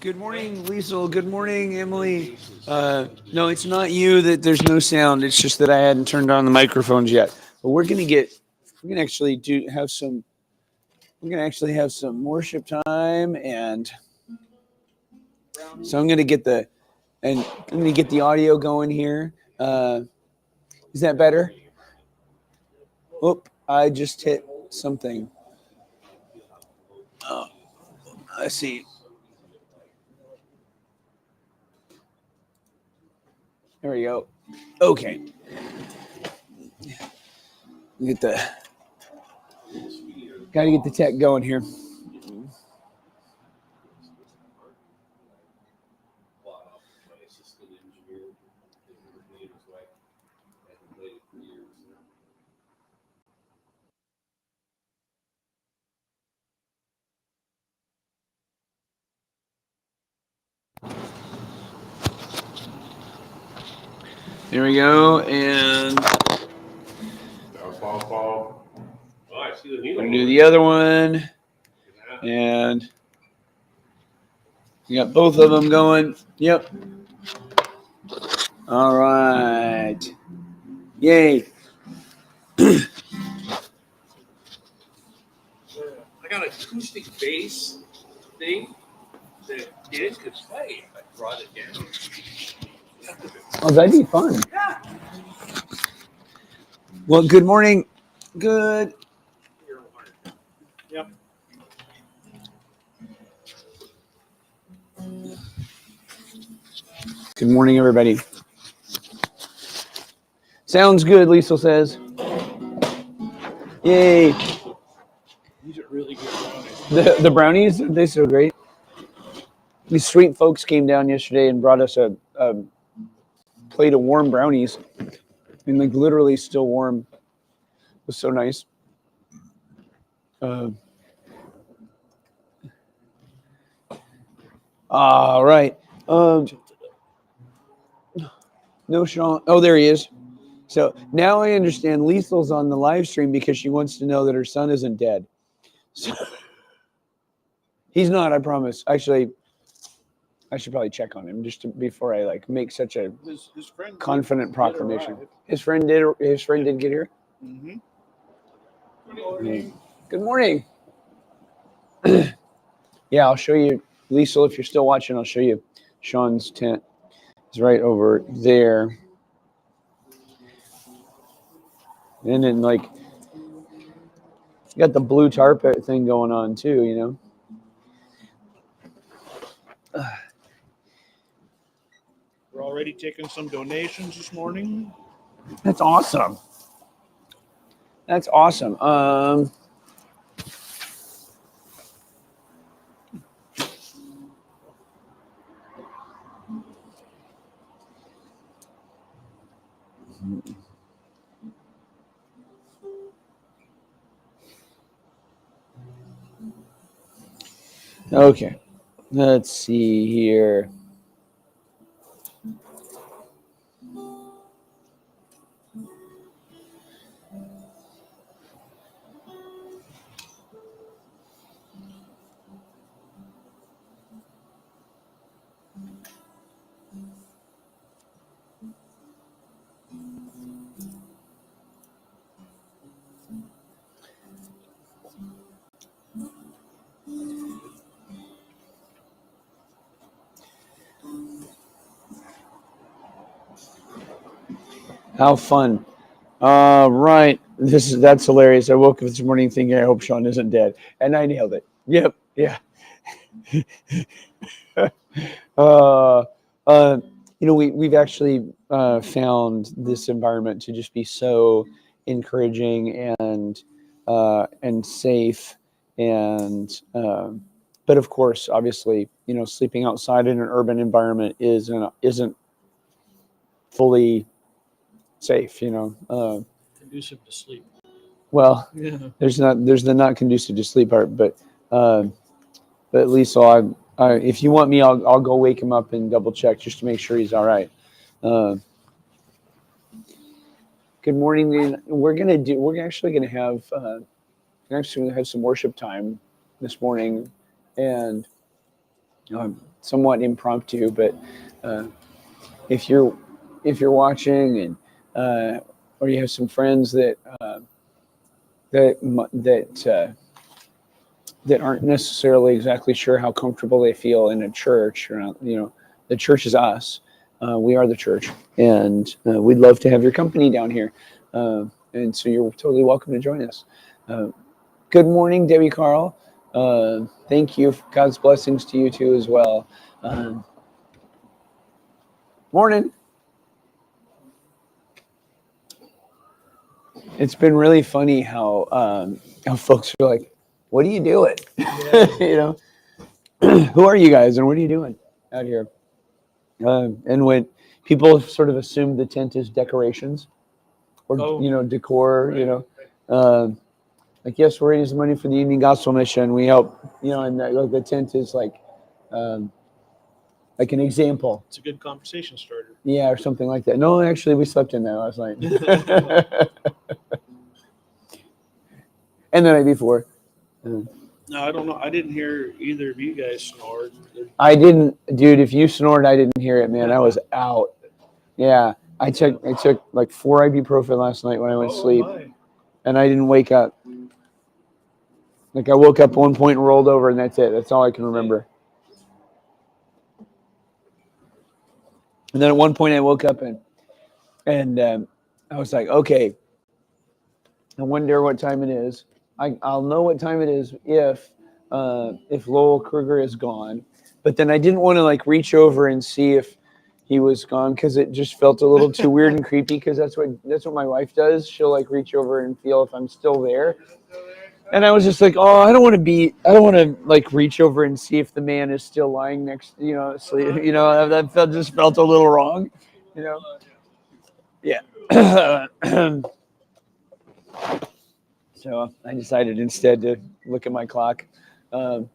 Good morning, Liesel. Good morning, Emily. No, it's not you that there's no sound. It's just that I hadn't turned on the microphones yet. But we're gonna actually do have some. We're gonna actually have some worship time, and so I'm gonna get the audio going here. Is that better? Oop! I just hit something. Oh, let's see. There we go. Okay, get the got to get the tech going here. There we go, and we're gonna do the other one, and we got both of them going. Yep. All right. Yay. I got an acoustic bass thing that kids could play if I brought it down. Oh, that'd be fun. Yeah. Well, good morning. Good. Yep. Good morning, everybody. Sounds good, Liesel says. Yay. These are really good brownies. The brownies, they're so great. These sweet folks came down yesterday and brought us a plate of warm brownies. And like literally still warm. It was so nice. All right. No, Sean. Oh, there he is. So now I understand Liesel's on the live stream because she wants to know that her son isn't dead. So, he's not, I promise. Actually, I should probably check on him before I like make such a His friend confident proclamation. His friend did get here. Mm-hmm. Good morning. Yeah, I'll show you, Liesel, if you're still watching. I'll show you. Sean's tent is right over there, and then like you got the blue tarp thing going on too. You know. We're already taking some donations this morning. That's awesome. That's awesome. Okay. Let's see here. How fun. Right. That's hilarious. I woke up this morning thinking I hope Sean isn't dead. And I nailed it. Yep. Yeah. uh, uh, we've actually found this environment to just be so encouraging and safe but of course, obviously, sleeping outside in an urban environment isn't fully safe. Conducive to sleep. Well, Yeah. there's the not conducive to sleep part, but at least if you want me, I'll go wake him up and double check just to make sure he's all right. Good morning, man. We're actually gonna have some worship time this morning, and somewhat impromptu, but if you're watching and or you have some friends that that aren't necessarily exactly sure how comfortable they feel in a church, or the church is us. We are the church, and we'd love to have your company down here. And so you're totally welcome to join us. Uh, Good morning, Debbie Carl. Thank you. God's blessings to you too as well. Morning. It's been really funny how folks are like, "What are you doing?" you who are you guys and what are you doing out here? And when people sort of assume the tent is decorations or decor, like, yes, we're raising money for the Union Gospel Mission. We help, and the tent is um, like an example. It's a good conversation starter. Yeah, or something like that. No, actually, we slept in there last night. And the night before. No, I don't know. I didn't hear either of you guys snore. I didn't, dude. If you snored, I didn't hear it, man. I was out. Yeah, I took like 4 ibuprofen last night when I went to sleep, and I didn't wake up. Like, I woke up at one point and rolled over, and that's it. That's all I can remember. And then at one point I woke up and I was like, okay, I wonder what time it is. I'll know what time it is if Lowell Kruger is gone. But then I didn't want to like reach over and see if he was gone because it just felt a little too weird and creepy, because that's what my wife does. She'll like reach over and feel if I'm still there. And I was just like, oh, I don't want to like reach over and see if the man is still lying next, asleep. That just felt a little wrong, Yeah. So I decided instead to look at my clock. Good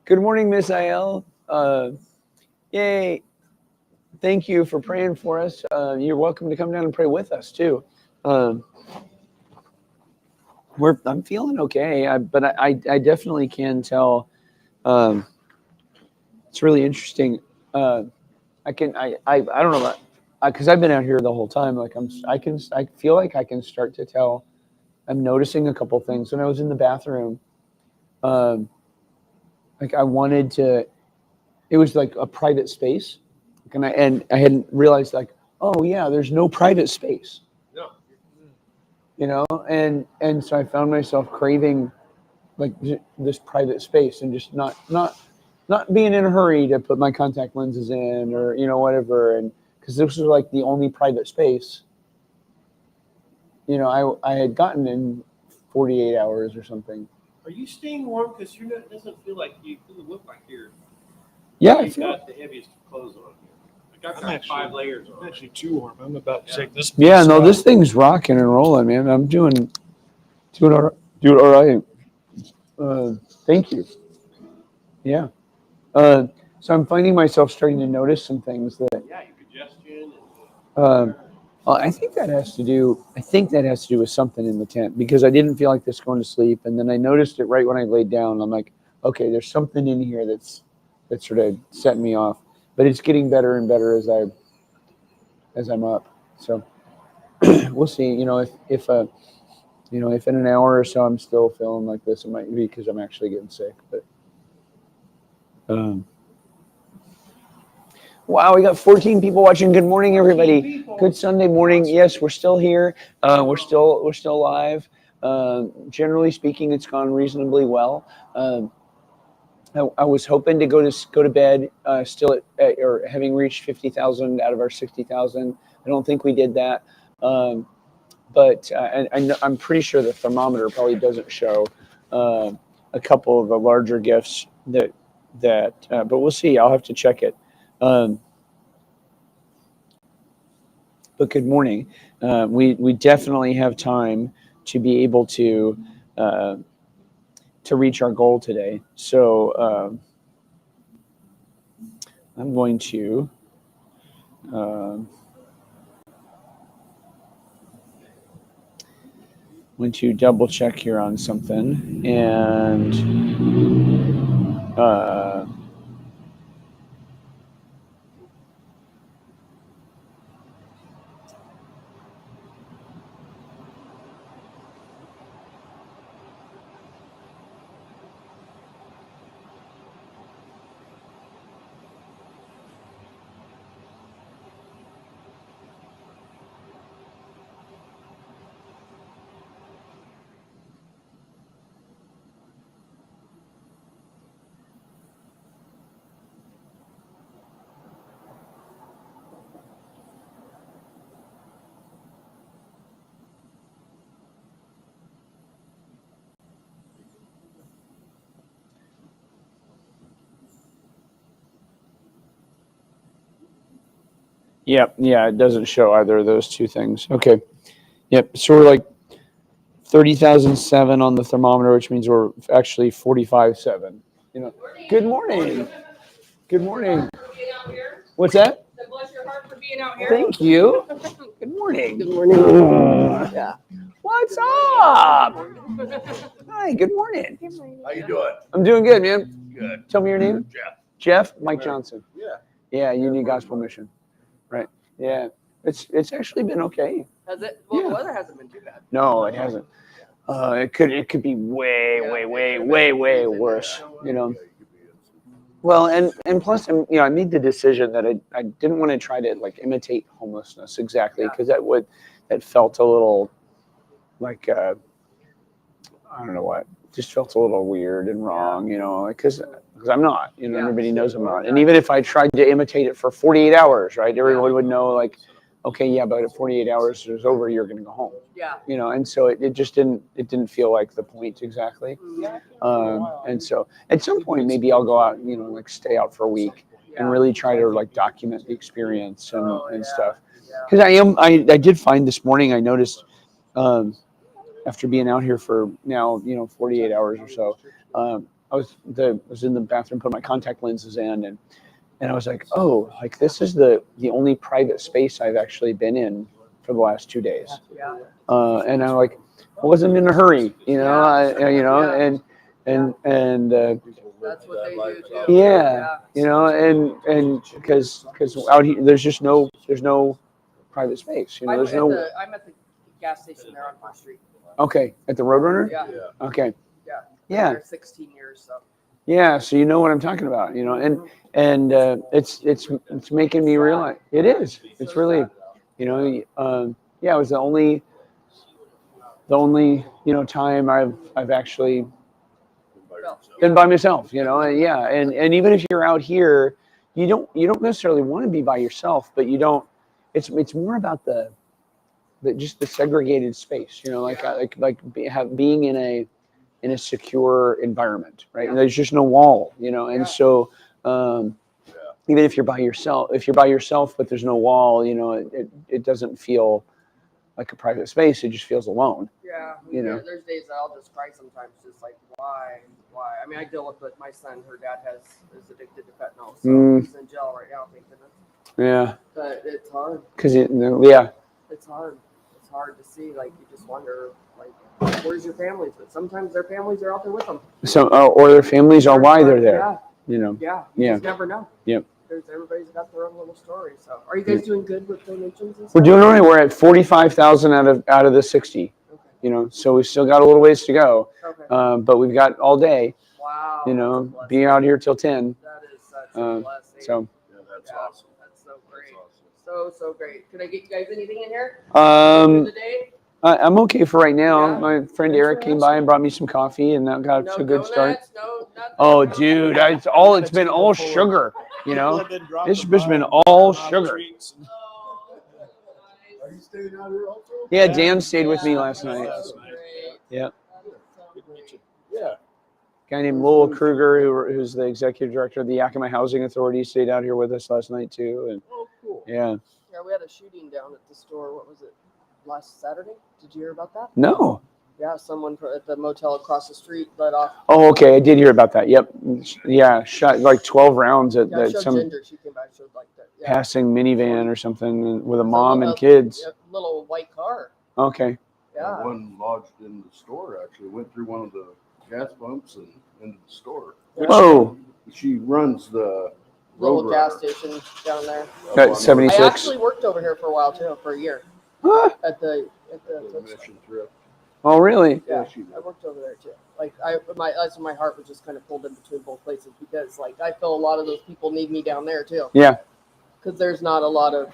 morning, Miss IL. Yay. Thank you for praying for us. You're welcome to come down and pray with us too. I'm feeling okay, but I definitely can tell. It's really interesting. I don't know about, because I've been out here the whole time. Like I feel like I can start to tell. I'm noticing a couple things. When I was in the bathroom, like I wanted to. It was like a private space, and I hadn't realized, like, oh yeah, there's no private space. No. And so I found myself craving like this private space, and just not being in a hurry to put my contact lenses in, or whatever, and because this was like the only private space I had gotten in 48 hours or something. Are you staying warm? Because it doesn't feel like you. It doesn't look like you're. Yeah, You've got the heaviest clothes on here. I got 5 layers on. I'm actually too warm. I'm about to take this. Yeah, no, this thing's rocking and rolling, man. I'm doing all right. Thank you. Yeah. So I'm finding myself starting to notice some things that. Yeah, your congestion. I think that has to do with something in the tent, because I didn't feel like this going to sleep, and then I noticed it right when I laid down. I'm like, okay, there's something in here that's sort of setting me off, but it's getting better and better as I'm up. So we'll see. If in an hour or so I'm still feeling like this, it might be because I'm actually getting sick. But wow, we got 14 people watching. Good morning, everybody. Good Sunday morning. Yes, we're still here. We're still live. Generally speaking, it's gone reasonably well. I was hoping to go to bed still or having reached 50,000 out of our 60,000. I don't think we did that, but I'm pretty sure the thermometer probably doesn't show a couple of the larger gifts that. But we'll see. I'll have to check it. But good morning. We definitely have time to be able to reach our goal today. So I'm going to double check here on something, and Uh, yeah, it doesn't show either of those two things. Okay. Yep. So we're like 30,007 on the thermometer, which means we're actually 45.7. You know. Good morning. Good morning. What's that? Bless your heart for being out here. Thank you. Good morning. Good morning. Yeah. What's up? Hi. Good morning. How you doing? I'm doing good, man. Good. Tell me your name. Jeff. Jeff. Mike Johnson. Yeah. Yeah. Union Gospel Mission. Right. Yeah. It's actually been okay. Has it? Well, Yeah. the weather hasn't been too bad. No, it hasn't. It could be way worse. You know. Well, and plus, I made the decision that I didn't want to try to like imitate homelessness exactly because that felt a little like I don't know what, just felt a little weird and wrong, because I'm not, everybody knows I'm not, and even if I tried to imitate it for 48 hours, right, everyone would know like, okay, yeah, but at 48 hours is over, you're going to go home. Yeah. And so it just didn't feel like the point exactly. And so at some point maybe I'll go out, like stay out for a week and really try to like document the experience and stuff. Because I did find this morning, I noticed after being out here for now, 48 hours or so, I was in the bathroom putting my contact lenses in and I was like, oh, like this is the only private space I've actually been in for the last 2 days. Yeah. And I wasn't in a hurry, and That's what they do too. yeah, and because out here there's no private space, I'm there's at no. the gas station there on First Street. Okay, at the Roadrunner. Yeah. Okay. Yeah. Yeah. Been there 16 years, so. Yeah, so you know what I'm talking about, and it's making me realize it is. It's really, yeah, it was the only time I've actually been by myself, yeah, and even if you're out here, you don't necessarily want to be by yourself, but you don't. It's more about the just the segregated space, being in a secure environment, right? And there's just no wall, and so even if you're by yourself, but there's no wall, it doesn't feel like a private space. It just feels alone. Yeah. There's days that I'll just cry sometimes, just like why? I mean, I deal with my son. Her dad is addicted to fentanyl, so he's in jail right now. Thank goodness. Yeah. But it's hard. Yeah. It's hard. It's hard to see. Like you just wonder, like, where's your families? But sometimes their families are out there with them. So, or their families are why they're there. Yeah. Yeah. You just never know. Yep. Everybody's got their own little story. So, are you guys doing good with donations and stuff? We're doing all right. We're at 45,000 out of the 60. Okay. So we've still got a little ways to go. Okay. But we've got all day. Wow. Be out here till 10. That is such a blessing. So. Yeah, that's awesome. That's so great. So great. Can I get you guys anything in here? Today? I'm okay for right now. Yeah. My friend Eric came by and brought me some coffee, and that got No a good start. No, nothing. Oh, dude, it's been all sugar. It's just been all sugar. Are you staying out here also? Yeah, Dan stayed with me last night. Yeah. Yeah. Guy named Lowell Kruger, who's the executive director of the Yakima Housing Authority, stayed out here with us last night too. And Oh, cool. yeah. Yeah, we had a shooting down at the store. What was it? Last Saturday? Did you hear about that? No. Yeah, someone at the motel across the street let off. Oh, okay. I did hear about that. Yep. Yeah, shot like 12 rounds at some Ginger. She came back, showed like that. Yeah. passing minivan or something with a mom and kids. A little white car. Okay. Yeah. One lodged in the store actually went through one of the gas pumps and into the store. Whoa. She runs the Little road gas runner. station down there. up on 76. I actually worked over here for a while too, for a year Huh? at the the mission trip. Oh, really? yeah. she I worked over there too. Like that's when my heart was just kind of pulled in between both places because like I feel a lot of those people need me down there too. Yeah. Because there's not a lot of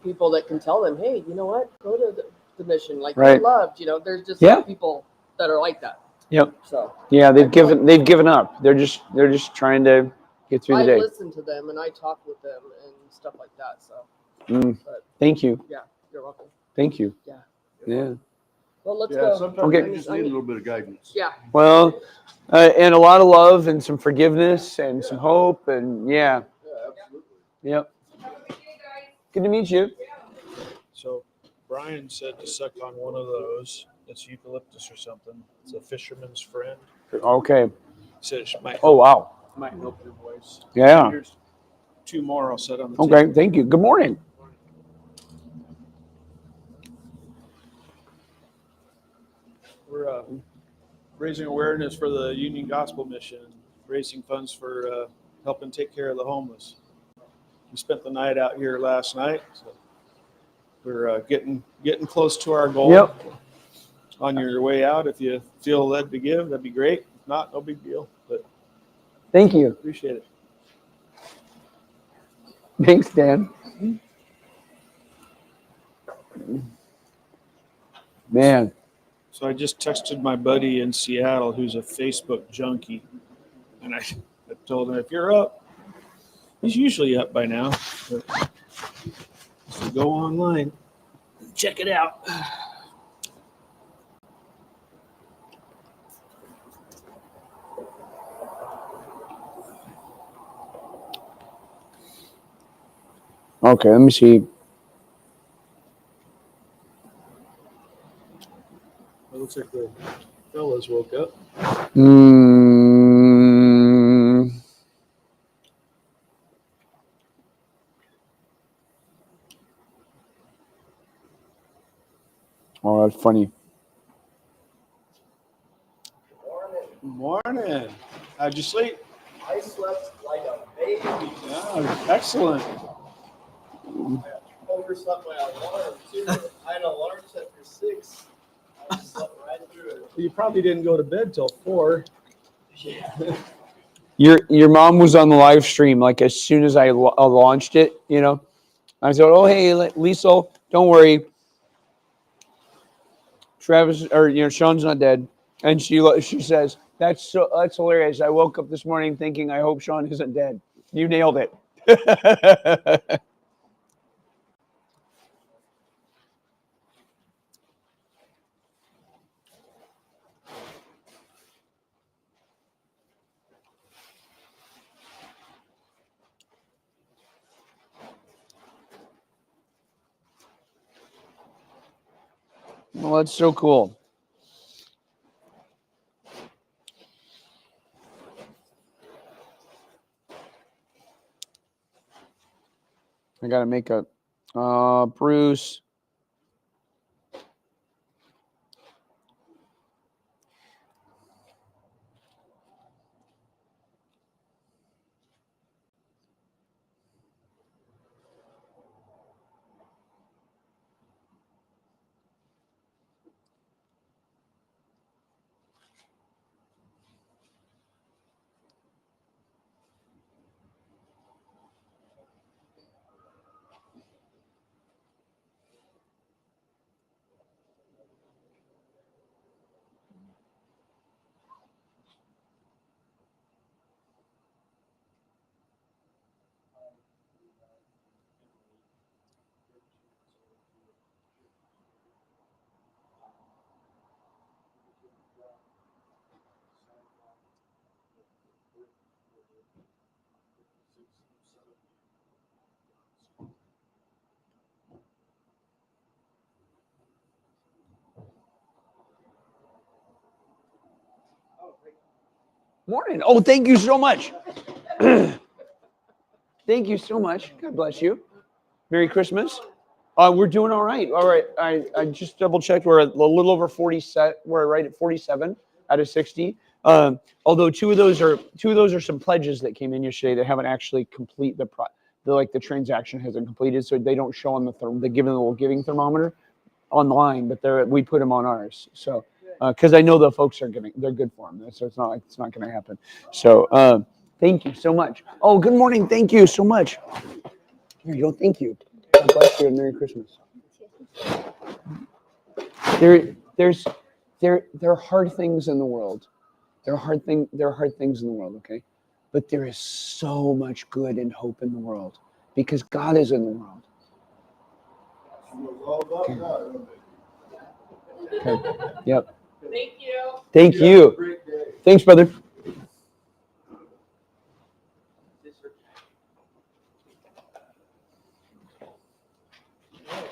people that can tell them, hey, you know what, go to the mission. Like Right. they're loved. There's just Yeah. some people that are like that. Yep. So Yeah, I they've feel like- given up. They're just trying to get through the I day. listen to them and I talk with them and stuff like that. So Thank you. yeah, you're welcome. Thank you. Yeah. Yeah. Well, let's Yeah, go. sometimes Okay. you just need a little bit of guidance. Yeah. Well, and a lot of love and some forgiveness and some hope and yeah. Yeah, absolutely. Yep. Good to meet you. So Brian said to suck on one of those. It's eucalyptus or something. It's a fisherman's friend. Okay. Said it might Oh, wow. might help your voice. Yeah. Here's 2 more I'll set on the Okay. table. Thank you. Good morning. We're raising awareness for the Union Gospel Mission, raising funds for helping take care of the homeless. We spent the night out here last night, so we're getting close to our goal. Yep. On your way out, if you feel led to give, that'd be great. If not, no big deal. But Thank you. appreciate it. Thanks, Dan. Man. So I just texted my buddy in Seattle who's a Facebook junkie. And I told him, if you're up, he's usually up by now. But so go online, check it out. Okay, let me see. It looks like the fellas woke up. Oh, that's funny. Morning. How'd you sleep? I slept like a baby. Oh, excellent. Overslept my alarm too. I had an alarm set for 6. I slept right through it. You probably didn't go to bed till 4. Yeah. Your mom was on the live stream like as soon as I launched it, I said, "Oh, hey, Lisa, don't worry. Travis or Sean's not dead." And she says, "That's hilarious. I woke up this morning thinking I hope Sean isn't dead. You nailed it." Well, that's so cool. I got to make a Bruce. Morning. Oh, thank you so much. Thank you so much. God bless you. Merry Christmas. We're doing all right. All right. I just double checked. We're a little over 40 set. We're right at 47 out of 60. Although two of those are some pledges that came in yesterday that haven't actually complete the transaction hasn't completed, so they don't show on the giving thermometer online, but we put them on ours. So because I know the folks they're good for them, so it's not going to happen. So thank you so much. Oh, good morning. Thank you so much. Here you go. Thank you. God bless you and Merry Christmas. There are hard things in the world. There are hard things in the world, okay? But there is so much good and hope in the world because God is in the world. Okay. Yep. Thank you. Thank you. Thanks, brother.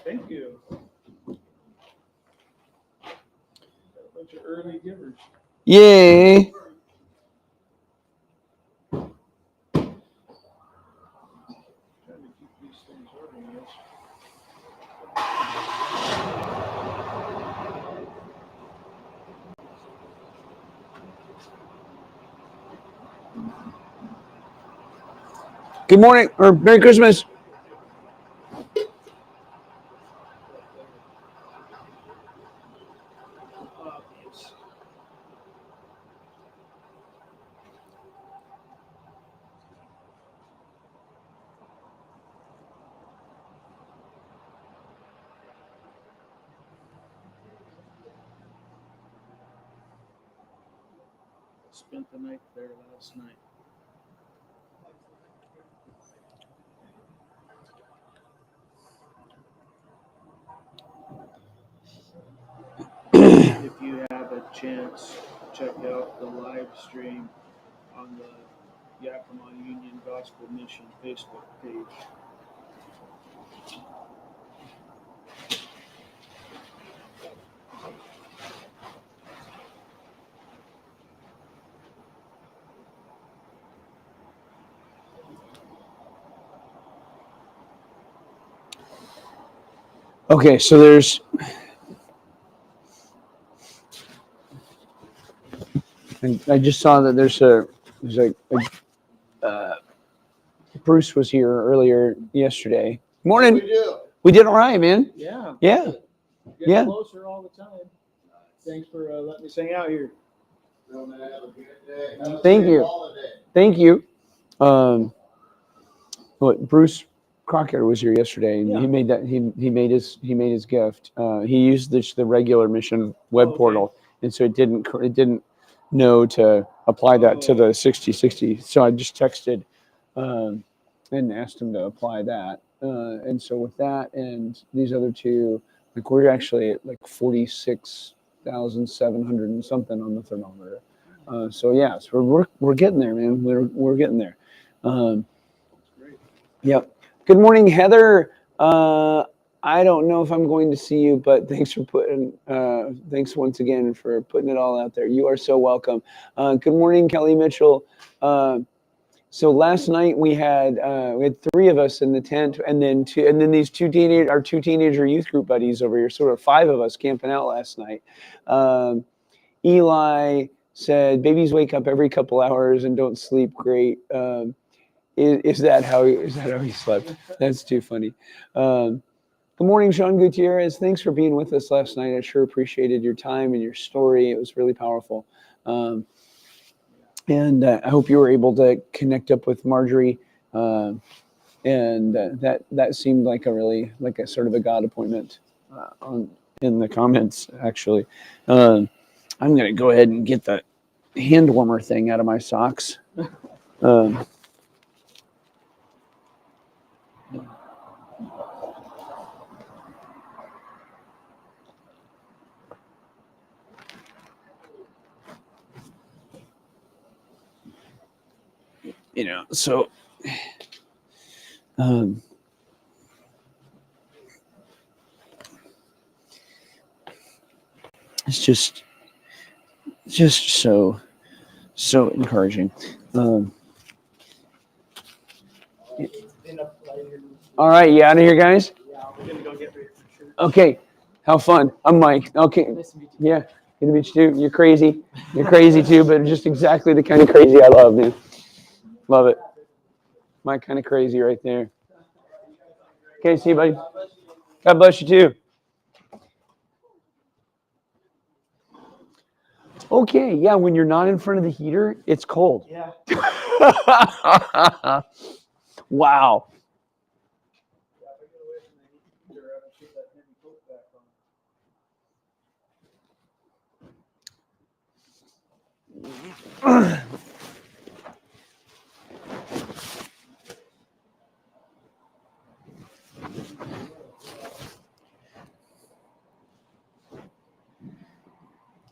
Thank you. Got a bunch of early givers. Yay. Trying to keep these things organized. Good morning or Merry Christmas. Spent the night there last night. If you have a chance, check out the live stream on the Yakima Union Gospel Mission Facebook page. Okay, so there's I just saw that there's Bruce was here earlier yesterday. Morning. We did all right, man. Yeah. Yeah. Getting Yeah. closer all the time. Thanks for letting me hang out here. Thank you. Thank you. Bruce Crocker was here yesterday, and Yeah. he made that he made his gift. He used the regular mission web Okay. portal, and so it didn't know to apply that to the 6060. So I just texted and asked him to apply that. And so with that and these other two, like we're actually at like 46,700 and something on the thermometer. So yeah, so we're getting there, man. We're getting there. Yep. Good morning, Heather. I don't know if I'm going to see you, but thanks once again for putting it all out there. You are so welcome. Good morning, Kelly Mitchell. So last night we had three of us in the tent, and then these two teenager youth group buddies over here, sort of five of us camping out last night. Eli said, "Babies wake up every couple hours and don't sleep great." Is that how he slept? That's too funny. Good morning, Sean Gutierrez. Thanks for being with us last night. I sure appreciated your time and your story. It was really powerful. And I hope you were able to connect up with Marjorie. And that seemed like a sort of a God appointment in the comments, actually. I'm going to go ahead and get the hand warmer thing out of my socks. So it's just so encouraging. All right, you out of here, guys? Yeah, we're gonna go get ready for sure. Okay, how fun. I'm Mike. Okay, yeah, Good to meet you too. You're crazy. You're crazy too, but just exactly the kind of crazy I love, dude. Love it. My kind of crazy right there. Okay, see you, buddy. God bless you too. Okay, yeah, when you're not in front of the heater, it's cold. Yeah. Wow.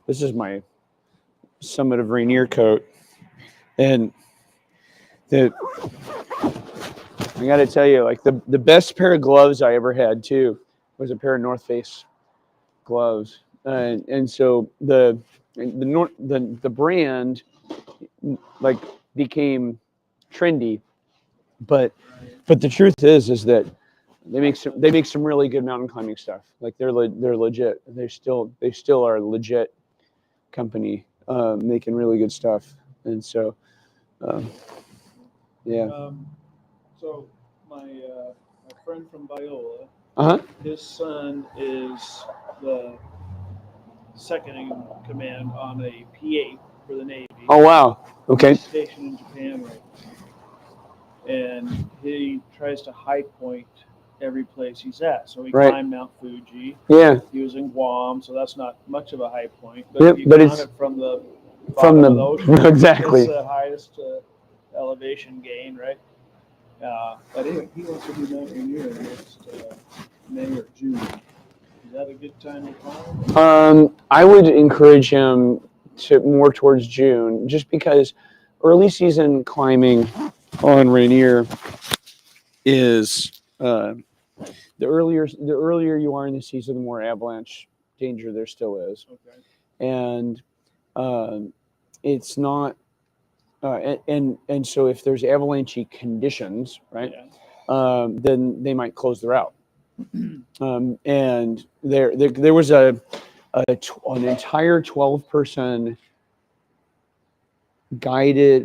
This is my Summit of Rainier coat. And I got to tell you, like the best pair of gloves I ever had too was a pair of North Face gloves. And so the brand like became trendy, but the truth is that they make some really good mountain climbing stuff. Like they're legit. They still are a legit company making really good stuff. And so yeah. So my friend from Biola, Uh-huh. his son is the second in command on a P8 for the Navy. Oh wow. Okay. He's stationed in Japan right now. And he tries to high point every place he's at. So he Right. climbed Mount Fuji. Yeah. He was in Guam, so that's not much of a high point. But Yep, if you but count it's it from the from bottom of the ocean, exactly. it's the highest elevation gain, right? But anyway, he wants to do Mount Rainier next May or June. Is that a good time to climb? I would encourage him to more towards June, just because early season climbing on Rainier is the earlier you are in the season, the more avalanche danger there still is. Okay. And it's not and so if there's avalanchy conditions, right, Yeah. then they might close the route. And there was an entire 12-person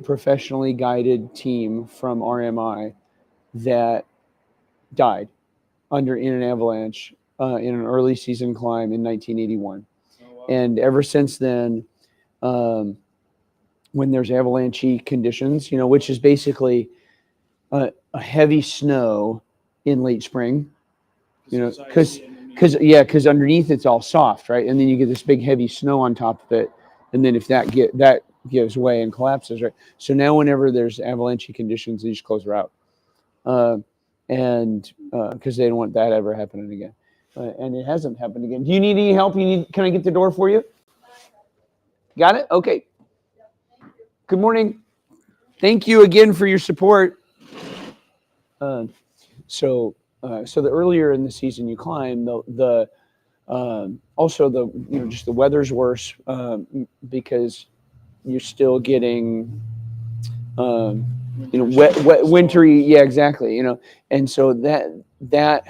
professionally guided team from RMI that died in an avalanche in an early season climb in 1981. Oh, wow. And ever since then, when there's avalanchy conditions, which is basically a heavy snow in late spring, because underneath it's all soft, right? And then you get this big heavy snow on top of it, and then if that gives way and collapses, right? So now whenever there's avalanchy conditions, they just close the route, and because they don't want that ever happening again, and it hasn't happened again. Do you need any help? Can I get the door for you? Got it? Okay. Good morning. Thank you again for your support. So the earlier in the season you climb, also just the weather's worse because you're still getting wet, wintry. Yeah, exactly. And so that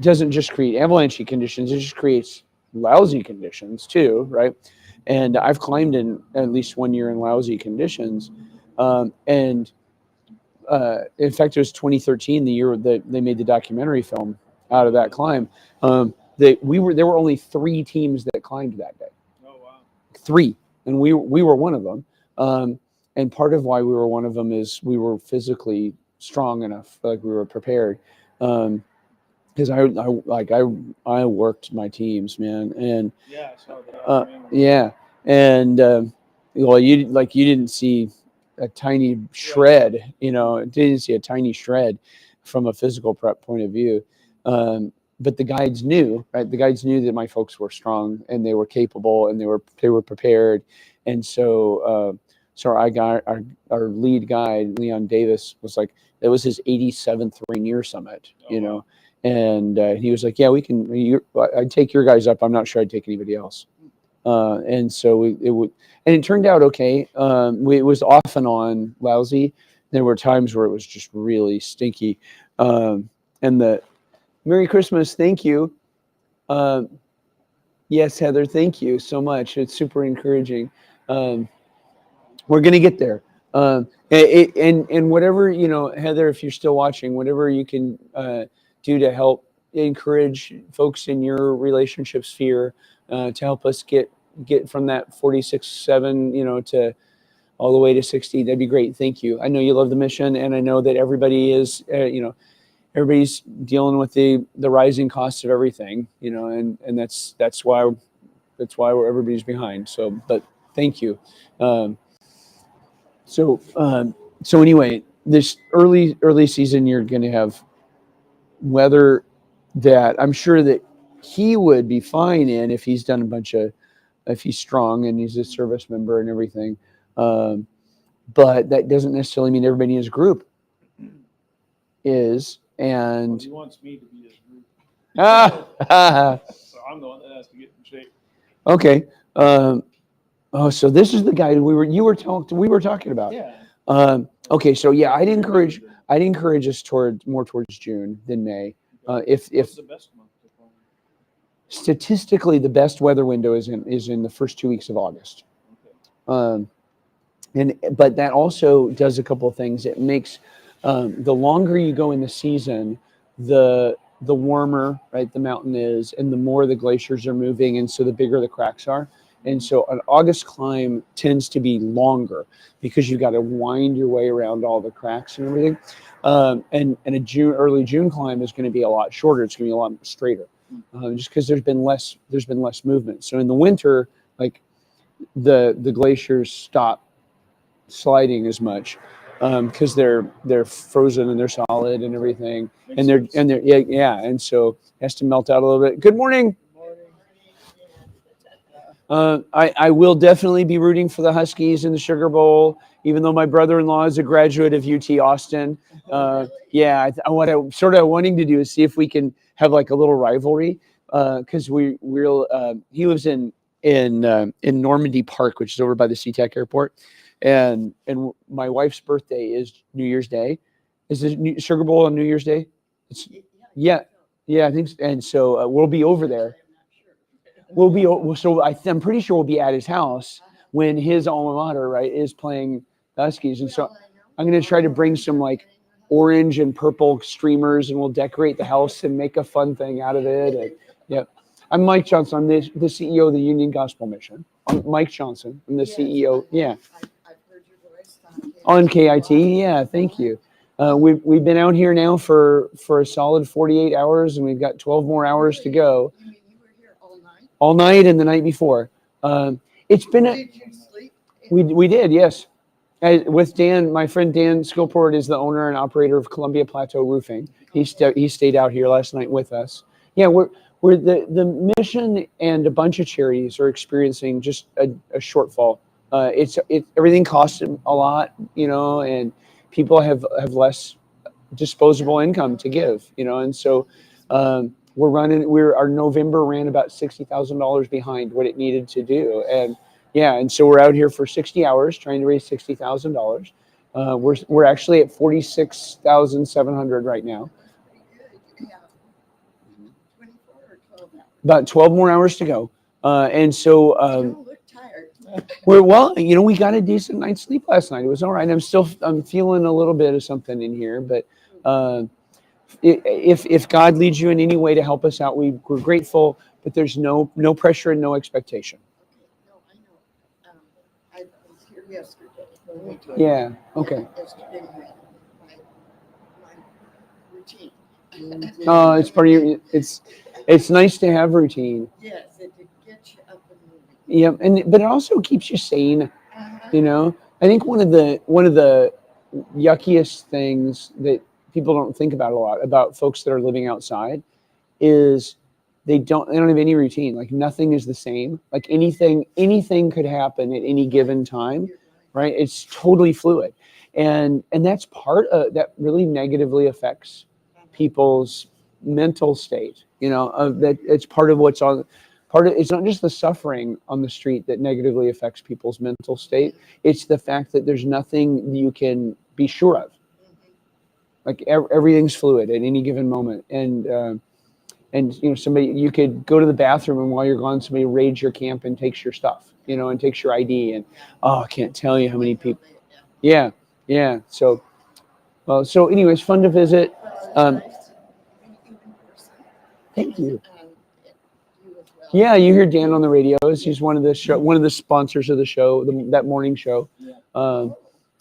doesn't just create avalanchy conditions; it just creates lousy conditions too, right? And I've climbed in at least 1 year in lousy conditions, and in fact, it was 2013, the year that they made the documentary film out of that climb. There were only 3 teams that climbed that day. Oh wow! 3, and we were one of them. And part of why we were one of them is we were physically strong enough, like we were prepared. Because I worked my teams, man, and Yeah, I saw that. yeah, and well, you didn't see a tiny shred, didn't see a tiny shred from a physical prep point of view. But the guides knew, right? The guides knew that my folks were strong and they were capable and they were prepared. And so our lead guide, Leon Davis, was like, that was his 87th Rainier summit, Wow. and he was like, yeah, I'd take your guys up. I'm not sure I'd take anybody else. And so it turned out okay. It was off and on lousy. There were times where it was just really stinky. And the Merry Christmas, thank you. Yes, Heather, thank you so much. It's super encouraging. Um, we're going to get there. And whatever, Heather, if you're still watching, whatever you can do to help encourage folks in your relationship sphere to help us get from that 46.7, to all the way to 60, that'd be great. Thank you. I know you love the mission, and I know that everybody is, everybody's dealing with the rising costs of everything, and that's why everybody's behind. So, but thank you. Um, so anyway, this early season, you're going to have weather that I'm sure that he would be fine in if he's done if he's strong and he's a service member and everything. But that doesn't necessarily mean everybody in his group is. Well, And he wants me to be his group. ah, So I'm the one that has to get in shape. okay. So this is the guy we were talking about. Yeah. Okay, so yeah, I'd encourage us more towards June than May. If What's the best month to farm? statistically the best weather window is in the first 2 weeks of August. Okay. But that also does a couple of things. It makes the longer you go in the season, the warmer, right, the mountain is, and the more the glaciers are moving, and so the bigger the cracks are. And so an August climb tends to be longer because you've got to wind your way around all the cracks and everything. And a early June climb is going to be a lot shorter. It's going to be a lot straighter, just because there's been less movement. So in the winter, like the glaciers stop sliding as much because they're frozen and they're solid and everything, and they're and so it has to melt out a little bit. Good morning. I will definitely be rooting for the Huskies in the Sugar Bowl, even though my brother-in-law is a graduate of UT Austin. What I sort of wanting to do is see if we can have like a little rivalry, because he lives in Normandy Park, which is over by the SeaTac Airport, and my wife's birthday is New Year's Day. Is the Sugar Bowl on New Year's Day? Yeah, I think so. And so we'll be over there. I'm pretty sure we'll be at his house when his alma mater, right, is playing the Huskies. And so I'm going to try to bring some like orange and purple streamers, and we'll decorate the house and make a fun thing out of it. And, yeah. I'm Mike Johnson. I'm the CEO of the Union Gospel Mission. I'm Mike Johnson. I'm the CEO. Yeah. I've heard your voice On KIT. Yeah. Thank you. We've been out here now for a solid 48 hours, and we've got 12 more hours to go. You mean you were here all night? All night and the night before. It's been Did you sleep? we did, yes. With Dan, my friend Dan Skillport is the owner and operator of Columbia Plateau Roofing. He stayed out here last night with us. Yeah, we're the mission and a bunch of charities are experiencing just a shortfall. Everything costs a lot, and people have less disposable income to give, and so our November ran about $60,000 behind what it needed to do, and so we're out here for 60 hours trying to raise $60,000. We're actually at 46,700 right now. Yeah. 24 or 12 hours? About 12 more hours to go, and so You don't look tired. we got a decent night's sleep last night. It was all right. I'm feeling a little bit of something in here, but if God leads you in any way to help us out, we're grateful. But there's no pressure and no expectation. Okay, no, I know. I was here yesterday. Yeah. Okay. Yesterday, my routine. It's part of your. It's nice to have routine. Yes, it gets you up and moving. Yeah, but it also keeps you sane. Uh-huh. I think one of the yuckiest things that people don't think about a lot about folks that are living outside is they don't have any routine. Like nothing is the same. Like anything could happen at any given time, right? It's totally fluid, and that's part of that really negatively affects people's mental state. That it's part of what's on. It's not just the suffering on the street that negatively affects people's mental state. It's the fact that there's nothing you can be sure of. Like everything's fluid at any given moment, and and somebody, you could go to the bathroom, and while you're gone, somebody raids your camp and takes your stuff, and takes your ID, and I can't tell you how many people. Yeah, yeah. So, so anyways, fun to visit. Thank you. Yeah, you hear Dan on the radio. He's one of the sponsors of the show, that morning show.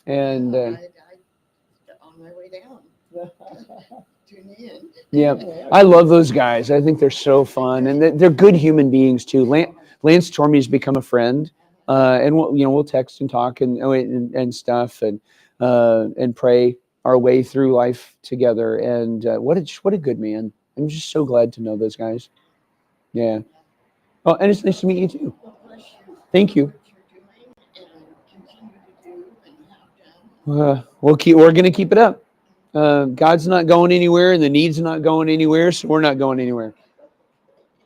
And On my way down. Tune in. yeah, I love those guys. I think they're so fun, and they're good human beings too. Lance Tormey's become a friend, and we'll text and talk and stuff, and pray our way through life together. And what a good man. I'm just so glad to know those guys. Yeah. Oh, and it's nice to meet you too. Thank you. We're gonna keep it up. God's not going anywhere, and the need's not going anywhere, so we're not going anywhere.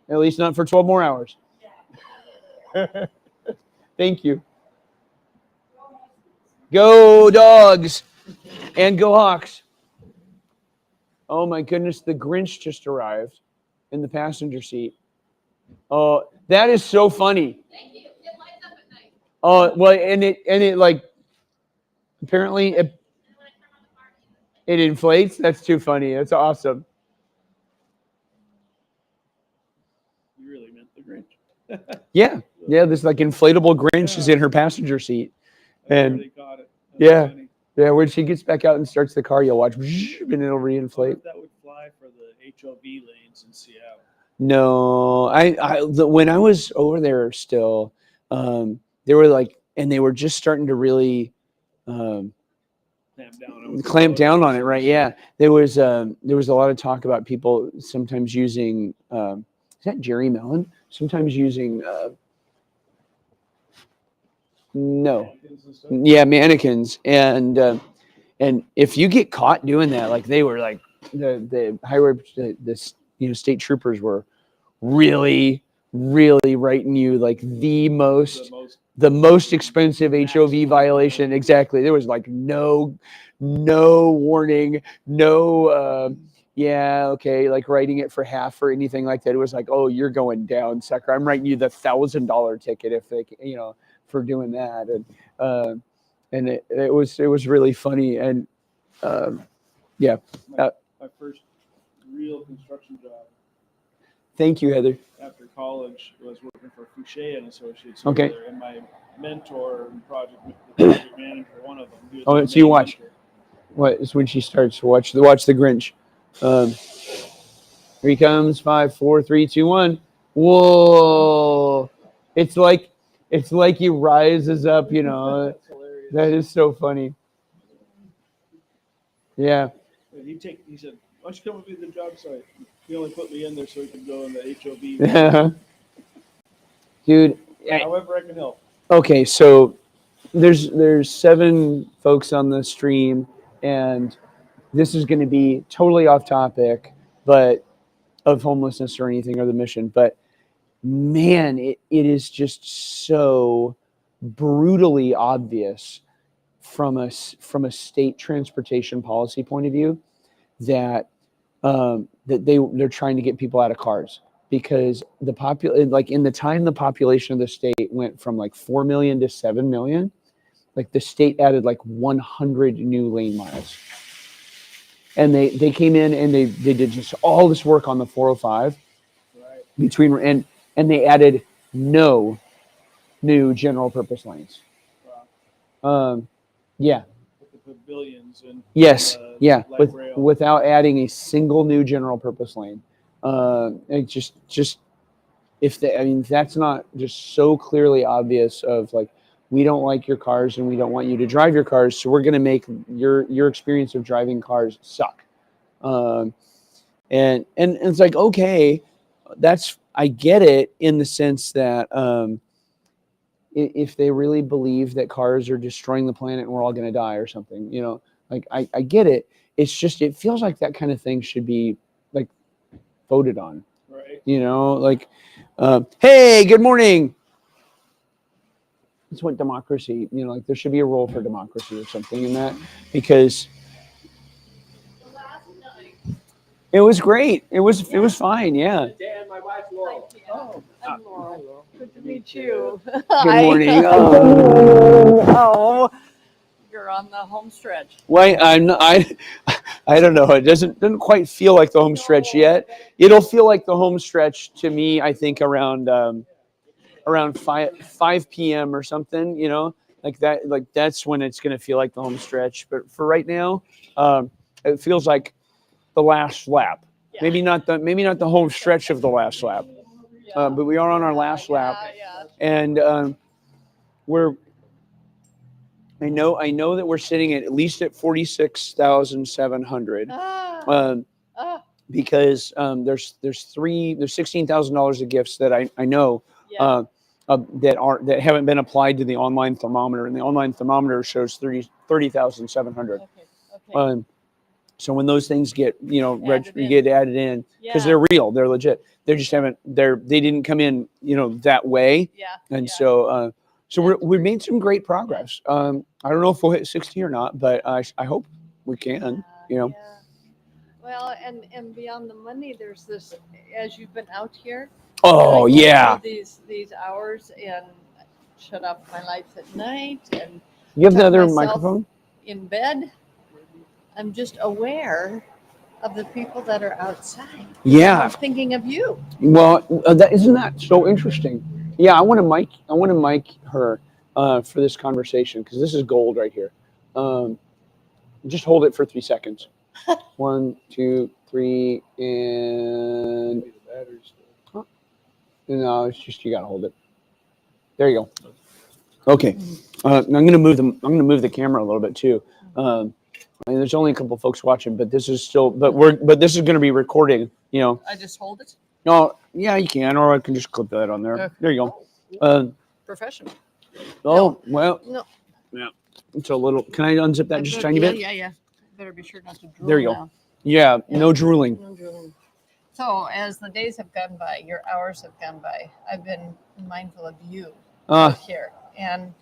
At least not for 12 more hours. Thank you. Go Dogs and go Hawks. Oh my goodness, the Grinch just arrived in the passenger seat. Oh, that is so funny. Oh, well, and it like apparently it inflates. That's too funny. That's awesome. You really meant the Grinch. Yeah. This like inflatable Grinch is in her passenger seat, and They caught it. yeah, Funny. yeah. When she gets back out and starts the car, you'll watch, and it'll reinflate. That would fly for the HOV lanes in Seattle. No, when I was over there still, they were like, and they were just starting to really clamp down on it, right? Yeah, there was a lot of talk about people sometimes using is that Jerry Mellon? Sometimes using mannequins, and if you get caught doing that, like they were like the highway state troopers were really writing you like the most expensive HOV violation. Exactly. There was like no warning, no okay, like writing it for half or anything like that. It was like, oh, you're going down, sucker. I'm writing you the $1,000 ticket if they for doing that. And it was really funny. And my first real construction job. Thank you, Heather. After college, was working for Fouché and Associates. Okay. There, and my mentor and project manager, one of them. Oh, so you watch. What is when she starts? Watch the Grinch. Here he comes. 5, 4, 3, 2, 1. Whoa! It's like he rises up. That's hilarious. That is so funny. Yeah. He said, "Why don't you come with me to the job site?" He only put me in there so he could go in the HOV. Dude. However I can help. Okay, so there's 7 folks on the stream, and this is going to be totally off topic, but of homelessness or anything or the mission. But man, it is just so brutally obvious from a state transportation policy point of view that they're trying to get people out of cars, because in the time the population of the state went from like 4 million to 7 million, like the state added like 100 new lane miles, and they came in and they did just all this work on the 405 between and they added no new general purpose lanes. Yeah. The pavilions and without adding a single new general purpose lane. It just that's not just so clearly obvious of like, we don't like your cars and we don't want you to drive your cars, so we're going to make your experience of driving cars suck. And it's like, okay, I get it in the sense that if they really believe that cars are destroying the planet and we're all going to die or something, like I get it. It's just, it feels like that kind of thing should be like voted on, right? Like, hey, good morning. It's what democracy, like there should be a role for democracy or something in that, because It was great. It was fine. Yeah. Dan, my wife Laurel. Oh, I'm Laurel. Good to meet you. Good morning. Oh, you're on the home stretch. Why I'm not, I don't know. It doesn't quite feel like the home stretch yet. It'll feel like the home stretch to me. I think around 5 p.m. or something. You know, like that. Like that's when it's going to feel like the home stretch. But for right now, it feels like the last lap. Yeah. Maybe not the home stretch of the last lap. But we are on our last lap, and I know that we're sitting at least at 46,700, because there's $16,000 of gifts that I know that haven't been applied to the online thermometer, and the online thermometer shows 30,700. Okay. So when those things get Added get added in, because they're real, they're legit. They just they didn't come in that way, and so we made some great progress. I don't know if we'll hit 60 or not, but I hope we can. Yeah. Well, and beyond the money, there's this. As you've been out here. Oh and I go yeah. through these hours and shut off my lights at night and. You have the tuck other myself microphone? In bed. I'm just aware of the people that are outside. Yeah. I'm thinking of you. Well, isn't that so interesting? Yeah, I want to mic her for this conversation, because this is gold right here. Just hold it for 3 seconds. 1, 2, 3, and no, it's just you gotta hold it. There you go. Okay, I'm gonna move the camera a little bit too. There's only a couple folks watching, but this is still, but this is going to be recording. I just hold it. No, yeah, you can, or I can just clip that on there. Okay. There you go. Professional. Oh well. No. Yeah, it's a little. Can I unzip that just a tiny bit? Yeah. Better be sure not to drool. There you go. Now. Yeah, no drooling. No drooling. So as the days have gone by, your hours have gone by. I've been mindful of you out here, and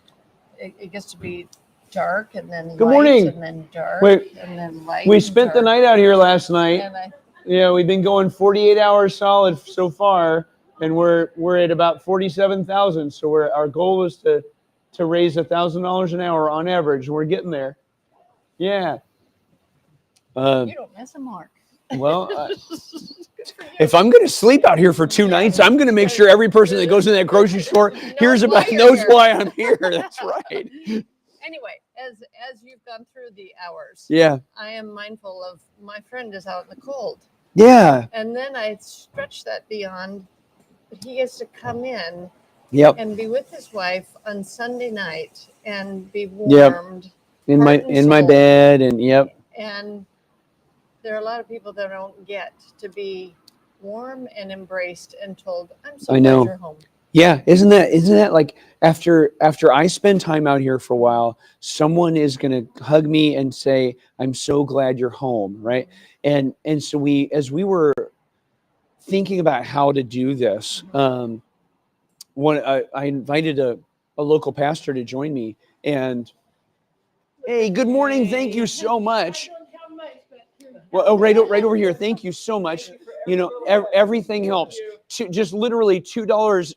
it gets to be dark and then Good light morning. and then dark and then light. We spent the night out here last night. And we've been going 48 hours solid so far, and we're at about 47,000. So our goal is to raise $1,000 an hour on average. We're getting there. Yeah. you don't miss a mark. Well, if I'm going to sleep out here for 2 nights, I'm going to make sure every person that goes in that grocery store knows why I'm here. That's right. Anyway, as you've gone through the hours, I am mindful of my friend is out in the cold. Yeah. And then I stretch that beyond. He gets to come in and be with his wife on Sunday night and be warmed in my bed and And there are a lot of people that don't get to be warm and embraced and told, "I'm so glad you're home." Yeah, isn't that like after I spend time out here for a while, someone is gonna hug me and say, "I'm so glad you're home," right? And so as we were thinking about how to do this, I invited a local pastor to join me, and hey, good morning, thank you so much. Well, right over here, thank you so much. Everything helps. Just literally $2,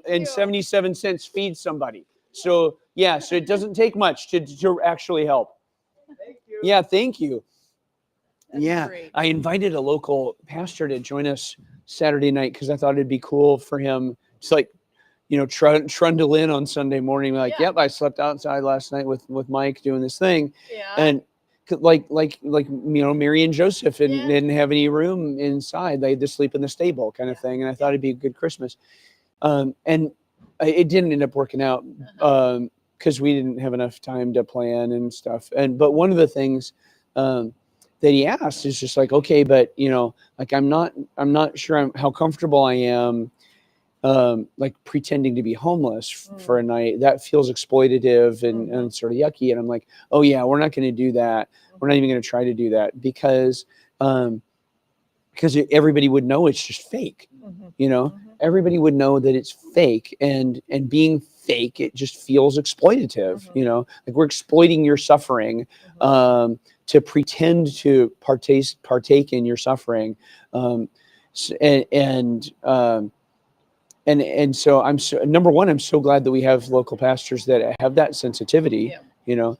and 77 cents feeds somebody. So so it doesn't take much to actually help. Thank you. Yeah, thank you. That's great. I invited a local pastor to join us Saturday night because I thought it'd be cool for him to trundle in on Sunday morning. Yep, I slept outside last night with Mike doing this thing, and like Mary and Joseph didn't have any room inside. They had to sleep in the stable kind of thing. And I thought it'd be a good Christmas. And it didn't end up working out because we didn't have enough time to plan and stuff. But one of the things that he asked is just like, okay, but I'm not sure how comfortable I am like pretending to be homeless for a night. That feels exploitative and sort of yucky. And I'm like, oh yeah, we're not going to do that. We're not even going to try to do that because everybody would know it's just fake. Everybody would know that it's fake, and being fake, it just feels exploitative. Like we're exploiting your suffering to pretend to partake in your suffering. S- and so number one, I'm so glad that we have local pastors that have that sensitivity, Yeah. you know,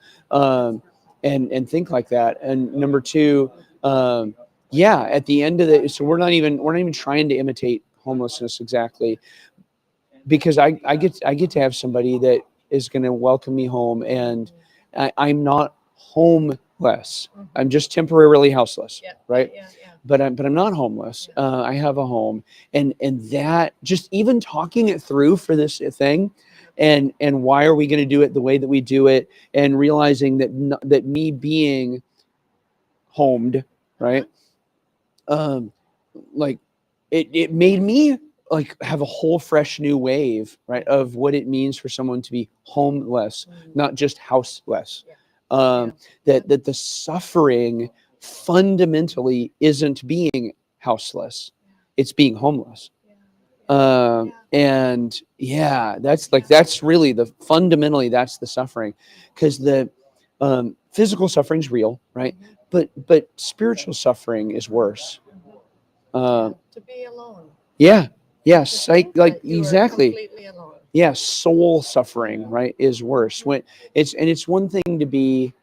and think like that. And number two, yeah, at the end of the, so we're not even trying to imitate homelessness exactly, because I get to have somebody that is going to welcome me home, and I'm not homeless. I'm just temporarily houseless, Yeah. right? Yeah. But I'm not homeless. I have a home, and that, just even talking it through for this thing, and why are we going to do it the way that we do it, and realizing that me being homed, right? Like it made me like have a whole fresh new wave, right, of what it means for someone to be homeless, not just houseless. That the suffering fundamentally isn't being houseless, it's being homeless. And yeah, that's really the fundamentally, that's the suffering, because the physical suffering is real, right? But spiritual suffering is worse. To be alone. Yeah, To like think that you are exactly. completely alone. Yeah, soul suffering, right, is worse. When it's one thing to be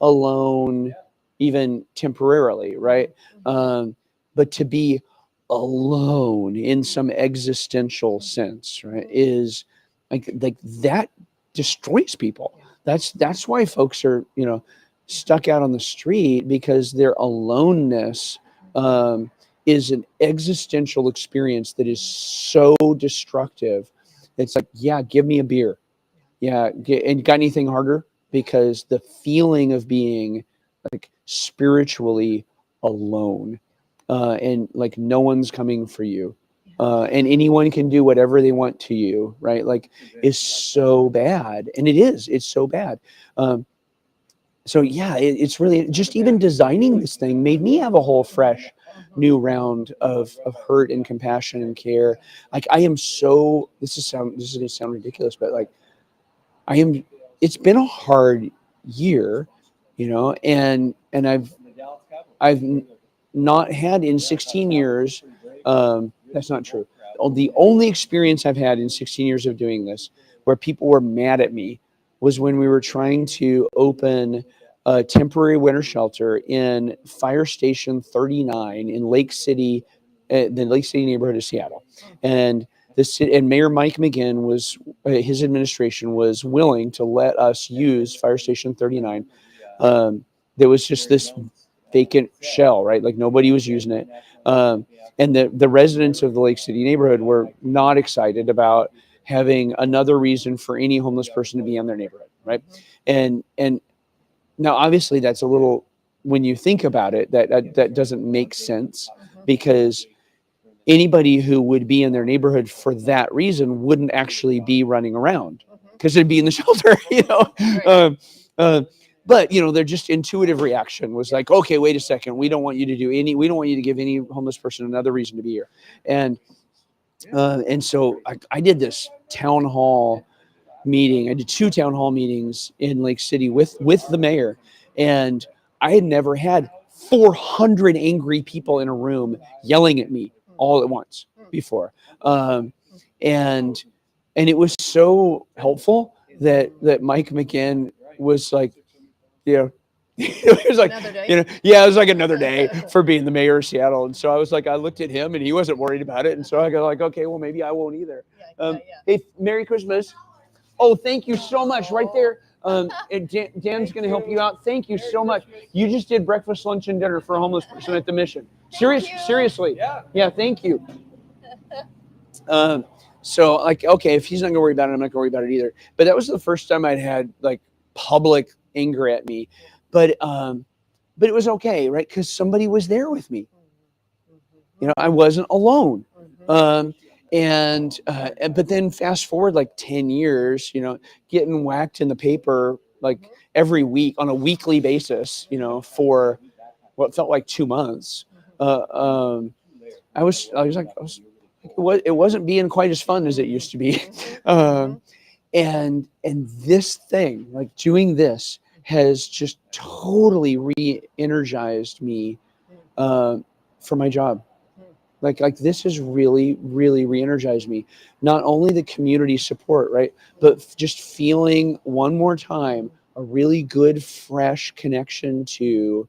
alone, even temporarily, right? But to be alone in some existential sense, right, is like that destroys people. That's why folks are, stuck out on the street, because their aloneness is an existential experience that is so destructive. It's like, yeah, give me a beer. Yeah, and got anything harder? Because the feeling of being like spiritually alone, and like no one's coming for you, and anyone can do whatever they want to you, right? Like, is so bad, and it's so bad. So yeah, it's really just, even designing this thing made me have a whole fresh new round of hurt and compassion and care. Like, I am so, this is going to sound ridiculous, but like, it's been a hard year, and I've not had in 16 years. That's not true. The only experience I've had in 16 years of doing this where people were mad at me was when we were trying to open a temporary winter shelter in Fire Station 39 in Lake City, the Lake City neighborhood of Seattle. And Mayor Mike McGinn his administration was willing to let us use Fire Station 39. There was just this vacant shell, right? Like, nobody was using it. And the residents of the Lake City neighborhood were not excited about having another reason for any homeless person to be in their neighborhood, right? And now, obviously, that's a little, when you think about it, that doesn't make sense, because anybody who would be in their neighborhood for that reason wouldn't actually be running around, because they'd be in the shelter, but their just intuitive reaction was like, okay, wait a second, we don't want you to give any homeless person another reason to be here. And so I did this town hall meeting. I did 2 town hall meetings in Lake City with the mayor, and I had never had 400 angry people in a room yelling at me all at once before. And it was so helpful that Mike McGinn was like, it was like, Another day. yeah, it was like another day for being the mayor of Seattle. And so I was like, I looked at him and he wasn't worried about it. And so I go like, okay, well, maybe I won't either. Hey, Merry Christmas. Oh, thank you so much. Right there. And Dan's going to help you out. Thank you so much. You just did breakfast, lunch, and dinner for a homeless person at the mission. Seriously. Yeah, thank you. So like, okay, if he's not gonna worry about it, I'm not gonna worry about it either. But that was the first time I'd had like public anger at me. But it was okay, right? Because somebody was there with me. I wasn't alone. But then fast forward like 10 years, getting whacked in the paper like every week on a weekly basis, for what felt like 2 months. It wasn't being quite as fun as it used to be. And this thing, like doing this, has just totally re-energized me for my job. Like this has really, really re-energized me. Not only the community support, right, but just feeling one more time a really good, fresh connection to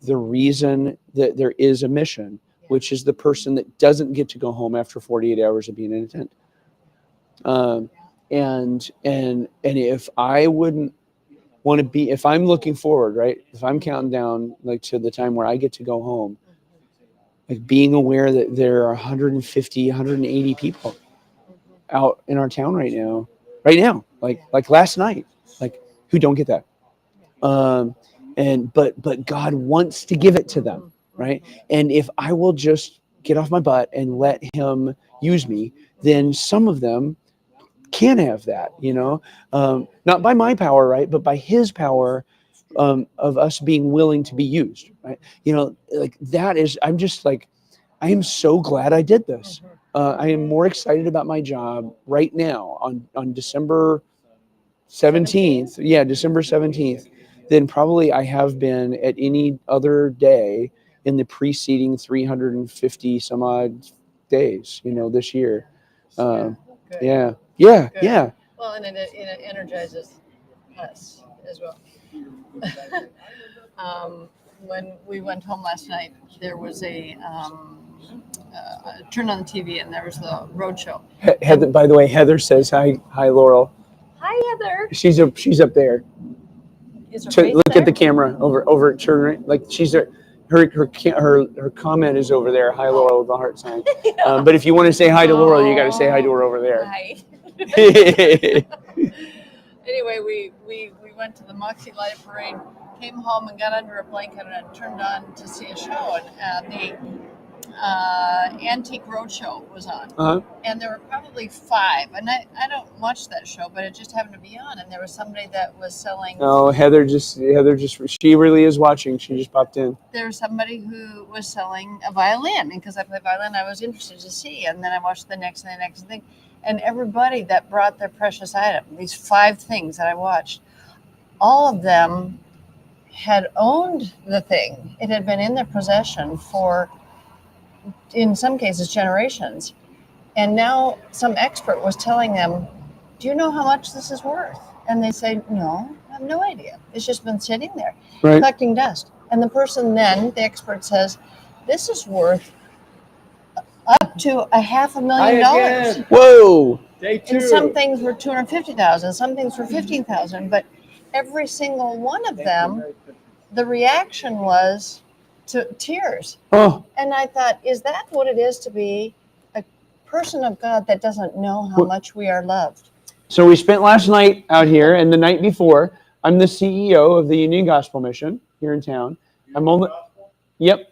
the reason that there is a mission, which is the person that doesn't get to go home after 48 hours of being in a tent. And if I wouldn't want to be, if I'm looking forward, right, if I'm counting down like to the time where I get to go home, like being aware that there are 150, 180 people out in our town right now, like last night, like who don't get that. But God wants to give it to them, right? And if I will just get off my butt and let him use me, then some of them can have that, not by my power, right? But by his power, of us being willing to be used, right? Like that is, I'm just like, I am so glad I did this. I am more excited about my job right now on December 17th. Yeah, December 17th than probably I have been at any other day in the preceding 350 some odd days, this year. Good. Yeah. Good. Well, and it energizes us as well. When we went home last night, there was a turned on the TV and there was the road show. Heather, by the way, Heather says hi, Laurel. Hi, Heather. She's up there. Is her So face look there? at the camera over at turn, like she's there. Her comment is over there. Hi, Laurel, with the heart sign. Yeah. But if you want to say hi to Laurel, you got to say hi to her over there. Hi. Anyway, we went to the Moxie Light Parade, came home and got under a blanket and turned on to see a show. And the Antique Roadshow was on. Uh-huh. And there were probably 5. And I don't watch that show, but it just happened to be on. And there was somebody that was selling. Oh, Heather just, she really is watching. She just popped in. There was somebody who was selling a violin. And because I play violin, I was interested to see. And then I watched the next thing. And everybody that brought their precious item, these 5 things that I watched, all of them had owned the thing. It had been in their possession for, in some cases, generations. And now some expert was telling them, do you know how much this is worth? And they say, no, I have no idea. It's just been sitting there, Right. collecting dust. And the person then, the expert says, this is worth up to $500,000. Whoa. Day 2. And some things were $250,000, some things were $15,000, but every single one of them, the reaction was to tears. Oh, And I thought, is that what it is to be a person of God that doesn't know how much we are loved? so we spent last night out here, and the night before, I'm the CEO of the Union Gospel Mission here in town. I'm only the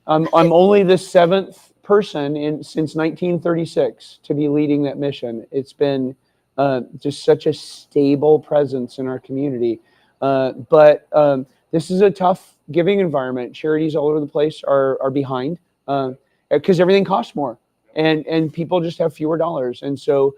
7th person since 1936 to be leading that mission. It's been just such a stable presence in our community. But this is a tough giving environment. Charities all over the place are behind because everything costs more, and people just have fewer dollars. And so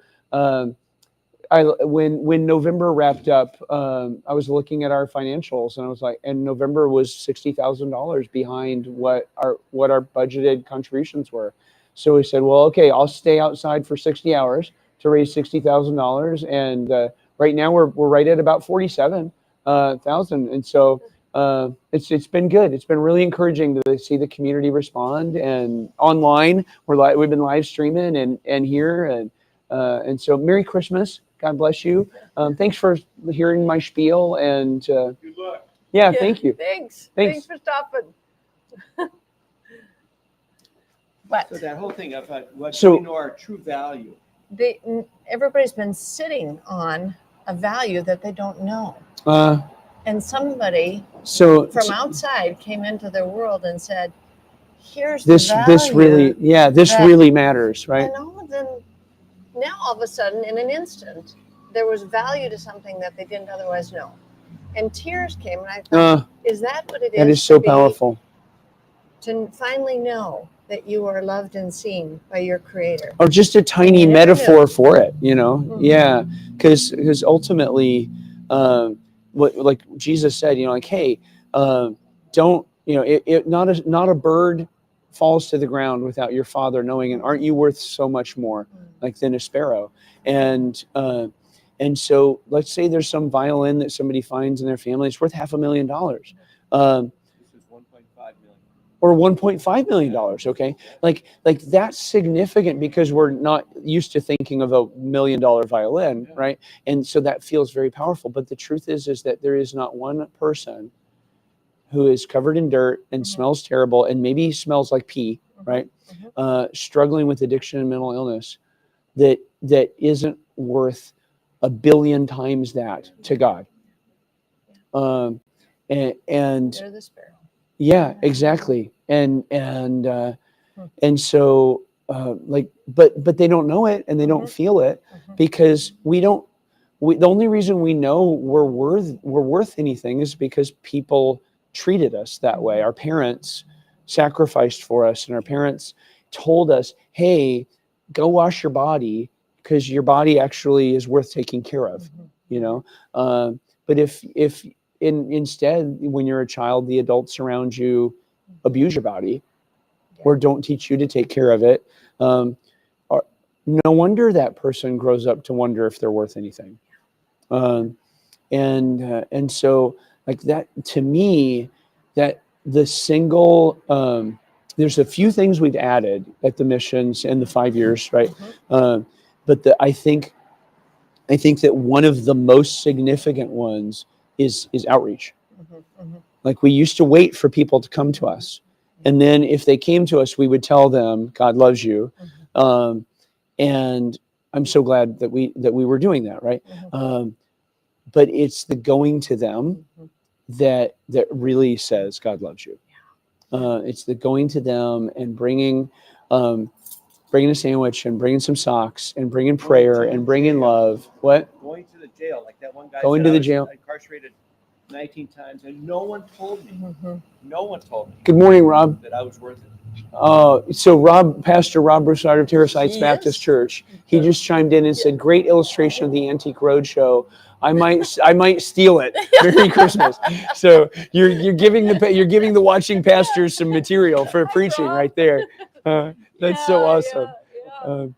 when November wrapped up, I was looking at our financials, and I was like, and November was $60,000 behind what our budgeted contributions were. So we said, well, okay, I'll stay outside for 60 hours to raise $60,000, and right now we're right at about 47,000, and so it's been good. It's been really encouraging to see the community respond, and online we've been live streaming and here, and so Merry Christmas. God bless you. Thanks for hearing my spiel, and Good luck. yeah, thank you. Thanks for stopping. What? So that whole thing of what So- we know our true value. Everybody's been sitting on a value that they don't know. And somebody So from outside came into their world and said, here's this the value. really matters, right? And all of them, now all of a sudden, in an instant, there was value to something that they didn't otherwise know. And tears came, and I thought, is that what it is? That is so to be- powerful. To finally know that you are loved and seen by your Creator. Or just a tiny You never metaphor knew. for it, Mhm. Yeah, because ultimately, what like Jesus said, like, hey, don't, not a bird falls to the ground without your Father knowing, and aren't you worth so much more like than a sparrow? And so let's say there's some violin that somebody finds in their family. It's worth $500,000. This is 1.5 million. Or $1.5 million. Okay. Like that's significant because we're not used to thinking of a $1 million violin. Right. And so that feels very powerful. But the truth is that there is not one person who is covered in dirt and smells terrible and maybe smells like pee, right? Struggling with addiction and mental illness that isn't worth 1 billion times that to God. And They're the sparrow. yeah, exactly. And so but they don't know it and they don't feel it because the only reason we know we're worth anything is because people treated us that way. Our parents sacrificed for us, and our parents told us, hey, go wash your body because your body actually is worth taking care of, but if instead, when you're a child, the adults around you abuse your body or don't teach you to take care of it, no wonder that person grows up to wonder if they're worth anything. And so like that, to me, that the single, there's a few things we've added at the missions in the 5 years, right? But I think that one of the most significant ones is outreach. Like we used to wait for people to come to us. And then if they came to us, we would tell them, God loves you. And I'm so glad that we were doing that, right? But it's the going to them that really says God loves you. It's the going to them and bringing a sandwich and bringing some socks and bringing prayer and bringing love. What? Going to the jail, like that one guy. Going said, to I the was jail. Incarcerated 19 times, and no one told me. No one told me Good morning, Rob. that I was worth it. So Pastor Rob Broussard of Terrace Heights He Baptist is? Church, he just chimed in and said, "Great illustration of the Antique Roadshow. I might steal it. Merry Christmas." So you're giving the watching pastors some material for preaching right there. That's so awesome.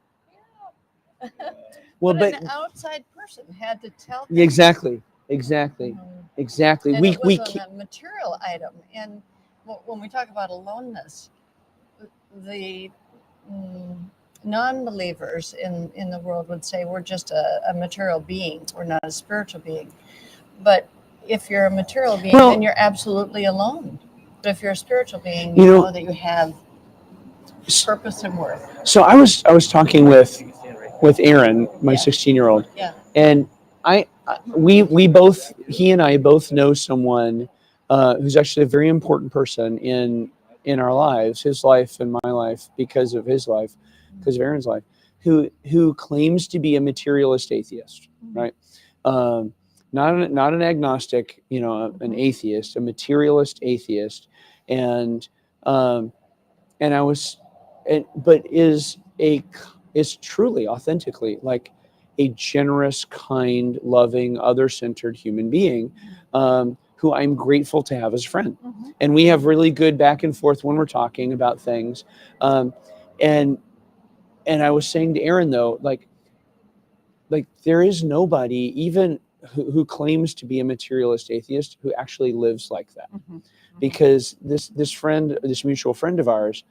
Well, but an outside person had to tell them. Exactly. And it was a material item. And when we talk about aloneness, the non-believers in the world would say we're just a material being. We're not a spiritual being. But if you're a material being, then you're absolutely alone. But if you're a spiritual being, you know that you have purpose and worth. So I was talking with Aaron, my 16-year-old, and he and I both know someone who's actually a very important person in our lives, his life and my life, because of his life, because of Aaron's life, who claims to be a materialist atheist, right? Not an agnostic, an atheist, a materialist atheist, and I was, but is truly, authentically like a generous, kind, loving, other-centered human being, who I'm grateful to have as a friend. And we have really good back and forth when we're talking about things. And I was saying to Aaron, though, like there is nobody, even who claims to be a materialist atheist, who actually lives like that. Because this mutual friend of ours,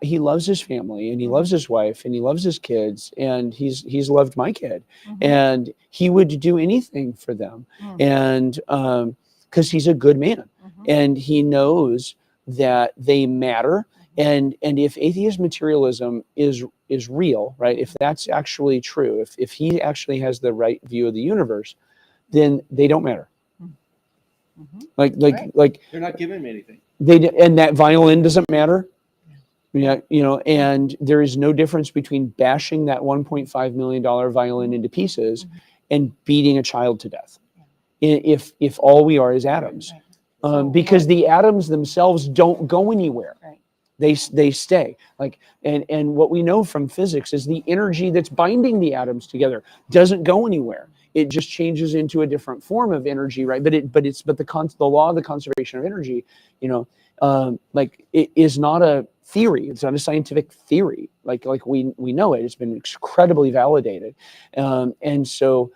he loves his family and he loves his wife and he loves his kids, and he's loved my kid, and he would do anything for them, and because he's a good man, and he knows that they matter, and if atheist materialism is real, right? If that's actually true, if he actually has the right view of the universe, then they don't matter. Like They're not giving me anything. And that violin doesn't matter. Yeah, and there is no difference between bashing that $1.5 million violin into pieces and beating a child to death. If all we are is atoms, because the atoms themselves don't go anywhere. They stay. And what we know from physics is the energy that's binding the atoms together doesn't go anywhere. it just changes into a different form of energy, right? But the law of the conservation of energy, like it is not a theory. It's not a scientific theory. Like we know it. It's been incredibly validated, and so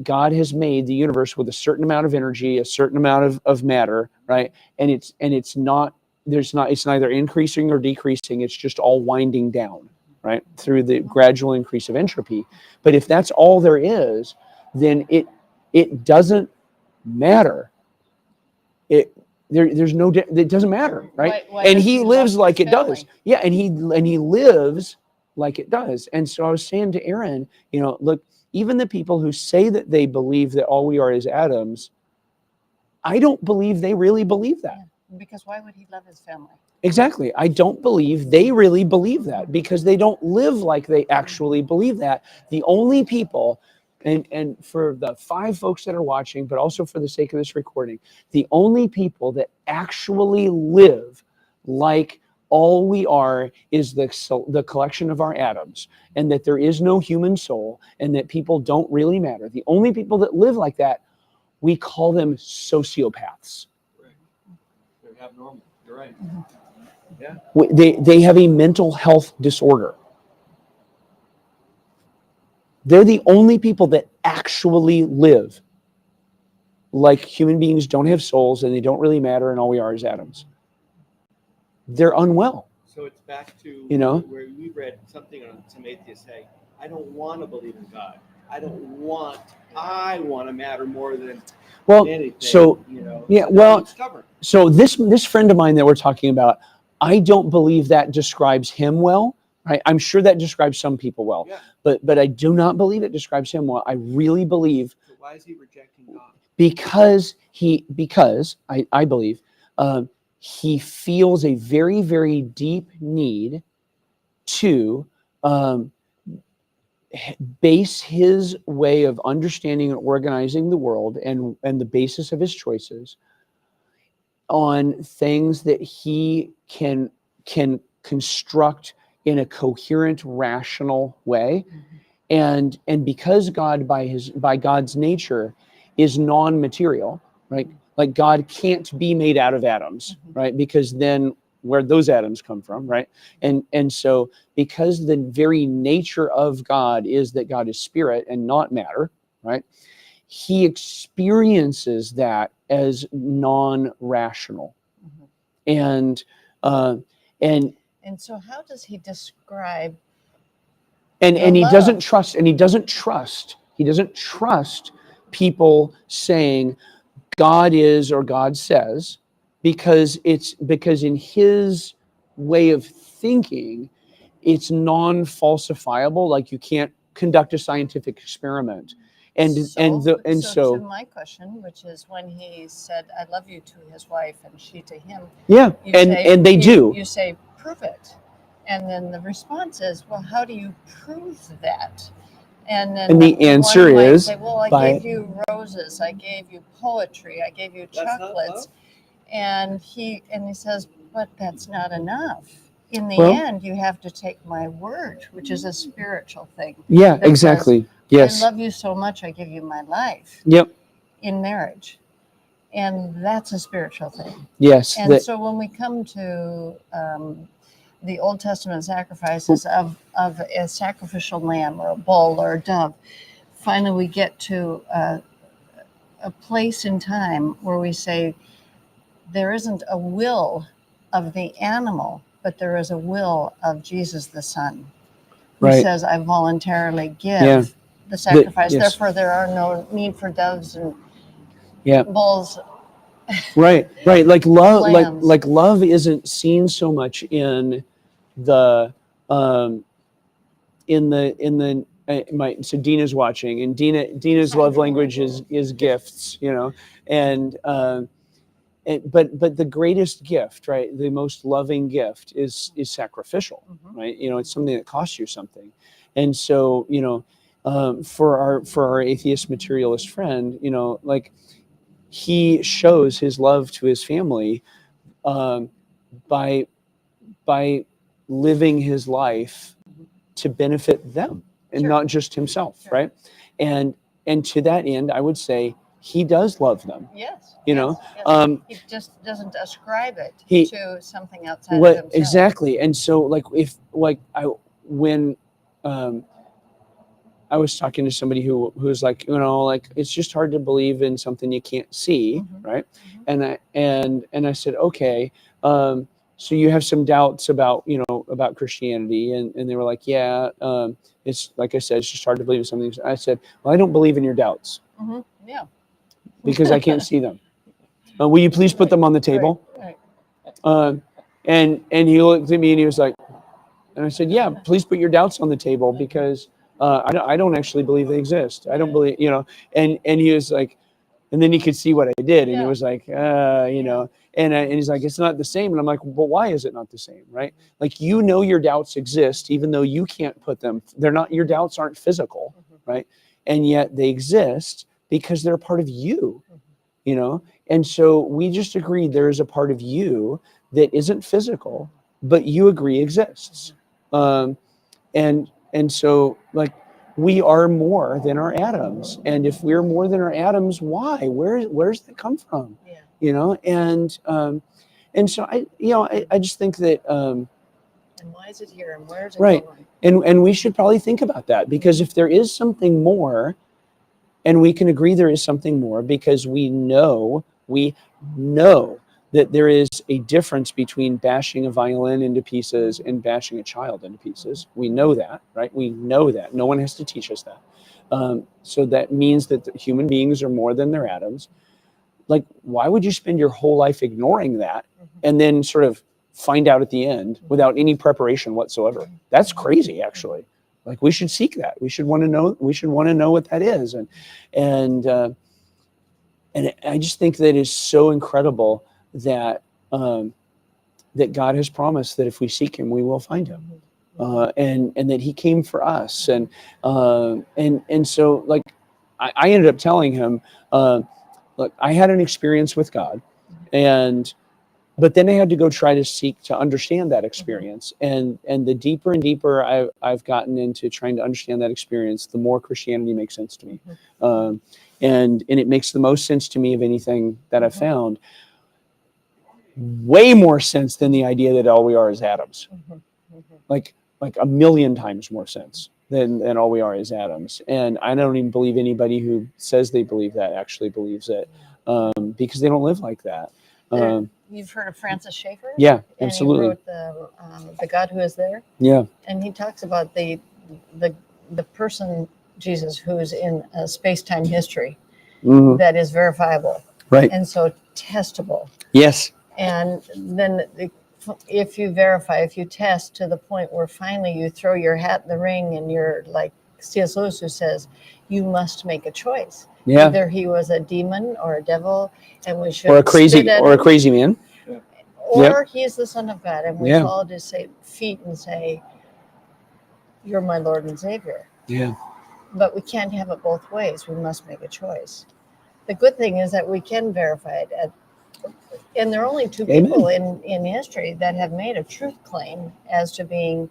God has made the universe with a certain amount of energy, a certain amount of matter, right? And it's not. It's neither increasing or decreasing. It's just all winding down, right, through the gradual increase of entropy. But if that's all there is, then it doesn't matter. There's no, it doesn't matter, right? Why And does he he lives love like his it does. family? Yeah, and he lives like it does. And so I was saying to Aaron, look, even the people who say that they believe that all we are is atoms, I don't believe they really believe that. Yeah, because why would he love his family? Exactly. I don't believe they really believe that, because they don't live like they actually believe that. The only people, and for the 5 folks that are watching, but also for the sake of this recording, the only people that actually live like all we are is the collection of our atoms, and that there is no human soul, and that people don't really matter. The only people that live like that, we call them sociopaths. They're abnormal. You're right. They have a mental health disorder. They're the only people that actually live like human beings don't have souls and they don't really matter and all we are is atoms. They're unwell. So it's back to where we read something on some atheists say, I don't want to believe in God. I want to matter more than anything. So yeah, well, stubborn. so this friend of mine that we're talking about, I don't believe that describes him well. Right? I'm sure that describes some people well, but I do not believe it describes him well. I really believe. So why is he rejecting God? Because I believe he feels a very, very deep need to base his way of understanding and organizing the world and the basis of his choices on things that he can construct in a coherent, rational way. And because God, by God's nature, is non-material, right? Like God can't be made out of atoms, right? Because then where'd those atoms come from, right? And so because the very nature of God is that God is spirit and not matter, right? He experiences that as non-rational. And so how does he describe and he love? doesn't trust people saying God is or God says, because in his way of thinking, it's non-falsifiable. Like you can't conduct a scientific experiment. So to my question, which is when he said I love you to his wife and she to him, you say prove it. And then the response is, well, how do you prove that? And then the answer one is might say, well, I gave you roses, I gave you poetry, I gave you chocolates. And he says, but that's not enough. In the end, you have to take my word, which is a spiritual thing. Yeah, exactly. Yes. I love you so much, I give you my life. Yep. In marriage. And that's a spiritual thing. Yes. And so when we come to the Old Testament sacrifices of a sacrificial lamb or a bull or a dove, finally we get to a place in time where we say there isn't a will of the animal, but there is a will of Jesus the Son, who says, I voluntarily give the sacrifice. Therefore, there are no need for doves and bulls. Right. Like love, like love isn't seen so much in the so Dina's watching, and Dina's love language is gifts, and but the greatest gift, right, the most loving gift is sacrificial, right? It's something that costs you something. And so for our atheist materialist friend, like he shows his love to his family by living his life to benefit them and not just himself, right? And and to that end, I would say he does love them. Yes. You yes, know, yes. He just doesn't ascribe it He- to something outside of what himself. exactly? And so, like, if like when I was talking to somebody who's like, like it's just hard to believe in something you can't see, Mhm. right? Mhm. And I said, okay, so you have some doubts about about Christianity, and they were like, yeah, it's like I said, it's just hard to believe in something. I said, well, I don't believe in your doubts Mhm. Yeah. because I can't see them. Will you please put them on the table? Right. And he looked at me and he was like, and I said, yeah, please put your doubts on the table because I don't actually believe they exist. I don't believe, and he was like, and then he could see what I did. And it Yeah. was like, and he's like, it's not the same. And I'm like, but why is it not the same? Right. Like, your doubts exist, even though you can't put them, they're not, your doubts aren't physical. Right. And yet they exist because they're a part of you, And so we just agreed there is a part of you that isn't physical, but you agree exists. And so, like, we are more than our atoms, and if we're more than our atoms, why? Where's that come from? Yeah. And so I just think that And why is it here? And where is it right, going? and we should probably think about that, because if there is something more, and we can agree there is something more, because we know that there is a difference between bashing a violin into pieces and bashing a child into pieces. We know that, right? We know that. No one has to teach us that. So that means that the human beings are more than their atoms. Like, why would you spend your whole life ignoring that and then sort of find out at the end without any preparation whatsoever? That's crazy, actually. Like, we should seek that. We should want to know. We should want to know what that is, and I just think that is so incredible that that God has promised that if we seek Him, we will find Him, and that He came for us, and so, like, I ended up telling him, look, I had an experience with God, but then I had to go try to seek to understand that experience, and the deeper and deeper I've gotten into trying to understand that experience, the more Christianity makes sense to me, and it makes the most sense to me of anything that I've found. Way more sense than the idea that all we are is atoms, like a million times more sense than all we are is atoms. And I don't even believe anybody who says they believe that actually believes it, because they don't live like that. You've heard of Francis Schaeffer? Yeah, And absolutely. he wrote the God Who Is There. Yeah. And he talks about the person, Jesus, who is in space-time history that is verifiable. Right. And so testable. Yes. And then if you verify, if you test to the point where finally you throw your hat in the ring and you're like C.S. Lewis, who says, you must make a choice. Yeah. Either he was a demon or a devil, and we should Or a crazy man. or he's the Son of God, and we Yeah. fall at his feet and say, you're my Lord and Savior. Yeah. But we can't have it both ways. We must make a choice. The good thing is that we can verify it. And there are only two Amen. people in history that have made a truth claim as to being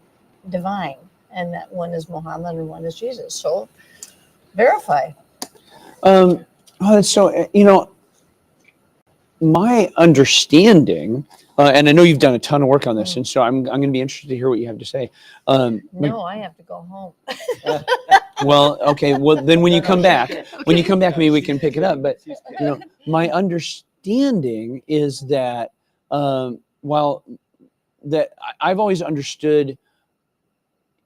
divine, and that one is Muhammad and one is Jesus. So verify. So, my understanding, and I know you've done a ton of work on this, and so I'm going to be interested to hear what you have to say. No, I have to go home. Well, okay. Well, then when you come back, maybe we can pick it up. But my understanding is that while that I've always understood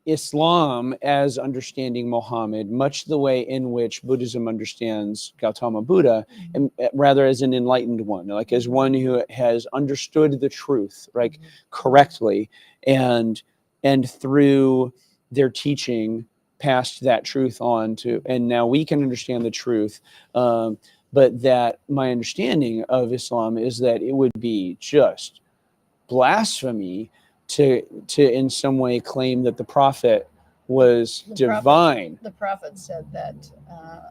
Islam as understanding Muhammad, much the way in which Buddhism understands Gautama Buddha, and rather as an enlightened one, like as one who has understood the truth, right, correctly, and through their teaching passed that truth on to, and now we can understand the truth. But that my understanding of Islam is that it would be just blasphemy to in some way claim that the prophet was divine. The prophet said that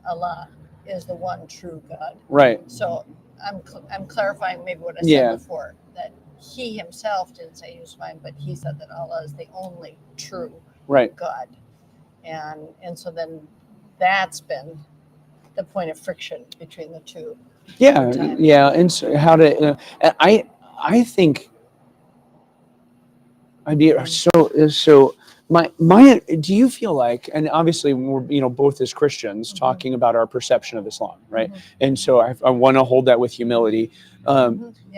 Allah is the one true God. Right. So I'm clarifying maybe what I said before, that he himself didn't say he was fine, but he said that Allah is the only true God. And so then that's been the point of friction between the two. Yeah, time. yeah, and so how to? I think I'd be so. My. Do you feel like? And obviously, we're both as Christians talking about our perception of Islam, right? And so I want to hold that with humility. Yeah,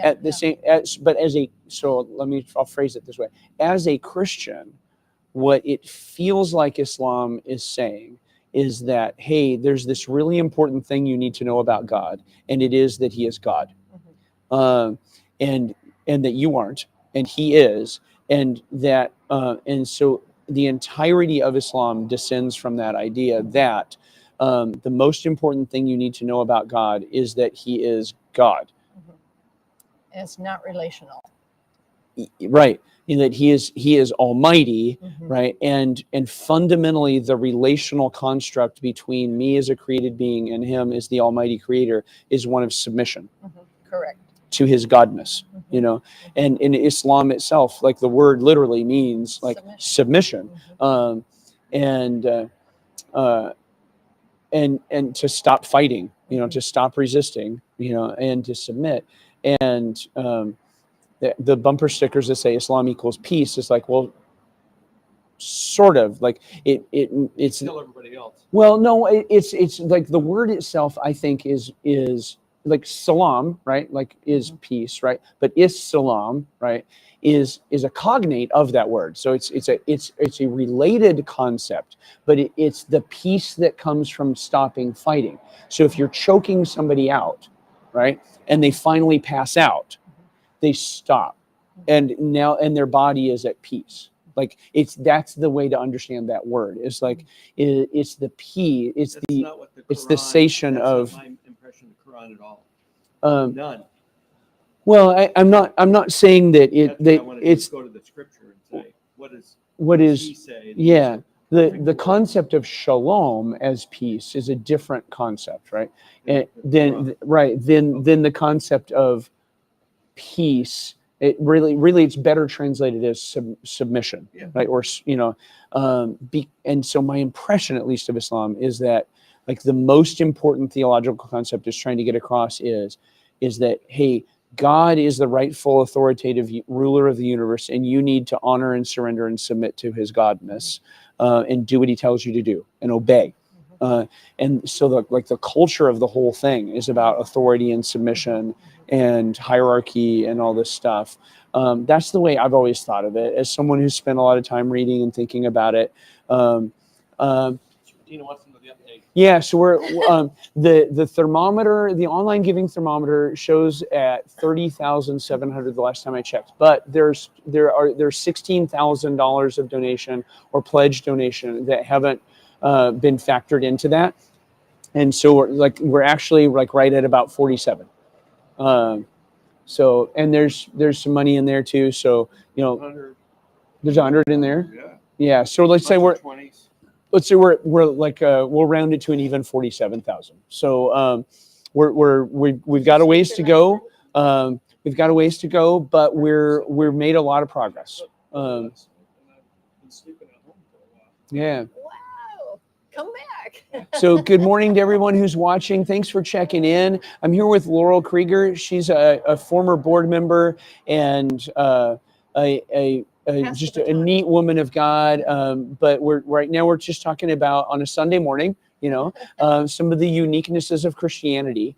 At the same, but as a I'll phrase it this way: as a Christian, what it feels like Islam is saying is that, hey, there's this really important thing you need to know about God, and it is that He is God, um, and that you aren't, and He is, and that, and so the entirety of Islam descends from that idea that the most important thing you need to know about God is that He is God. And it's not relational. Right, in that he is almighty, right, and fundamentally the relational construct between me as a created being and him as the almighty creator is one of submission Correct. to his godness, and in Islam itself, like the word literally means like submission, and to stop fighting, to stop resisting, and to submit, and the bumper stickers that say Islam equals peace is like, well, sort of like it's Tell everybody else. well, no, it's like the word itself, I think is like salam, right? Like is peace, right? But Islam, right, is a cognate of that word. So it's a related concept, but it's the peace that comes from stopping fighting. So if you're choking somebody out, right, and they finally pass out, they stop, and their body is at peace. Like that's the way to understand that word. It's like it's the peace. It's That's the not what the Quran, cessation that's of. not my impression of the Quran at all. None. None. Well, I'm not saying that That's what I want to do is go to the scripture and say, what does he say? yeah, the concept of shalom as peace is a different concept, right? And then the concept of peace, it really it's better translated as submission, right? Or and so my impression, at least, of Islam is that like the most important theological concept is trying to get across is that, hey, God is the rightful authoritative ruler of the universe, and you need to honor and surrender and submit to his godness, and do what he tells you to do and obey. And so the culture of the whole thing is about authority and submission and hierarchy and all this stuff. That's the way I've always thought of it, as someone who's spent a lot of time reading and thinking about it. Tina wants to know the update. Yeah, so we're the thermometer, the online giving thermometer shows at 30,700 the last time I checked. But there's $16,000 of donation or pledge donation that haven't been factored into that, and so we're actually like right at about 47. So, and there's some money in there too. So there's 100 in there. Yeah. So let's say we're 20s. Let's say we're like we'll round it to an even 47,000. So we've got a ways to go. We've got a ways to go, but we've made a lot of progress. Yeah. Wow. Come back. So good morning to everyone who's watching. Thanks for checking in. I'm here with Laurel Krieger. She's a former board member and just a neat woman of God. But right now we're just talking about, on a Sunday morning, some of the uniquenesses of Christianity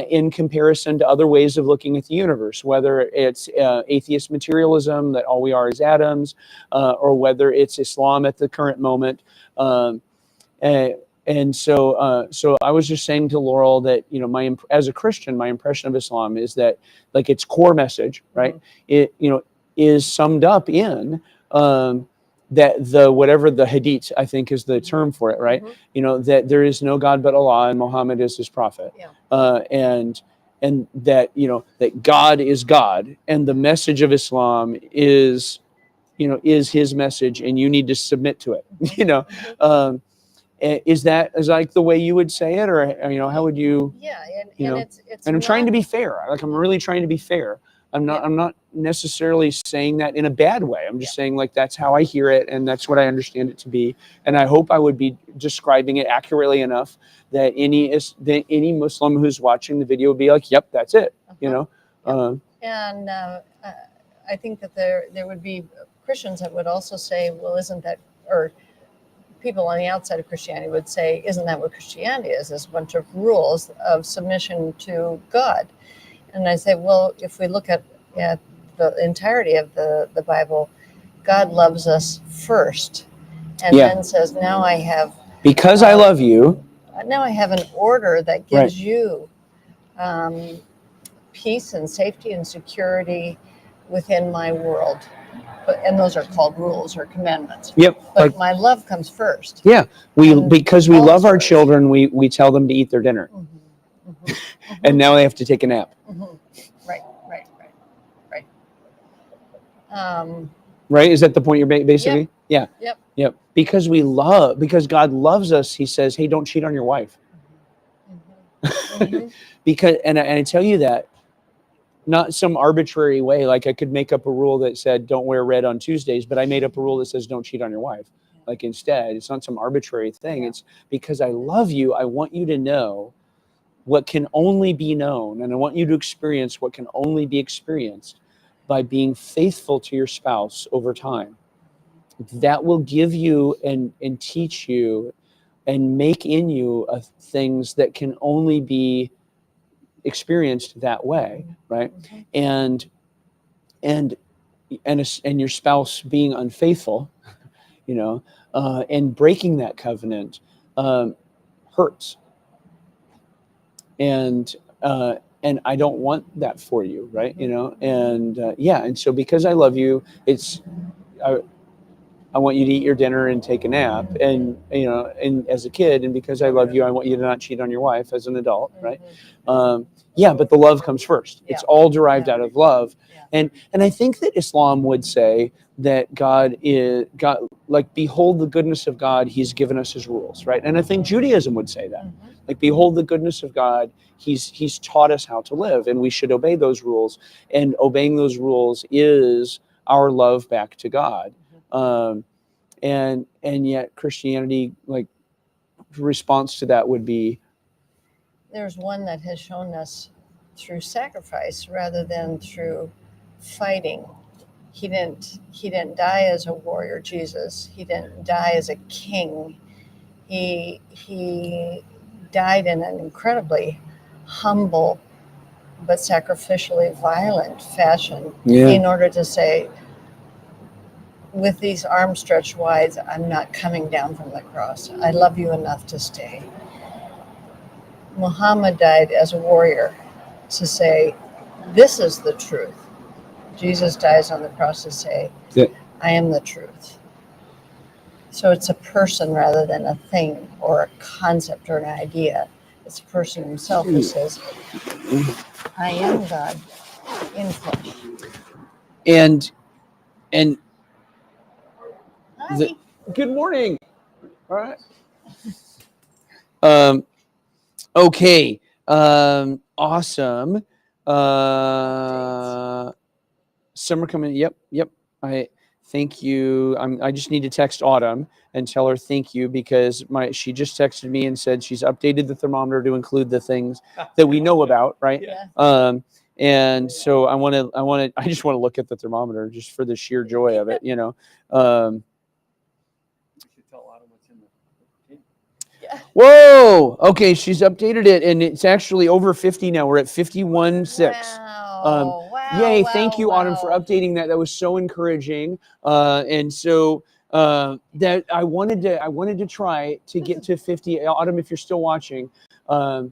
in comparison to other ways of looking at the universe, whether it's atheist materialism, that all we are is atoms, or whether it's Islam at the current moment. And so I was just saying to Laurel that, as a Christian, my impression of Islam is that, like, its core message, right, it is summed up in that whatever the hadith, I think, is the term for it, right? That there is no God but Allah, and Muhammad is his prophet, and that that God is God, and the message of Islam is his message, and you need to submit to it. Is that like the way you would say it, or how would you? Yeah, and it's I'm trying to not- be fair. Like, I'm really trying to be fair. I'm not necessarily saying that in a bad way. I'm just saying like that's how I hear it and that's what I understand it to be. And I hope I would be describing it accurately enough that any Muslim who's watching the video would be like, yep, that's it. You know. And I think that there would be Christians that would also say, well, isn't that, or people on the outside of Christianity would say, isn't that what Christianity is? It's a bunch of rules of submission to God. And I say, well, if we look at the entirety of the Bible, God loves us first, and then says, now I have, because I love you. Now I have an order that gives you peace and safety and security within my world. And those are called rules or commandments. Yep. But my love comes first. Yeah. Because we love our children, we tell them to eat their dinner. And now they have to take a nap. Right. Right? Is that the point you're basically? Yep. Yeah. Yep. Because God loves us, he says, hey, don't cheat on your wife. Because, and I tell you that, not some arbitrary way, like I could make up a rule that said don't wear red on Tuesdays, but I made up a rule that says don't cheat on your wife. Like instead, it's not some arbitrary thing. It's because I love you, I want you to know what can only be known, and I want you to experience what can only be experienced by being faithful to your spouse over time. That will give you and teach you and make in you things that can only be experienced that way, right? And your spouse being unfaithful, you know, and breaking that covenant hurts. And I don't want that for you, right? You know, and and so because I love you, I want you to eat your dinner and take a nap, and you know, and as a kid, and because I love you, I want you to not cheat on your wife as an adult, right? But the love comes first. It's all derived out of love, and I think that Islam would say that God, like, behold the goodness of God, He's given us His rules, right? And I think Judaism would say that, like, behold the goodness of God, He's taught us how to live, and we should obey those rules, and obeying those rules is our love back to God. And yet Christianity, like, response to that would be, there's one that has shown us through sacrifice rather than through fighting. He didn't die as a warrior, Jesus. He didn't die as a king. He died in an incredibly humble but sacrificially violent fashion in order to say, with these arms stretched wide, I'm not coming down from the cross. I love you enough to stay. Muhammad died as a warrior to say, this is the truth. Jesus dies on the cross to say, I am the truth. So it's a person rather than a thing or a concept or an idea. It's a person himself who says, I am God in flesh. And Hi. good morning. All right. Okay. Awesome. Summer coming. Yep. I thank you. I just need to text Autumn and tell her thank you, because she just texted me and said she's updated the thermometer to include the things that we know about, right? Yeah. And so I just want to look at the thermometer just for the sheer joy of it, you know. Whoa! Okay, she's updated it, and it's actually over 50 now. We're at 51.6. Wow. Yay! Thank you, Autumn, for updating that. That was so encouraging. And so that I wanted to try to get to 50. Autumn, if you're still watching, I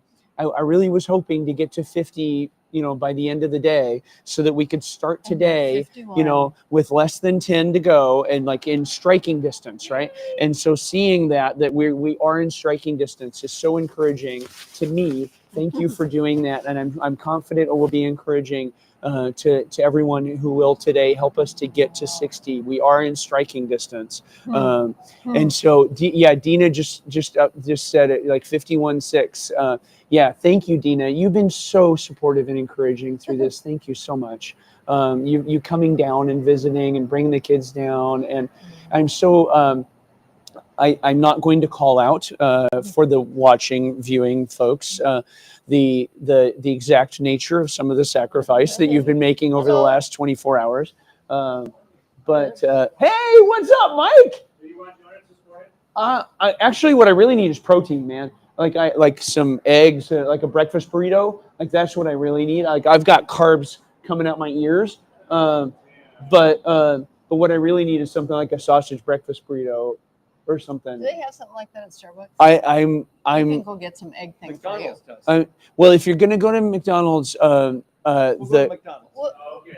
really was hoping to get to 50, you know, by the end of the day, so that we could start today, you know, with less than 10 to go, and like in striking distance, right? And so seeing that we are in striking distance is so encouraging to me. Thank you for doing that, and I'm confident it will be encouraging to everyone who will today help us to get to 60. We are in striking distance. And so, Dina just said it, like 51.6. Yeah, thank you, Dina. You've been so supportive and encouraging through this. Thank you so much. You coming down and visiting and bringing the kids down. And I'm so, I'm not going to call out for the viewing folks, the exact nature of some of the sacrifice that you've been making over the last 24 hours. But hey, what's up, Mike? Actually, what I really need is protein, man. Like some eggs, like a breakfast burrito. Like that's what I really need. Like I've got carbs coming out my ears, but what I really need is something like a sausage breakfast burrito or something. Do they have something like that at Starbucks? I'm I can go get some egg things for you. McDonald's does. well, if you're gonna go to McDonald's, We'll go to McDonald's. We'll,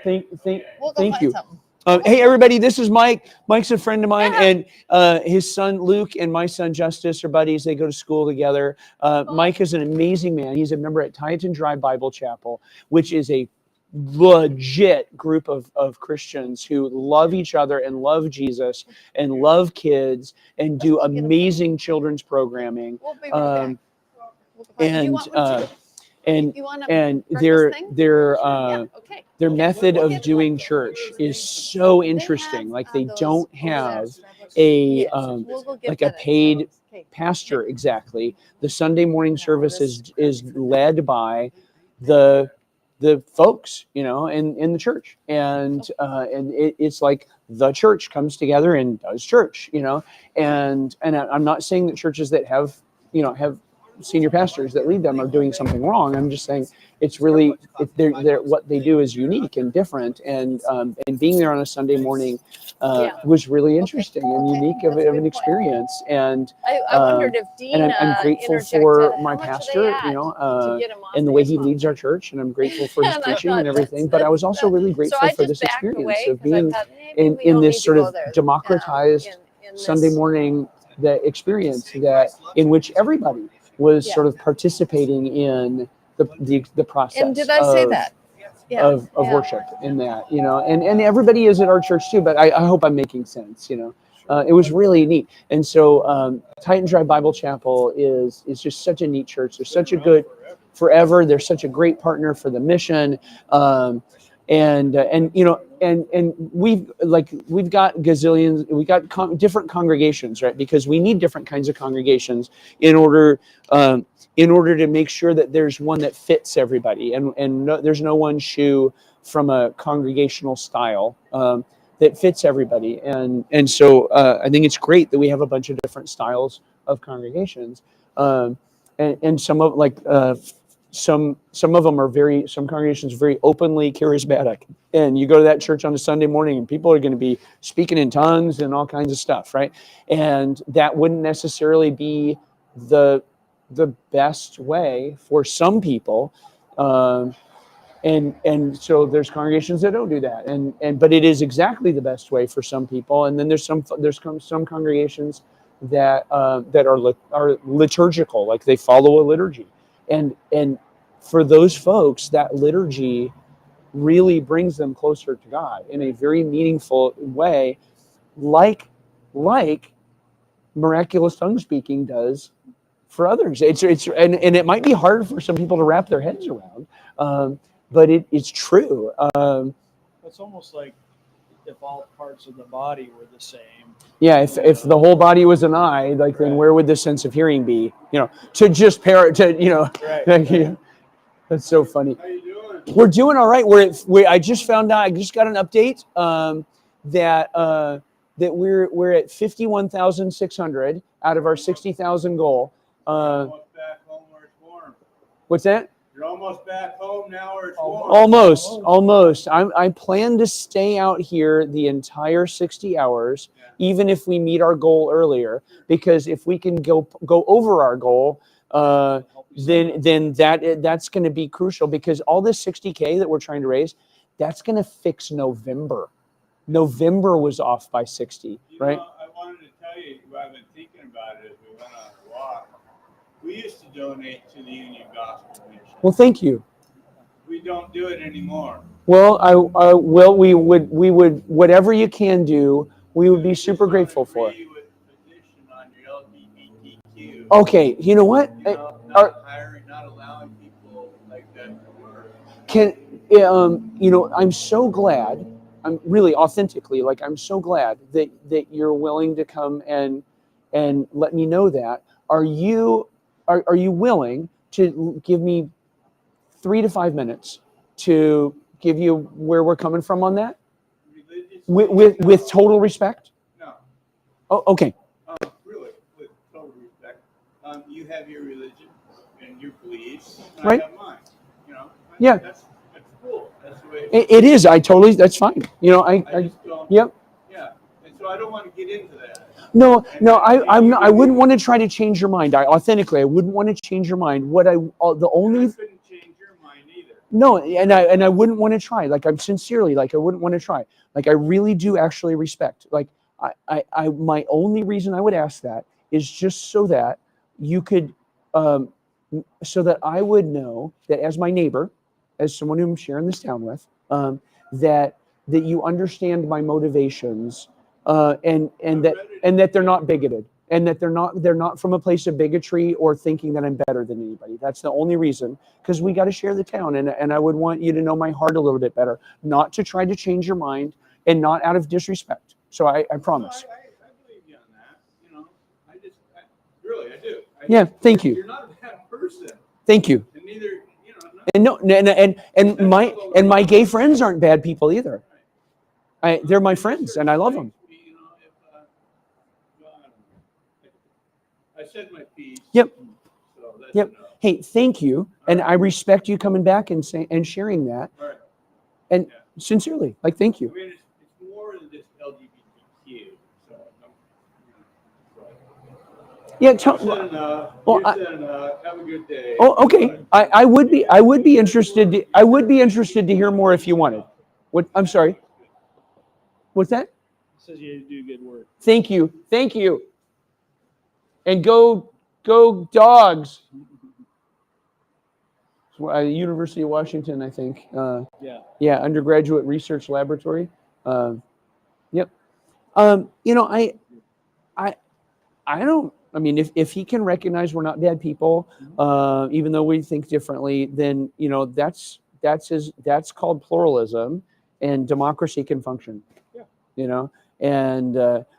thank we'll go thank find you. something. Hey everybody, this is Mike. Mike's a friend of mine, Yeah. and his son Luke and my son Justice are buddies. They go to school together. Mike is an amazing man. He's a member at Titan Drive Bible Chapel, which is a legit group of Christians who love each other and love Jesus and love kids and do Let's go get 'em amazing children's programming. We'll be right back. We'll go find- And you want one too? and You want a and breakfast thing? their Yeah, okay. their Okay, method we'll of get doing one. church is so interesting. Like they don't have a We'll go get like a that at paid Starbucks. Okay. pastor exactly. The Sunday morning service is led by the folks, in the church, and it's like the church comes together and does church, and I'm not saying that churches that have senior pastors that lead them are doing something wrong. I'm just saying it's really they're what they do is unique and different, and being there on a Sunday morning was really interesting and unique of an experience. And I wondered if Dean and I'm grateful interjected, for how my much are they pastor, at to get 'em off and the way this he month? leads our church, and I'm grateful for his And I teaching thought and everything. that's- But I was also that- really so grateful I for just this backed experience away of 'cause I being thought maybe we in don't this need to sort go of there, democratized in Sunday this- morning that experience that in which everybody was Yeah. sort of participating in the process. And did I say that? Yeah. Of Yeah. worship in that, and everybody is at our church too, but I hope I'm making sense, it was really neat. And so Titan Drive Bible Chapel is just such a neat church. They're such a good forever. They're such a great partner for the mission. And we've got gazillions, we got different congregations, right? Because we need different kinds of congregations in order to make sure that there's one that fits everybody, and there's no one shoe from a congregational style that fits everybody. And so I think it's great that we have a bunch of different styles of congregations, and some of some of them are some congregations are very openly charismatic, and you go to that church on a Sunday morning and people are going to be speaking in tongues and all kinds of stuff, right? And that wouldn't necessarily be the best way for some people, and so there's congregations that don't do that, but it is exactly the best way for some people. And then there's some congregations that are liturgical, like they follow a liturgy, and for those folks that liturgy really brings them closer to God in a very meaningful way, like miraculous tongue speaking does for others. And it might be hard for some people to wrap their heads around, but it's true. It's almost like if all parts of the body were the same. Yeah, if the whole body was an eye, like then where would the sense of hearing be? To just Right. That's so funny. How you doing? We're doing all right. I just found out. I just got an update that we're at 51,600 out of our 60,000 goal. Almost back home where it's warm. What's that? You're almost back home now where it's warm. Almost. I plan to stay out here the entire 60 hours, even if we meet our goal earlier, because if we can go over our goal, then that's going to be crucial, because all this 60K that we're trying to raise, that's going to fix November. November was off by 60, right? I wanted to tell you, I've been thinking about it as we went on a walk. We used to donate to the Union Gospel Mission. Well, thank you. We don't do it anymore. Well, we would, whatever you can do, we would be super grateful for. Agree with the position on your LGBTQ. Okay, you know what? You know, not hiring, not allowing people like that to work. I'm so glad. I'm really authentically, like, I'm so glad that you're willing to come and let me know that. Are you willing to give me 3 to 5 minutes to give you where we're coming from on that with total respect? No. Oh, okay. Really, with total respect. You have your religion and your beliefs, and Right. I have mine. You know. Yeah. That's cool. That's the way It is. That's fine. You know, I just don't. Yep. Yeah. And so I don't want to get into that. No, I wouldn't want to try to change your mind. I wouldn't want to change your mind. I couldn't change your mind either. No, and I wouldn't want to try. Like, I'm sincerely, like, I wouldn't want to try. Like, I really do actually respect. Like, I my only reason I would ask that is just so that you could, so that I would know that as my neighbor, as someone who I'm sharing this town with, that you understand my motivations, and that they're not bigoted, and that they're not from a place of bigotry or thinking that I'm better than anybody. That's the only reason, because we got to share the town, and I would want you to know my heart a little bit better, not to try to change your mind, and not out of disrespect. So I promise. No, I believe you on that. You know, really, I do. Yeah, thank you. You're not a bad person. Thank you. And neither, you know. And no, and my gay friends aren't bad people either. They're my friends, and I love them. You know, I said my piece. Yep. So that's Yep. enough. Hey, thank you, and I respect you coming back and sharing that, All right. and Yeah. sincerely, like, thank I you. mean, it's more than just LGBTQ. So, Yeah. I've said enough. Well, You've said enough. Have a good day. Oh, okay. I would be interested. I would be interested to hear more if you wanted. What? I'm sorry. What's that? Says you do good work. Thank you. Thank you. And go dogs. University of Washington, I think. Yeah, undergraduate research laboratory. Yep. You know, I don't. I mean, if he can recognize we're not bad people, even though we think differently, then, you know, that's called pluralism, and democracy can function. Yeah. You know, and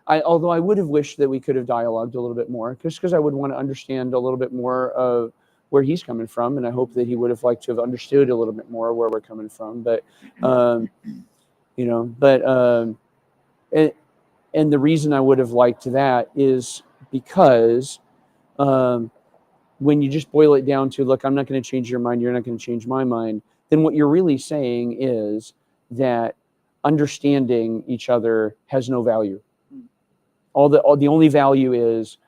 although I would have wished that we could have dialogued a little bit more, just because I would want to understand a little bit more of where he's coming from, and I hope that he would have liked to have understood a little bit more where we're coming from. But you know, and the reason I would have liked that is because when you just boil it down to, look, I'm not going to change your mind, you're not going to change my mind, then what you're really saying is that understanding each other has no value. The only value is,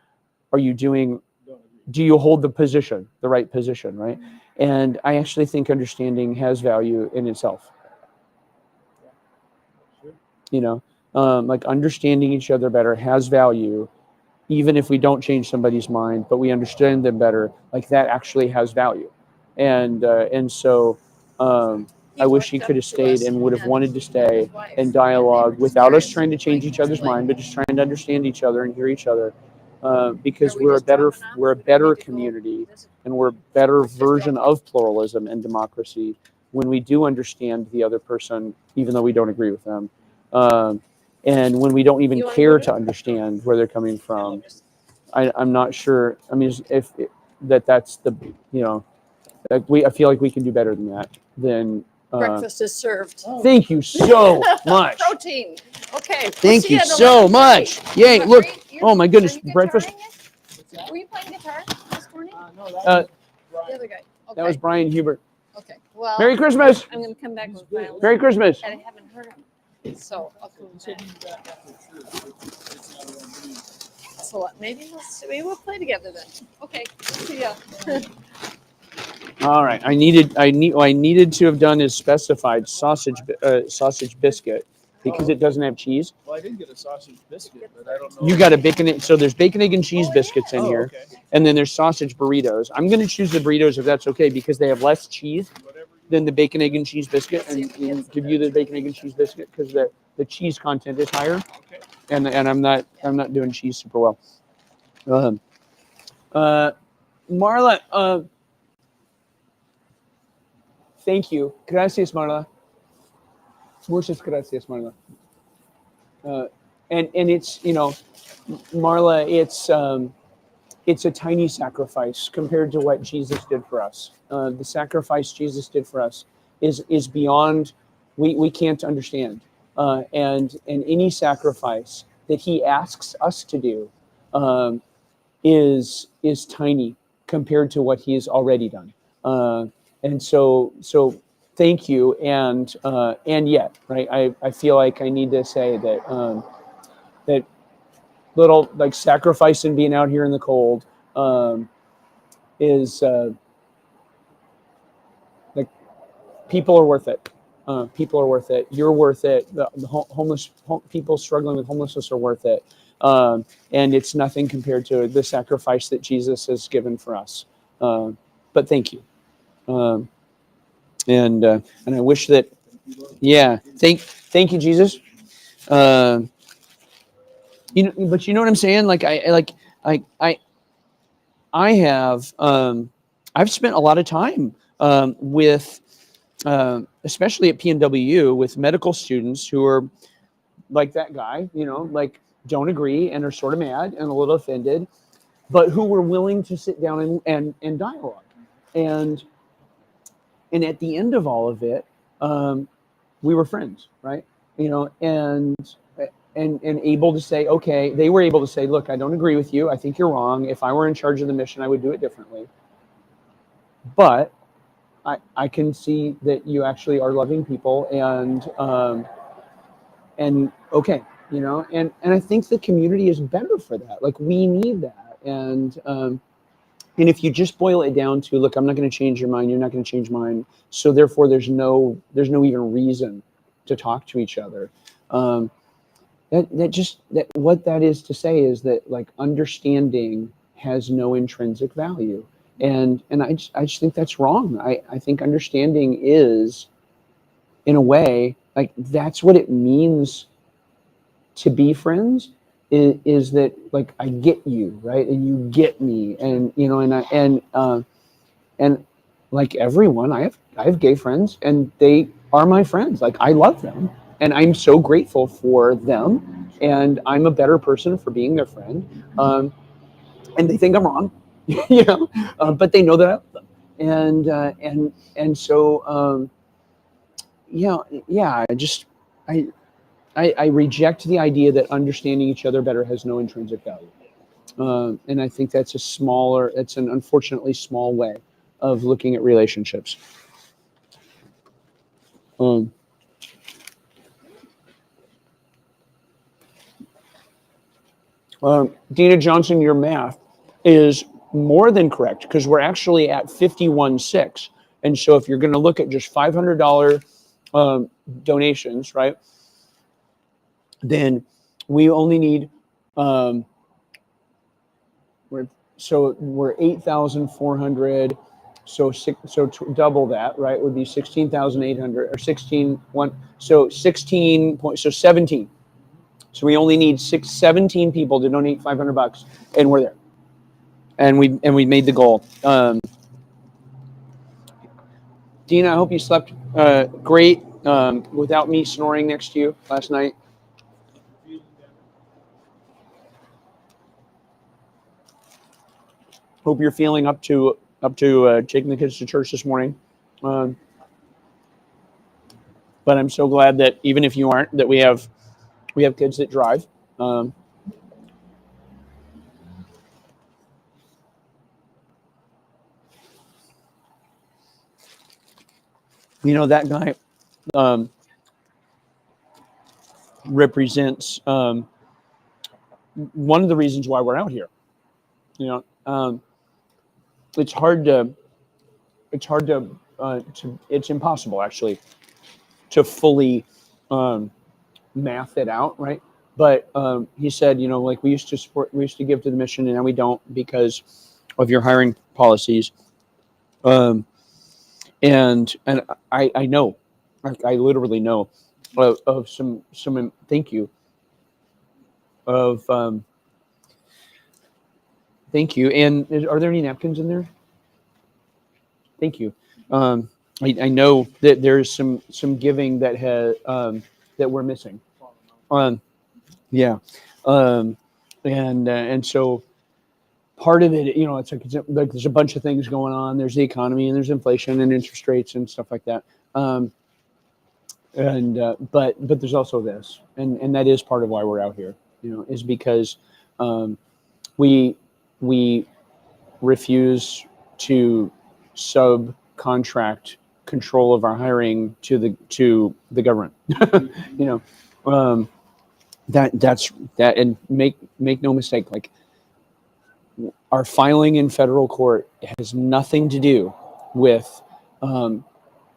do you hold the right position, right? And I actually think understanding has value in itself. You know, like, understanding each other better has value, even if we don't change somebody's mind, but we understand them better. Like, that actually has value, and so I wish he could have stayed and would have wanted to stay and dialogue without us trying to change each other's mind, but just trying to understand each other and hear each other, because we're a better community, and we're a better version of pluralism and democracy when we do understand the other person, even though we don't agree with them. And when we don't even care to understand where they're coming from. I'm not sure. I mean, if that's the, you know, like, I feel like we can do better than that. Then Breakfast is served. thank you so much. Protein. Okay. Thank you so much. Yay! Look. Oh my goodness, breakfast. Were you playing guitar this morning? No, Uh, The other guy. Okay. That was Brian Hubert. Okay. Well, Merry Christmas. I'm going to come back with violin. Merry Christmas. And I haven't heard him. So I'll come back. So maybe we'll play together then. Okay. See ya. All right. I needed to have done is specified sausage biscuit, because it doesn't have cheese. Well, I did get a sausage biscuit, but I don't know. You got a bacon. So there's bacon, egg, and cheese biscuits in here, Okay. and then there's sausage burritos. I'm going to choose the burritos if that's okay, because they have less cheese. Whatever than the bacon, egg, and cheese biscuit, and Let's see if we get give some you the good bacon, egg, and cheese biscuit because the cheese content is higher, Okay. and I'm not doing cheese super well. Marla, thank you. Gracias, Marla. Muchas gracias, Marla. And it's, Marla, it's a tiny sacrifice compared to what Jesus did for us. The sacrifice Jesus did for us is beyond we can't understand. And any sacrifice that he asks us to do is tiny compared to what he has already done. And so thank you. And yet, right, I feel like I need to say that that little like sacrifice and being out here in the cold is like people are worth it. People are worth it. You're worth it. The homeless people struggling with homelessness are worth it. And it's nothing compared to the sacrifice that Jesus has given for us. But thank you. And I wish that, yeah, thank you, Jesus. But you know what I'm saying? Like I have I've spent a lot of time with especially at PNWU with medical students who are like that guy, like don't agree and are sort of mad and a little offended, but who were willing to sit down and dialogue. And at the end of all of it, we were friends, right? And able to say, okay, they were able to say, look, I don't agree with you. I think you're wrong. If I were in charge of the mission, I would do it differently. But I can see that you actually are loving people and okay, and I think the community is better for that. Like we need that. And if you just boil it down to, look, I'm not going to change your mind. You're not going to change mine. So therefore there's no even reason to talk to each other. That what that is to say is that like understanding has no intrinsic value. And I just think that's wrong. I think understanding is, in a way, like that's what it means to be friends, is that like I get you, right, and you get me, and and like everyone, I have gay friends, and they are my friends. Like I love them, and I'm so grateful for them, and I'm a better person for being their friend. And they think I'm wrong, but they know that I love them, and so yeah. I reject the idea that understanding each other better has no intrinsic value, and I think that's it's an unfortunately small way of looking at relationships. Dina Johnson, your math is more than correct because we're actually at 51.6. And so if you're going to look at just $500 donations, right, then we only need, we're 8,400. So double that, right, would be 16,800 or 16. So 17. So we only need 17 people to donate $500, and we're there. And we made the goal. Dina, I hope you slept great without me snoring next to you last night. Hope you're feeling up to taking the kids to church this morning. But I'm so glad that even if you aren't, that we have kids that drive. That guy represents one of the reasons why we're out here. It's impossible actually to fully math it out, right? But he said, like we used to give to the mission, and now we don't because of your hiring policies. and I know, I literally know of some thank you of thank you. And are there any napkins in there? Thank you. I know that there's some giving that has that we're missing. Yeah, and so part of it, it's like there's a bunch of things going on. There's the economy and there's inflation and interest rates and stuff like that. But there's also this, and that is part of why we're out here. Is because we refuse to subcontract control of our hiring to the government. That's that, and make no mistake, like our filing in federal court has nothing to do with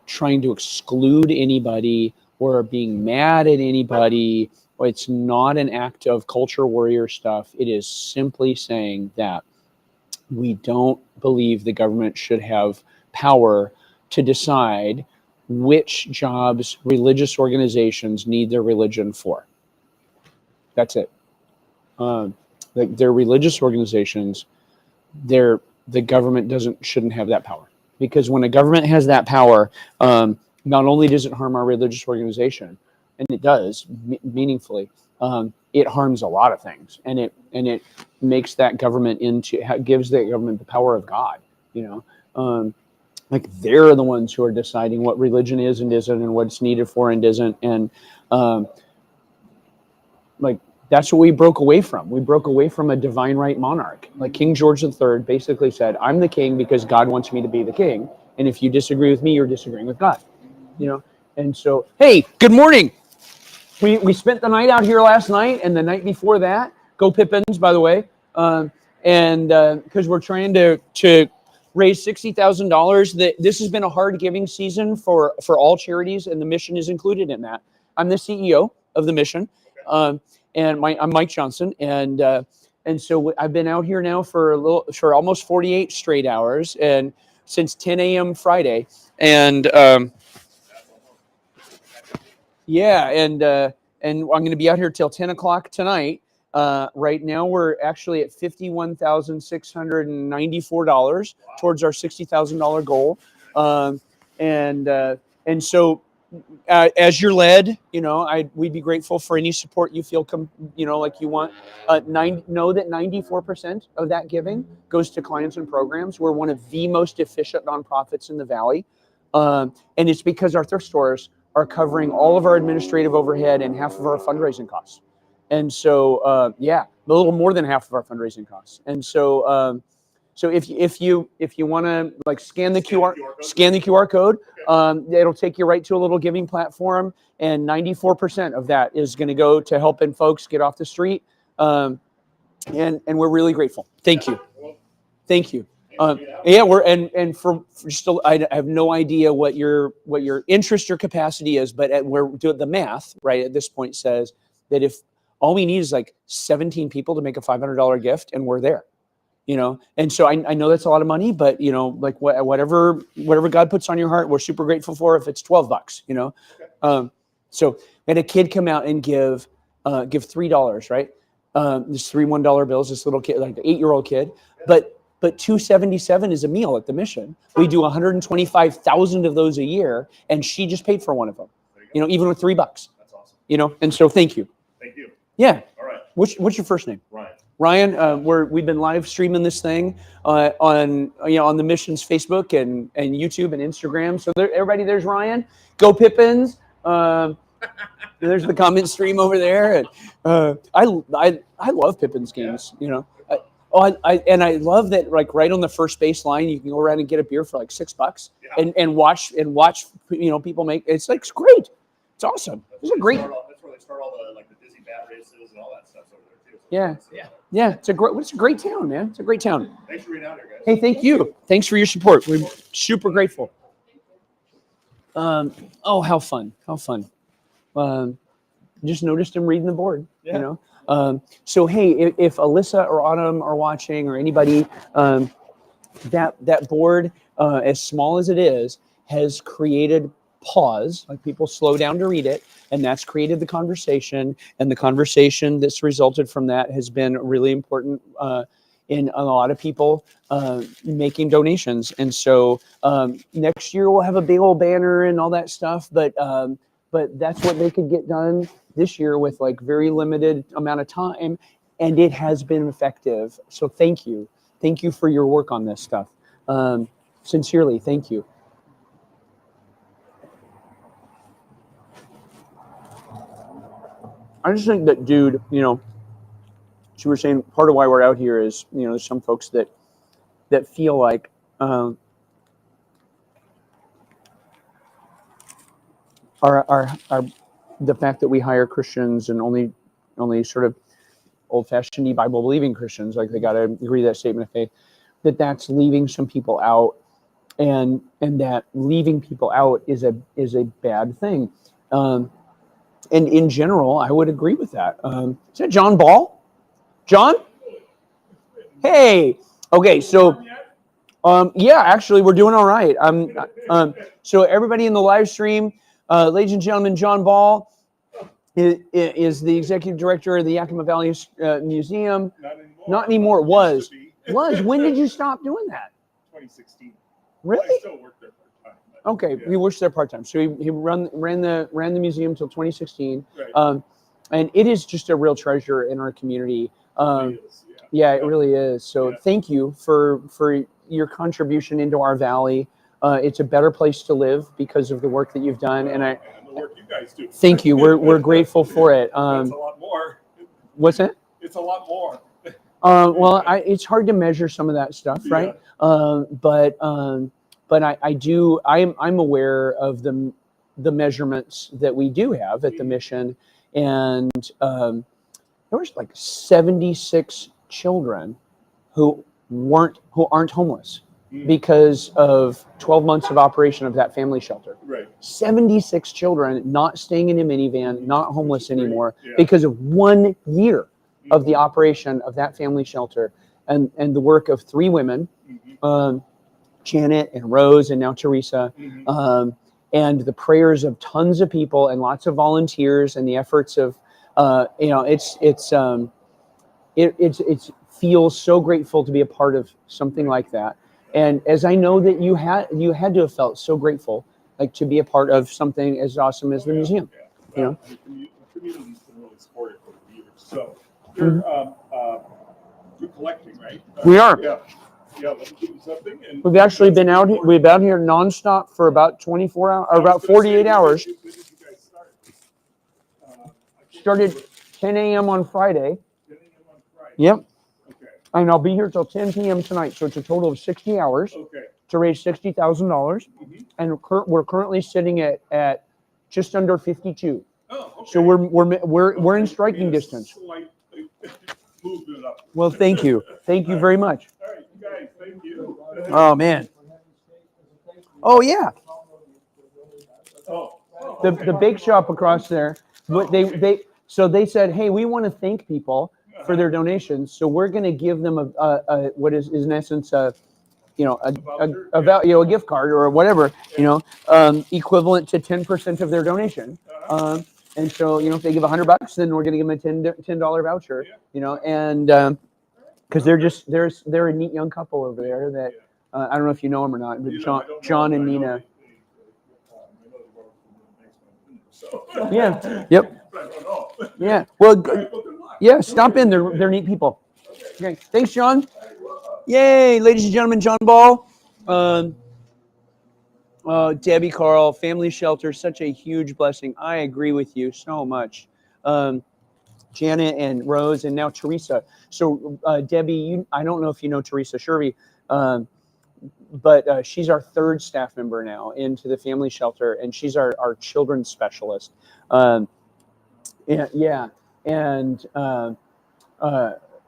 trying to exclude anybody or being mad at anybody. It's not an act of culture warrior stuff. It is simply saying that we don't believe the government should have power to decide which jobs religious organizations need their religion for. That's it. Like they're religious organizations, the government shouldn't have that power, because when a government has that power, not only does it harm our religious organization, and it does meaningfully, it harms a lot of things, and it makes that government gives that government the power of God. Like they're the ones who are deciding what religion is and isn't, and what's needed for and isn't, and like that's what we broke away from. We broke away from a divine right monarch. Like King George III basically said, "I'm the king because God wants me to be the king, and if you disagree with me, you're disagreeing with God." And so, hey, good morning. We spent the night out here last night and the night before that. Go Pippins, by the way. And because we're trying to raise $60,000. This has been a hard giving season for all charities, and the mission is included in that. I'm the CEO of the mission, and I'm Mike Johnson, and so I've been out here now for almost 48 straight hours, and since 10 a.m. Friday, and yeah, and I'm going to be out here till 10 o'clock tonight. Right now, we're actually at $51,694 towards our $60,000 goal, and so as you're led, we'd be grateful for any support you feel like you want. Know that 94% of that giving goes to clients and programs. We're one of the most efficient nonprofits in the Valley, and it's because our thrift stores are covering all of our administrative overhead and half of our fundraising costs. And so, a little more than half of our fundraising costs. And so, if you want to like scan the QR code, it'll take you right to a little giving platform, and 94% of that is going to go to helping folks get off the street. And we're really grateful. Thank you. For just I have no idea what your interest or capacity is, but we're doing the math right at this point says that if all we need is like 17 people to make a $500 gift, and we're there, and so I know that's a lot of money, but like whatever God puts on your heart, we're super grateful for. If it's $12, so we had a kid come out and give $3, right? This 3 $1 bills, this little kid, like the 8-year-old kid, but $277 is a meal at the mission. We do 125,000 of those a year, and she just paid for one of them. Even with $3. That's awesome. And so thank you. Thank you. Yeah. All right. What's your first name? Ryan. Ryan. We've been live streaming this thing on the mission's Facebook and YouTube and Instagram. So everybody, there's Ryan. Go Pippins. There's the comment stream over there. And I love Pippins games. I love that, like right on the first base line, you can go around and get a beer for like $6, and watch people make. It's like, it's great. It's awesome. It's a great. That's where they start all the dizzy bat races and all that stuff over there too. Yeah. It's a great town, man. It's a great town. Thanks for being out here, guys. Hey, thank you. Thanks for your support. We're super grateful. How fun. Just noticed him reading the board. Yeah. So hey, if Alyssa or Autumn are watching, or anybody, that board, as small as it is, has created pause, like people slow down to read it, and that's created the conversation, and the conversation that's resulted from that has been really important in a lot of people making donations. And so next year we'll have a big old banner and all that stuff, but that's what they could get done this year with like very limited amount of time, and it has been effective. So thank you for your work on this stuff. Sincerely, thank you. I just think that, dude, you know, as you were saying, part of why we're out here is, you know, there's some folks that feel like our the fact that we hire Christians and only sort of old-fashioned Bible believing Christians, like they got to agree to that statement of faith, that's leaving some people out, and that leaving people out is a bad thing. And in general, I would agree with that. Is that John Ball? John? Hey. Okay, so yeah, actually, we're doing all right. So everybody in the live stream, ladies and gentlemen, John Ball is the executive director of the Yakima Valley Museum. Not anymore. Was. When did you stop doing that? 2016. Really? I still work there part-time. Okay, yeah. he works there part-time. So he ran the museum until 2016. Right. And it is just a real treasure in our community. It is, Yeah, it really is. So Yeah. thank you for your contribution into our valley. It's a better place to live because of the work that you've done, and the work you guys do. thank you. We're grateful for it. It's a lot more. What's that? It's a lot more. Well, it's hard to measure some of that stuff, right? But I'm aware of the measurements that we do have at the mission, and there was like 76 children who aren't homeless because of 12 months of operation of that family shelter. Right. 76 children not staying in a minivan, not homeless anymore Yeah. because of 1 year of the operation of that family shelter, and the work of 3 women, Janet and Rose and now Teresa, and the prayers of tons of people and lots of volunteers and the efforts of it feels so grateful to be a part of something like that. And as I know that you had to have felt so grateful, like to be a part of something as awesome as the museum. Yeah. You know? The community's been really supportive over the years. So you're collecting, right? We are. Yeah. Yeah. Let me give you something. And We've actually been out here. We've been out here nonstop for about 24 hours, or about 48 hours. When did you guys start? Started 10 a.m. on Friday. 10 a.m. on Friday. Yep. Okay. And I'll be here till 10 p.m. tonight. So it's a total of 60 hours Okay. to raise $60,000. And we're currently sitting at just under 52. Oh, okay. So we're in striking distance. Slight movement up. Well, thank you. Thank you very much. All right, you guys, thank you. Oh, man. Oh, yeah. Oh. The bake shop across there. What they said, hey, we want to thank people for their donations, so we're going to give them a what is in essence a gift card or whatever, equivalent to 10% of their donation. And so if they give $100, then we're going to give them a $10 voucher. And because they're a neat young couple over there that I don't know if you know them or not, but John and Nina. Yeah. Yep. Yeah. Well, yeah. Stop in. They're neat people. Okay. Thanks, John. Yay, ladies and gentlemen, John Ball, Debbie, Carl, family shelter, such a huge blessing. I agree with you so much. Janet and Rose, and now Teresa. So Debbie, I don't know if you know Teresa Shervey, but she's our 3rd staff member now into the family shelter, and she's our children's specialist. And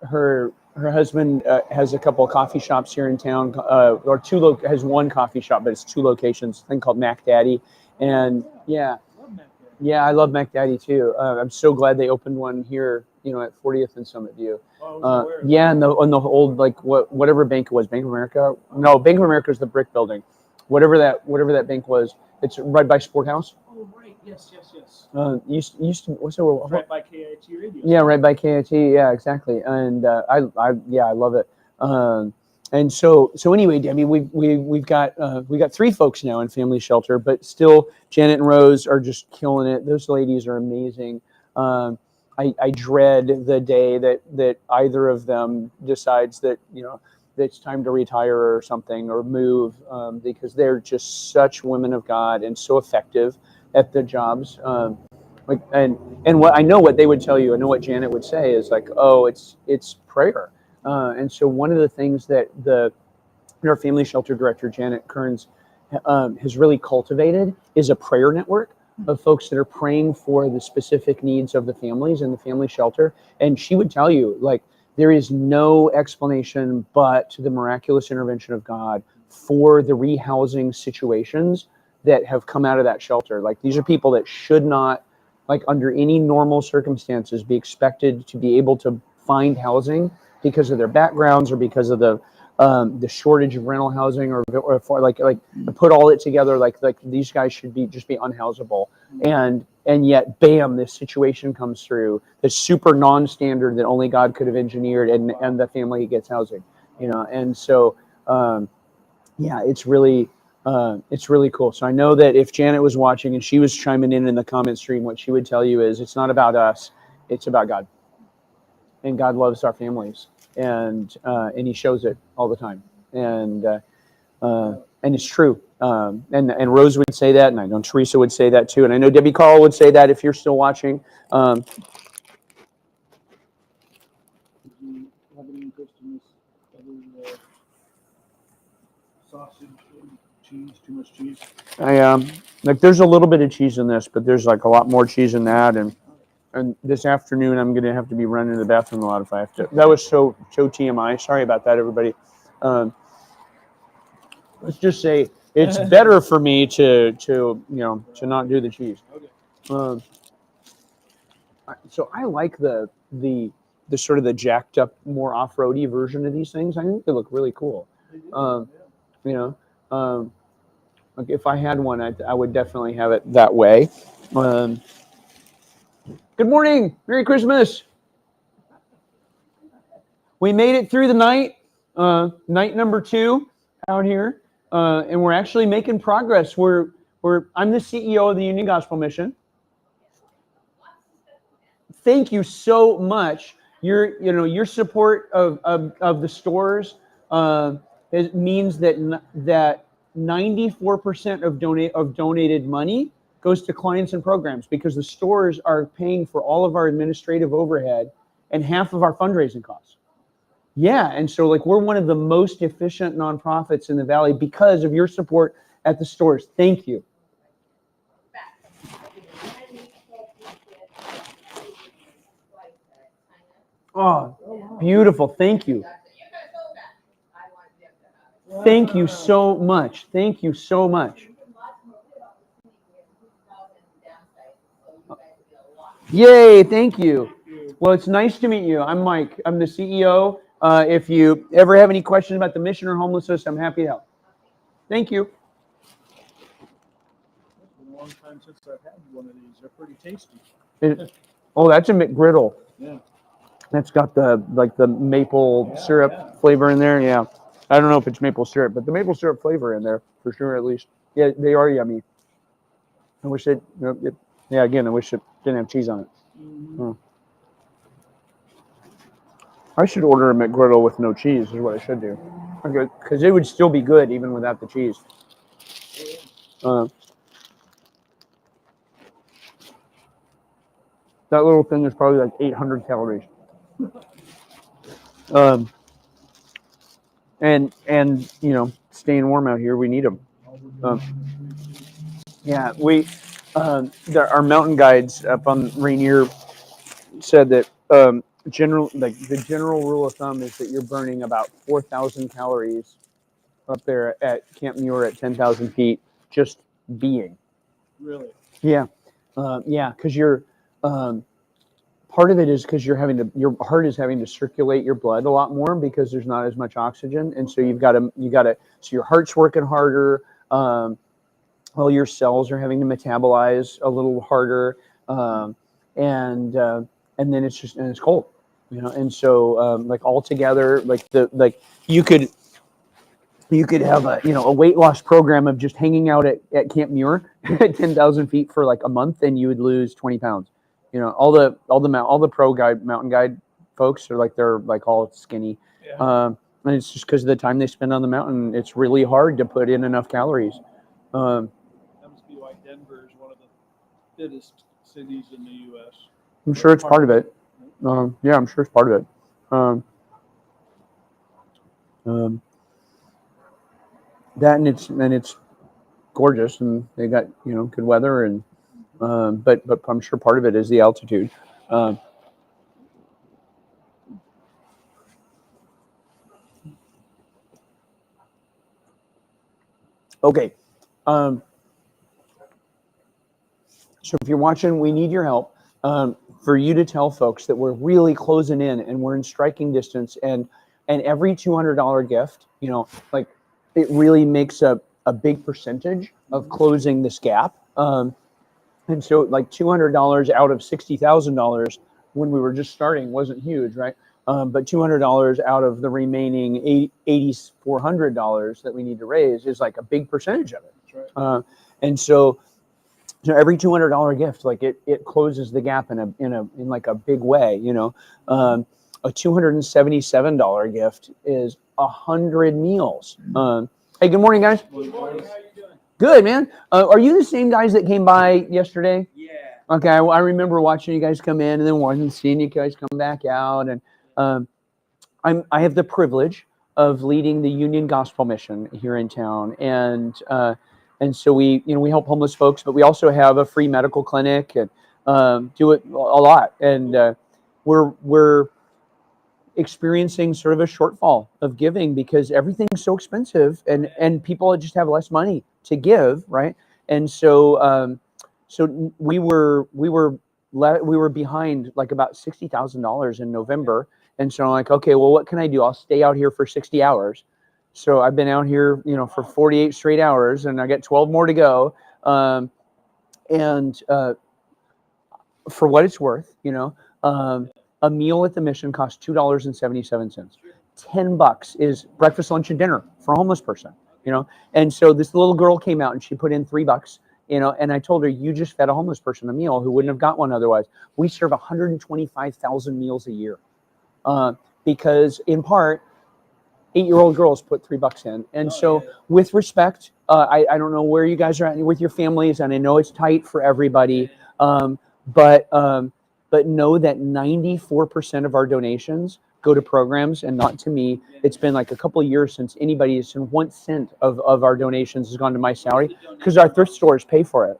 her husband has a couple of coffee shops here in town, has one coffee shop, but it's 2 locations. A thing called Mac Daddy, and yeah, I love Mac Daddy too. I'm so glad they opened one here, at 40th and Summit View. Yeah, and the old whatever bank it was, Bank of America. No, Bank of America is the brick building. whatever that bank was. It's right by Sport House. Oh, right. Yes. Used to what's the Right by KIT radio. Yeah, right by KIT. Yeah, exactly. And I love it. And so anyway, Debbie, we've got 3 folks now in family shelter, but still Janet and Rose are just killing it. Those ladies are amazing. I dread the day that either of them decides that that it's time to retire or something or move, because they're just such women of God and so effective at the jobs. And what I know what they would tell you, I know what Janet would say is like, oh, it's prayer. And so one of the things that our family shelter director, Janet Kearns, has really cultivated is a prayer network of folks that are praying for the specific needs of the families in the family shelter. And she would tell you, like, there is no explanation but the miraculous intervention of God for the rehousing situations that have come out of that shelter. Like, these are people that should not, like, under any normal circumstances, be expected to be able to find housing because of their backgrounds or because of the shortage of rental housing, or for like put all it together, like these guys should just be unhousable, and yet bam, this situation comes through that's super non-standard that only God could have engineered, and the family gets housing, and so yeah, it's really cool. So I know that if Janet was watching and she was chiming in the comment stream, what she would tell you is it's not about us, it's about God, and God loves our families. And he shows it all the time, and it's true. And Rose would say that, and I know Teresa would say that too, and I know Debbie Carl would say that if you're still watching. Did you have any interest in this other sausage and cheese? Too much cheese? Like, there's a little bit of cheese in this, but there's like a lot more cheese in that, and this afternoon I'm gonna have to be running to the bathroom a lot if I have to. That was so TMI. Sorry about that, everybody. Let's just say it's better for me to not do the cheese. Okay. So I like the sort of the jacked up, more off-roady version of these things. I think they look really cool. Like, if I had one, I would definitely have it that way. Good morning. Merry Christmas. We made it through the night, night number 2 out here, and we're actually making progress. I'm the CEO of the Union Gospel Mission. Thank you so much. Your support of the stores means that 94% of donated money goes to clients and programs, because the stores are paying for all of our administrative overhead and half of our fundraising costs. Yeah, and so, like, we're one of the most efficient nonprofits in the Valley because of your support at the stores. Thank you. Oh, beautiful. Thank you. Thank you so much. Thank you so much. Yay, thank you. Well, it's nice to meet you. I'm Mike. I'm the CEO. If you ever have any questions about the mission or homelessness, I'm happy to help. Thank you. It's been a long time since I've had one of these. They're pretty tasty. That's a McGriddle. Yeah. That's got the maple syrup flavor in there. Yeah. I don't know if it's maple syrup, but the maple syrup flavor in there for sure, at least. Yeah, they are yummy. I wish I wish it didn't have cheese on it. Mm-hmm. I should order a McGriddle with no cheese is what I should do. Because it would still be good even without the cheese. That little thing is probably like 800 calories. And staying warm out here, we need them. Yeah, our mountain guides up on Rainier said that the general rule of thumb is that you're burning about 4,000 calories up there at Camp Muir at 10,000 feet just being. Really? Yeah, because you're part of it is because your heart is having to circulate your blood a lot more because there's not as much oxygen, and so you've got to so your heart's working harder. Well, your cells are having to metabolize a little harder, and then it's cold, and so like all together, like you could have a weight loss program of just hanging out at Camp Muir at 10,000 feet for like a month, and you would lose 20 pounds. All the pro guide mountain guide folks are they're all skinny. Yeah. And it's just because of the time they spend on the mountain. It's really hard to put in enough calories. That must be why Denver is one of the fittest cities in the U.S. I'm sure it's part of it. Yeah, I'm sure it's part of it. That and it's gorgeous, and they got good weather, and but I'm sure part of it is the altitude. Okay. So if you're watching, we need your help for you to tell folks that we're really closing in and we're in striking distance, and every $200 gift, it really makes a big percentage of closing this gap. And so like $200 out of $60,000 when we were just starting wasn't huge, right? But $200 out of the remaining $8,400 that we need to raise is like a big percentage of it. That's right. And so every $200 gift, like it closes the gap in like a big way. A $277 gift is 100 meals. Hey, good morning, guys. Good morning. How you doing? Good, man. Are you the same guys that came by yesterday? Yeah. Okay, I remember watching you guys come in, and then seeing you guys come back out, and I have the privilege of leading the Union Gospel Mission here in town, and so we help homeless folks, but we also have a free medical clinic and do it a lot, and we're experiencing sort of a shortfall of giving because everything's so expensive, and people just have less money to give, right? And so so we were behind like about $60,000 in November, and so I'm like, okay, well, what can I do? I'll stay out here for 60 hours. So I've been out here, for 48 straight hours, and I got 12 more to go. And for what it's worth, a meal at the mission costs $2.77. $10 is breakfast, lunch, and dinner for a homeless person. And so this little girl came out and she put in $3. And I told her, you just fed a homeless person a meal who wouldn't have got one otherwise. We serve 125,000 meals a year because, in part, 8-year-old girls put $3 in. And so, with respect, I don't know where you guys are at with your families, and I know it's tight for everybody, but know that 94% of our donations go to programs and not to me. It's been like a couple of years since anybody has sent 1 cent of our donations has gone to my salary, because our thrift stores pay for it,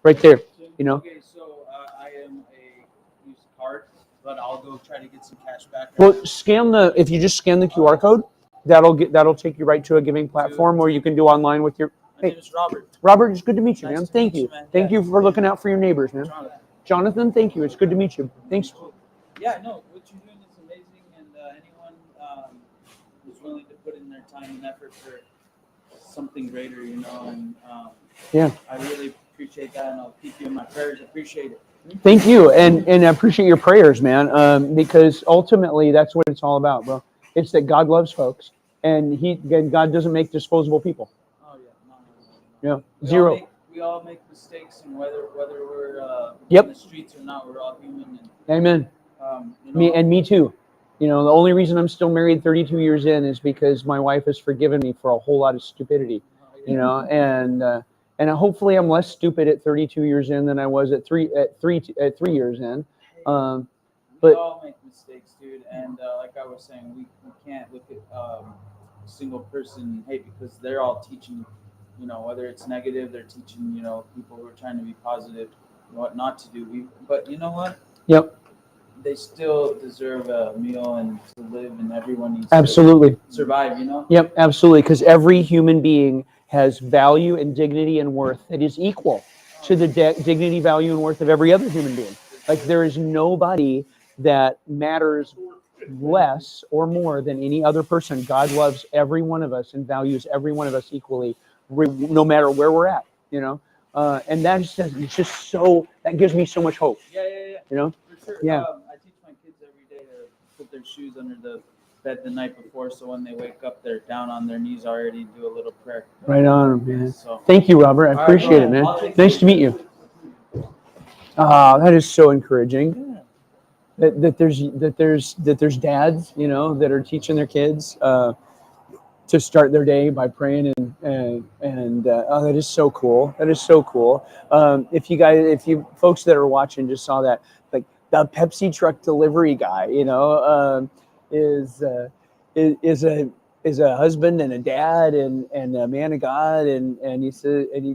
right there, Okay, so I am a used card, but I'll go try to get some cash back. Well, if you just scan the QR code, that'll take you right to a giving platform where you can do online with your. My name is Robert. Robert, it's good to meet you, man. Nice to Thank meet you. you, man. Thank Yeah. you for looking out for your neighbors, man. Jonathan, thank you. It's good to meet you. Thanks. Yeah, no, what you're doing is amazing, and anyone who's willing to put in their time and effort for something greater, and Yeah. I really appreciate that, and I'll keep you in my prayers. I appreciate it. Thank you, and I appreciate your prayers, man. Because ultimately, that's what it's all about, bro. It's that God loves folks, and God doesn't make disposable people. Oh yeah, no. Zero. We all make mistakes, and whether we're Yep. in the streets or not, we're all human. And, Amen. Me too. The only reason I'm still married 32 years in is because my wife has forgiven me for a whole lot of stupidity. And hopefully I'm less stupid at 32 years in than I was at three years in. We all make mistakes, dude. And like I was saying, we can't look at a single person, hey, because they're all teaching, whether it's negative, they're teaching, people who are trying to be positive, what not to do. But you know what? Yep. They still deserve a meal and to live, and everyone needs Absolutely. to survive, Yep, absolutely. Because every human being has value and dignity and worth that is equal to the dignity, value, and worth of every other human being. Like, there is nobody that matters less or more than any other person. God loves every one of us and values every one of us equally, no matter where we're at, you know. And that's just, it's just so, that gives me so much hope, Yeah. you know. For sure. Yeah. I teach my kids every day to put their shoes under the bed the night before, so when they wake up, they're down on their knees already, do a little prayer. Right on, man. So, Thank you, Robert. I right, appreciate it, man. I'll take Nice to meet you. That is so encouraging. That there's dads, you know, that are teaching their kids to start their day by praying, and oh, that is so cool. That is so cool. If you folks that are watching just saw that, like the Pepsi truck delivery guy, you know, is a husband and a dad and a man of God, and he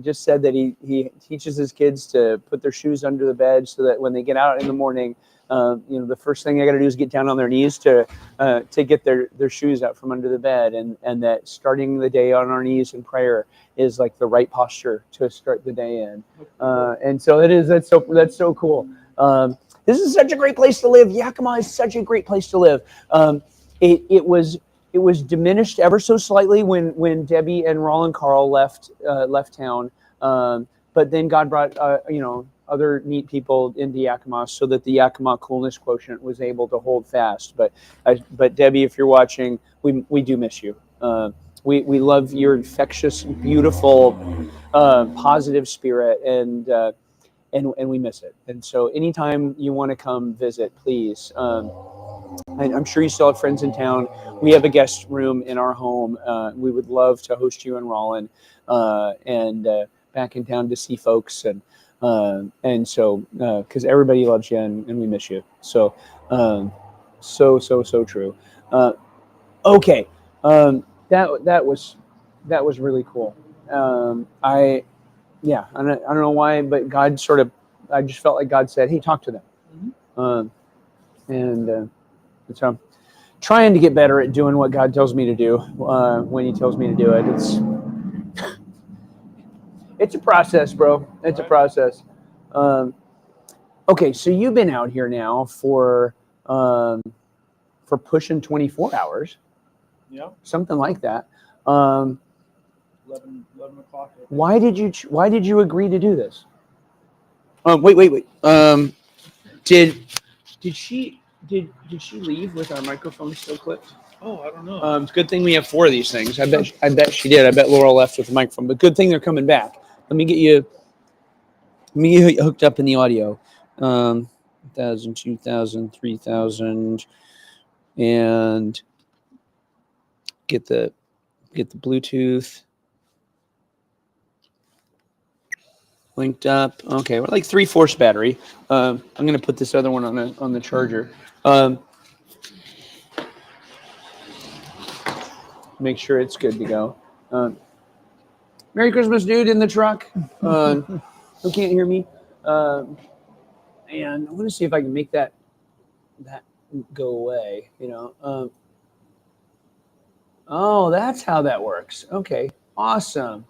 just said that he teaches his kids to put their shoes under the bed so that when they get out in the morning, you know, the first thing they got to do is get down on their knees to get their shoes out from under the bed, and that starting the day on our knees in prayer is like the right posture to start the day in. And so that's so cool. This is such a great place to live. Yakima is such a great place to live. It was diminished ever so slightly when Debbie and Roland Carl left town, but then God brought you know, other neat people into Yakima so that the Yakima coolness quotient was able to hold fast. But Debbie, if you're watching, we do miss you. We love your infectious, beautiful, positive spirit, and we miss it. And so anytime you want to come visit, please. I'm sure you still have friends in town. We have a guest room in our home. We would love to host you and Rollin, and back in town to see folks, and so because everybody loves you, and we miss you. So so true. Okay, that was really cool. I don't know why, but God sort of, I just felt like God said, "Hey, talk to them," and so I'm trying to get better at doing what God tells me to do when He tells me to do it. It's a process, bro. It's a process. Okay, so you've been out here now for pushing 24 hours. Yeah. Something like that. 11 o'clock. Why did you agree to do this? Wait. Did she leave with our microphone still clipped? Oh, I don't know. It's a good thing we have 4 of these things. I bet she did. I bet Laurel left with the microphone, but good thing they're coming back. Let me get you hooked up in the audio. 1,000, 2,000, 3,000, and get the Bluetooth linked up. Okay, we're like 3/4 battery. I'm gonna put this other one on the charger. Make sure it's good to go. Merry Christmas, dude, in the truck. Who can't hear me? And I want to see if I can make that go away. You know. Oh, that's how that works. Okay, awesome.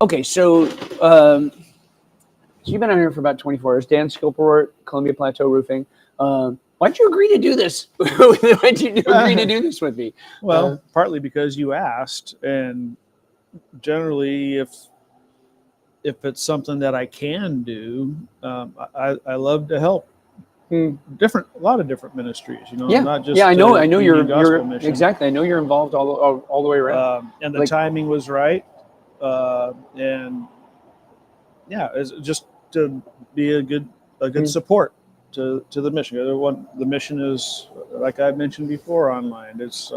Okay, so you've been out here for about 24 hours. Dan Skilport, Columbia Plateau Roofing. Why'd you agree to do this? Why'd you agree to do this with me? Well, partly because you asked, and generally, if it's something that I can do, I love to help. A lot of different ministries, you know, not just I know you're mission. exactly. I know you're involved all the way around. And the timing was right, and yeah, it's just to be a good support to the mission. The mission is, like I mentioned before online, it's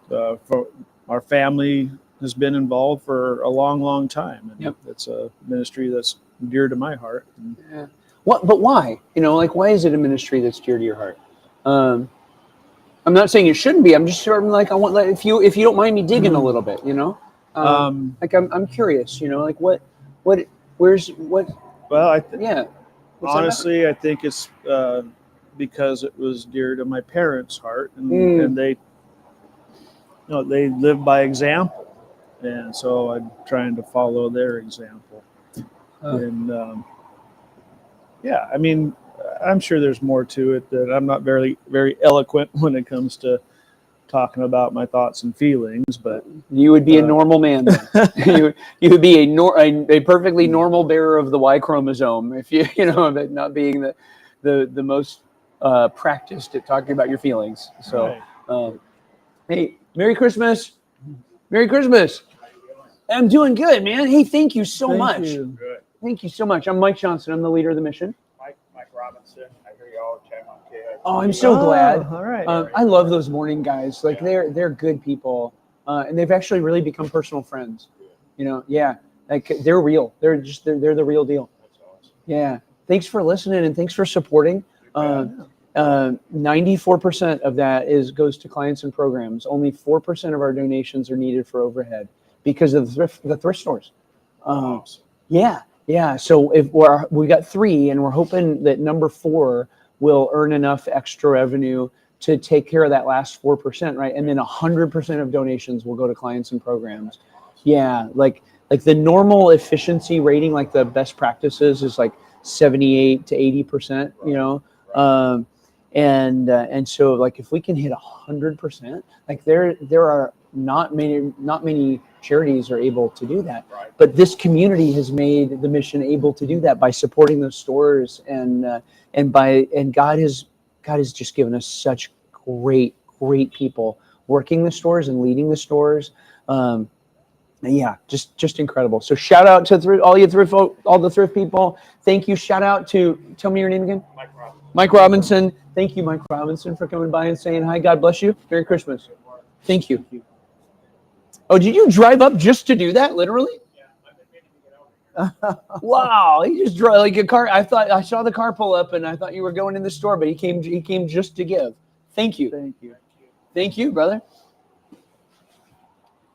for our family has been involved for a long time, and it's a ministry that's dear to my heart. Yeah. But why? You know, like, why is it a ministry that's dear to your heart? I'm not saying it shouldn't be. I'm just sort of like, I want, like, if you don't mind me digging a little bit, you know, like I'm curious, you know, like what. Well, yeah. Honestly, I think it's because it was dear to my parents' heart, and they, you know, they live by example, and so I'm trying to follow their example. And yeah, I mean, I'm sure there's more to it that I'm not very eloquent when it comes to talking about my thoughts and feelings, but You would be a normal man then. You would be a perfectly normal bearer of the Y chromosome if but not being the most practiced at talking about your feelings. So, hey, Merry Christmas. Merry Christmas. I'm doing good, man. Hey, thank you so much. you. Thank you so much. I'm Mike Johnson. I'm the leader of the mission. Mike Robinson. I hear you all chatting on KIV. Oh, I'm so glad. All right. I love those morning guys. Like they're good people, and they've actually really become personal friends. Yeah, like they're real. They're the real deal. That's awesome. Yeah. Thanks for listening and thanks for supporting. 94% of that goes to clients and programs. Only 4% of our donations are needed for overhead because of the thrift stores. Awesome. Yeah. So if we got 3, and we're hoping that number 4 will earn enough extra revenue to take care of that last 4%, right? And then 100% of donations will go to clients and programs. Yeah, like the normal efficiency rating, like the best practices, is like 78 to 80%. And so like if we can hit 100%, like there are not many charities are able to do that. Right. But this community has made the mission able to do that by supporting those stores, and God has just given us such great people working the stores and leading the stores. Yeah, just incredible. So shout out to all the thrift people. Thank you. Shout out to, tell me your name again. Mike Robinson. Thank you, Mike Robinson, for coming by and saying hi. God bless you. Merry Christmas. Thank you. Oh, did you drive up just to do that? Literally? Wow, he just drove like a car. I saw the car pull up, and I thought you were going in the store, but he came just to give. Thank you. Thank you, brother.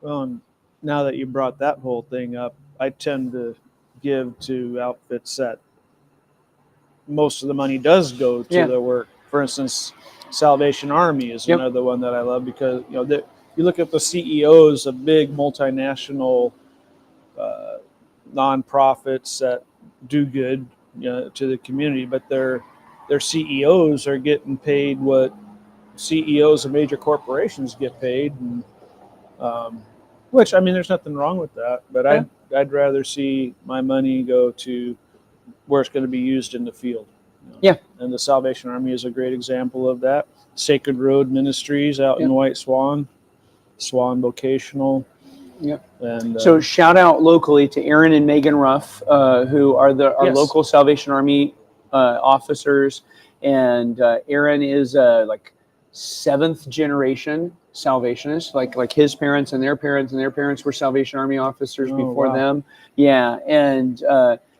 Well, now that you brought that whole thing up, I tend to give to outfits that most of the money does go to their work. For instance, Salvation Army is another one that I love because you look at the CEOs of big multinational nonprofits that do good to the community, but their CEOs are getting paid what CEOs of major corporations get paid, and which, I mean, there's nothing wrong with that, but I'd rather see my money go to where it's going to be used in the field. Yeah. And the Salvation Army is a great example of that. Sacred Road Ministries out in White Swan Vocational. Yeah. And so shout out locally to Aaron and Megan Ruff, who are our local Salvation Army officers. And Aaron is like 7th generation Salvationist, like his parents and their parents were Salvation Army officers before them. Yeah, and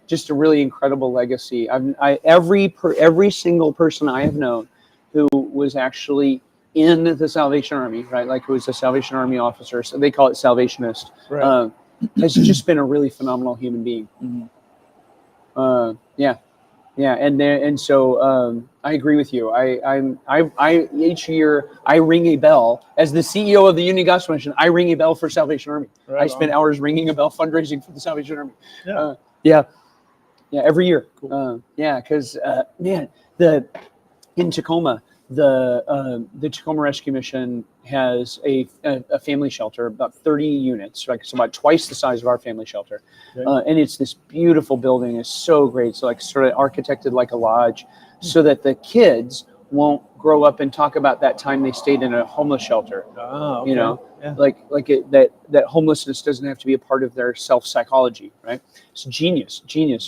just a really incredible legacy. Every single person I have known who was actually in the Salvation Army, right? Like who was a Salvation Army officer, so they call it Salvationist. Right. Has just been a really phenomenal human being. Yeah, and so I agree with you. I each year I ring a bell as the CEO of the Union Gospel Mission. I ring a bell for Salvation Army. I spend hours ringing a bell fundraising for the Salvation Army. Yeah, every year. Cool. Because in Tacoma, the Tacoma Rescue Mission has a family shelter, about 30 units, like it's about twice the size of our family shelter, and it's this beautiful building. It's so great. So like sort of architected like a lodge, so that the kids won't grow up and talk about that time they stayed in a homeless shelter. Oh, okay. That homelessness doesn't have to be a part of their self psychology, right? It's genius.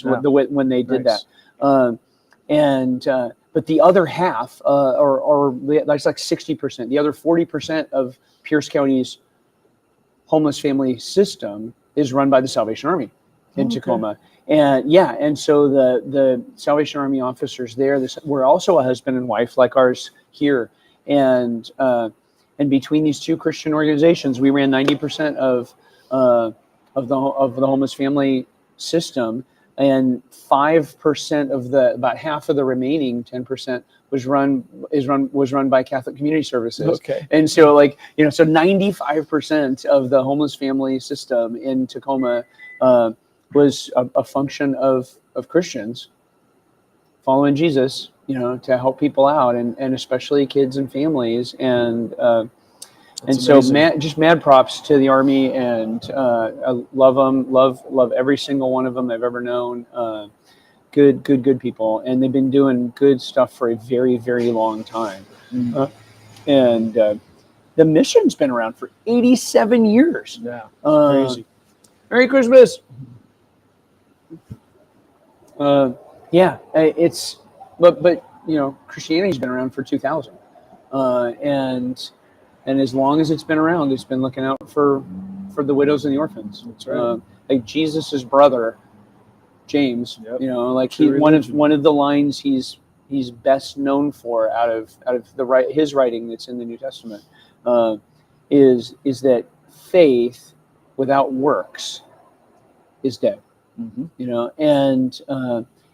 When they did that, but the other half, or that's like 60%. The other 40% of Pierce County's homeless family system is run by the Salvation Army in Tacoma. And so the Salvation Army officers there, we're also a husband and wife like ours here, and between these two Christian organizations, we ran 90% of the homeless family system. And 5% of about half of the remaining 10% was run by Catholic Community Services. Okay. And so so 95% of the homeless family system in Tacoma was a function of Christians following Jesus, to help people out, and especially kids and families. And And That's so, amazing. just mad props to the Army, and I love them, love every single one of them I've ever known. Good people, and they've been doing good stuff for a very, very long time. And the mission's been around for 87 years. Yeah, Uh, crazy. Merry Christmas. Yeah, it's but you know, Christianity's been around for 2000, and as long as it's been around, it's been looking out for the widows and the orphans. That's right. Like Jesus's brother, James. Yep. You know, like True one religion. of the lines he's best known for out of his writing that's in the New Testament is that faith without works is dead. You know, and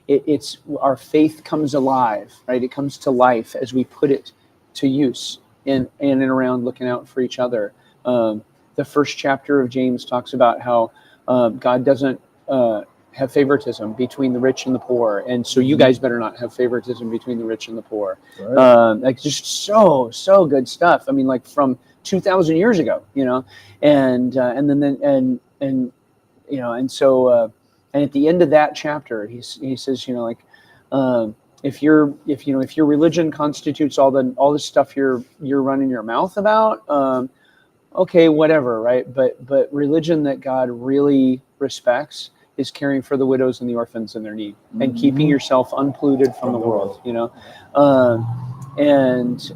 it's our faith comes alive, right? It comes to life as we put it to use in and around looking out for each other. The first chapter of James talks about how God doesn't have favoritism between the rich and the poor, and so you guys better not have favoritism between the rich and the poor. Right. Like just so good stuff. I mean, like from 2,000 years ago, you know, and then you know, and so. And at the end of that chapter, he says, you know, like, if your religion constitutes all the stuff you're running your mouth about, okay, whatever, right? But religion that God really respects is caring for the widows and the orphans in their need, and keeping yourself unpolluted from the world, you know, and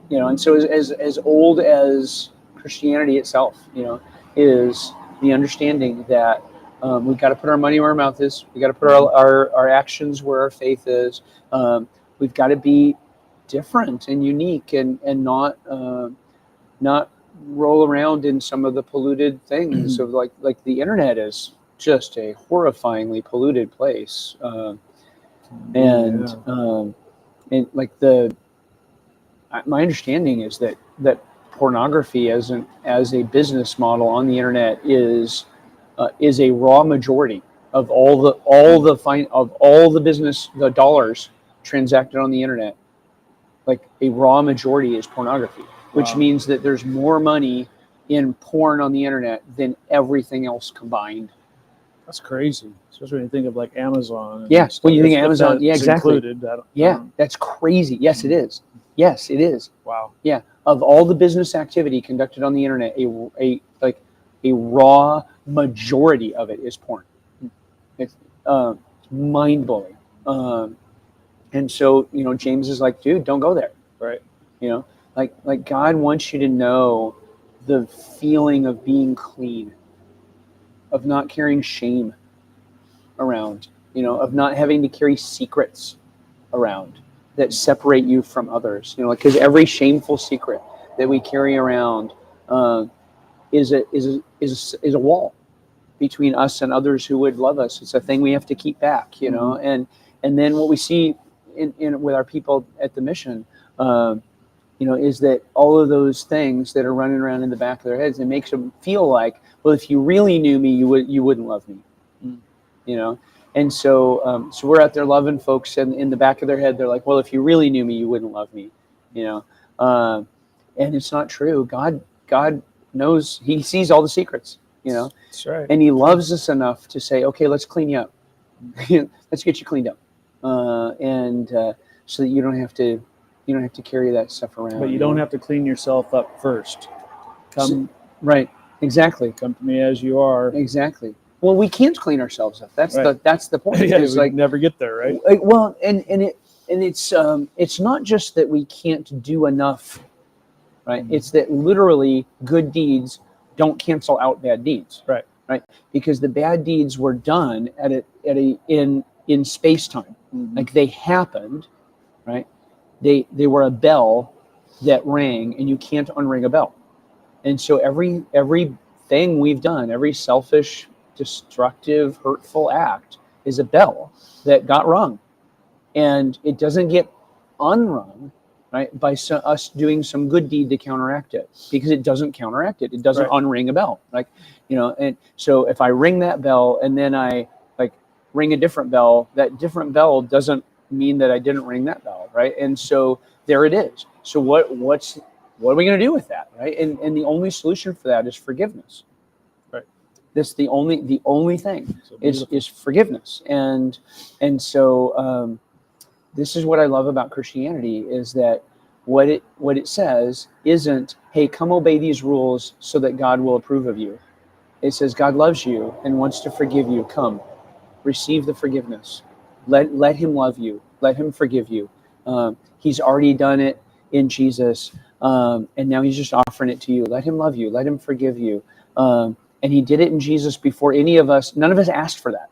you know, and so as old as Christianity itself, you know, is the understanding that we've got to put our money where our mouth is. We got to put our actions where our faith is. We've got to be different and unique, and not roll around in some of the polluted things of like the internet is just a horrifyingly polluted place, and like my understanding is that pornography as a business model on the internet is a raw majority of all the business, the dollars transacted on the internet. Like a raw majority is pornography, which means that there's more money in porn on the internet than everything else combined. That's crazy, especially when you think of like Amazon. Yeah, when you think if Amazon, that's yeah, exactly. Included, That's crazy. Yes, it is. Yes, it is. Wow. Yeah, of all the business activity conducted on the internet, a raw majority of it is porn. It's mind blowing. And so, you know, James is like, dude, don't go there. Right. You know, like God wants you to know the feeling of being clean, of not carrying shame around, you know, of not having to carry secrets around that separate you from others. You know, because every shameful secret that we carry around is a wall between us and others who would love us. It's a thing we have to keep back, you know. And then what we see in with our people at the mission, you know, is that all of those things that are running around in the back of their heads, it makes them feel like, well, if you really knew me, you wouldn't love me, you know. And so so we're out there loving folks, and in the back of their head, they're like, well, if you really knew me, you wouldn't love me, you know. And it's not true. God knows, he sees all the secrets, you know. That's right. And he loves us enough to say, okay, let's clean you up. Let's get you cleaned up. And so that you don't have to carry that stuff around. But you don't have to clean yourself up first. Come right. Exactly. Come to me as you are. Exactly. Well, we can't clean ourselves up. That's right. that's the point. Yeah, it's we like never get there, right? Well, and it's not just that we can't do enough, right? It's that literally good deeds don't cancel out bad deeds. Right. Right. Because the bad deeds were done in space time. Like they happened, right? They were a bell that rang, and you can't unring a bell. And so every thing we've done, every selfish, destructive, hurtful act is a bell that got rung, and it doesn't get unrung, right, by us doing some good deed to counteract it, because it doesn't counteract it. It doesn't unring a bell, like, you know. And so if I ring that bell and then I ring a different bell, that different bell doesn't mean that I didn't ring that bell, right? And so there it is. So what's what are we going to do with that, right? And the only solution for that is forgiveness. Right. That's the only thing So is forgiveness. And so this is what I love about Christianity, is that what it says isn't, hey, come obey these rules so that God will approve of you. It says God loves you and wants to forgive you. Come, receive the forgiveness. Let him love you. Let him forgive you. He's already done it in Jesus, and now he's just offering it to you. Let him love you. Let him forgive you. And he did it in Jesus before any of us. None of us asked for that.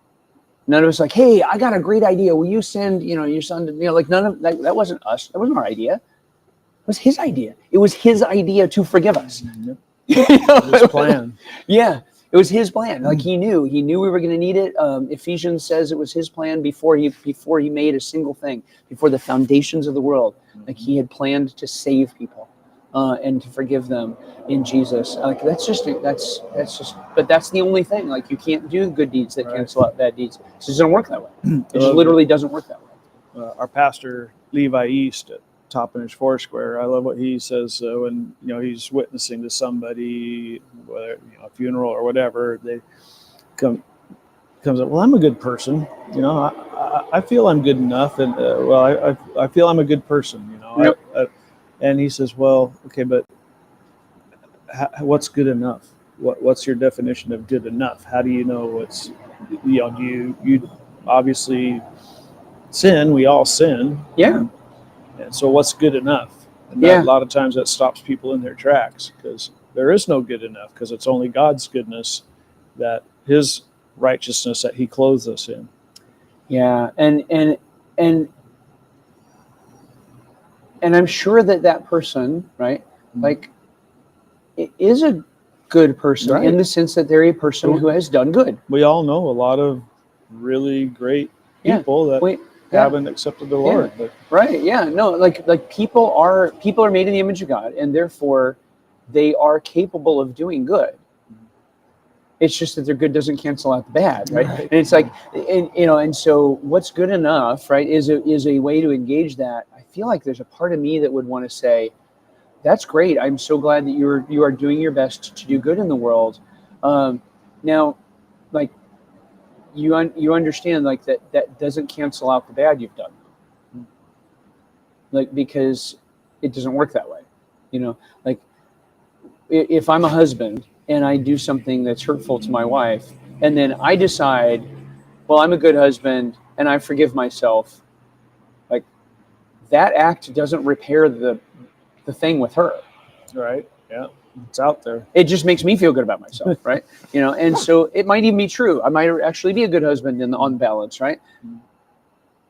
None of us like, hey, I got a great idea. Will you send, your son to, like none of that wasn't us. That wasn't our idea. It was his idea. It was his idea to forgive us. His plan. Yeah. It was his plan. Like he knew we were going to need it. Ephesians says it was his plan before he made a single thing, before the foundations of the world. Like he had planned to save people and to forgive them in Jesus. Like that's just. But that's the only thing. Like you can't do good deeds that cancel out bad deeds. It just doesn't work that way. It just literally doesn't work that way. Our pastor Levi East at Toppenish Foursquare, I love what he says when he's witnessing to somebody, whether a funeral or whatever. They comes up, well, I'm a good person, I feel I'm good enough, and I feel I'm a good person, Yep. And he says, well, okay, but what's good enough? What's your definition of good enough? How do you know what's do you obviously sin? We all sin. Yeah. And so what's good enough? And Yeah. a lot of times that stops people in their tracks, because there is no good enough, because it's only God's goodness, that his righteousness that he clothes us in. Yeah. And I'm sure that person, right, like is a good person, Right. in the sense that they're a person who has done good. We all know a lot of really great people that haven't accepted the Lord. But Right. Yeah. No, like people are made in the image of God, and therefore they are capable of doing good. It's just that their good doesn't cancel out the bad, right? And it's like, and so what's good enough, right, is a way to engage that. I feel like there's a part of me that would want to say, that's great. I'm so glad that you are doing your best to do good in the world. Now, like you understand, like that doesn't cancel out the bad you've done. Like, because it doesn't work that way, like if I'm a husband and I do something that's hurtful to my wife, and then I decide, well, I'm a good husband and I forgive myself, like that act doesn't repair the thing with her. right, yeah, it's out there. It just makes me feel good about myself, right? And so it might even be true. I might actually be a good husband on balance, right?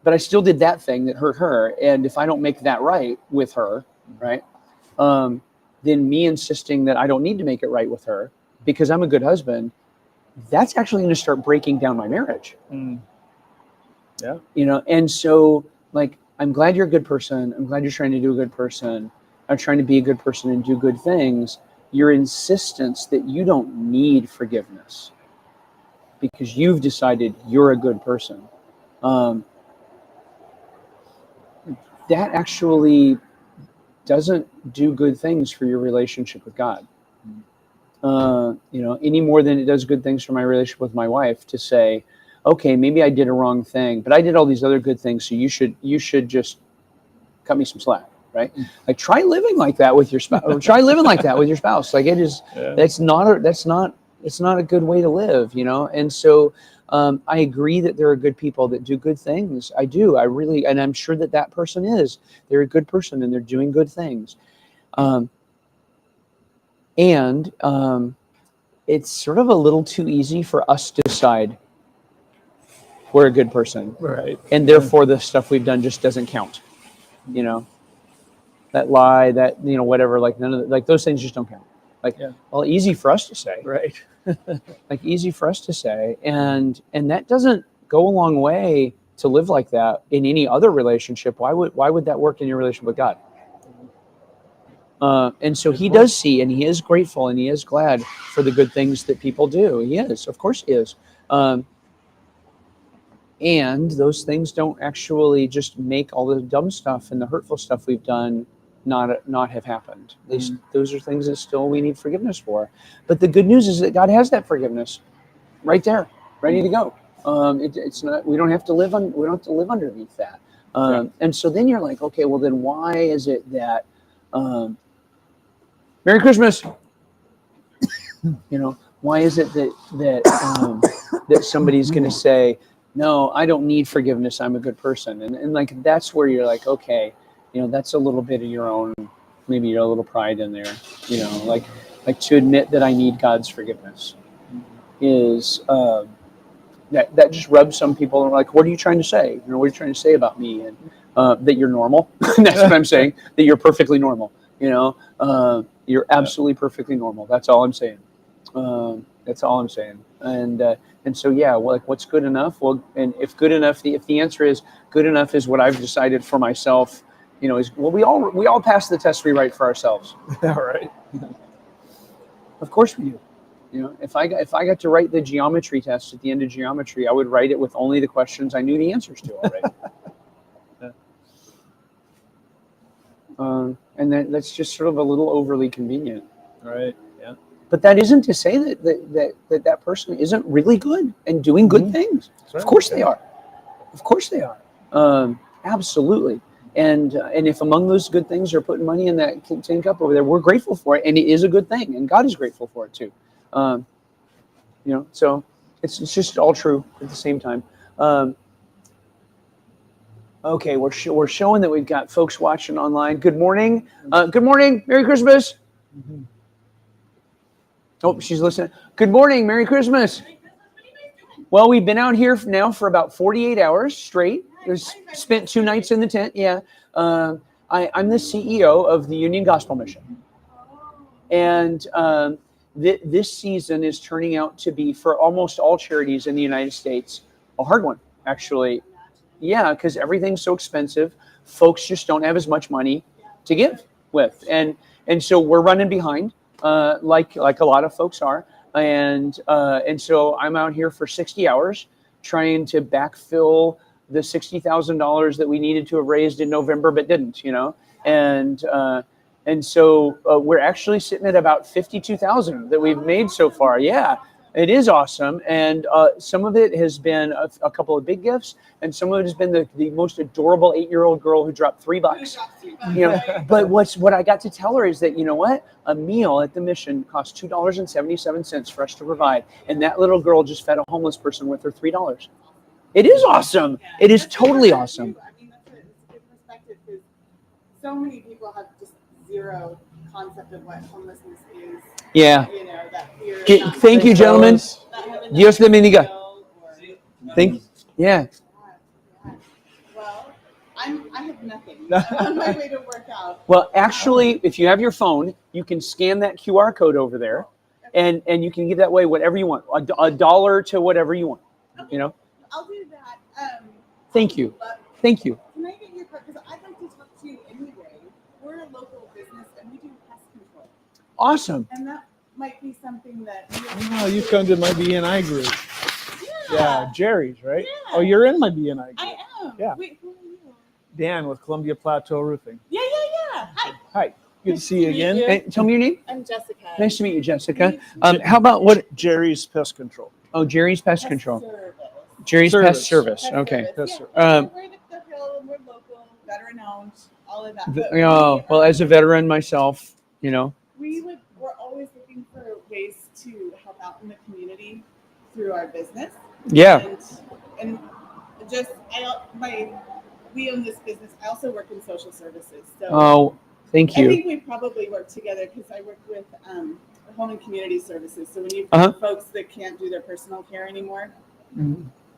But I still did that thing that hurt her, and if I don't make that right with her, right, then me insisting that I don't need to make it right with her because I'm a good husband, that's actually going to start breaking down my marriage. Yeah. And so, like, I'm glad you're a good person. I'm glad you're trying to do a good person. I'm trying to be a good person and do good things. Your insistence that you don't need forgiveness because you've decided you're a good person, that actually doesn't do good things for your relationship with God. Any more than it does good things for my relationship with my wife to say, okay, maybe I did a wrong thing, but I did all these other good things, so you should just cut me some slack, right? Like, try living like that with your spouse, or try living like that with your spouse. Like, it is, it's not a good way to live, And so I agree that there are good people that do good things. I do. I really, and I'm sure that person is. They're a good person and they're doing good things. And it's sort of a little too easy for us to decide we're a good person. Right. And therefore the stuff we've done just doesn't count. That lie, that, whatever, like none of the, like those things just don't count. Like, well, easy for us to say. Right. Like, easy for us to say. And that doesn't go a long way to live like that in any other relationship. Why would that work in your relationship with God? And so he does see, and he is grateful, and he is glad for the good things that people do. He is, of course he is. And those things don't actually just make all the dumb stuff and the hurtful stuff we've done not have happened. Those are things that still we need forgiveness for. But the good news is that God has that forgiveness right there, ready to go. It's not. We don't have to live underneath that. And so then you're like, okay, well then why is it that Merry Christmas? Why is it that somebody's going to say, no, I don't need forgiveness, I'm a good person, and like that's where you're like, okay, that's a little bit of your own, maybe your little pride in there, like to admit that I need God's forgiveness is that just rubs some people and like, what are you trying to say? What are you trying to say about me? And that you're normal. That's what I'm saying. That you're perfectly normal. You're absolutely perfectly normal. That's all I'm saying. That's all I'm saying. And so yeah, like what's good enough? Well, and if good enough, if the answer is good enough is what I've decided for myself, is well, we all pass the test we write for ourselves. All right. Of course we do. If I got to write the geometry test at the end of geometry, I would write it with only the questions I knew the answers to already. And that's just sort of a little overly convenient. Right. Yeah. But that isn't to say that person isn't really good and doing good things. Right. Of course they are. Of course they are. Absolutely. And if among those good things are putting money in that tin cup over there, we're grateful for it, and it is a good thing, and God is grateful for it too. So it's just all true at the same time. Okay, we're showing that we've got folks watching online. Good morning. Good morning. Merry Christmas. Mm-hmm. Oh, she's listening. Good morning. Merry Christmas. Well, we've been out here now for about 48 hours straight. Spent 2 nights in the tent. Yeah. I'm the CEO of the Union Gospel Mission. And this season is turning out to be, for almost all charities in the United States, a hard one, actually. Yeah, because everything's so expensive. Folks just don't have as much money to give with. And so we're running behind, like a lot of folks are. And so I'm out here for 60 hours trying to backfill the $60,000 that we needed to have raised in November, but didn't, and so we're actually sitting at about 52,000 that we've made so far. Yeah, it is awesome. And some of it has been a couple of big gifts, and some of it has been the most adorable 8-year-old girl who dropped $3. But what I got to tell her is that, a meal at the mission costs $2.77 for us to provide. And that little girl just fed a homeless person with her $3. It is awesome. It is totally awesome. I mean, that's a good perspective because so many people have just zero concept of what homelessness is. Yeah. That fear. Thank you, gentlemen. Dios le bendiga. Yeah. Well, I have nothing. I'm on my way to work out. Well, actually, if you have your phone, you can scan that QR code over there, and you can give that way whatever you want, $1 to whatever you want. I'll do that. Thank you. Thank you. Can I get your card? Because I'd like to talk to you anyway. We're a local business and we do pest control. Awesome. And that might be something that you come to my BNI group. Yeah, Jerry's, right? Yeah. Oh, you're in my BNI group. I am. Yeah. Wait, who are you? Dan with Columbia Plateau Roofing. Yeah. Hi. Hi. Good to see you again. Hey, tell me your name. I'm Jessica. Nice to meet you, Jessica. How about what? Jerry's Pest Control. Oh, Jerry's Pest Control. Service. Jerry's Pest Service. Okay. We're the Hill and we're local, veteran owned, all of that. Well, as a veteran myself, we're always looking for ways to help out in the community through our business. Yeah. And we own this business. I also work in social services. So thank you. I think we probably work together because I work with Home and Community Services. So when you've got folks that can't do their personal care anymore,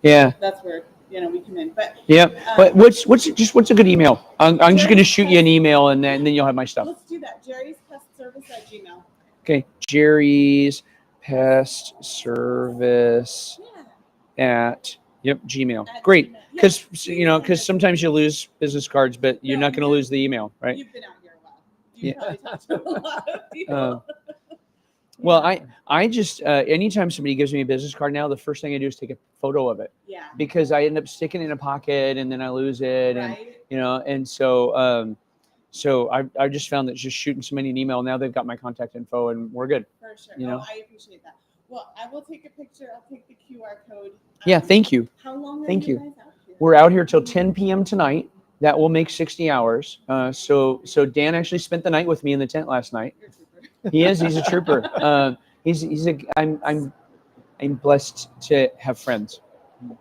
yeah, that's where we come in. But yeah, but what's a good email? I'm just going to shoot you an email and then you'll have my stuff. Let's do that. Jerry's Pest Service at Gmail. Okay, Jerry's Pest Service at Gmail. Great, because sometimes you lose business cards, but you're not going to lose the email, right? You've been out here a while. You've probably talked to a lot of people. Well, I just anytime somebody gives me a business card now, the first thing I do is take a photo of it. Yeah. Because I end up sticking it in a pocket and then I lose it, right. and and so So I just found that just shooting somebody an email, now they've got my contact info and we're good. For sure. You know? I appreciate that. Well, I will take a picture. I'll take the QR code. Yeah, thank you. How long are Thank you you. guys out here? We're out here till 10 p.m. tonight. That will make 60 hours. So Dan actually spent the night with me in the tent last night. You're a trooper. He is. He's a trooper. I'm blessed to have friends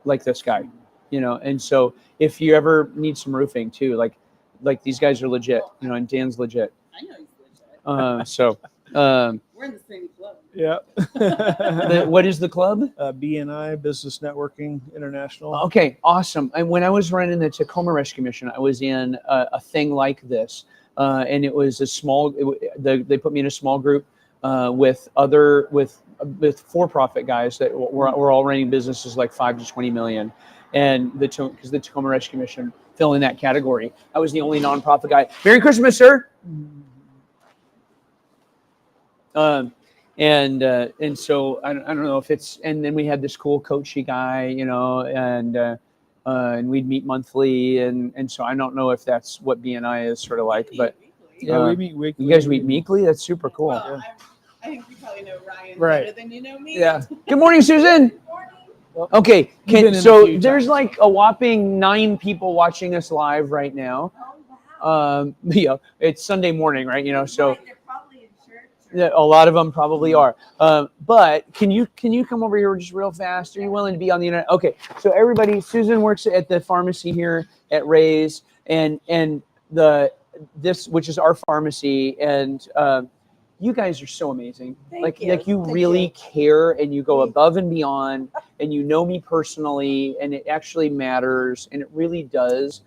like this guy, you know. And so if you ever need some roofing too, like these guys are legit, you know, and Dan's legit. I know he's legit. We're in the same club. Yeah. What is the club? BNI, Business Networking International. Okay, awesome. And when I was running the Tacoma Rescue Mission, I was in a thing like this, and it was a small. They put me in a small group with for-profit guys that were all running businesses like 5 to 20 million, and because the Tacoma Rescue Mission fell in that category. I was the only nonprofit guy. Merry Christmas, sir. And so I don't know if it's, and then we had this cool coachy guy, you know, and we'd meet monthly, and so I don't know if that's what BNI is sort of like, but Yeah, we meet weekly. you guys meet weekly. That's super cool. Well, I think you probably know Ryan Right. better than you know me. Yeah. Good morning, Susan. Okay, You've been in a so few there's times. like a whopping 9 people watching us live right now. Yeah, it's Sunday morning, right? You know, so They're probably in church. yeah, a lot of them probably are. But can you come over here just real fast? Are you willing to be on the internet? Okay, so everybody, Susan works at the pharmacy here at Ray's, and this, which is our pharmacy, and you guys are so amazing. Like you Thank really you. care, and you go above and beyond, and you know me personally, and it actually matters, and it really does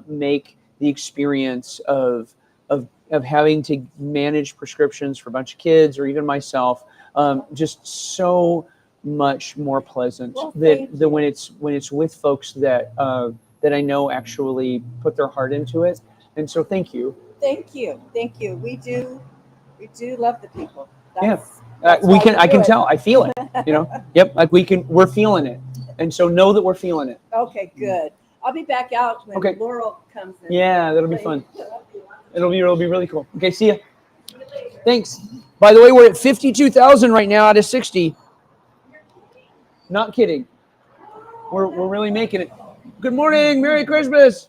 make the experience of having to manage prescriptions for a bunch of kids or even myself just so much more pleasant than when it's with folks that I know actually put their heart into it. And so thank you. Thank you. We do love the people. Yeah. That's I why can do it. tell. I feel it. You know. Yep. Like we're feeling it, and so know that we're feeling it. Okay, good. I'll be back out when Okay. Laurel comes in. Yeah, that'll be fun. It'll be really cool. Okay, see ya. Thanks. By the way, we're at 52,000 right now out of 60. Not kidding. We're really making it. Good morning. Merry Christmas.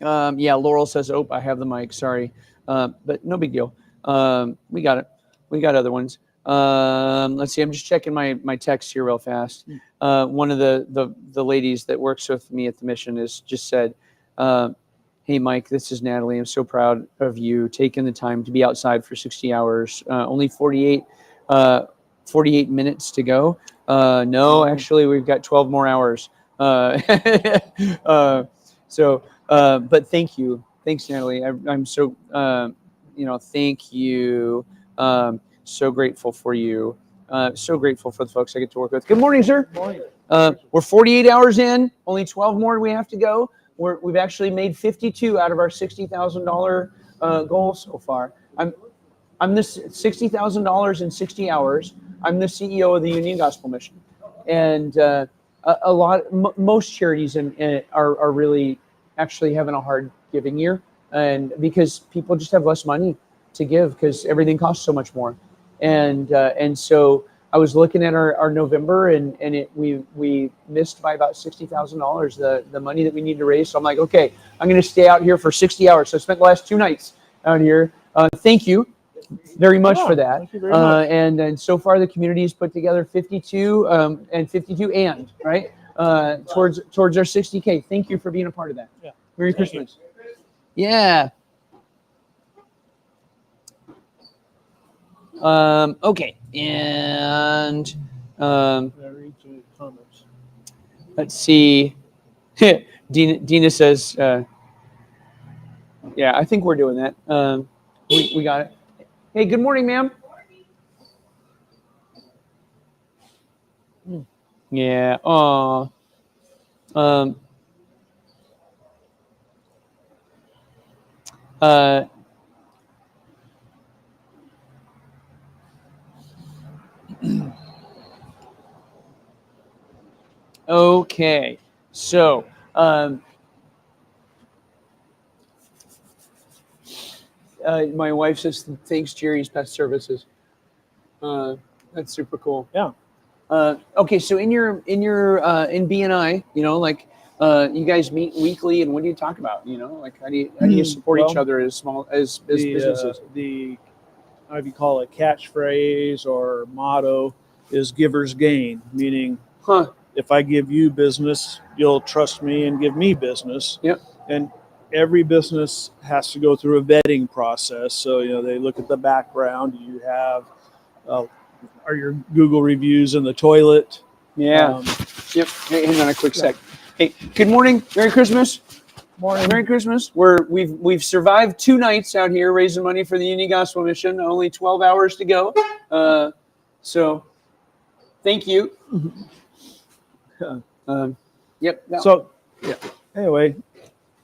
Yeah, Laurel says, "Oh, I have the mic. Sorry." But no big deal. We got it. We got other ones. Let's see. I'm just checking my text here real fast. One of the ladies that works with me at the mission has just said, "Hey, Mike, this is Natalie. I'm so proud of you taking the time to be outside for 60 hours. Only 48 minutes to go. No, actually, we've got 12 more hours. But thank you. Thanks, Natalie. I'm so, thank you. So grateful for you. So grateful for the folks I get to work with. Good morning, sir. Good morning. We're 48 hours in. Only 12 more we have to go. We've actually made 52 out of our $60,000 goal so far. I'm this $60,000 in 60 hours. I'm the CEO of the Union Gospel Mission, and most charities are really actually having a hard giving year, and because people just have less money to give because everything costs so much more, and so I was looking at our November, and we missed by about $60,000 the money that we need to raise. So I'm like, okay, I'm going to stay out here for 60 hours. So I spent the last 2 nights out here. Thank you very much for that. Thank you very much. And so far the community has put together 52 right towards our 60K. Thank you for being a part of that. Yeah. Merry Christmas. Yeah. Okay. And let's see. Dina says, yeah, I think we're doing that. We got it. Hey, good morning, ma'am. Yeah. Oh. Okay. So, my wife says thanks, Jerry's Pet Services. That's super cool. Yeah. Okay, so in in BNI, like you guys meet weekly, and what do you talk about? Like how do you support each Well, other as businesses? The if you call it catchphrase or motto is givers gain, meaning Huh. if I give you business, you'll trust me and give me business. Yep. And every business has to go through a vetting process. So, they look at the background. You have, are your Google reviews in the toilet? Yeah. Yep. Hey, hang on a quick sec. Hey, good morning. Merry Christmas. Morning. Merry Christmas. We've survived 2 nights out here raising money for the Union Gospel Mission. Only 12 hours to go. So, thank you. Yep. No. So, yeah. Anyway,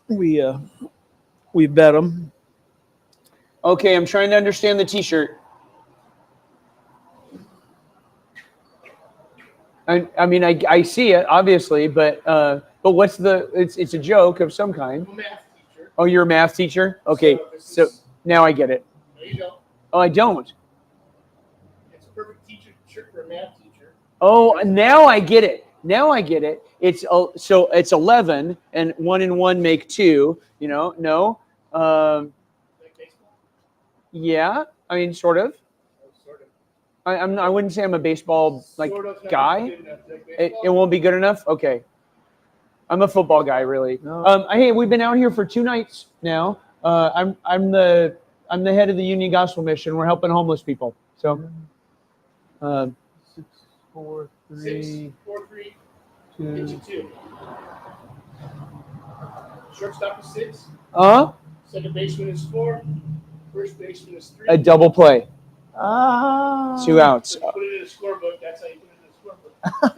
we bet them. Okay, I'm trying to understand the T-shirt. I mean, I see it obviously, but what's it's a joke of some kind. I'm a math teacher. Oh, you're a math teacher? Okay, so now I get it. No, you don't. Oh, I don't. It's a perfect teacher shirt for a math teacher. Oh, now I get it. Now I get it. So it's 11, and 1 and 1 make 2. No. Like baseball? Yeah, I mean, sort of. Sort of. I wouldn't say I'm a baseball Sort of not guy. good enough to like It baseball. won't be good enough. Okay. I'm a football guy, really. No. Hey, we've been out here for 2 nights now. I'm the head of the Union Gospel Mission. We're helping homeless people. So, 6, 4, 6, 3, 4, 3, 2. 2. Shortstop is 6. Second baseman is 4. First baseman is 3. a double play, Ah. 2 outs. So you put it in a scorebook. That's how you put it in a scorebook.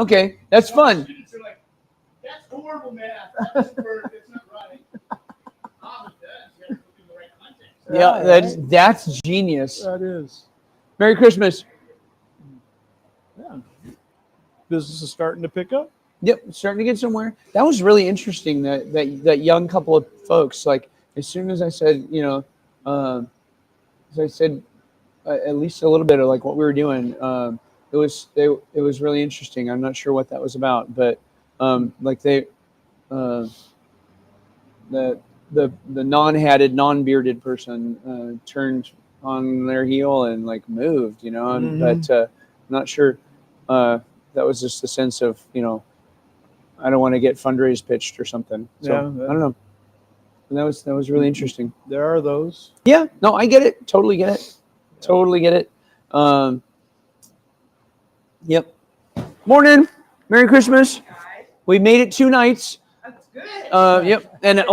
Okay, that's Some fun. Students are like, that's horrible math. That's not right. But that's you have to put it in the right context. Yeah, that's genius. That is. Merry Christmas. Yeah. Business is starting to pick up. Yep, starting to get somewhere. That was really interesting. That young couple of folks. Like as soon as I said, as I said, at least a little bit of like what we were doing. It was really interesting. I'm not sure what that was about, but like they, the non-hatted, non-bearded person turned on their heel and like moved, But I'm not sure. That was just a sense of, I don't want to get fundraise pitched or something. So Yeah, I don't know. And that was really interesting. There are those. Yeah, no, I get it. Totally get it. Totally get it. Yep. Morning. Merry Christmas. We made it 2 nights. That's good. Yep. And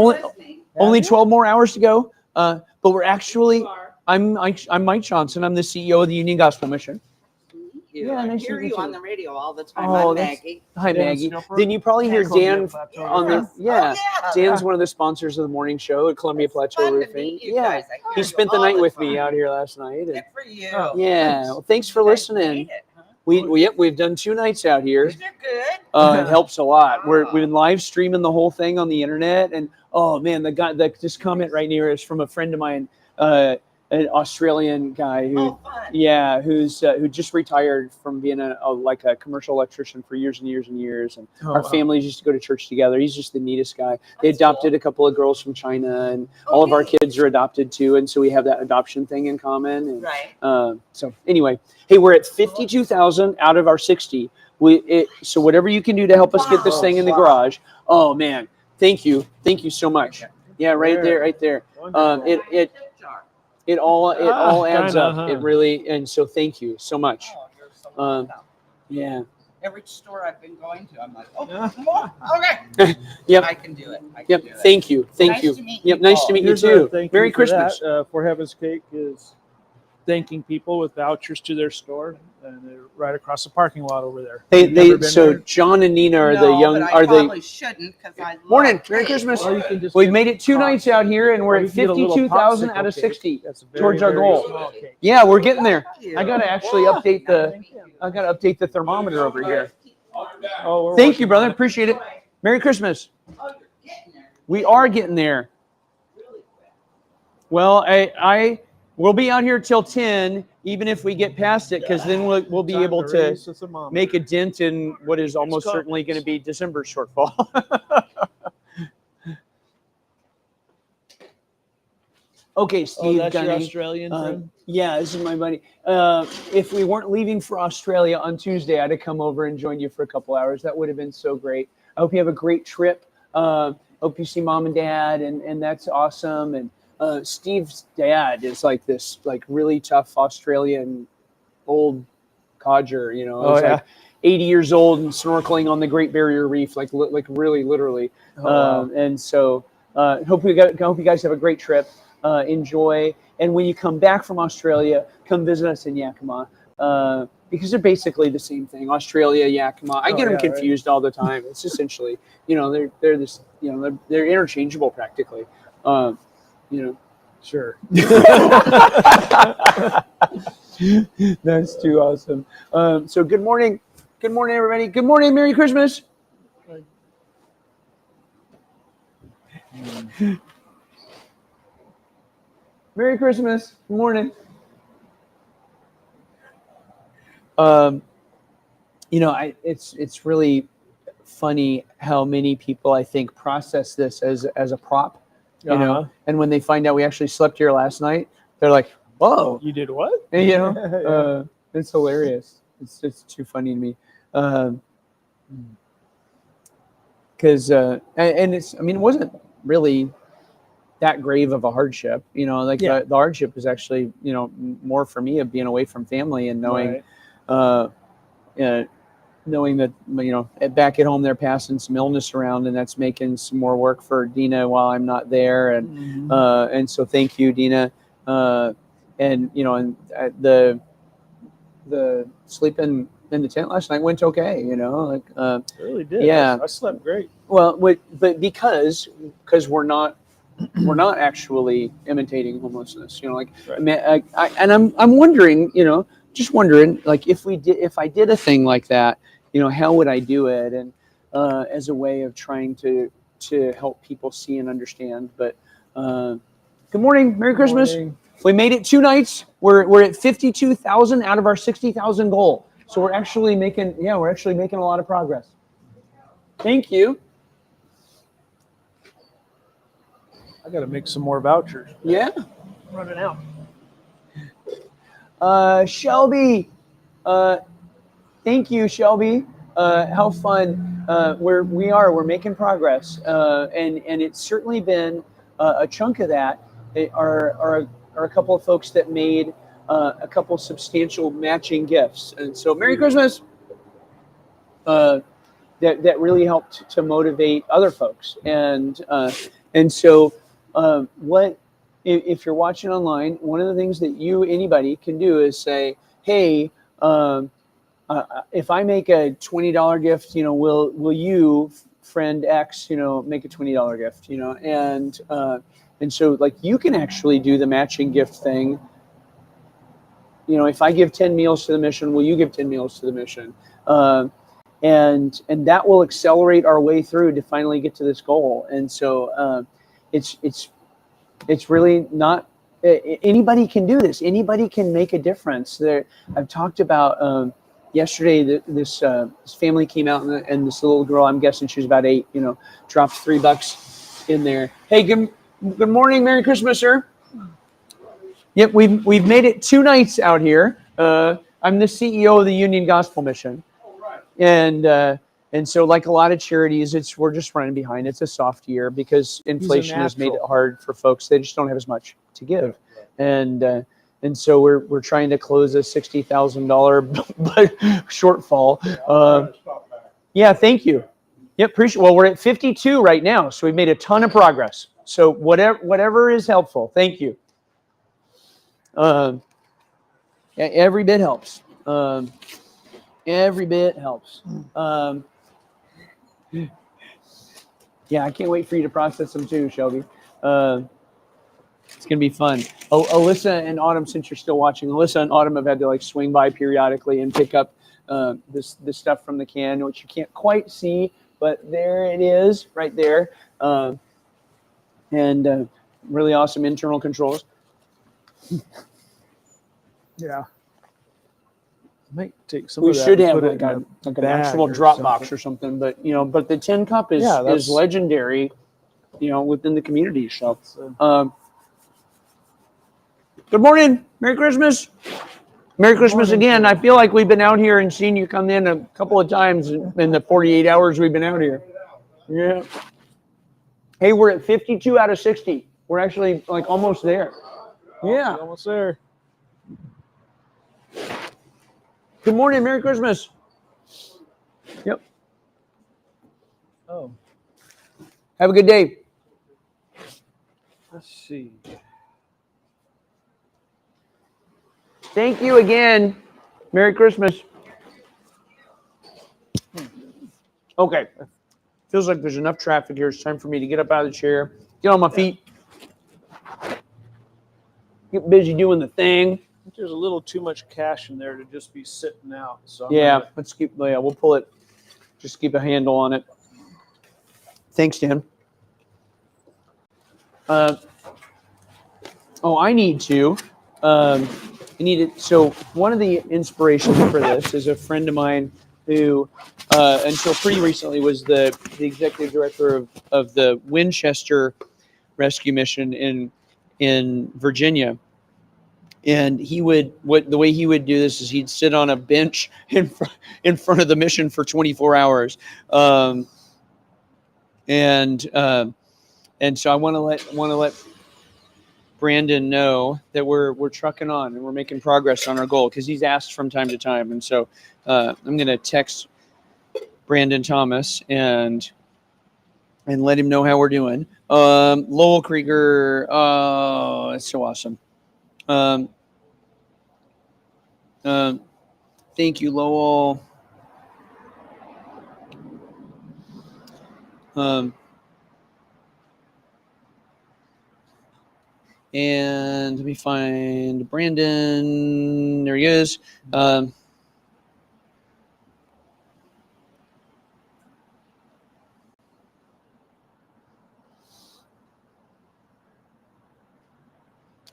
only 12 more hours to go. But we're actually, I'm Mike Johnson. I'm the CEO of the Union Gospel Mission. Yeah, I nice to hear meet you you. on the radio all the time. Oh, I'm that's- Maggie. Hi, Dan Maggie. Snowford? Then you probably hear Dan Plateau on the Roofing. yeah. Oh, Dan's one of the sponsors of the morning show at Columbia It's Plateau fun to Roofing. meet you Yeah, guys. I hear he you spent the all night with me time. out here last night. And Good for you. Oh. yeah, well, thanks for You guys listening. made it, huh? We've done 2 nights out here. These are good. It helps a lot. Wow. We've been live streaming the whole thing on the internet, and oh man, the guy this comment right near is from a friend of mine, an Australian guy who, Oh, fun. yeah, who just retired from being a commercial electrician for years and years and years, and our families used to go to church together. He's just the neatest guy. They That's adopted cool. a couple of girls from China, and all of our Okay. kids are adopted too, and so we have that adoption thing in common. And, Right. so anyway, hey, we're at 52,000 out of our 60. So whatever you can do to help us get this Wow. thing in the garage. Oh man, thank you so much. Yeah, right there. Wonderful. It it all adds kinda, up. huh? It really, and so thank you so much. Oh, you're so welcome. Yeah. Every store I've been going to, I'm like, oh, okay. Yep. I can do it. I can Yep. do it. Thank you. Nice you. to meet Yep. you Nice to all. meet you Here's a too. thank Merry you for Christmas. that, For Heaven's Cake is thanking people with vouchers to their store, and they're right across the parking lot over there. They You've never been so there? John and Nina are the No, young but I are probably the shouldn't because I love morning. Merry cake. Christmas. Or you can just We've get made it 2 nights out here, and we're or at you can get a little 52,000 popsicle out of cake. 60 That's very, towards our very goal. small cake. Yeah, we're getting there. Thank you. I gotta actually update the thermometer over here. Oh, we're Thank you, working brother. on it. Appreciate it. Merry Christmas. Oh, you're getting there. We are getting there. Really quick. Well, I we'll be out here till 10, even if we get past it, because then we'll be Time able to to raise the thermometer. make a dent in what is almost coming. certainly going to be December's shortfall. Okay, Steve. that's your Gunning. Australian friend? Yeah, this is my buddy. If we weren't leaving for Australia on Tuesday, I'd have come over and joined you for a couple hours. That would have been so great. I hope you have a great trip. Hope you see mom and dad, and that's awesome. And Steve's dad is like this, like really tough Australian old codger. You know, he's like 80 years old and snorkeling on the Great Barrier Reef, like really literally. Wow. And so hope you guys have a great trip. Enjoy, and when you come back from Australia, come visit us in Yakima, because they're basically the same thing. Australia, Yakima. I get them confused all the time. It's essentially, they're this, they're interchangeable practically. Sure. That's too awesome. So good morning, everybody. Good morning, Merry Christmas. Merry Christmas. Good morning. It's really funny how many people I think process this as a prop, and when they find out we actually slept here last night, they're like, "Whoa, You did what? and, it's hilarious. It's too funny to me, because and it's it wasn't really that grave of a hardship, the hardship is actually, more for me of being away from family and knowing, knowing that, back at home, they're passing some illness around, and that's making some more work for Dina while I'm not there. And so thank you, Dina. And the sleeping in the tent last night went okay, It really did. Yeah. I slept great. Well, but because we're not actually imitating homelessness, Right. I'm wondering, just wondering, like if I did a thing like that, how would I do it? And as a way of trying to help people see and understand. But good morning, Merry Christmas. Morning. We made it 2 nights. We're at 52,000 out of our 60,000 goal. So we're actually making a lot of progress. Thank you. I got to make some more vouchers. Yeah. Running out. Shelby, thank you, Shelby. How fun. We're making progress, and it's certainly been a chunk of that. Are a couple of folks that made a couple substantial matching gifts, and so Merry Christmas. That really helped to motivate other folks, and so what. If you're watching online, one of the things that anybody can do is say, "Hey, if I make a $20 gift, will you, friend X, make a $20 gift, and so like you can actually do the matching gift thing. If I give 10 meals to the mission, will you give 10 meals to the mission? And that will accelerate our way through to finally get to this goal. And so it's really not, anybody can do this. Anybody can make a difference. I've talked about yesterday, this family came out, and this little girl, I'm guessing she was about 8, dropped $3 in there. Hey, good morning, Merry Christmas, sir. Yep, we've made it 2 nights out here. I'm the CEO of the Union Gospel Mission, and so like a lot of charities, we're just running behind. It's a soft year because inflation has made it hard for folks. They just don't have as much to give, and so we're trying to close a $60,000 shortfall. Yeah, thank you. Yep, appreciate. Well, we're at 52 right now, so we've made a ton of progress. So whatever is helpful. Thank you. Every bit helps. Every bit helps. Yeah, I can't wait for you to process them too, Shelby. It's gonna be fun. Alyssa and Autumn, since you're still watching, Alyssa and Autumn have had to like swing by periodically and pick up this stuff from the can, which you can't quite see, but there it is, right there, and really awesome internal controls. Yeah. Might take some We of that should and have put it like, in like an bag actual or drop box something. or something, but but the tin cup is Yeah, is legendary, within the community. So, good morning, Merry Christmas. Merry Christmas morning, again. sir. I feel like we've been out here and seen you come in a couple of times in the 48 hours we've been out here. Yeah. Hey, we're at 52 out of 60. We're actually like almost there. Yeah. Almost there. Good morning. Merry Christmas. Yep. Oh, Have a good day. let's see. Thank you again. Merry Christmas. Okay. Feels like there's enough traffic here. It's time for me to get up out of the chair, get on my feet, get busy doing the thing. I think there's a little too much cash in there to just be sitting out. So Yeah, we'll pull it. Just keep a handle on it. Thanks, Dan. I need to. I need it. So one of the inspirations for this is a friend of mine who, until pretty recently, was the executive director of the Winchester Rescue Mission in Virginia. And the way he would do this is he'd sit on a bench in front of the mission for 24 hours, and so I want to let Brandon know that we're trucking on and we're making progress on our goal, because he's asked from time to time. And so I'm going to text Brandon Thomas and let him know how we're doing. Lowell Krieger, oh, that's so awesome. Thank you, Lowell. And let me find Brandon. There he is.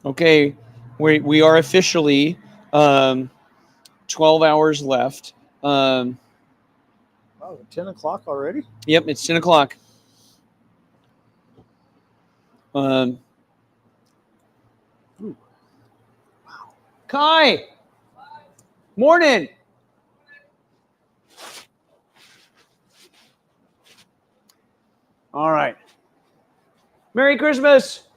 Okay, we are officially 12 hours left. Oh, 10 o'clock already? Yep, it's 10 o'clock. Kai, morning. All right. Merry Christmas.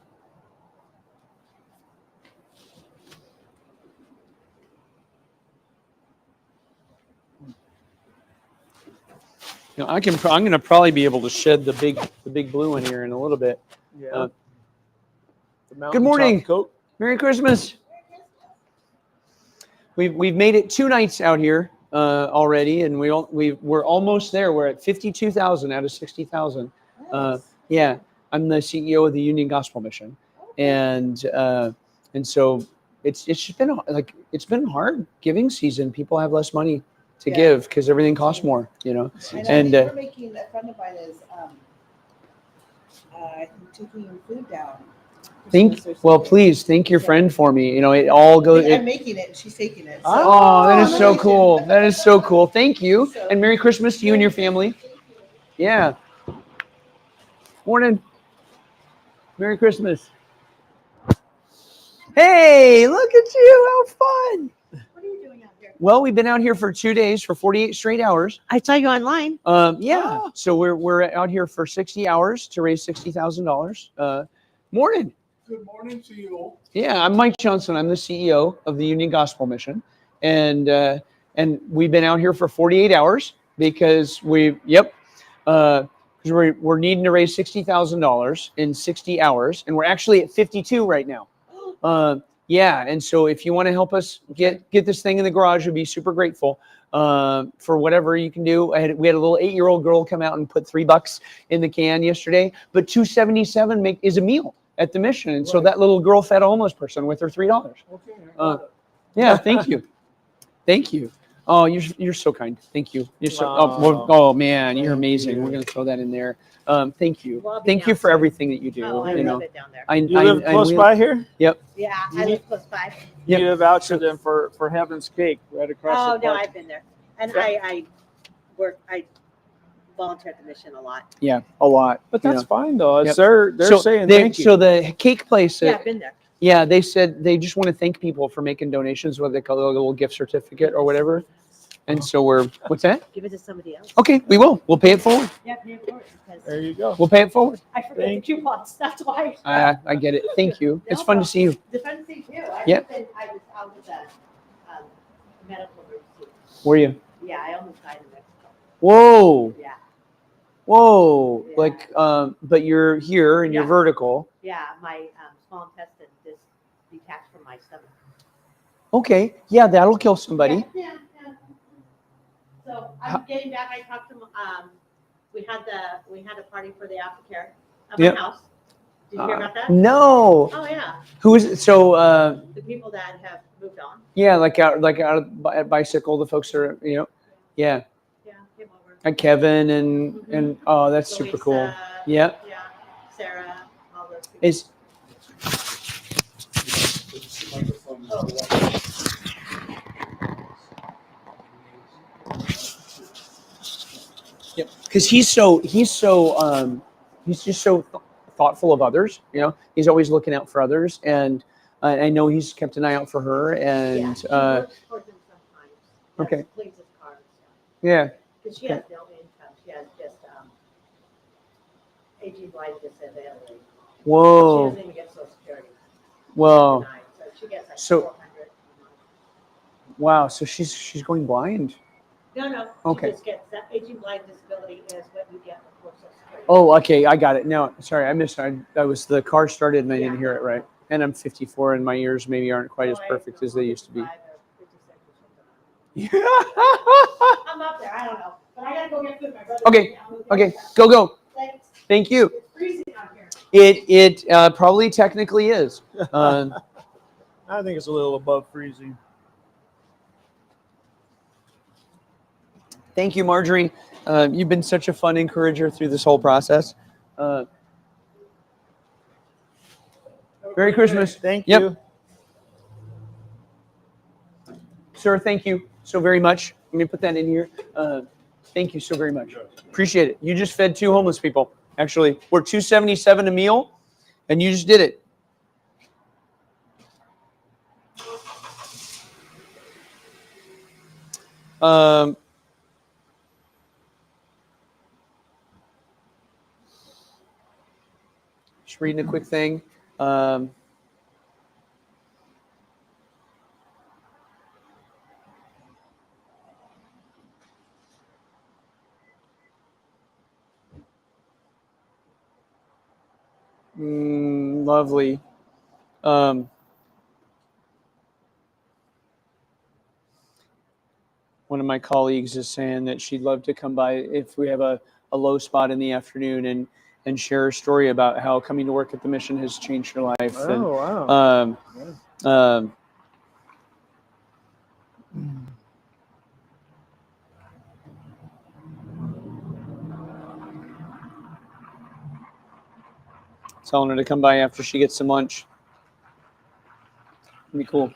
I'm going to probably be able to shed the big blue one here in a little bit. Yeah. Good morning. Coat. Merry Christmas. We've made it 2 nights out here already, and we're almost there. We're at 52,000 out of 60,000. Yeah, I'm the CEO of the Union Gospel Mission, and so it's just been it's been hard giving season. People have less money to give because everything costs more, And we're making, a friend of mine is I think taking food down. Please thank your friend for me. It all goes. I'm making it and she's taking it. So. Oh, that is so cool. That is so cool. Thank you. And Merry Christmas to you and your family. Yeah. Morning. Merry Christmas. Hey, look at you. How fun. What are you doing out here? Well, we've been out here for 2 days for 48 straight hours. I saw you online. Yeah. Oh. So we're out here for 60 hours to raise $60,000. Morning. Good morning to you. Yeah, I'm Mike Johnson. I'm the CEO of the Union Gospel Mission, and we've been out here for 48 hours because we're needing to raise $60,000 in 60 hours, and we're actually at 52 right now. Yeah, and so if you want to help us get this thing in the garage, we'd be super grateful for whatever you can do. We had a little 8-year-old girl come out and put $3 in the can yesterday, but $2.77 is a meal at the mission, and so that little girl fed a homeless person with her $3. Yeah, thank you, thank you. Oh, you're so kind. Thank you. You're so. Oh man, you're amazing. We're gonna throw that in there. Thank you. Thank you for everything that you do. Oh, I you know, love it down there. You live close by here? Yep. Yeah, I live close by. You need a voucher then for Heaven's Cake right across Oh, the no, park. I've been there. And Yeah. I volunteer at the mission a lot. Yeah, a lot. But that's fine though. Yep. They're saying thank you. So the cake place. Yeah, I've been there. Yeah, they said they just want to thank people for making donations, whether they call it a little gift certificate or whatever. And so what's that? Give it to somebody else. Okay, we will. We'll pay it forward. Yeah, pay it forward because There you go. We'll pay it forward. I forget the coupons. That's why. I get it. Thank you. It's fun to see you. The fun to see you. Yeah. I was out with a medical emergency. Were you? Yeah, I almost died in Mexico. Whoa. Yeah. Whoa. Yeah. Like, but you're here and you're Yeah. vertical. Yeah, my small intestine just detached from my stomach. Okay. Yeah, that'll kill somebody. Yeah. So I'm getting back. I talked to we had a party for the aftercare at my Yep. house. Did you hear about that? No. Oh yeah. Who is it? So The people that have moved on. yeah, like out at bicycle, the folks are, yeah. Yeah, came over. Like Kevin and oh, that's super cool. Louisa, Yeah. Yeah. Sarah, all those people. Is Yep. Because he's just so thoughtful of others. You know, he's always looking out for others, and I know he's kept an eye out for her. And Yeah, she works for them sometimes. okay. Cleans his car and stuff. Yeah. Because she has no income. She has just aging blind disability. She Whoa. doesn't even get Social Security. Whoa. Denied, so she gets like So- 400 a month. Wow. So she's going blind. No. Okay. She just gets that aging blind disability is what you get before Social Security. Oh, okay. I got it. No, sorry, I missed. That was the car started and I didn't Yeah. hear it right. And I'm 54, and my ears maybe aren't quite as perfect as they used to be. 55 or 56 or something. I'm up there. I don't know. But I gotta go get food. My brother. Okay. Okay. Go. Thanks. Thank you. It's freezing out here. It probably technically is. I think it's a little above freezing. Thank you, Marjorie. You've been such a fun encourager through this whole process. Merry Christmas. Thank Yep. you. Sir, thank you so very much. Let me put that in here. Thank you so very much. Appreciate it. You just fed 2 homeless people. Actually, we're $2.77 a meal, and you just did it. Just reading a quick thing. Lovely. One of my colleagues is saying that she'd love to come by if we have a low spot in the afternoon and share her story about how coming to work at the mission has changed her life. Oh, wow. Telling her to come by after she gets some lunch. Pretty cool.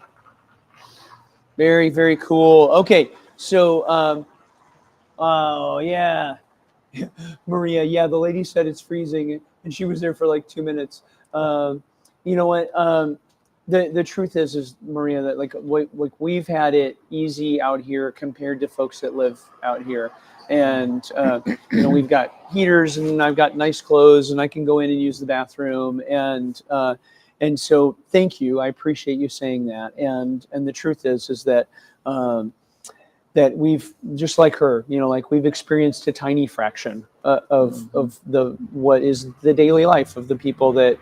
Very, very cool. Okay, so, oh yeah, Maria. Yeah, the lady said it's freezing, and she was there for like 2 minutes. You know what? The truth is Maria, that like we've had it easy out here compared to folks that live out here. And, you know, we've got heaters and I've got nice clothes and I can go in and use the bathroom. And so thank you. I appreciate you saying that. And the truth is that, that we've, just like her, you know, like we've experienced a tiny fraction of what is the daily life of the people that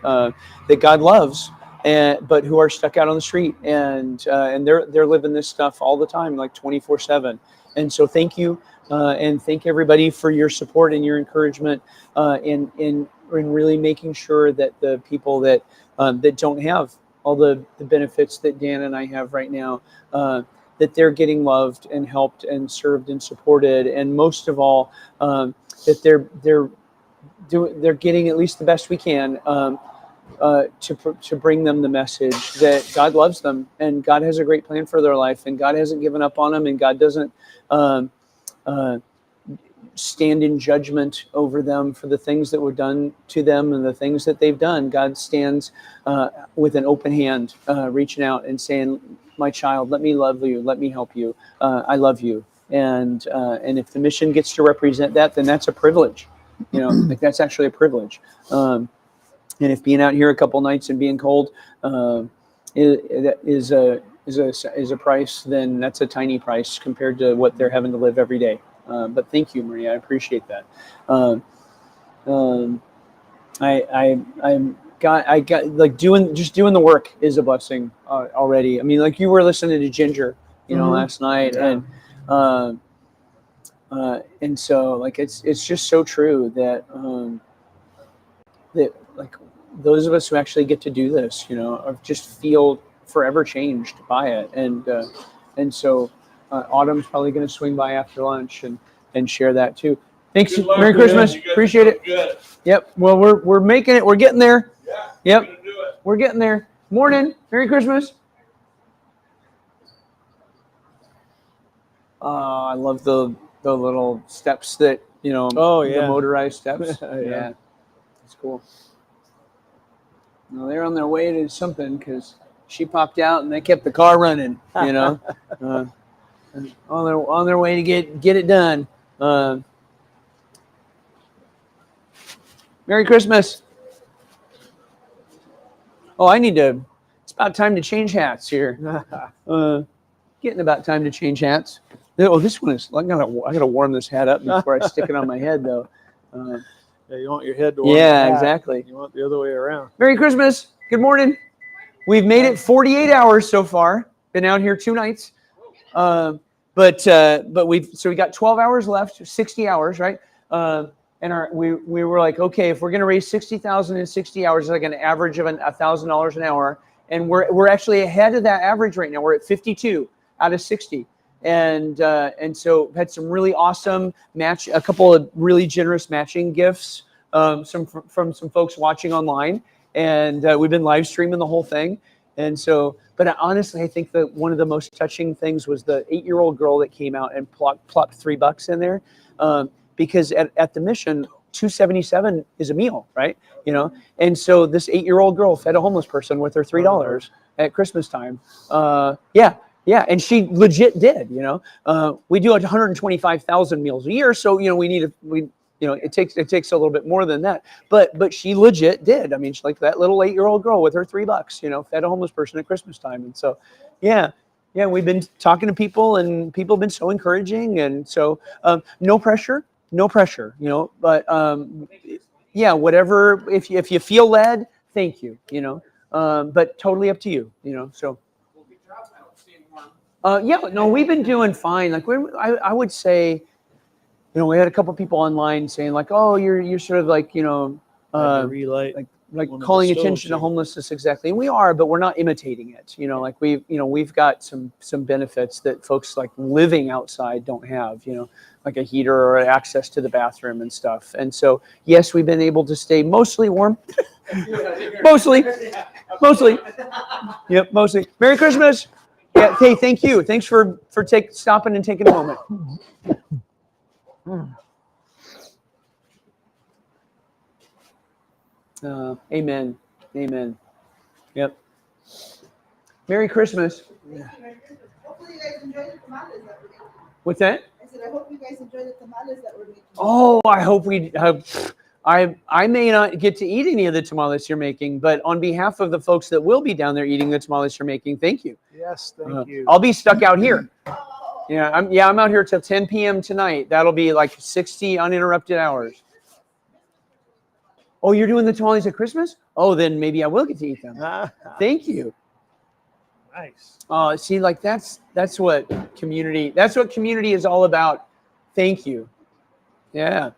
God loves. but who are stuck out on the street, and they're living this stuff all the time, like 24/7. And so thank you, and thank everybody for your support and your encouragement in really making sure that the people that that don't have all the benefits that Dan and I have right now, that they're getting loved and helped and served and supported, and most of all, that they're getting at least the best we can, to bring them the message that God loves them and God has a great plan for their life, and God hasn't given up on them, and God doesn't stand in judgment over them for the things that were done to them and the things that they've done. God stands with an open hand, reaching out and saying, "My child, let me love you. Let me help you. I love you." And if the mission gets to represent that, then that's a privilege. Like that's actually a privilege. And if being out here a couple nights and being cold is a price, then that's a tiny price compared to what they're having to live every day. But thank you, Maria. I appreciate that. I got like doing the work is a blessing already. I mean, like you were listening to Ginger, last night, Yeah. and so like it's just so true that that like those of us who actually get to do this, just feel forever changed by it, and so Autumn's probably going to swing by after lunch and share that too. Thanks. Good luck, Merry man. Christmas. You guys are Appreciate doing it. good. Yep. Well, we're making it. We're getting there. Yeah. Yep. We're gonna do it. We're getting there. Morning. Merry Christmas. I love the little steps that Oh, yeah. the motorized steps. Yeah. Yeah, it's cool. No, they're on their way to something because she popped out and they kept the car running. On their way to get it done. Merry Christmas. Oh, it's about time to change hats here. Getting about time to change hats. Oh, this one is. I gotta warm this hat up before I stick it on my head, though. Yeah, you want your head to warm Yeah, the hat. exactly. You want the other way around. Merry Christmas. Good morning. We've made it 48 hours so far. Been out here 2 nights. But we got 12 hours left, 60 hours, right? And we were like, okay, if we're going to raise 60,000 in 60 hours, it's like an average of $1,000 an hour, and we're actually ahead of that average right now. We're at 52 out of 60, and so had some really awesome a couple of really generous matching gifts, from some folks watching online, and we've been live streaming the whole thing. And so, but honestly, I think that one of the most touching things was the 8-year-old girl that came out and plopped $3 in there, because at the mission, $2.77 is a meal, right? And so this 8-year-old girl fed a homeless person with her $3 at Christmas time. Yeah, and she legit did. We do 125,000 meals a year, so it takes a little bit more than that, but she legit did. I mean, she's like that little 8-year-old girl with her $3, fed a homeless person at Christmas time. And so, yeah, we've been talking to people, and people have been so encouraging, and so no pressure, but yeah, whatever. If you feel led, thank you, but totally up to you, So. Yeah, no, we've been doing fine. Like I would say. We had a couple people online saying like, "Oh, you're sort of like, relight like one of the calling stoves attention to here. homelessness." Exactly, and we are, but we're not imitating it. Like we've got some benefits that folks like living outside don't have. Like a heater or access to the bathroom and stuff. And so, yes, we've been able to stay mostly warm. mostly. Yep, mostly. Merry Christmas. Yeah. Hey, thank you. Thanks for stopping and taking a moment. Amen. Yep. Merry Christmas. Hopefully you guys enjoyed the tamales that we're making. What's that? I said, I hope you guys enjoyed the tamales that we're making. Oh, I hope we have. I may not get to eat any of the tamales you're making, but on behalf of the folks that will be down there eating the tamales you're making, thank you. Yes, thank you. I'll be stuck out here. Yeah, I'm out here till 10 p.m. tonight. That'll be like 60 uninterrupted hours. Oh, you're doing the tamales at Christmas? Oh, then maybe I will get to eat them. Thank you. Nice. See, like that's what community is all about. Thank you. Yeah.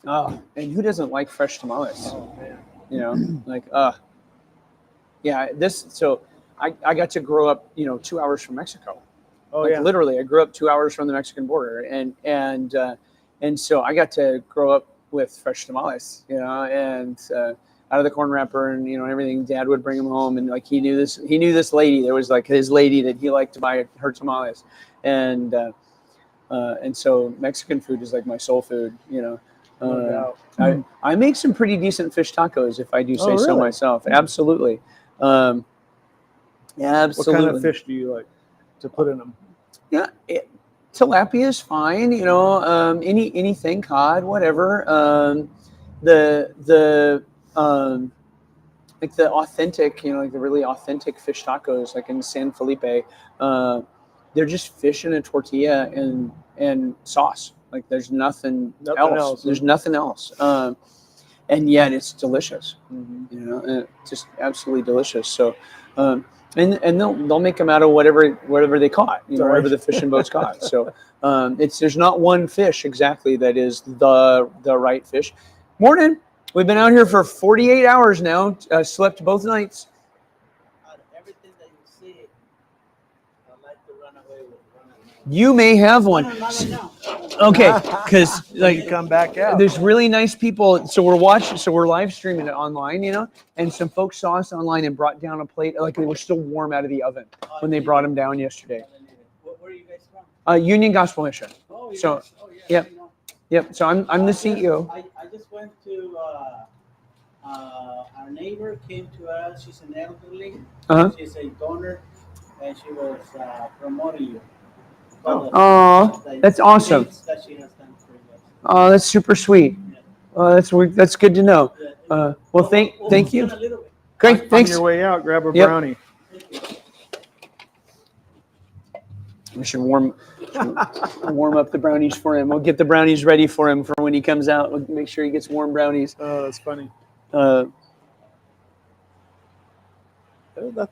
Oh, and who doesn't like fresh tamales? Oh man. You know, like yeah. So I got to grow up, 2 hours from Mexico. Oh Like yeah. literally, I grew up 2 hours from the Mexican border, and so I got to grow up with fresh tamales, and out of the corn wrapper and everything. Dad would bring them home, and like he knew this lady. There was like his lady that he liked to buy her tamales, and so Mexican food is like my soul food, No doubt. I make some pretty decent fish tacos if I do say Oh, so really? myself. Absolutely. Absolutely. What kind of fish do you like to put in them? Yeah, tilapia is fine. Anything, cod, whatever. The like the authentic, like the really authentic fish tacos, like in San Felipe, they're just fish in a tortilla and sauce. Like there's nothing else. There's nothing else. And yet it's delicious. And just absolutely delicious. So, and they'll make them out of whatever they caught, whatever the fishing boats caught. So, there's not one fish exactly that is the right fish. Morning. We've been out here for 48 hours now. Slept both nights. Out of everything that you see, I like to run away with You may have one. No. Okay, because like come back out. There's really nice people. So we're live streaming it online, and some folks saw us online and brought down a plate. Like they were still warm out of the oven when they brought them down yesterday. Where are you guys from? Union Gospel Mission. Oh, you So, guys, yeah. Yep. So I'm the CEO. I just went to our neighbor came to us. She's an elderly. She's a donor, and she was promoting you. Oh, that's awesome. That she has done for you. Oh, that's super sweet. That's good to know. Well, thank you. Great. Thanks. On your way out, grab a brownie. We should warm up the brownies for him. We'll get the brownies ready for him for when he comes out. We'll make sure he gets warm brownies. Oh, that's funny. That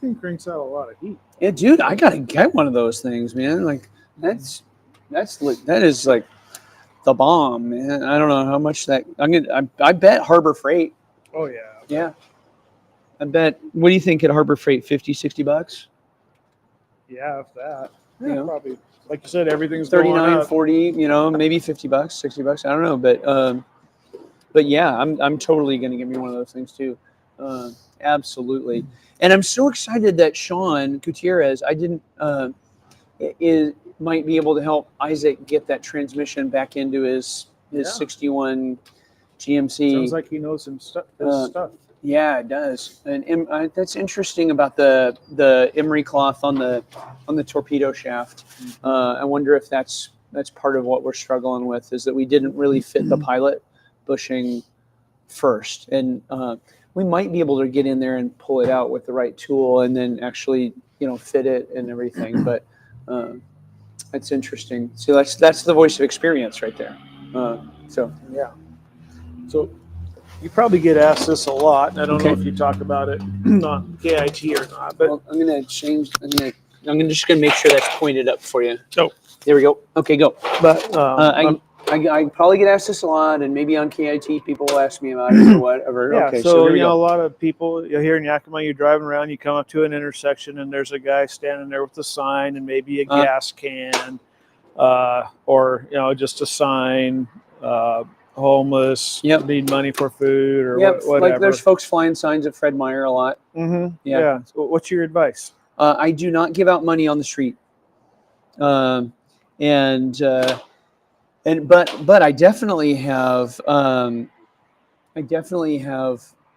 thing cranks out a lot of heat. Yeah, dude, I gotta get one of those things, man. Like that is like the bomb, man. I don't know how much that I bet Harbor Freight. Oh yeah. Yeah. I bet. What do you think at Harbor Freight? $50-$60? Yeah, if that. Yeah. Probably. Like you said, everything's 39, 40, maybe $50, $60. I don't know, but yeah, I'm totally gonna get me one of those things too. Absolutely. And I'm so excited that Sean Gutierrez, might be able to help Isaac get that transmission back into his 61 GMC. Sounds like he knows some stuff. Yeah, it does. And that's interesting about the emery cloth on the torpedo shaft. I wonder if that's part of what we're struggling with, is that we didn't really fit the pilot bushing first, and we might be able to get in there and pull it out with the right tool, and then actually fit it and everything. But that's interesting. So that's the voice of experience right there. So yeah. So you probably get asked this a lot, and I don't know if you talk about it on KIT or not. But I'm gonna change. I'm just gonna make sure that's pointed up for you. Oh, there we go. Okay, go. But I probably get asked this a lot, and maybe on KIT people will ask me about it or whatever. Yeah, okay, so here we a go. lot of people here in Yakima, you're driving around, you come up to an intersection, and there's a guy standing there with a sign and maybe a gas can, or just a sign, homeless, need money for food or whatever. Like there's folks flying signs at Fred Meyer a lot. Mm-hmm. Yeah. So what's your advice? I do not give out money on the street, but I definitely have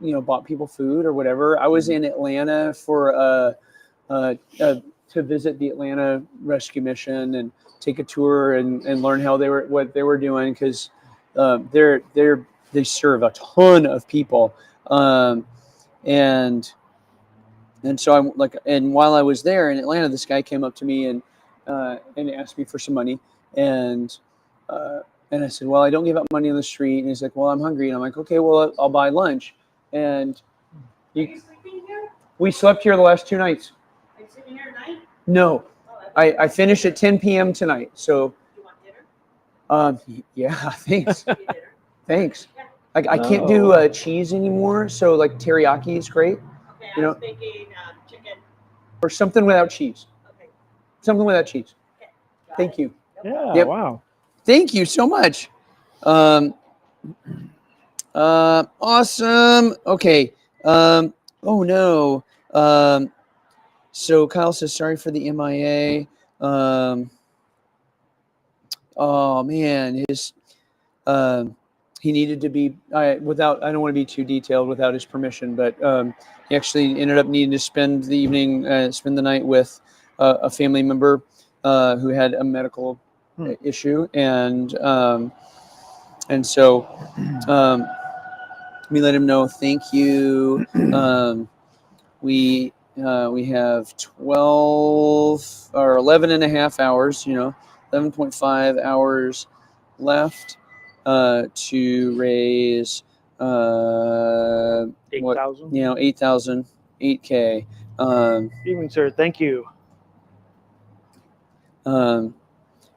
bought people food or whatever. I was in Atlanta for to visit the Atlanta Rescue Mission and take a tour and learn what they were doing, because they serve a ton of people, and so I'm like, and while I was there in Atlanta, this guy came up to me and asked me for some money, and And I said, well, I don't give out money on the street. And he's like, well, I'm hungry. And I'm like, okay, well, I'll buy lunch. And Are you sleeping here? we slept here the last 2 nights. Are you sleeping here at night? No, Oh, I finished at 10 p.m. tonight. So, Do you want dinner? yeah, thanks. Give you dinner. Thanks. I can't do cheese anymore. So like teriyaki is great. Okay, You I know, was thinking chicken. or something without cheese. Okay. Something without cheese. Okay. Got Thank it. you. Yeah. Yep. Wow. Thank you so much. Awesome. Okay. Oh no. So Kyle says sorry for the MIA. Oh man, he needed to be without. I don't want to be too detailed without his permission, but he actually ended up needing to spend the evening, spend the night with a family member who had a medical issue, and so we let him know. Thank you. We have 12 or 11 and a half hours. 11.5 hours left to raise 8,000. 8,000, 8K. Evening, sir. Thank you.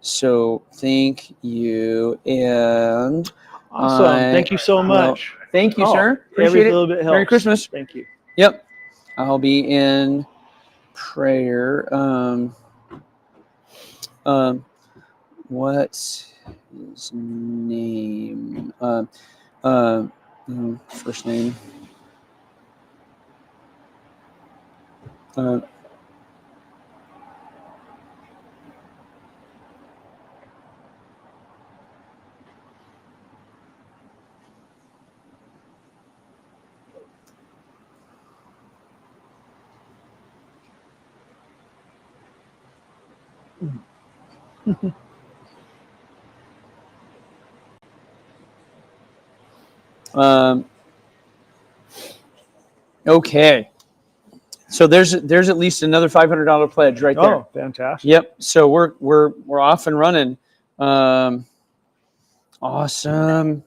So thank you, and Awesome. Thank you so much. Thank you, sir. Every Appreciate it. little bit helps. Merry Christmas. Thank you. Yep. I'll be in prayer. What's his name? First name. Okay. So there's at least another $500 pledge right there. Oh, fantastic. Yep. So we're off and running. Awesome.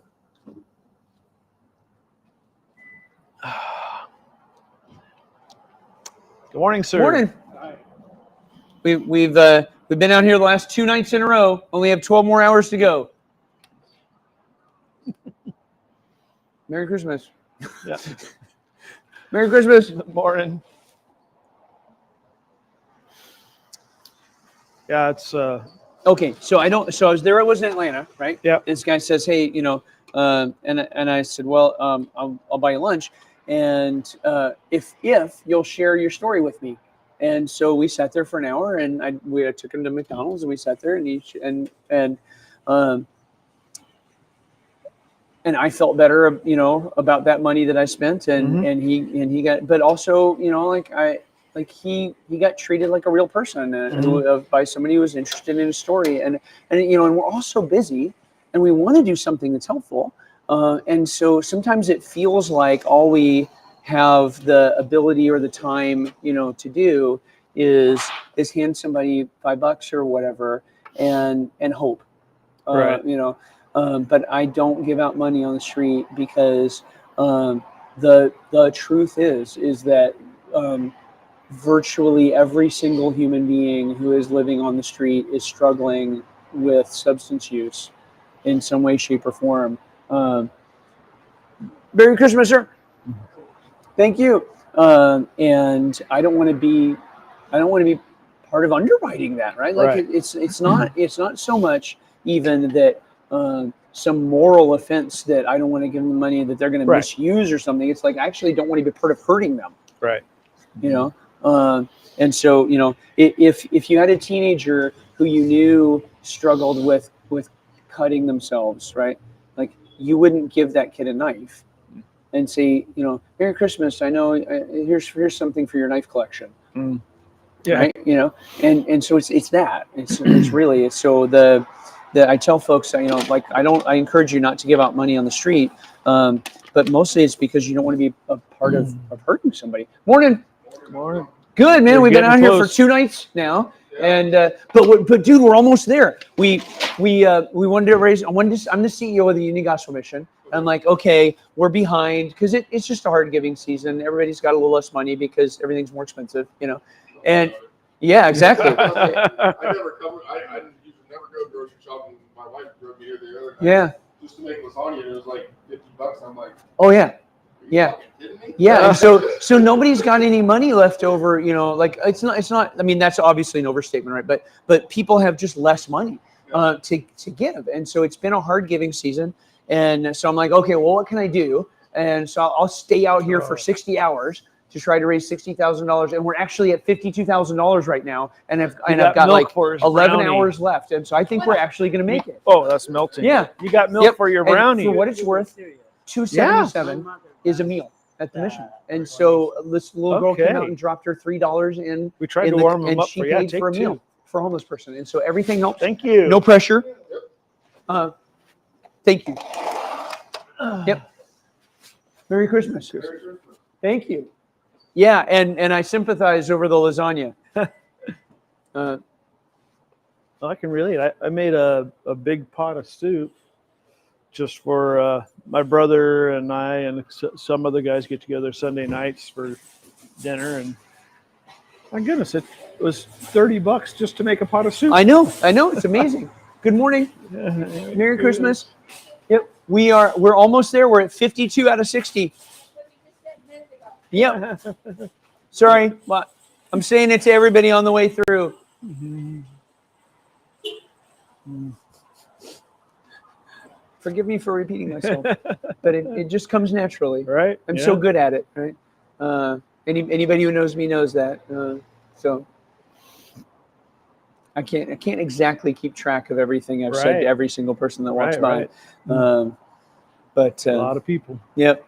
Good morning, sir. Morning. We've been out here the last 2 nights in a row. Only have 12 more hours to go. Merry Christmas. Yeah. Merry Christmas. Morning. Yeah, it's okay. So I was there. I was in Atlanta, right? Yeah. This guy says, hey, and I said, well, I'll buy you lunch, and if you'll share your story with me. And so we sat there for an hour, and I took him to McDonald's, and we sat there, and I felt better, about that money that I spent, and he got, but also, he got treated like a real person by somebody who was interested in his story, and we're all so busy, and we want to do something that's helpful, and so sometimes it feels like all we have the ability or the time, to do is hand somebody $5 or whatever, and hope, right. But I don't give out money on the street because the truth is that virtually every single human being who is living on the street is struggling with substance use in some way, shape, or form. Merry Christmas, sir. Thank you. And I don't want to be part of underwriting that, right? Like right. It's not so much even that some moral offense that I don't want to give them money that they're going to misuse or something. It's like I actually don't want to be part of hurting them. Right. And so, if you had a teenager who you knew struggled with cutting themselves, right? Like you wouldn't give that kid a knife and say, Merry Christmas. I know here's something for your knife collection. Yeah. Right. And so it's that it's really so the I tell folks, I encourage you not to give out money on the street. But mostly it's because you don't want to be a part of hurting somebody. Morning. Morning. Good, man. We're We've been out getting here for close. 2 nights now. And but dude, we're almost there. We wanted to raise. I'm the CEO of the Union Gospel Mission. And I'm like, okay, we're behind because it's just a hard giving season. Everybody's got a little less money because everything's more expensive, And yeah, exactly. I never cover. I usually never go grocery shopping. My wife drove me here the other night. Yeah. Just to make lasagna, and it was like $50. I'm like, oh yeah. Yeah. fucking kidding me? Yeah, and so nobody's got any money left over, like it's not I mean that's obviously an overstatement, right? But people have just less money to give. And so it's been a hard giving season. And so I'm like, okay, well what can I do? And so I'll stay out here for 60 hours to try to raise $60,000, and we're actually at $52,000 right now, and I've got like 11 hours left, and so I think we're actually going to make it. Oh, that's melting. Yeah, you got milk for your brownie. And for what it's worth, $277 is a meal at the mission, and so this little girl came out and dropped her $3 in. We tried to warm them up she for paid take for a two. meal for a homeless person, and so everything helps. Thank you. No pressure. Thank you. Yep. Merry Christmas. Thank you. Yeah, and I sympathize over the lasagna. Well, I can relate. I made a big pot of soup just for my brother and I, and some other guys get together Sunday nights for dinner. And my goodness, it was $30 just to make a pot of soup. I know. It's amazing. Good morning. Merry Christmas. Yep. We're almost there. We're at 52 out of 60. Yep. Sorry, but I'm saying it to everybody on the way through. Forgive me for repeating myself, but it just comes naturally. Right. I'm so good at it. Right. Anybody who knows me knows that. So I can't exactly keep track of everything I've said to every single person that walks by. But a lot of people. Yep.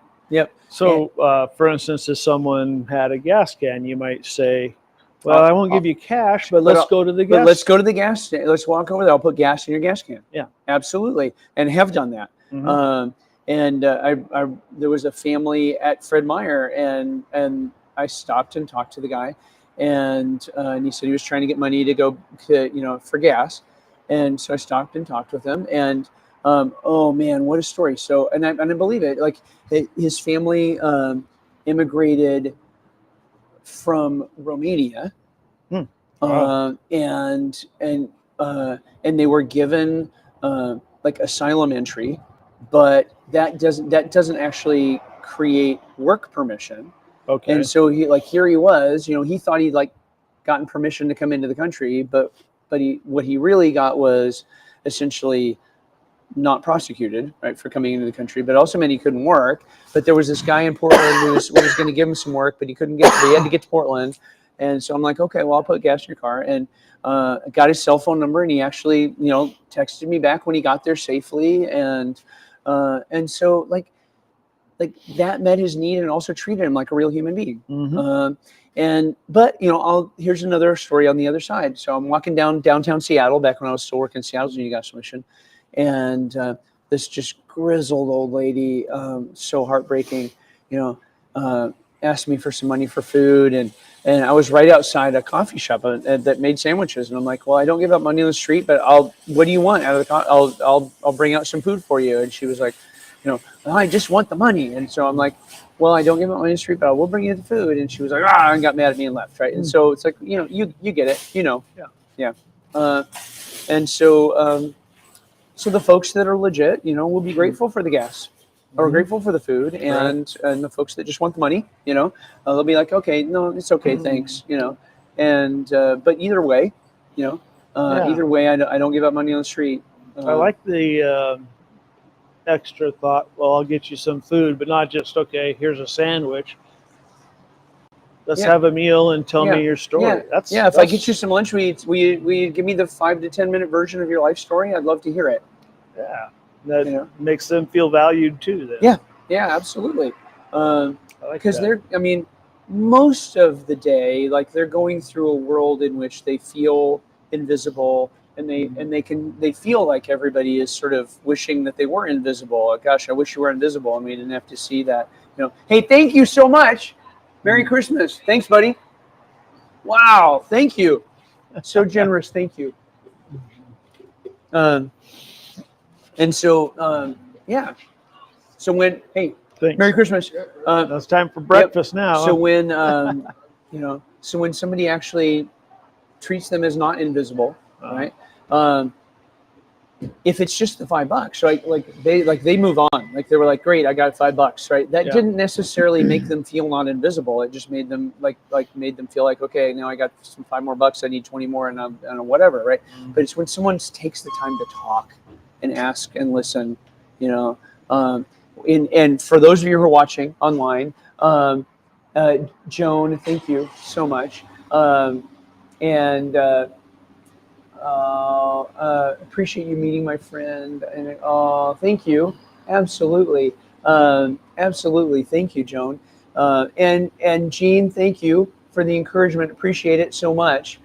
So, for instance, if someone had a gas can, you might say, well, I won't give you cash, but let's go to the gas. Let's go to the gas station. Let's walk over there. I'll put gas in your gas can. Yeah, absolutely, and have done that. And there was a family at Fred Meyer, and I stopped and talked to the guy, and he said he was trying to get money to go to for gas, and so I stopped and talked with him, and oh man, what a story! So and I believe it. Like his family immigrated from Romania, Wow. and they were given like asylum entry, but that doesn't actually create work permission. Okay. And so here he was, he thought he'd gotten permission to come into the country, but what he really got was essentially not prosecuted, right, for coming into the country, but also meant he couldn't work. But there was this guy in Portland who was going to give him some work, but he couldn't get. He had to get to Portland, and so I'm like, okay, well, I'll put gas in your car, and got his cell phone number, and he actually, texted me back when he got there safely, and so like that met his need and also treated him like a real human being. But here's another story on the other side. So I'm walking down downtown Seattle back when I was still working in Seattle's Union Gospel Mission. And this just grizzled old lady, so heartbreaking, asked me for some money for food, and I was right outside a coffee shop that made sandwiches, and I'm like, well, I don't give out money on the street, but what do you want out of the I'll bring out some food for you. And she was like, well, I just want the money. And so I'm like, well, I don't give out money on the street, but I will bring you the food. And she was like, and got mad at me and left, right? And so it's like, you get it, yeah. And so. So the folks that are legit, will be grateful for the gas, or grateful for the food, and the folks that just want the money, they'll be like, okay, no, it's okay, thanks, and but either way, either way, I don't give out money on the street. I like the extra thought. Well, I'll get you some food, but not just okay. Here's a sandwich. Let's have a meal and tell me your story. If I get you some lunch, will you give me the 5 to 10 minute version of your life story? I'd love to hear it. Yeah, that makes them feel valued too. Then. Yeah, absolutely. Because most of the day, they're going through a world in which they feel invisible, and they feel like everybody is sort of wishing that they were invisible. Gosh, I wish you were invisible, and we didn't have to see that. Hey, thank you so much. Merry Christmas. Thanks, buddy. Wow. Thank you. So generous. Thank you. And so, yeah. So when, hey, Thanks. Merry Christmas. It's time for breakfast now. So when, so when somebody actually treats them as not invisible, right? If it's just the $5, right? Like they move on. Like they were like, great, I got $5, right? That didn't necessarily make them feel not invisible. It just made them made them feel like, okay, now I got some $5 more. I need 20 more, and I'm whatever, right? But it's when someone takes the time to talk and ask and listen, and for those of you who are watching online, Joan, thank you so much, and. Appreciate you meeting my friend, and thank you, absolutely, absolutely, thank you, Joan, and Jean, thank you for the encouragement, appreciate it so much.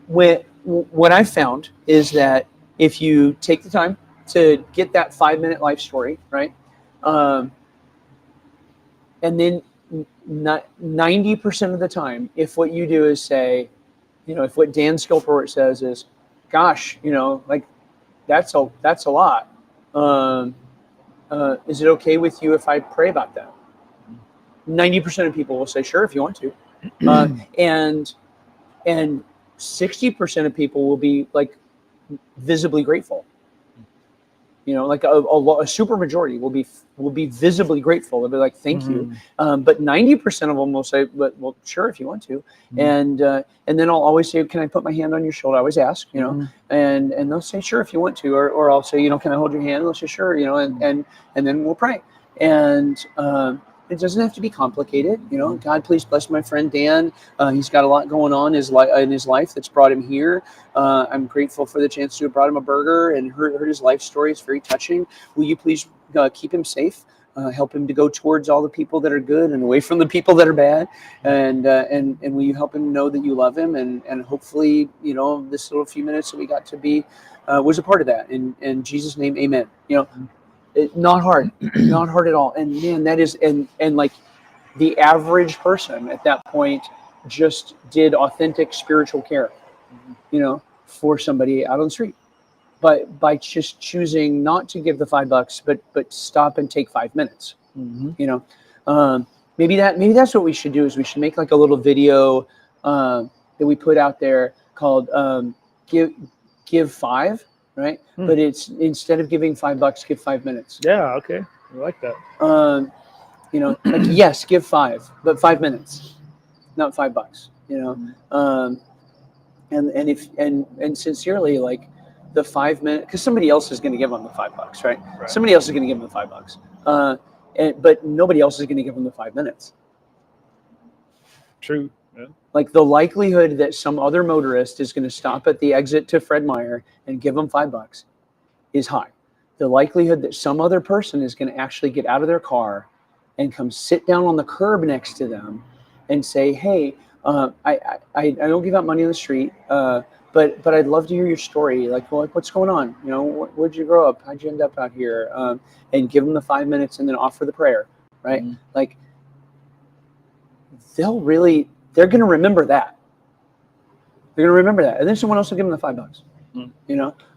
What I found is that if you take the time to get that 5-minute life story, right, and then 90% of the time, if what you do is say, if what Dan Skilport says is, gosh, like that's a lot. Is it okay with you if I pray about that? 90% of people will say, sure, if you want to. And 60% of people will be like visibly grateful. Like a super majority will be visibly grateful. They'll be like, thank you. But 90% of them will say, well, sure, if you want to. And then I'll always say, can I put my hand on your shoulder? I always ask, and they'll say, sure, if you want to. Or I'll say, can I hold your hand? And they'll say, sure, and then we'll pray. And it doesn't have to be complicated. God, please bless my friend Dan. He's got a lot going on in his life that's brought him here. I'm grateful for the chance to have brought him a burger and heard his life story. It's very touching. Will you please keep him safe? Help him to go towards all the people that are good and away from the people that are bad. And will you help him know that you love him? And hopefully, this little few minutes that we got to be was a part of that. In Jesus' name, amen. Not hard, not hard at all. And man, that is, and like the average person at that point just did authentic spiritual care, for somebody out on the street. But by just choosing not to give the $5, but stop and take 5 minutes, maybe that's what we should do is we should make like a little video that we put out there called give 5. Right, but it's instead of giving $5, give 5 minutes. Yeah, okay, I like that. Like yes, give 5, but 5 minutes, not $5. And sincerely, like the 5 minute, because somebody else is going to give them the $5, right? Somebody else is going to give them the $5, but nobody else is going to give them the 5 minutes. True. Yeah. Like the likelihood that some other motorist is going to stop at the exit to Fred Meyer and give them $5 is high. The likelihood that some other person is going to actually get out of their car and come sit down on the curb next to them and say, hey, I don't give out money on the street, but I'd love to hear your story. Like, well, what's going on? Where'd you grow up? How'd you end up out here? And give them the 5 minutes and then offer the prayer, right? Like they're going to remember that. They're going to remember that. And then someone else will give them the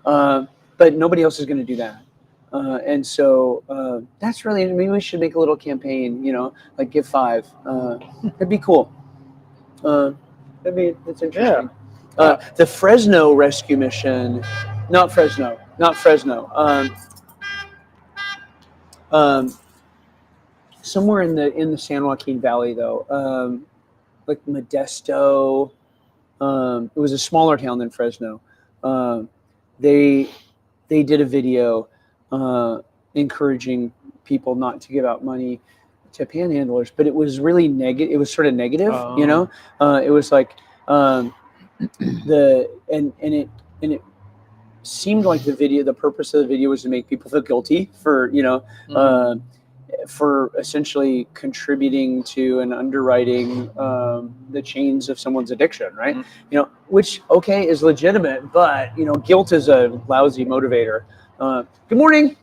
$5, but nobody else is going to do that. And so that's really, maybe we should make a little campaign, like give 5. That'd be cool. It's interesting. Yeah. The Fresno rescue mission, not Fresno. Somewhere in the San Joaquin Valley though, like Modesto. It was a smaller town than Fresno. They did a video encouraging people not to give out money to panhandlers, but it was really negative. It was sort of negative, It was like it seemed like the purpose of the video was to make people feel guilty for for essentially contributing to and underwriting the chains of someone's addiction, right? Which is legitimate, but guilt is a lousy motivator. Good morning.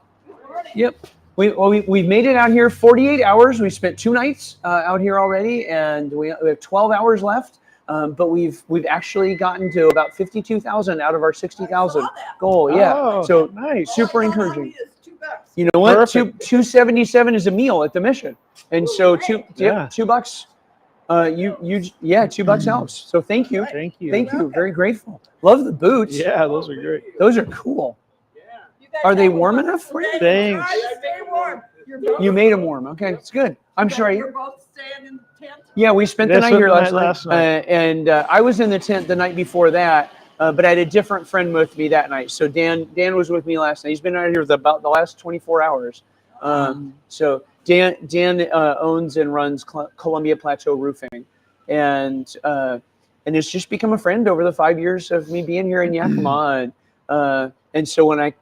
Yep. We've made it out here 48 hours. We spent 2 nights out here already, and we have 12 hours left. But we've actually gotten to about 52,000 out of our 60,000 goal. Yeah, Oh, so nice. super encouraging. You know what? Perfect. 277 is a meal at the mission, and so Yeah. $2. $2 helps. So thank you. Thank you. Thank you. Very grateful. Love the boots. Yeah, those are great. Those are cool. Are they warm enough for you? Thanks. You made them warm. Okay, it's good. I'm sure. You're both staying in the tent? Yeah, we spent the That's night here what last night. night. And I was in the tent the night before that, but I had a different friend with me that night. So Dan was with me last night. He's been out here for about the last 24 hours. So Dan owns and runs Columbia Plateau Roofing, and it's just become a friend over the 5 years of me being here in Yakima. And so when I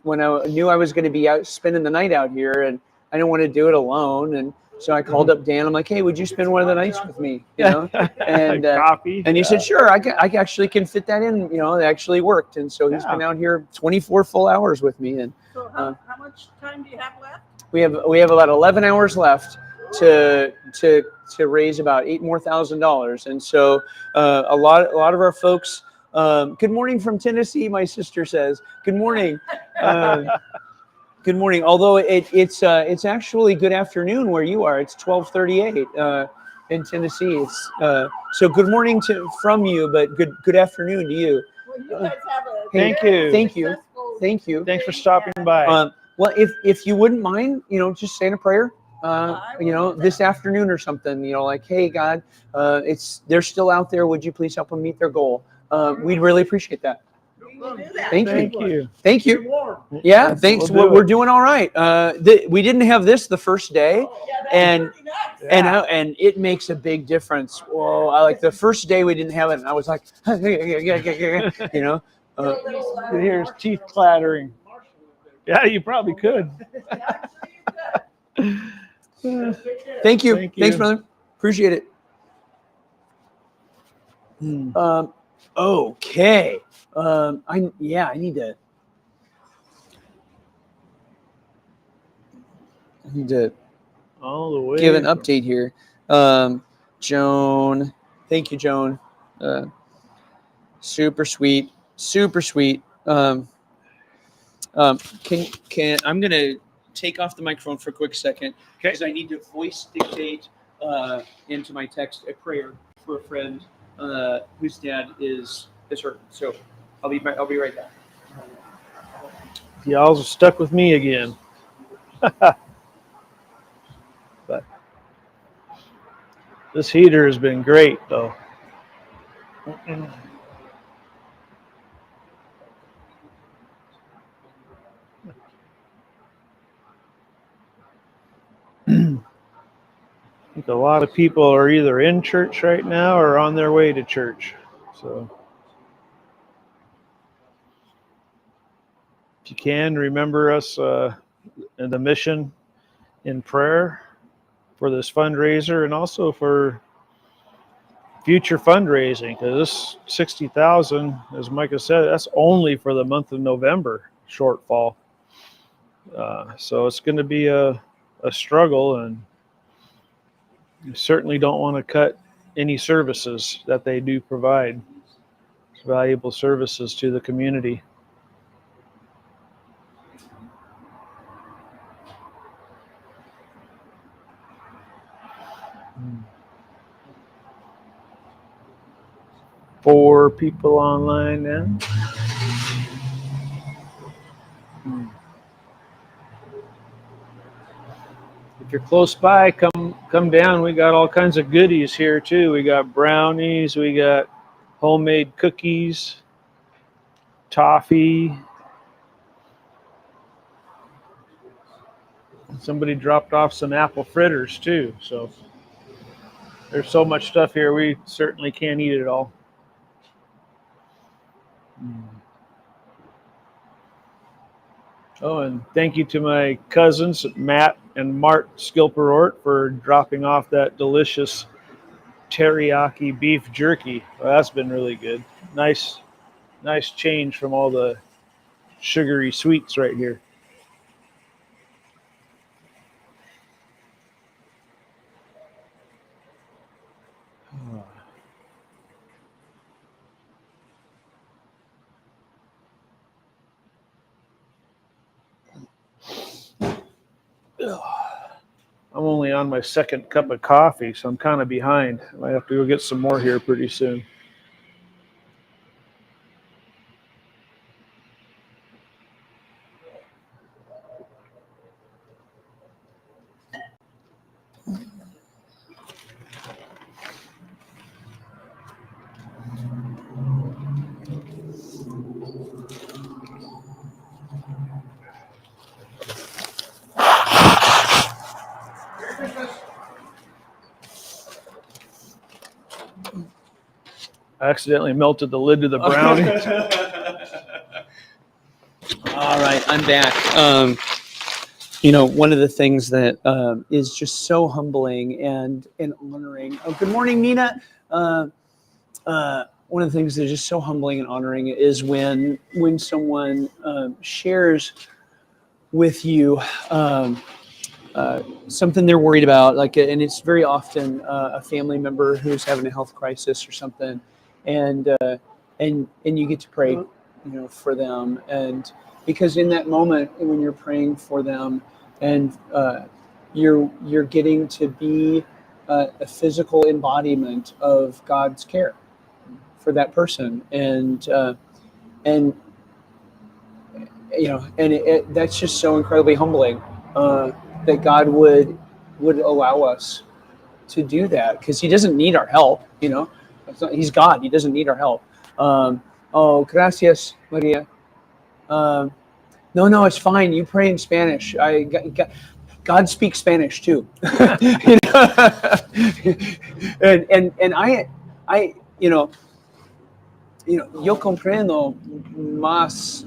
knew I was going to be out spending the night out here, and I didn't want to do it alone, and so I called up Dan. I'm like, hey, would you spend one of the nights with me? You know, and Coffee. and he said, sure, I actually can fit that in. You know, it actually worked, and so he's been out here 24 full hours with me. And So how much time do you have left? we have about 11 hours left to raise about $8,000 more. And so a lot of our folks. Good morning from Tennessee, my sister says. Good morning. Good morning. Although it's actually good afternoon where you are. It's 12:38 in Tennessee. It's so good morning from you, but good afternoon to you. Well, you guys have a Thank you. Thank you. Thanks for stopping by. Well, if you wouldn't mind, just saying a prayer. This afternoon or something. Like, hey God, they're still out there. Would you please help them meet their goal? We'd really appreciate that. We'll do that. Thank you. Yeah, thanks. We're doing all right. We didn't have this the first day, and it makes a big difference. Whoa! Like the first day we didn't have it, and I was like, You hear his teeth clattering. Yeah, you probably could. Thank you. Thanks, brother. Appreciate it. Okay. I need to all the way give an update here. Joan, thank you, Joan. Super sweet. Can I'm gonna take off the microphone for a quick second because I need to voice dictate into my text a prayer for a friend whose dad is hurt. So I'll be right back. Y'all are stuck with me again. But this heater has been great, though. I think a lot of people are either in church right now or on their way to church. So if you can, remember us in the mission in prayer for this fundraiser and also for future fundraising, because this 60,000, as Micah said, that's only for the month of November shortfall. So it's going to be a struggle, and you certainly don't want to cut any services that they do provide. It's valuable services to the community. Four people online now. If you're close by, come down. We got all kinds of goodies here too. We got brownies, we got homemade cookies, toffee. Somebody dropped off some apple fritters too. So there's so much stuff here, we certainly can't eat it all. Oh, and thank you to my cousins, Matt and Mart Skilperort, for dropping off that delicious teriyaki beef jerky. Well, that's been really good. Nice change from all the sugary sweets right here. I'm only on my second cup of coffee, so I'm kind of behind. I might have to go get some more here pretty soon. I accidentally melted the lid to the brownie. All right, I'm back. One of the things that is just so humbling and honoring. Oh, good morning, Nina. One of the things that is just so humbling and honoring is when someone shares with you something they're worried about, and it's very often a family member who's having a health crisis or something, and you get to pray, for them, and because in that moment when you're praying for them, and you're getting to be a physical embodiment of God's care for that person, and that's just so incredibly humbling that God would allow us to do that, because He doesn't need our help. He's God. He doesn't need our help. Oh, gracias, Maria. No, it's fine. You pray in Spanish. God speaks Spanish too. and I yo comprendo más,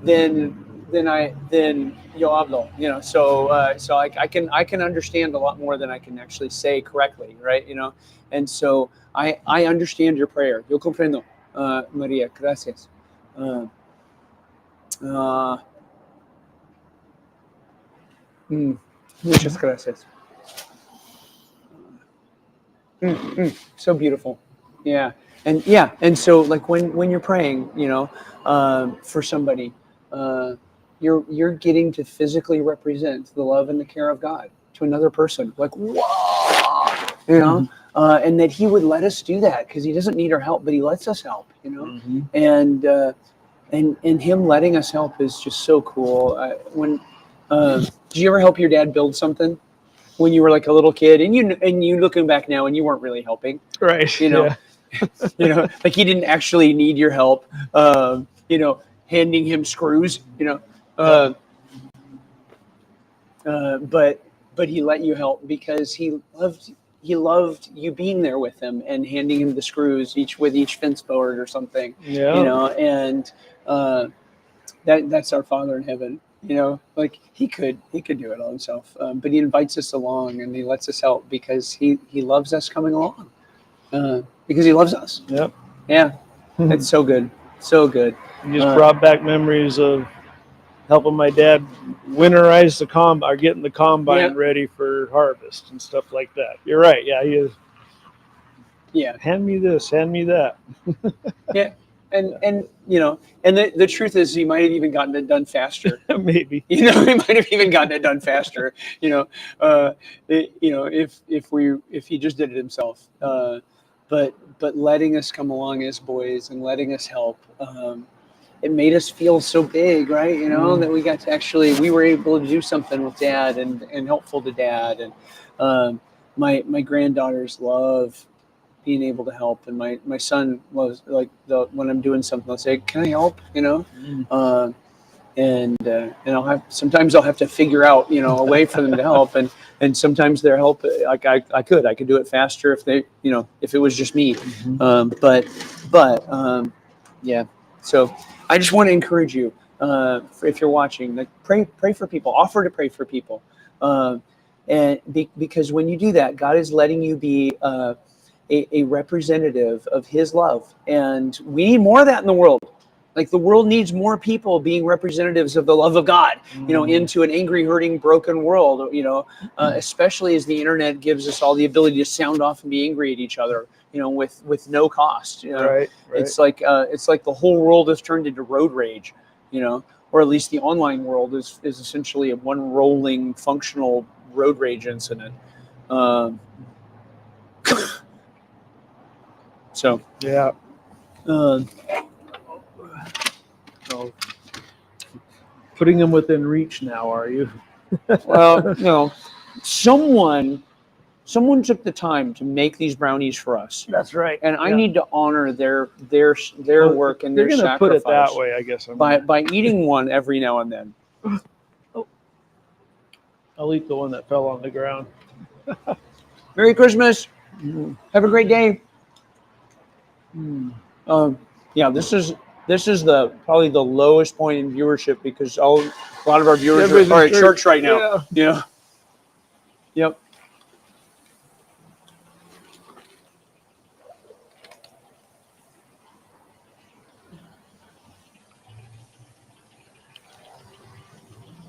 than yo hablo, so I can understand a lot more than I can actually say correctly, right? And so I understand your prayer. Yo comprendo, Maria, gracias. Muchas gracias. So beautiful. Yeah. And so like when you're praying, for somebody, you're getting to physically represent the love and the care of God to another person. Like, whoa, and that He would let us do that because He doesn't need our help, but He lets us help, and Him letting us help is just so cool. Did you ever help your dad build something when you were like a little kid, and you looking back now, and you weren't really helping, Right? Yeah. Like he didn't actually need your help, handing him screws, but He let you help because He loved you being there with him and handing him the screws with each fence board or something. Yeah. And that's our Father in heaven. Like He could do it all Himself, but He invites us along and He lets us help because He loves us coming along, because He loves us. Yep. Yeah, it's so good, so good. You just brought back memories of helping my dad winterize getting the combine ready for harvest and stuff like that. You're right. Yeah, he is. Yeah. Hand me this, hand me that. Yeah. And the truth is He might have even gotten it done faster. Maybe. He might have even gotten it done faster. If He just did it Himself. But letting us come along as boys and letting us help, it made us feel so big, right? That we got to we were able to do something with Dad and helpful to Dad. And my granddaughters love being able to help, and my son was like, when I'm doing something, I'll say, "Can I help?" And sometimes I'll have to figure out a way for them to help, and sometimes their help, like I could do it faster if they if it was just me. Yeah. So I just want to encourage you, if you're watching, like pray for people, offer to pray for people, because when you do that, God is letting you be a representative of His love, and we need more of that in the world. Like the world needs more people being representatives of the love of God, into an angry, hurting, broken world, especially as the internet gives us all the ability to sound off and be angry at each other, with no cost. Right. It's like the whole world has turned into road rage, or or at least the online world, is essentially a one rolling functional road rage incident. So Yeah. uh, So, putting them within reach now, are you? well, someone took the time to make these brownies for us, That's right. and I Yeah. need to honor their Well, work and they're their gonna put sacrifice it that way, I guess. by eating one every now and then. I'll eat the one that fell on the ground. Merry Christmas. Have a great day. Yeah, this is the probably the lowest point in viewership because a lot of our viewers Everybody's are in at church right now. Yeah. Yeah. Yep.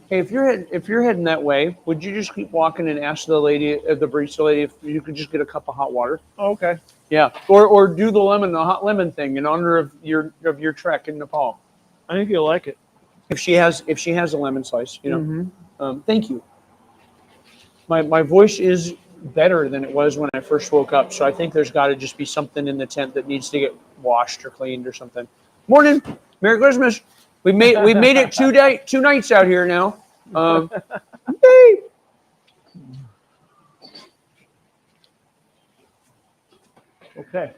Hey, if you're heading that way, would you just keep walking and ask the barista lady, if you could just get a cup of hot water? Okay. Yeah, or do the hot lemon thing in honor of your trek in Nepal. I think you'll like it. If she has a lemon slice, Mm-hmm. Thank you. My voice is better than it was when I first woke up, so I think there's got to just be something in the tent that needs to get washed or cleaned or something. Morning, Merry Christmas. We made it 2 nights out here now. Yay. Okay.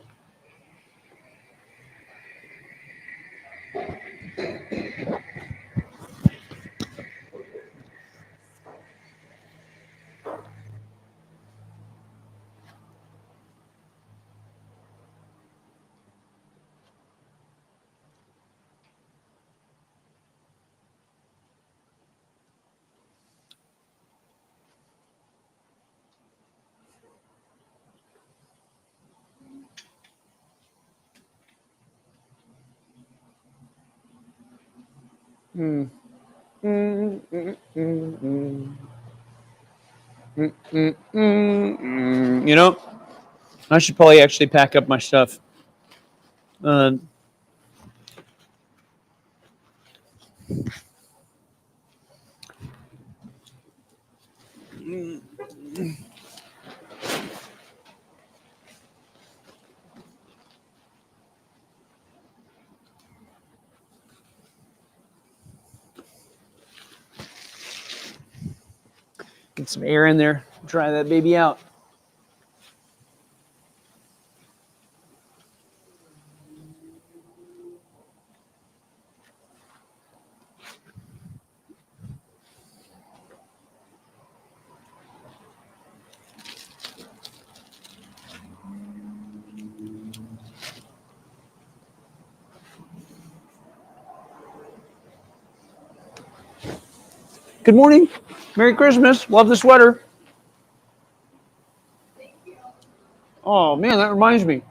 Mm. Mm, mm, mm, mm. Mm, mm, mm, mm. I should probably actually pack up my stuff. Get some air in there. Dry that baby out. Good morning. Merry Christmas. Love the sweater. Oh, man, that reminds me.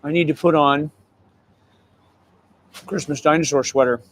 I need to put on Christmas dinosaur sweater.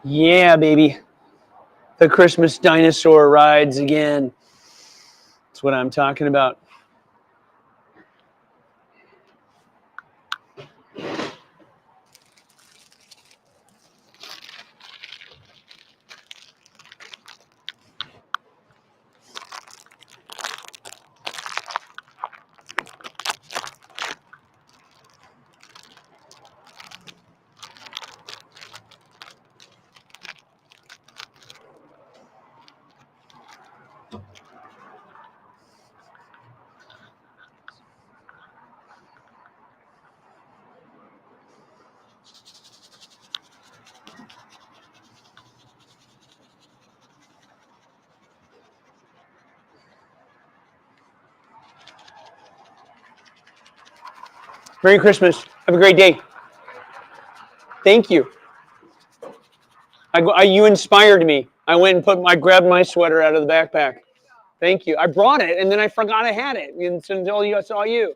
Yeah, baby. The Christmas dinosaur rides again. That's what I'm talking about. Merry Christmas. Have a great day. Thank you. You inspired me. I went and I grabbed my sweater out of the backpack. Thank you. I brought it and then I forgot I had it until I saw you.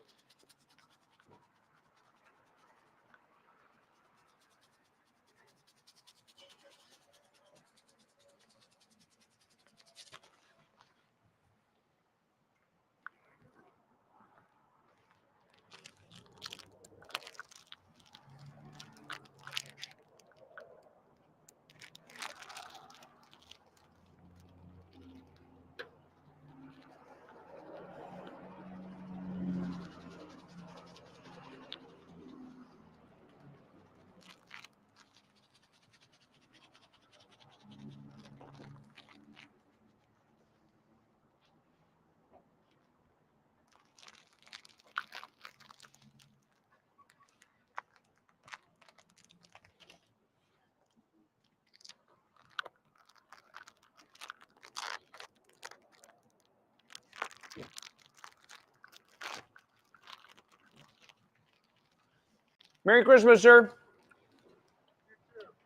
Merry Christmas, sir.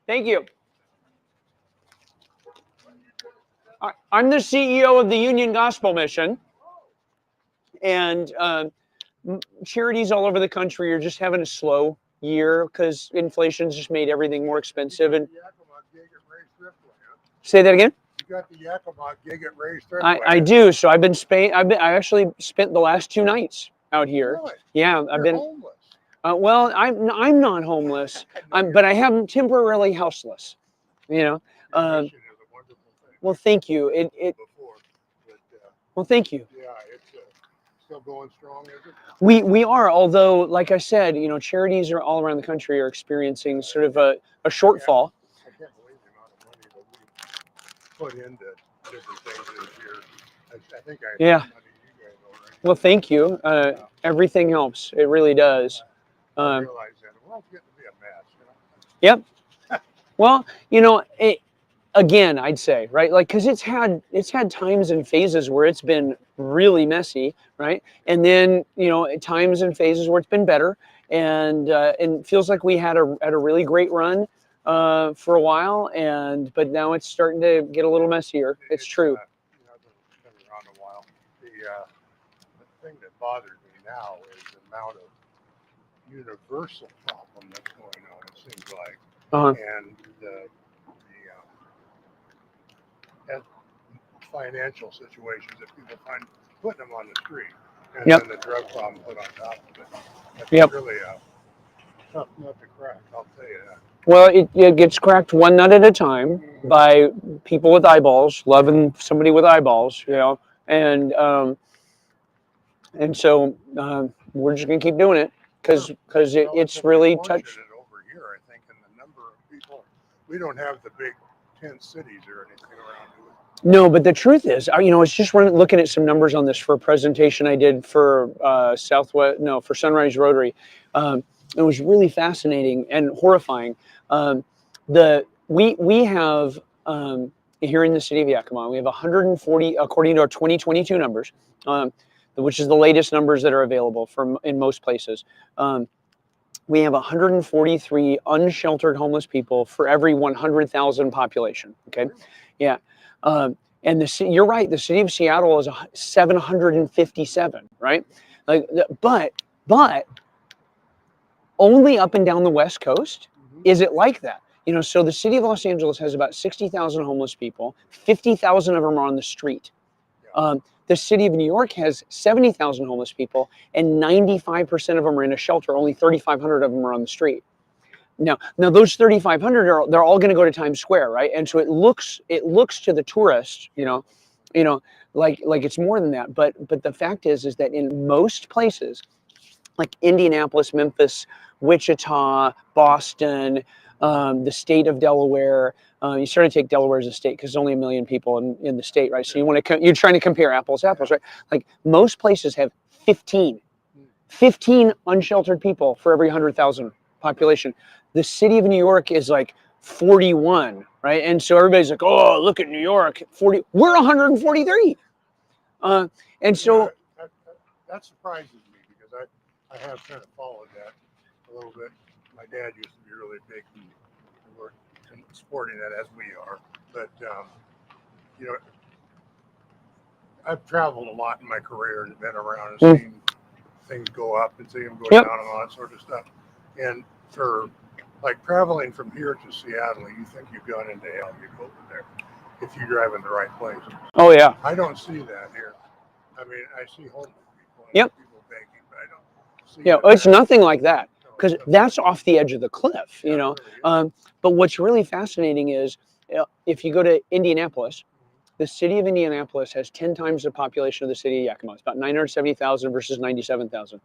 Thank you. I'm the CEO of the Union Gospel Mission, and charities all over the country are just having a slow year because inflation's just made everything more expensive. And say that again. You got the Yakima gig at Ray's I do. So I actually spent the last 2 nights out here. Really? Yeah, I've been homeless. Well, I'm not homeless. But I am temporarily houseless. You know. Well, thank you. Well, thank you. Yeah, it's still going strong, is it? We are, although, like I said, charities are all around the country are experiencing sort of a shortfall. I can't believe the amount of money that we put into different things this year. I think I Yeah. money you guys already. Well, thank you. Everything helps. It really does. I realize that the world's getting to be a mess. Yep. Well, again, I'd say, right? Like, because it's had times and phases where it's been really messy, right? And then times and phases where it's been better, and it feels like we had a really great run for a while, but now it's starting to get a little messier. It's true. Been around a while. The thing that bothers me now is the amount of universal problem that's going on. It seems like, and the financial situations that people find putting them on the street, and then the drug problem put on top of it. That's really a tough nut to crack. I'll tell you that. Well, it gets cracked one nut at a time by people with eyeballs, loving somebody with eyeballs, and so we're just gonna keep doing it because it's really touched. Over here, I think, and the number of people, we don't have the big 10 cities or anything around here. No, but the truth is, I was just looking at some numbers on this for a presentation I did for for Sunrise Rotary. It was really fascinating and horrifying. We have here in the city of Yakima, we have 140, according to our 2022 numbers, which is the latest numbers that are available in most places. We have 143 unsheltered homeless people for every 100,000 population. Okay, yeah. And you're right. The city of Seattle is 757, right? Like, but only up and down the West Coast is it like that. So the city of Los Angeles has about 60,000 homeless people. 50,000 of them are on the street. The city of New York has 70,000 homeless people, and 95% of them are in a shelter. Only 3,500 of them are on the street. Now those 3,500 they're all going to go to Times Square, right? And so it looks to the tourist, like it's more than that. But the fact is that in most places, like Indianapolis, Memphis, Wichita, Boston, the state of Delaware. You sort of take Delaware as a state because there's only 1 million people in the state, right? So you're trying to compare apples to apples, right? Like most places have 15 unsheltered people for every 100,000 population. The city of New York is like 41, right? And so everybody's like, oh, look at New York, 40. We're 143. And so that surprises me because I have kind of followed that a little bit. My dad used to be really big and we're supporting that as we are. But, I've traveled a lot in my career and been around and seen things go up and see them go down and all that sort of stuff. And for like traveling from here to Seattle, you think you've gone into hell, you go over there if you drive in the right place. Oh yeah. I don't see that here. I mean, I see homeless people and people begging, but I don't see it's nothing like that because that's off the edge of the cliff, But what's really fascinating is if you go to Indianapolis, the city of Indianapolis has 10 times the population of the city of Yakima. It's about 970,000 versus 97,000.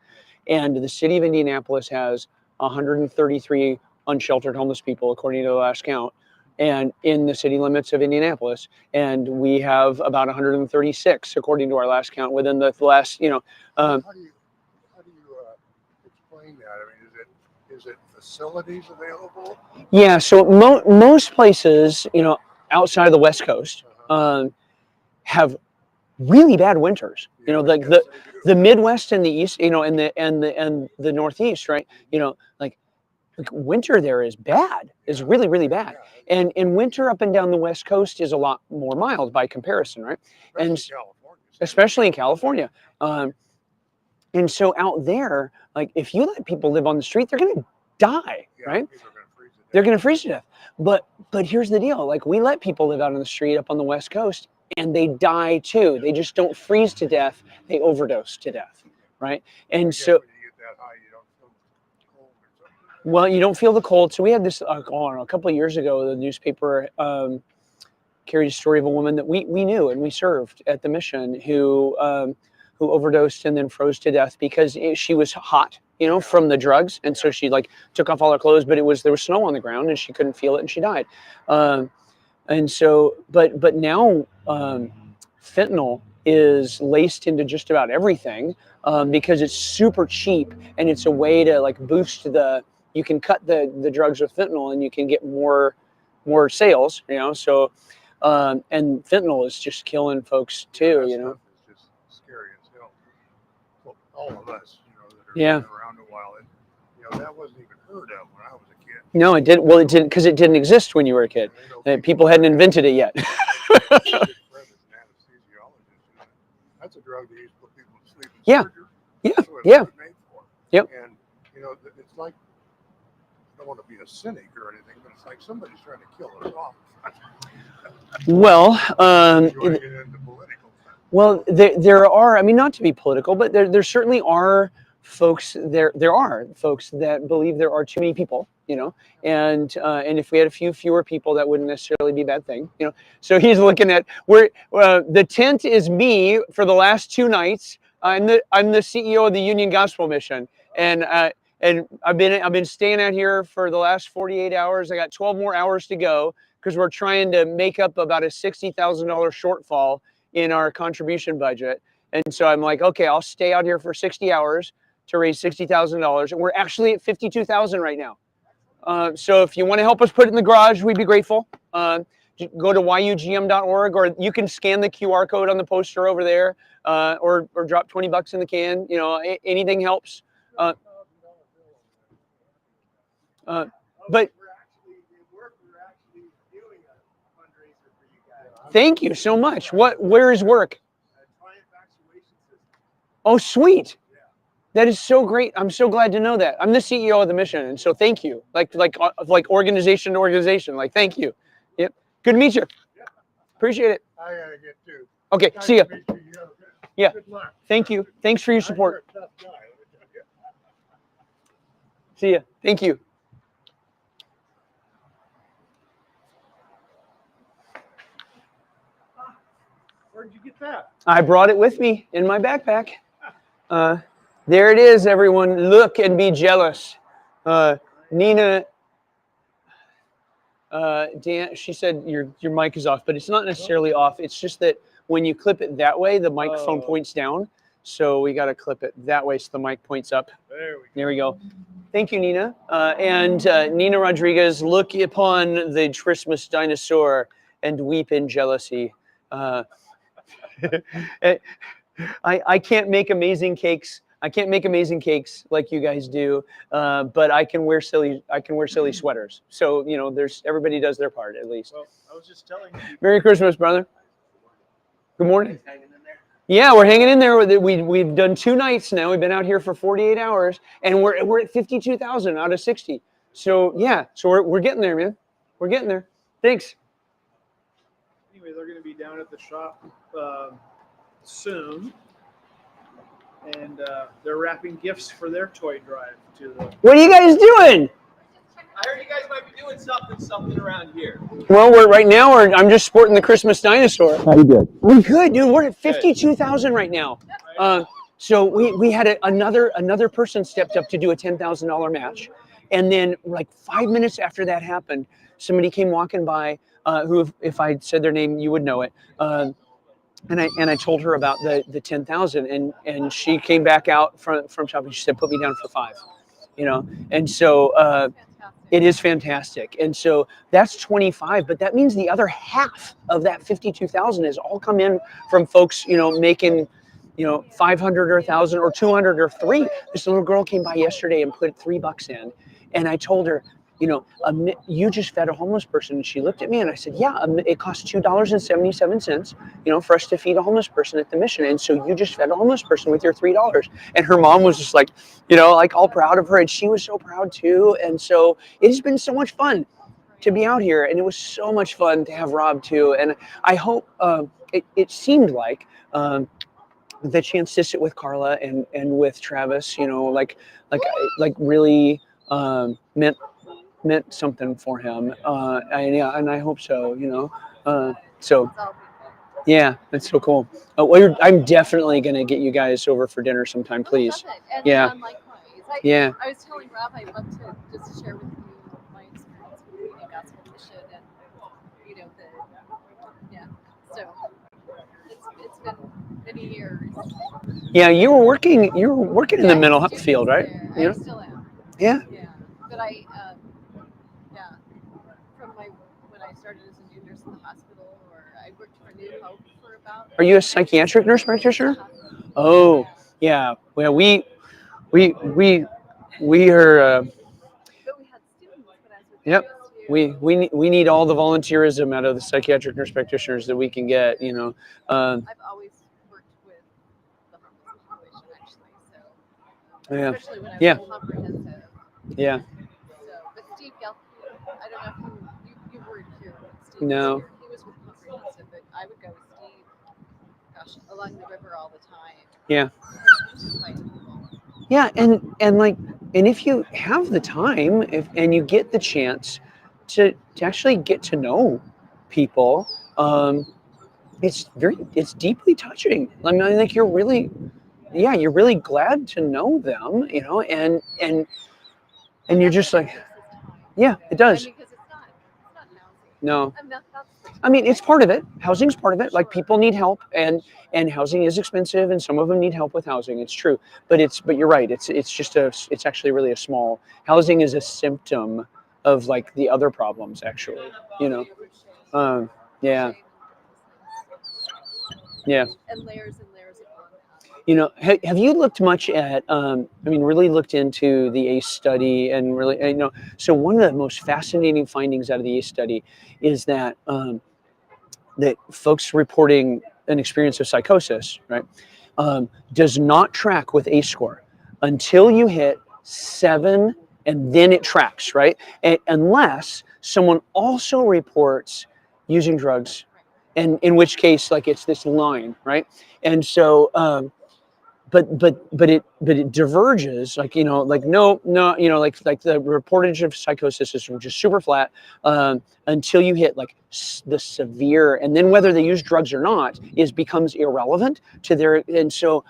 And the city of Indianapolis has 133 unsheltered homeless people, according to the last count, and in the city limits of Indianapolis. And we have about 136, according to our last count, within the last, how do you explain that? I mean, is it facilities available? Yeah, so most places, outside of the West Coast, have really bad winters. Like the Midwest and the East, and the Northeast, right? Like winter there is bad, is really, really bad. And winter up and down the West Coast is a lot more mild by comparison, right? Especially in California. And so out there, like if you let people live on the street, they're gonna die, right? They're gonna freeze to death. But here's the deal: like we let people live out on the street up on the West Coast, and they die too. They just don't freeze to death; they overdose to death, right? And so, well, you don't feel the cold. So we had this a couple of years ago. The newspaper carried a story of a woman that we knew and we served at the mission who overdosed and then froze to death because she was hot, from the drugs, and so she like took off all her clothes, but there was snow on the ground and she couldn't feel it and she died. And so, but now fentanyl is laced into just about everything because it's super cheap and it's a way to like boost you can cut the drugs with fentanyl and you can get more sales, so and fentanyl is just killing folks too, It's just scary as hell. Well, all of us, that have been around a while, that wasn't even heard of when I was a kid. No, it didn't. Well, it didn't because it didn't exist when you were a kid. People hadn't invented it yet. That's a drug they used to put people to sleep in Yeah. surgery. Yeah. That's what Yeah. it's made for. Yep. And it's like, I don't want to be a cynic or anything, but it's like somebody's trying to kill us off. Well, You want to get into political. well, there are. I mean, not to be political, but there certainly are folks. There are folks that believe there are too many people. And if we had a few fewer people, that wouldn't necessarily be a bad thing. So he's looking at where the tent is me for the last 2 nights. I'm the CEO of the Union Gospel Mission, and I've been staying out here for the last 48 hours. I got 12 more hours to go because we're trying to make up about a $60,000 shortfall in our contribution budget. And so I'm like, okay, I'll stay out here for 60 hours to raise $60,000, and we're actually at 52,000 right now. So if you want to help us put it in the garage, we'd be grateful. Go to yugm.org, or you can scan the QR code on the poster over there, or drop $20 in the can. Anything helps. But thank you so much. Where is work? Oh, sweet. That is so great. I'm so glad to know that. I'm the CEO of the mission, and so thank you. Like organization to organization. Like thank you. Yep. Good to meet you. Appreciate it. I gotta get to. Okay. Nice See ya. to meet you. Yeah. Good luck. Thank you. Thanks for your support. You're a tough guy, let me tell you. See ya. Thank you. Where'd you get that? I brought it with me in my backpack. There it is, everyone. Look and be jealous. Nina, Dan, she said your mic is off, but it's not necessarily off. It's just that when you clip it that way, the microphone points down. So we got to clip it that way so the mic points up. There we go. Thank you, Nina. And Nina Rodriguez, look upon the Christmas dinosaur and weep in jealousy. I can't make amazing cakes. I can't make amazing cakes like you guys do, but I can wear silly sweaters. So everybody does their part at least. Well, I was just telling you. Merry Christmas, brother. Good morning. Yeah, we're hanging in there. We've done 2 nights now. We've been out here for 48 hours, and we're at 52,000 out of 60. So yeah, so we're getting there, man. We're getting there. Thanks. Anyway, they're going to be down at the shop soon, and they're wrapping gifts for their toy drive to the. What are you guys doing? I heard you guys might be doing something around here. Well, I'm just sporting the Christmas dinosaur. How you doing? We're good, dude. We're at 52,000 right now. So we had another person stepped up to do a $10,000 match, and then like 5 minutes after that happened, somebody came walking by. Who, if I said their name, you would know it. And I told her about the 10,000, and she came back out from shopping. She said, "Put me down for 5," And so it is fantastic. And so that's 25, but that means the other half of that 52,000 has all come in from folks, making, 500 or 1,000 or 200 or 3. This little girl came by yesterday and put $3 in, and I told her, you just fed a homeless person. And she looked at me and I said, yeah, it costs $2.77, for us to feed a homeless person at the mission. And so you just fed a homeless person with your $3. And her mom was just like, like all proud of her. And she was so proud too. And so it has been so much fun to be out here. And it was so much fun to have Rob too. And I hope it seemed like the chance to sit with Carla and with Travis, like really meant something for him, and I hope so. So yeah, that's so cool. I'm definitely gonna get you guys over for dinner sometime, please. Yeah. Yeah. I was telling Rob I'd love to just share with you my experience with the Union Gospel Mission, and so it's been many years. Yeah, you were working in the mental health field, right? I still am. Yeah. Yeah, but from when I started as a new nurse in the hospital, or I worked for New Hope for about. Are you a psychiatric nurse practitioner? Oh, yeah. Well, we are. But we had students when I was with Yep. We need all the volunteerism out of the psychiatric nurse practitioners that we can get. I've always worked with the homeless population, actually. So Yeah. especially when I was Yeah. comprehensive. Yeah. So, but Steve Gelke, I don't know if you weren't here when Steve No. was here. He was with comprehensive, but I would go with Steve, along the river all the time. Yeah. Find people. Yeah, and if you have the time, and you get the chance to actually get to know people, it's deeply touching. I mean, like you're really glad to know them, and you're just like, yeah, it does. Because it's not housing. No. And that's I mean, it's part of it. Housing's part of it. Like people need help, and housing is expensive, and some of them need help with housing. It's true, but you're right. It's actually really a small. Housing is a symptom of like the other problems, actually. Yeah. Yeah. And layers upon that. Have you looked much at? Really looked into the ACE study, and really, So one of the most fascinating findings out of the ACE study is that that folks reporting an experience of psychosis, right, does not track with ACE score. until you hit 7, and then it tracks, right? Unless someone also reports using drugs, and in which case, like, it's this line, right? And so, but it diverges, like, like, no, like the reportage of psychosis is just super flat, until you hit like the severe, and then whether they use drugs or not becomes irrelevant to their, and so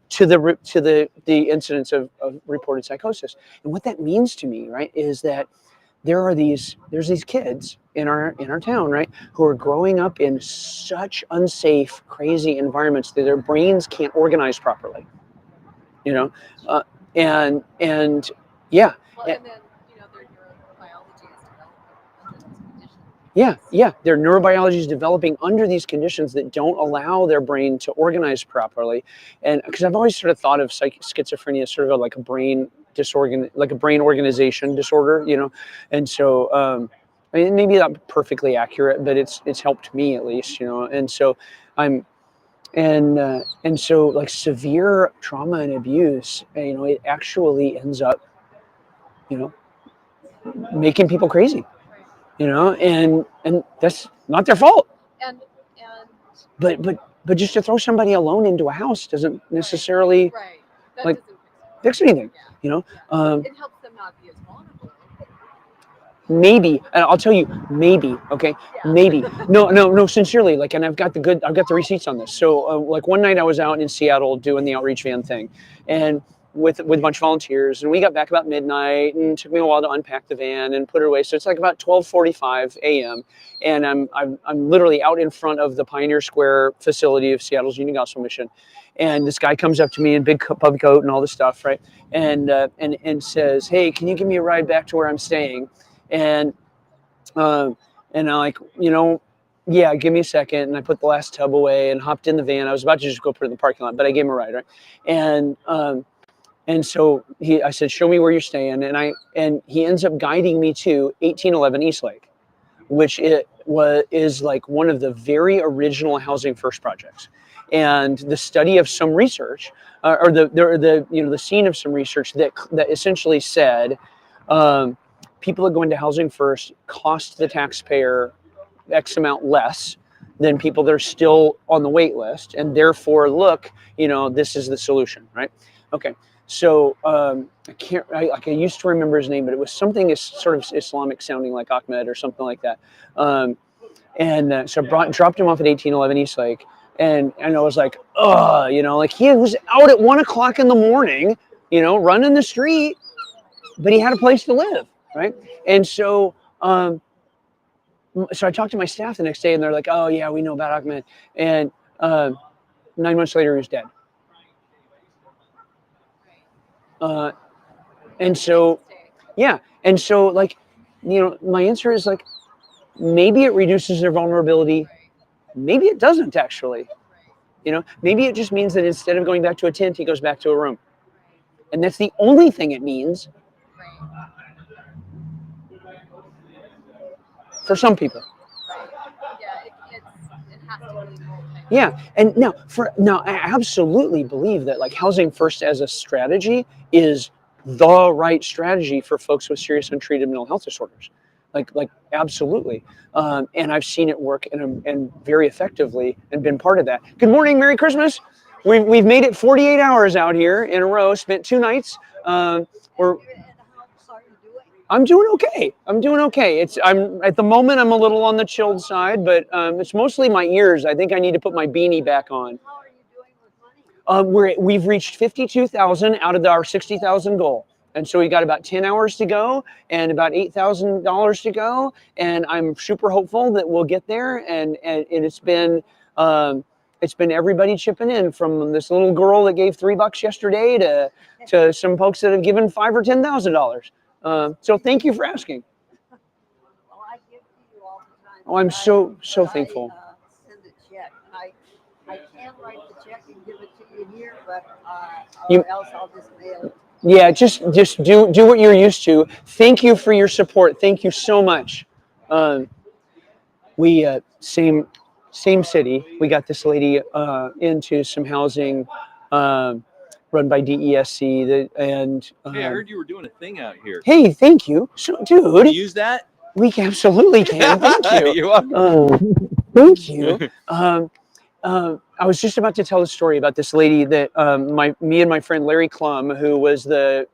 to the incidence of reported psychosis. And what that means to me, right, is that there's these kids in our town, right, who are growing up in such unsafe, crazy environments that their brains can't organize properly, uh, and yeah. Well, and then, their neurobiology is developing under those conditions. Yeah, their neurobiology is developing under these conditions that don't allow their brain to organize properly. And because I've always sort of thought of schizophrenia as sort of like a brain like a brain organization disorder, and so I mean, maybe not perfectly accurate, but it's helped me at least, and so I'm. And so, like, severe trauma and abuse, it actually ends up, making people crazy, and that's not their fault. And But just to throw somebody alone into a house doesn't necessarily that like doesn't fix anything, it helps them not be as vulnerable. Maybe, and I'll tell you, maybe, okay, maybe, no, sincerely, like, and I've got the receipts on this. So, like, one night I was out in Seattle doing the outreach van thing, and with a bunch of volunteers, and we got back about midnight, and it took me a while to unpack the van and put it away. So it's like about 12:45 a.m., and I'm literally out in front of the Pioneer Square facility of Seattle's Union Gospel Mission, and this guy comes up to me in big puffy coat and all this stuff, right, and says, "Hey, can you give me a ride back to where I'm staying?" And I'm like, yeah, give me a second. And I put the last tub away and hopped in the van. I was about to just go put it in the parking lot, but I gave him a ride, right? And so I said, "Show me where you're staying." And he ends up guiding me to 1811 Eastlake, which is like one of the very original Housing First projects. And the study of some research, or the scene of some research that essentially said, people that go into Housing First cost the taxpayer X amount less than people that are still on the wait list, and therefore, look, this is the solution, right? Okay, so I used to remember his name, but it was something is sort of Islamic sounding, like Ahmed or something like that. So I dropped him off at 1811 Eastlake, and I was like, like, he was out at 1 o'clock in the morning, running the street, but he had a place to live. Right. And so I talked to my staff the next day, and they're like, "Oh yeah, we know about Ahmed." And 9 months later, he was dead. And so, yeah. And so, like, my answer is, like, maybe it reduces their vulnerability. Maybe it doesn't actually. Maybe it just means that instead of going back to a tent, he goes back to a room. And that's the only thing it means. For some people. Yeah, and now I absolutely believe that, like, Housing First as a strategy is the right strategy for folks with serious untreated mental health disorders, like absolutely, and I've seen it work and very effectively, and been part of that. Good morning, Merry Christmas. We've made it 48 hours out here in a row. Spent 2 nights. I'm doing okay. I'm at the moment, I'm a little on the chilled side, but it's mostly my ears. I think I need to put my beanie back on. How are you doing with money? We've reached 52,000 out of our 60,000 goal, and so we got about 10 hours to go and about $8,000 to go, and I'm super hopeful that we'll get there. And it's been everybody chipping in, from this little girl that gave $3 yesterday to some folks that have given $5,000 or $10,000. So thank you for asking. Well, I give to you all the time. Oh, I'm so thankful. Send a check. I can write the check and give it to you here, but else I'll just mail it. Yeah, just do what you're used to. Thank you for your support. Thank you so much. We same city. We got this lady into some housing run by DESC. And Hey, I heard you were doing a thing out here. hey, thank you. So, Can dude, you use that? we absolutely can. Thank you. You're welcome. Thank you. I was just about to tell a story about this lady that me and my friend Larry Klum, who was the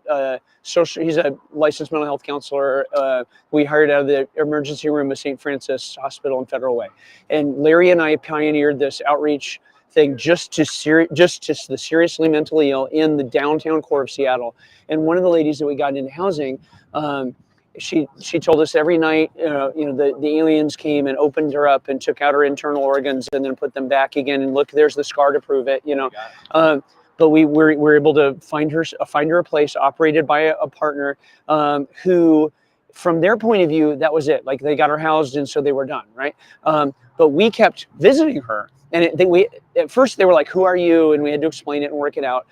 he's a licensed mental health counselor. We hired out of the emergency room of St. Francis Hospital in Federal Way, and Larry and I pioneered this outreach thing just to the seriously mentally ill in the downtown core of Seattle. And one of the ladies that we got into housing. She told us every night, the aliens came and opened her up and took out her internal organs and then put them back again. And look, there's the scar to prove it, But we were able to find her a place operated by a partner who, from their point of view, that was it. Like they got her housed and so they were done, right? But we kept visiting her, and at first they were like, "Who are you?" And we had to explain it and work it out.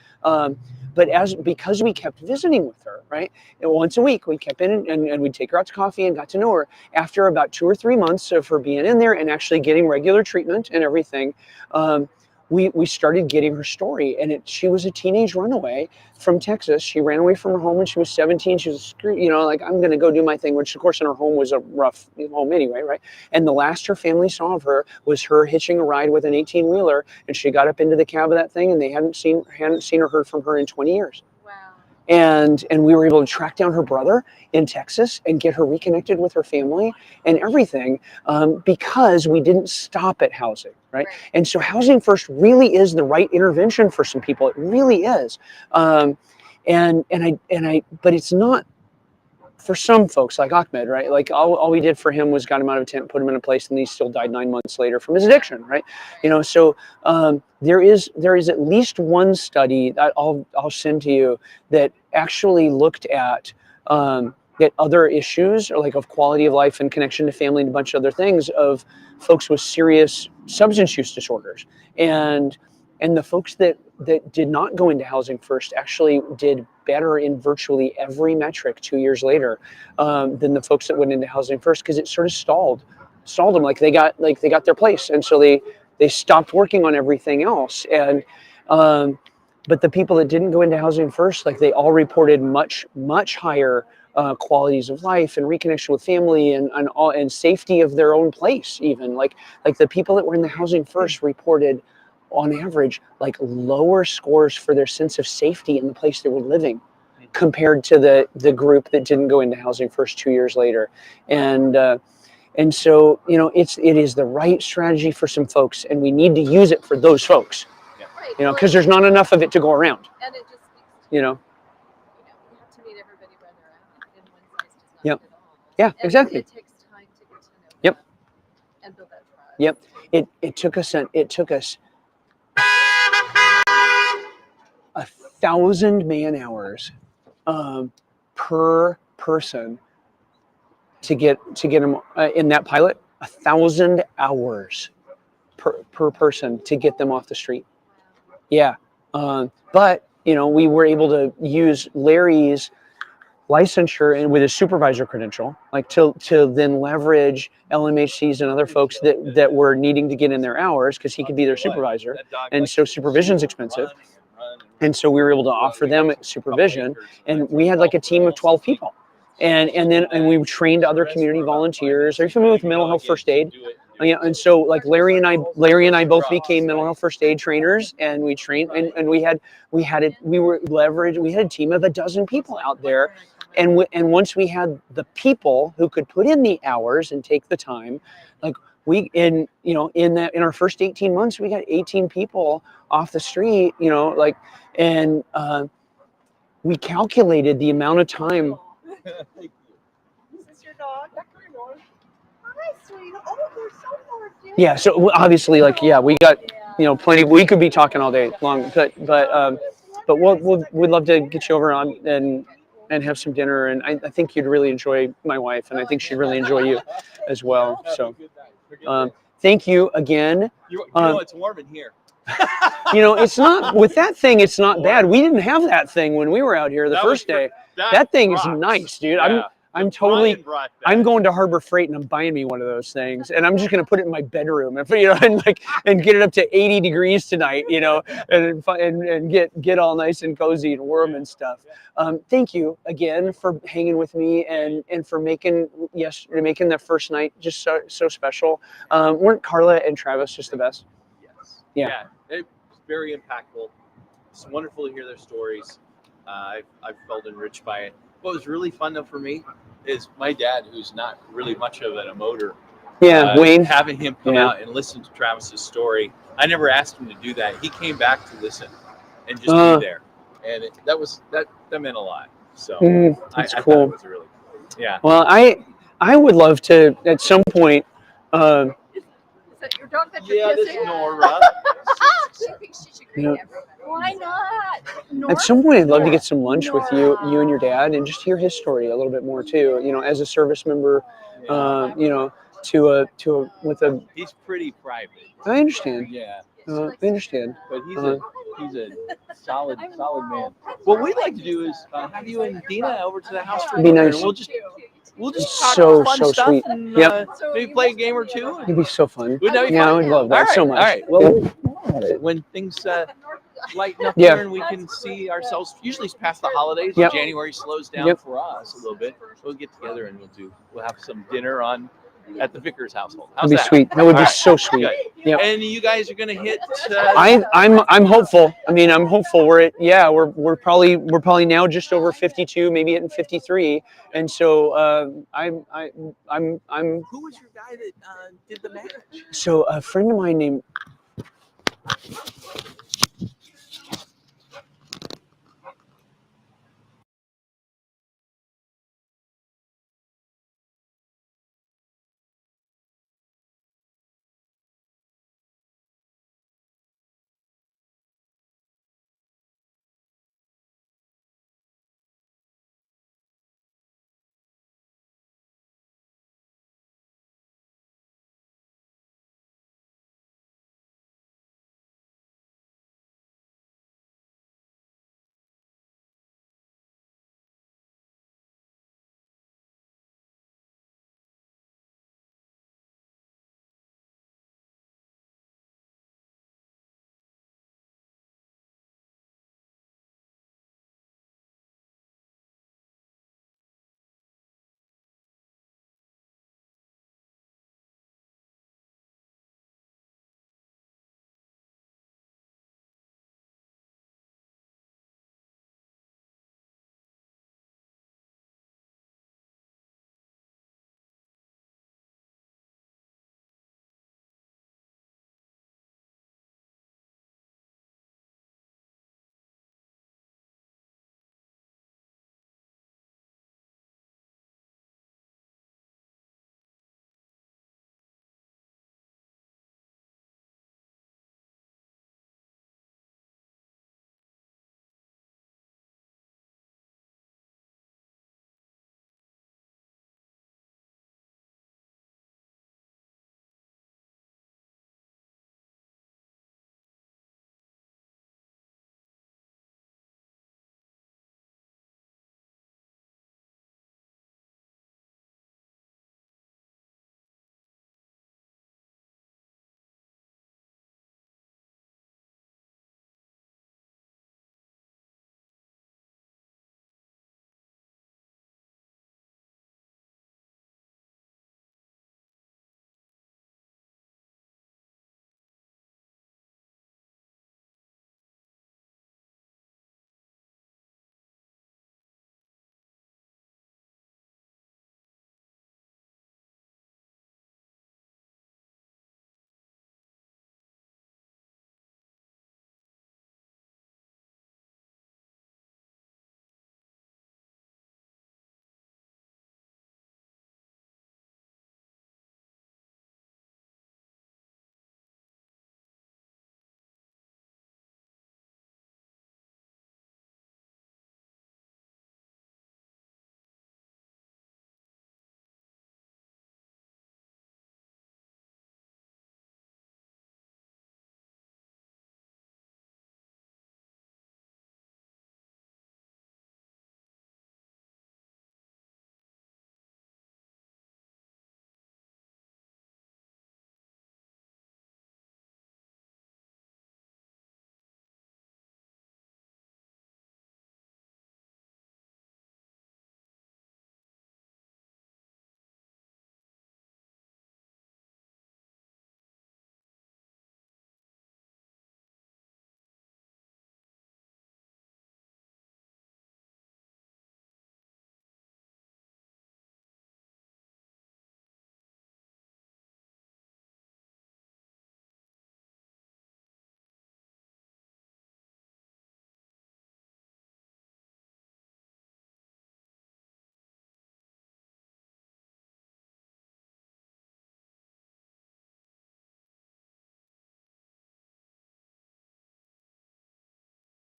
But because we kept visiting with her, right? And once a week, we kept in and we'd take her out to coffee and got to know her. After about 2 or 3 months of her being in there and actually getting regular treatment and everything, we started getting her story. And she was a teenage runaway from Texas. She ran away from her home when she was 17. She was, like, I'm going to go do my thing, which of course in her home was a rough home anyway, right? And the last her family saw of her was her hitching a ride with an 18-wheeler, and she got up into the cab of that thing, and they hadn't seen or heard from her in 20 years. Wow. And we were able to track down her brother in Texas and get her reconnected with her family and everything, because we didn't stop at housing, right? And so housing first really is the right intervention for some people. It really is. But it's not for some folks like Ahmed, right? Like all we did for him was got him out of a tent, put him in a place, and he still died 9 months later from his addiction, right? So there is at least one study that I'll send to you that actually looked at other issues, or like of quality of life and connection to family and a bunch of other things of folks with serious substance use disorders. And the folks that did not go into housing first actually did better in virtually every metric 2 years later than the folks that went into housing first, because it sort of stalled them. Like they got their place, and so they stopped working on everything else. And but the people that didn't go into housing first, like they all reported much higher qualities of life and reconnection with family and safety of their own place. Even like the people that were in the housing first reported, on average, like lower scores for their sense of safety in the place they were living compared to the group that didn't go into housing first 2 years later. And so, it is the right strategy for some folks, and we need to use it for those folks, because there's not enough of it to go around. And it just speaks to, you have to meet everybody where they're at, and one size does not Yep. fit all. Yeah, And exactly. It takes time to get to know Yep. them and build that trust. Yep. It took us 1,000 man hours per person to get them in that pilot. 1,000 hours per person to get them off the street. Yeah. But we were able to use Larry's licensure and with his supervisor credential, like to then leverage LMHCs and other folks that were needing to get in their hours, because he could be their supervisor, and so supervision's expensive, and so we were able to offer them supervision, and we had like a team of 12 people, and we trained other community volunteers. Are you familiar with mental health first aid? And so like Larry and I both became mental health first aid trainers, and we trained, and we had a team of 12 people out there. And once we had the people who could put in the hours and take the time, like in our first 18 months, we got 18 people off the street, and we calculated the amount of time. Is this your dog? Hi, sweet. Oh, they're so gorgeous. Yeah. So obviously, we got, plenty. We could be talking all day long, but we'd love to get you over on and have some dinner. And I think you'd really enjoy my wife, and I think she'd really enjoy you as well. So, thank you again. It's warm in here. It's not with that thing. It's not bad. We didn't have that thing when we were out here the first day. That thing is nice, dude. Yeah. I'm totally. Brian brought that. I'm going to Harbor Freight and I'm buying me one of those things, and I'm just gonna put it in my bedroom, and and get it up to 80 degrees tonight, and get all nice and cozy and warm and stuff. Thank you again for hanging with me and for making that first night just so special. Weren't Carla and Travis just the best? Yes. Yeah. It's very impactful. It's wonderful to hear their stories. I've felt enriched by it. What was really fun though for me is my dad, who's not really much of an emoter. Yeah, Wayne. Having him come Yeah. out and listen to Travis's story. I never asked him to do that. He came back to listen and just be there, and that meant a lot. So That's I cool. thought it was really cool. Yeah. Well, I would love to at some point. Is that your dog that you're This kissing? Nora. She thinks she should You know, greet everybody. Why not? At some point, I'd love to get some lunch with you and your dad, and just hear his story a little bit more too. As a service member, with a. He's pretty private. I understand. Yeah. I understand. But he's a solid man. What we'd like to do is have you and Dina over to the house for It'd be dinner, nice. and we'll just talk So fun stuff sweet. and Yep. maybe play a game or two. It'd be so fun. Wouldn't that be Yeah, I fun? would love that so much. All right. Well, when things lighten up Yeah. here and we can see ourselves, usually it's past the holidays. Yep. January slows down Yep. for us a little bit. We'll get together and we'll have some dinner at the Vickers household. That'd How's be that? sweet. That would be All right. so sweet. Good. Yep. And you guys are gonna hit. I'm hopeful. I'm hopeful. We're probably now just over 52, maybe hitting 53, and so I'm. Who was your guy that did the match? So a friend of mine named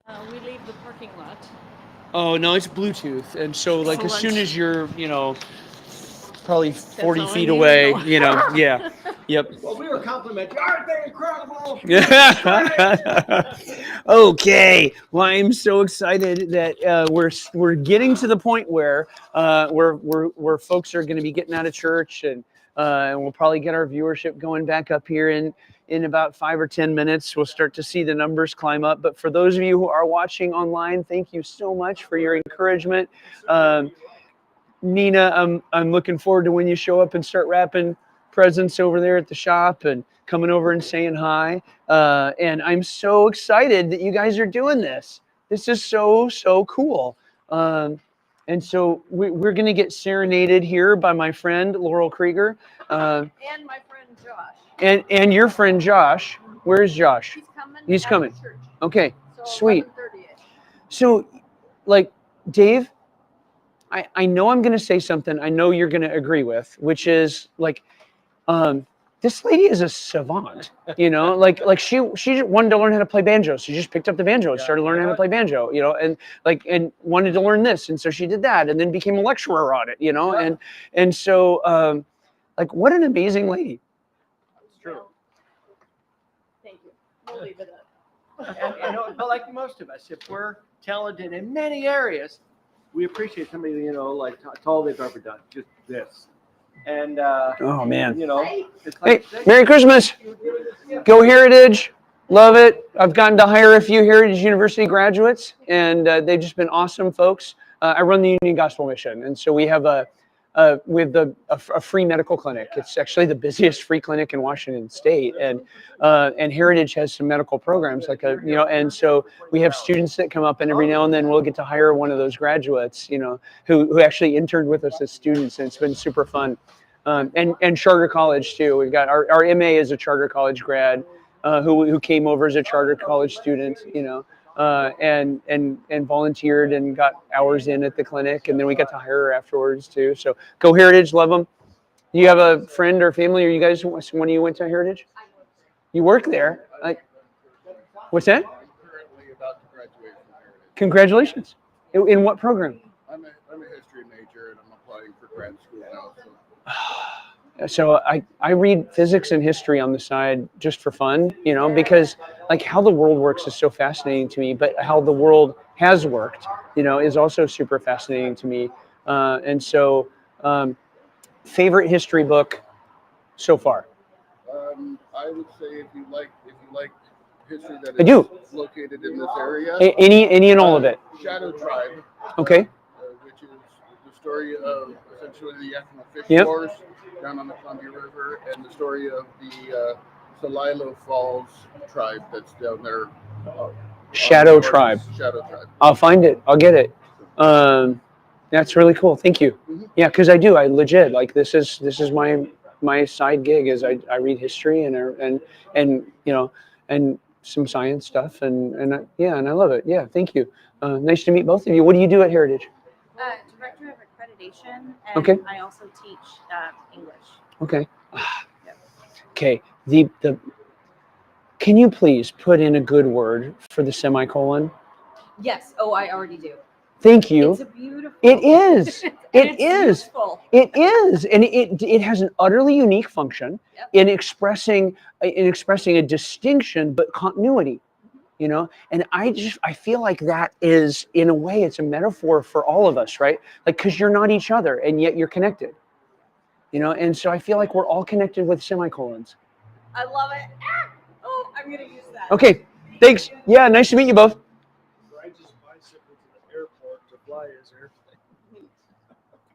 We leave the parking lot. Oh no, it's Bluetooth, and so like as soon Excellent. as you're, probably 40 all I feet need to away, know. yeah, yep. Well, we were complimenting. Aren't they incredible? Okay. Well, I'm so excited that we're getting to the point where where folks are going to be getting out of church, and we'll probably get our viewership going back up here in about 5 or 10 minutes. We'll start to see the numbers climb up. But for those of you who are watching online, thank you so much for your encouragement. Nina, I'm looking forward to when you show up and start wrapping presents over there at the shop and coming over and saying hi. And I'm so excited that you guys are doing this. This is so cool. And so we're going to get serenaded here by my friend Laurel Krieger. And my friend Josh. And your friend Josh. Where's Josh? He's coming. He's coming. After church. Okay, So sweet. 11:30-ish. So, like, Dave, I know I'm going to say something I know you're going to agree with, which is like, this lady is a savant, like she wanted to learn how to play banjo. So she just picked up the banjo and started learning how to play banjo, and wanted to learn this. And so she did that and then became a lecturer on it, and so, like, what an amazing lady. It's true. Thank you. We'll leave it at. But like most of us, if we're talented in many areas, we appreciate somebody, like it's all they've ever done, just this. And Oh man. It's Hey, like, Merry Christmas. Go Heritage. Love it. I've gotten to hire a few Heritage University graduates, and they've just been awesome folks. I run the Union Gospel Mission, and so we have a free medical clinic. It's actually the busiest free clinic in Washington State, and Heritage has some medical programs, and so we have students that come up, and every now and then we'll get to hire one of those graduates, who actually interned with us as students, and it's been super fun. And charter college too. We've got our MA is a charter college grad, who came over as a charter college student, and volunteered and got hours in at the clinic, and then we got to hire her afterwards too. So go Heritage, love them. You have a friend or family, or you guys, one of you went to Heritage? You work there? What's that? I'm currently about to graduate from Heritage. Congratulations. In what program? I'm a history major, and I'm applying for grad school now. So I read physics and history on the side just for fun, because like how the world works is so fascinating to me, but how the world has worked, is also super fascinating to me. And so, favorite history book so far? I would say if you like history that I do. is located in this area. Any and all of it. Shadow Tribe. Okay. Which is the story of essentially the Yakima fish Yep. wars down on the Columbia River, and the story of the Celilo Falls tribe that's down there. Shadow Tribe. Shadow Tribe. I'll find it. I'll get it. That's really cool. Thank you. Yeah, because I do. I legit like this is my side gig is I read history and some science stuff and I love it. Yeah, thank you. Nice to meet both of you. What do you do at Heritage? Director of accreditation, and Okay. I also teach English. Okay. Okay. The can you please put in a good word for the semicolon? Yes. Oh, I already do. Thank you. It's a beautiful. It is. It is. Useful. It is, and it has an utterly unique function in expressing a distinction but continuity. And I feel like that is, in a way, it's a metaphor for all of us, right? Like, because you're not each other and yet you're connected. And so I feel like we're all connected with semicolons. I love it. Oh, I'm gonna use that. Okay, thanks. Yeah, nice to meet you both. I just bicycled to the airport to fly his airplane.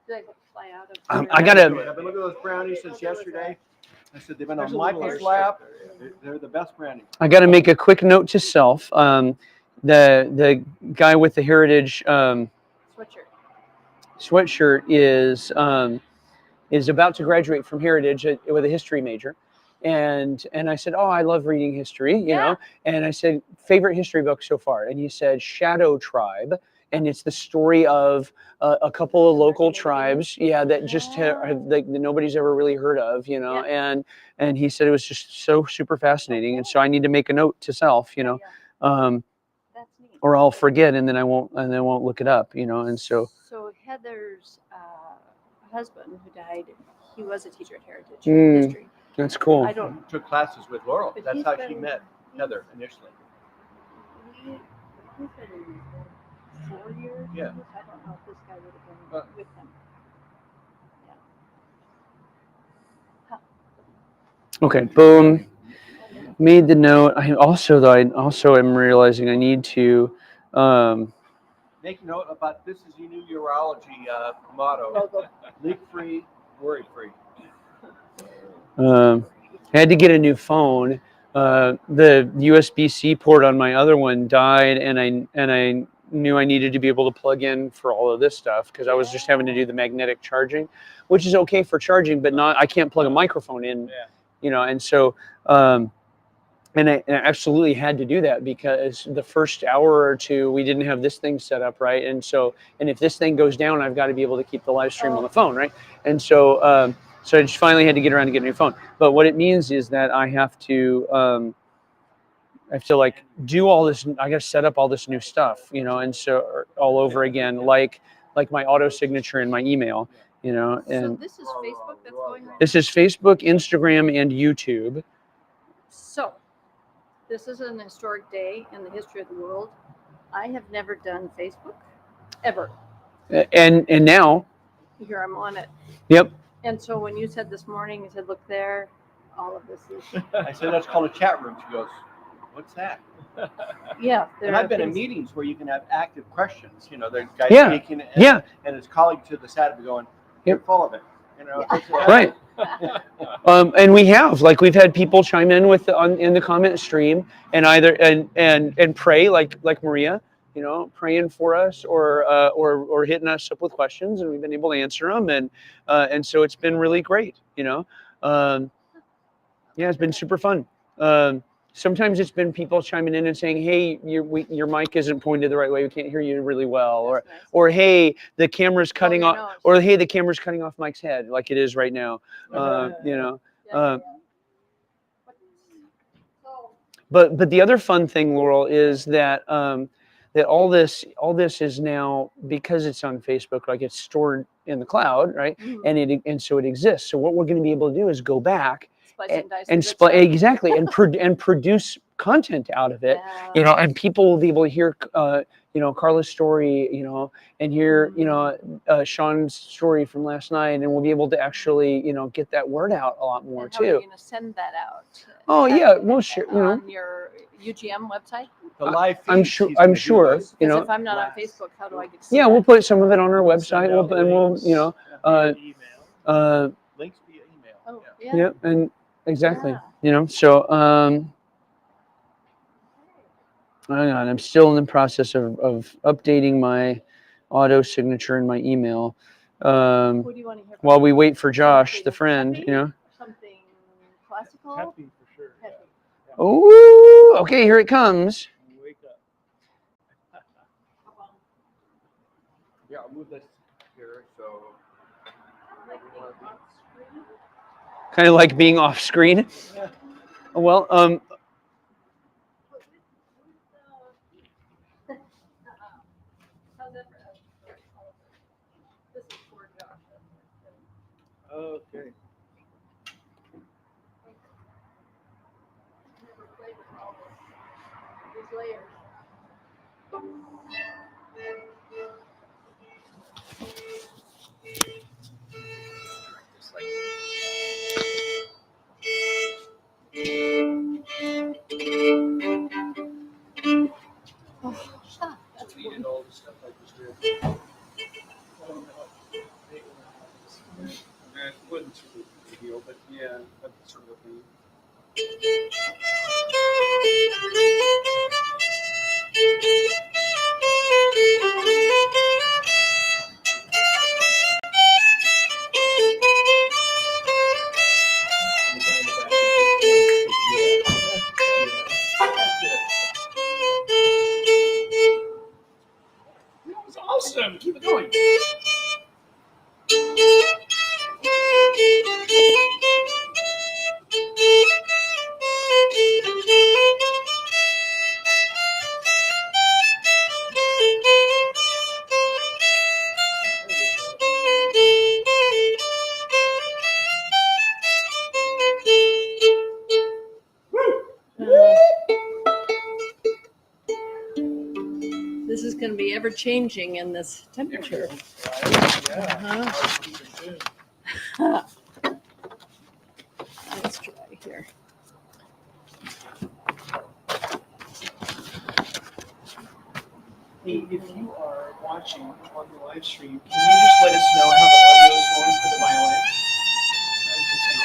Did I fly out of? I gotta. I've been looking at those brownies since yesterday. I said they've been on There's a little Michael's more lap. stuff there, They're the best brownies. I got to make a quick note to self. The guy with the Heritage sweatshirt is about to graduate from Heritage with a history major, and I said, oh, I love reading history, and I said, favorite history book so far, and he said Shadow Tribe, and it's the story of a couple of local tribes, that just that nobody's ever really heard of, and he said it was just so super fascinating, and so I need to make a note to self, That's neat. or I'll forget and then I won't look it up, and so. So Heather's husband who died, he was a teacher at Heritage Mm, History. that's cool. I don't. Took classes with Laurel. But That's he's how been- she met Heather initially. He's been in 4 years. Yeah. I don't know if this guy would have been with him. Okay, boom. Made the note. I also am realizing I need to. Make note about this is your new urology motto: leak-free, worry-free. I had to get a new phone. The USB-C port on my other one died, and I knew I needed to be able to plug in for all of this stuff because I was just having to do the magnetic charging, which is okay for charging, but not. I can't plug a microphone in, and so. And I absolutely had to do that because the first hour or two we didn't have this thing set up right, and if this thing goes down, I've got to be able to keep the live stream on the phone, right? And so so I just finally had to get around to getting a new phone. But what it means is that I have to like do all this. I got to set up all this new stuff, and so all over again, like my auto signature in my email, and So this is Facebook that's going right this is Facebook, Instagram, and YouTube. So, this is an historic day in the history of the world. I have never done Facebook, ever. And now. Here I'm on it. Yep. And so when you said this morning, you said, look there, all of this is. I said that's called a chat room. She goes, "What's that?" Yeah. And I've been in meetings where you can have active questions. The guy Yeah. speaking, and his colleague to the side of it going, "You're full of it." Right. And we've had people chime in in the comment stream and either and pray like Maria, praying for us or hitting us up with questions, and we've been able to answer them, and so it's been really great, it's been super fun. Sometimes it's been people chiming in and saying, "Hey, your mic isn't pointed the right way. We can't hear you really well," or "Hey, the camera's cutting off," or "Hey, the camera's cutting off Mike's head like it is right now." But the other fun thing, Laurel, is that that all this is now, because it's on Facebook, like it's stored in the cloud, right? Mhm. And so it exists. So what we're going to be able to do is go back Splice and dice and the good stuff. exactly and produce content out of it, and people will be able to hear Carla's story, and hear Sean's story from last night, and we'll be able to actually get that word out a lot more And how are you too. going to send that out? Oh yeah, well sure, On your UGM website? The live I'm feeds, sure. he's gonna do Sure. those. Because if I'm not on Facebook, how do I get to see Yeah, that? we'll put some of it on our website. We'll Links via email. Oh, yeah, and exactly. So hang on, I'm still in the process of updating my auto signature in my email. Who do you want to hear from? While we wait for Josh, the friend, Something classical? Happy for sure. Happy. Oh, okay, here it comes. Wake up. Yeah, I'll move this here. So. Kind of like being off screen. Well, How's that for us? This is for Josh. Okay. Never played with all these layers. That's needed all the stuff I just did. It wasn't super big deal, but yeah, that's sort of a thing. That was awesome. Keep it going. to be ever changing in this temperature. Uh-huh. Let's try here. Hey, if you are watching on the live stream, can you just let us know how the audio is going for the violin? How's the sound?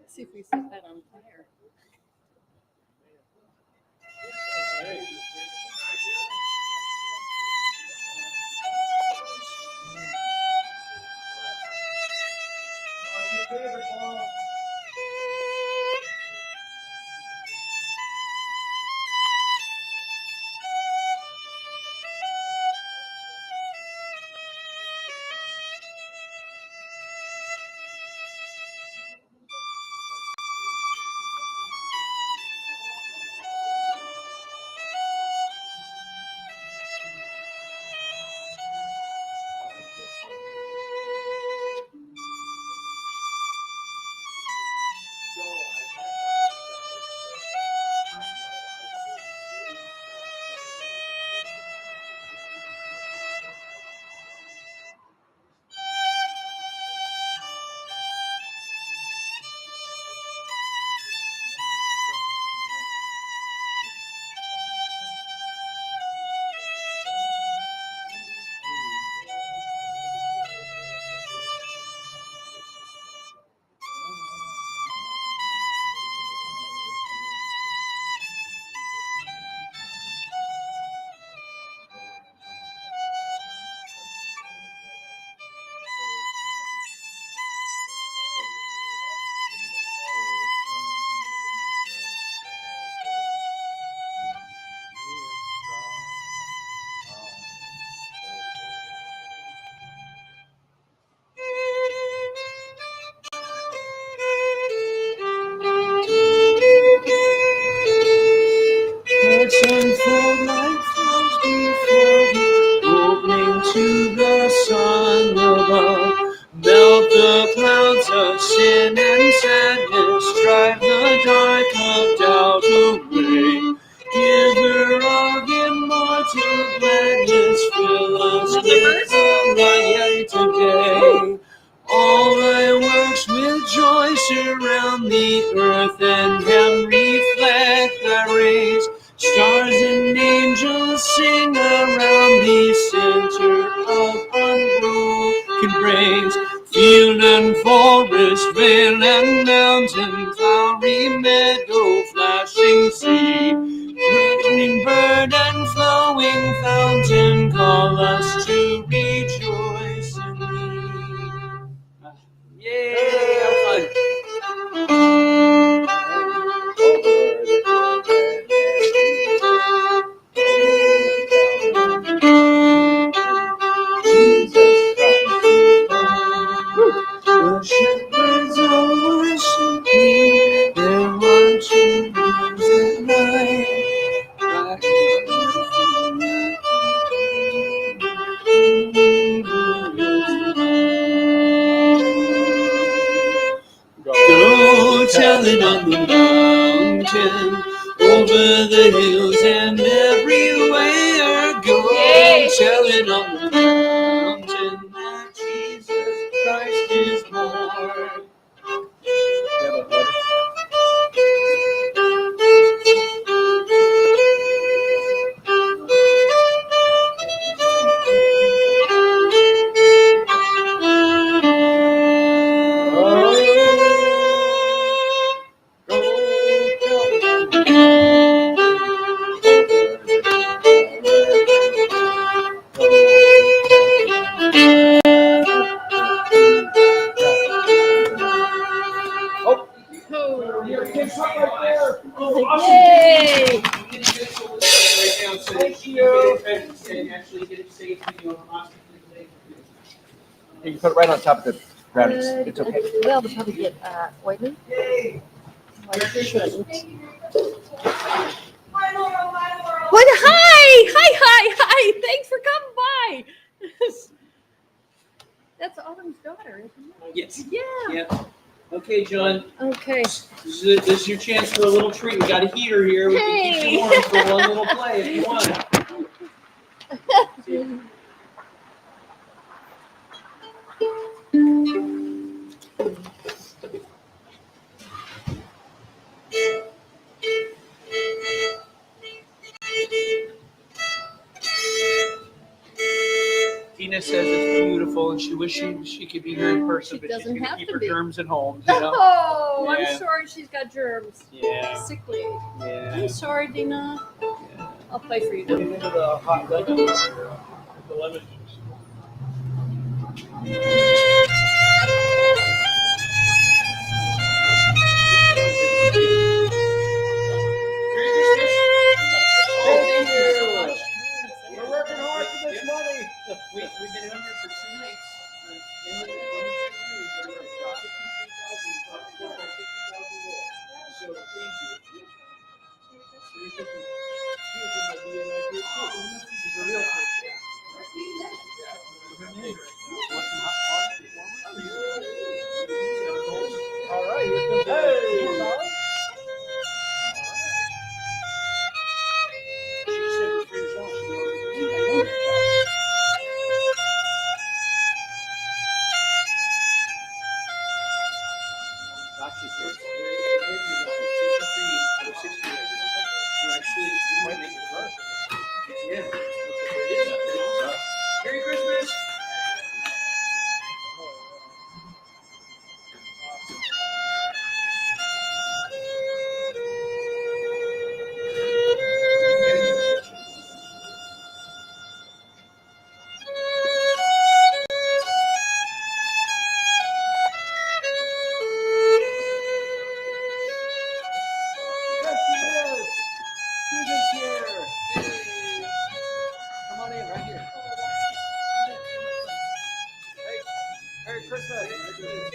See if we set that on fire. Hearts unfold like flowers before me, opening to the sun above. Melt the clouds of sin and sadness, drive the dark of doubt away. Give her all immortal gladness, fill us with the light today. All thy works with joy surround the earth, and heaven reflect thy rays. Stars and angels sing around the center of unbroken praise. Field and forest, vale and mountain, flowery meadow, flashing sea. Green bird and flowing fountain call us to rejoice in thee. Yay! Have fun. mountain, over the hills and everywhere I go. Shouting on the mountain that Jesus Christ is born. Yay! Thank you. And actually get it saved to you. You can put it right on top of the brownies. It's okay. Well, they'll probably get oily. Like shouldn't. What? Hi! Thanks for coming by. That's Autumn's daughter, isn't it? Yes. Yeah. Yeah. Okay, John. Okay. This is your chance for a little treat. We got a heater here. We can keep you warm for one little play if you want. Tina says it's beautiful, and she wishes she could be here in person, but she's doesn't gonna have keep to her be. germs at home. You know? Oh, Yeah. I'm sorry she's got germs. Yeah. Sickly. Yeah. I'm sorry, Dina. I'll play for you. What do you think of the hot lemon? The lemon juice. We're working hard for this money. We've been on here for 2 nights. So thank you. All right, here comes hey. Merry Christmas! Come on in, right here. Hey, Merry Christmas. Merry Christmas!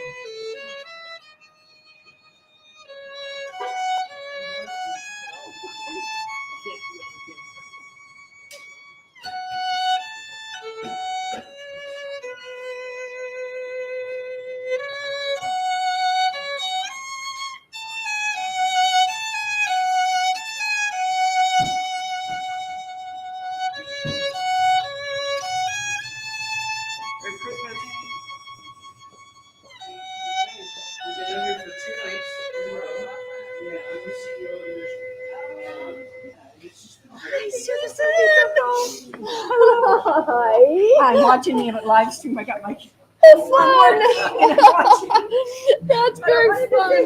We've been on here for 2 nights in a row. Yeah, I'm the CEO of the mission. Hi, Susan. Hi. I'm watching you on live stream. I got my Fun. That's very fun.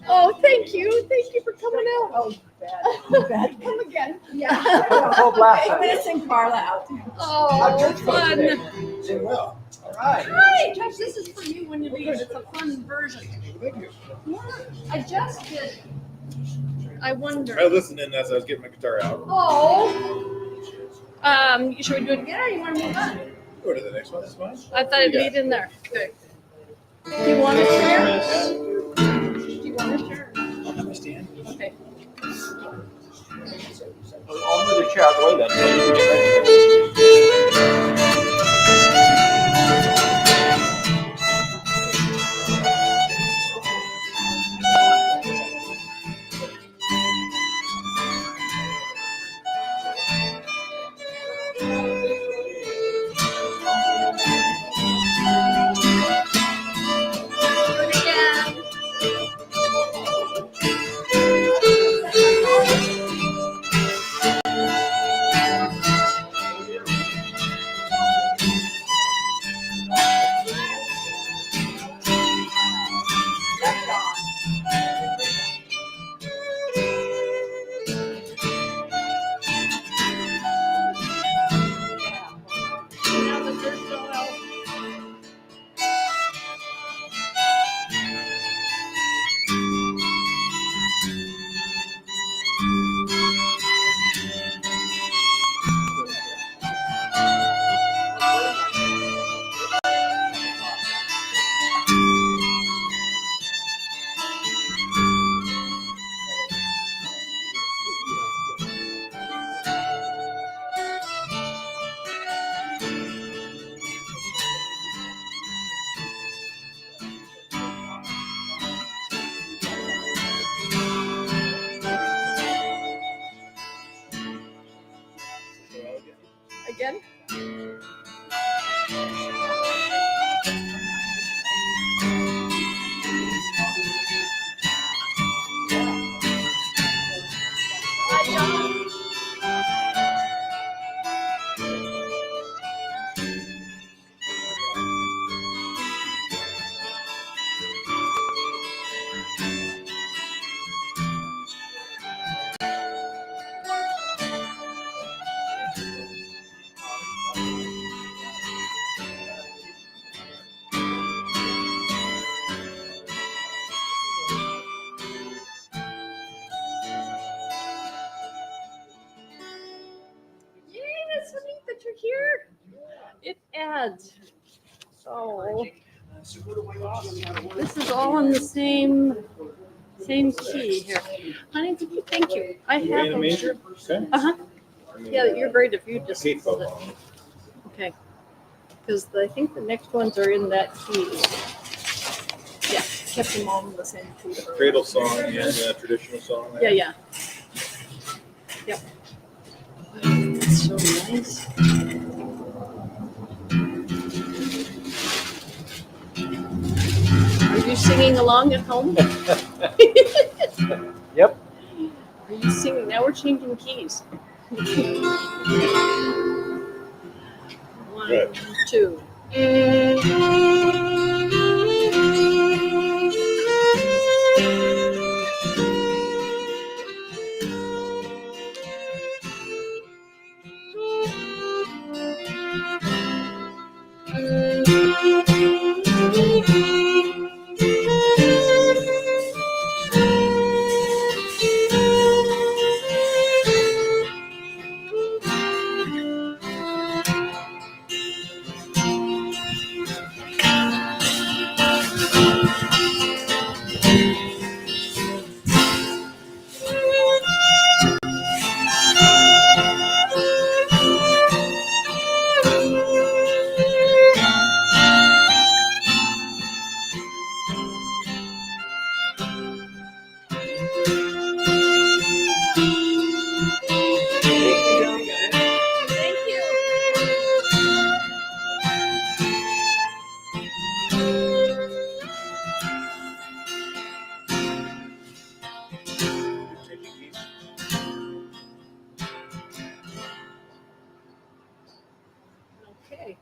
Oh, thank you. Thank you for coming out. oh bad. Come again. Yeah. Full blast. I'm gonna sing Carla out. Oh, fun. Doing well. All right. Hi, Josh. This is for you when you leave. It's a fun version. Yeah, I just did it. I wonder. I listened in as I was getting my guitar out. Oh. Should we do it again, or you want to move on? Go to the next one. That's fine. I thought it'd lead in there. Okay. Do you want to share? Do you want to share? I'll have my stand. Okay. I'll move the chair out of the way then. So you can get ready. again? Yay, that's so neat that you're here. It adds. So this is all in the same key here. Honey, thank you. I have A major? Okay. Uh-huh. Yeah, you're great if you just hold it. Okay. Because I think the next ones are in that key. Yeah, kept them all in the same key. Cradle song and traditional song. Yeah, yeah. Yep. That's so nice. Are you singing along at home? Yep. Are you singing? Now we're changing keys. One, Good. 2. Okay.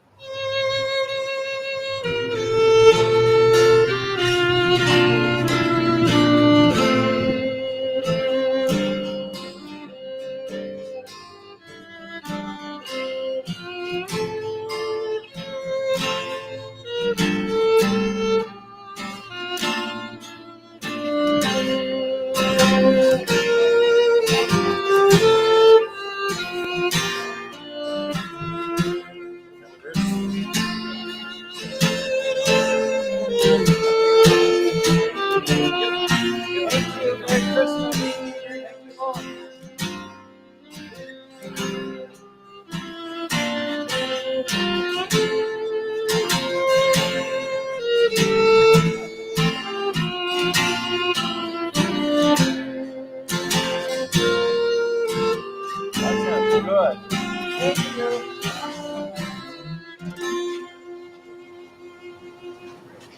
Good.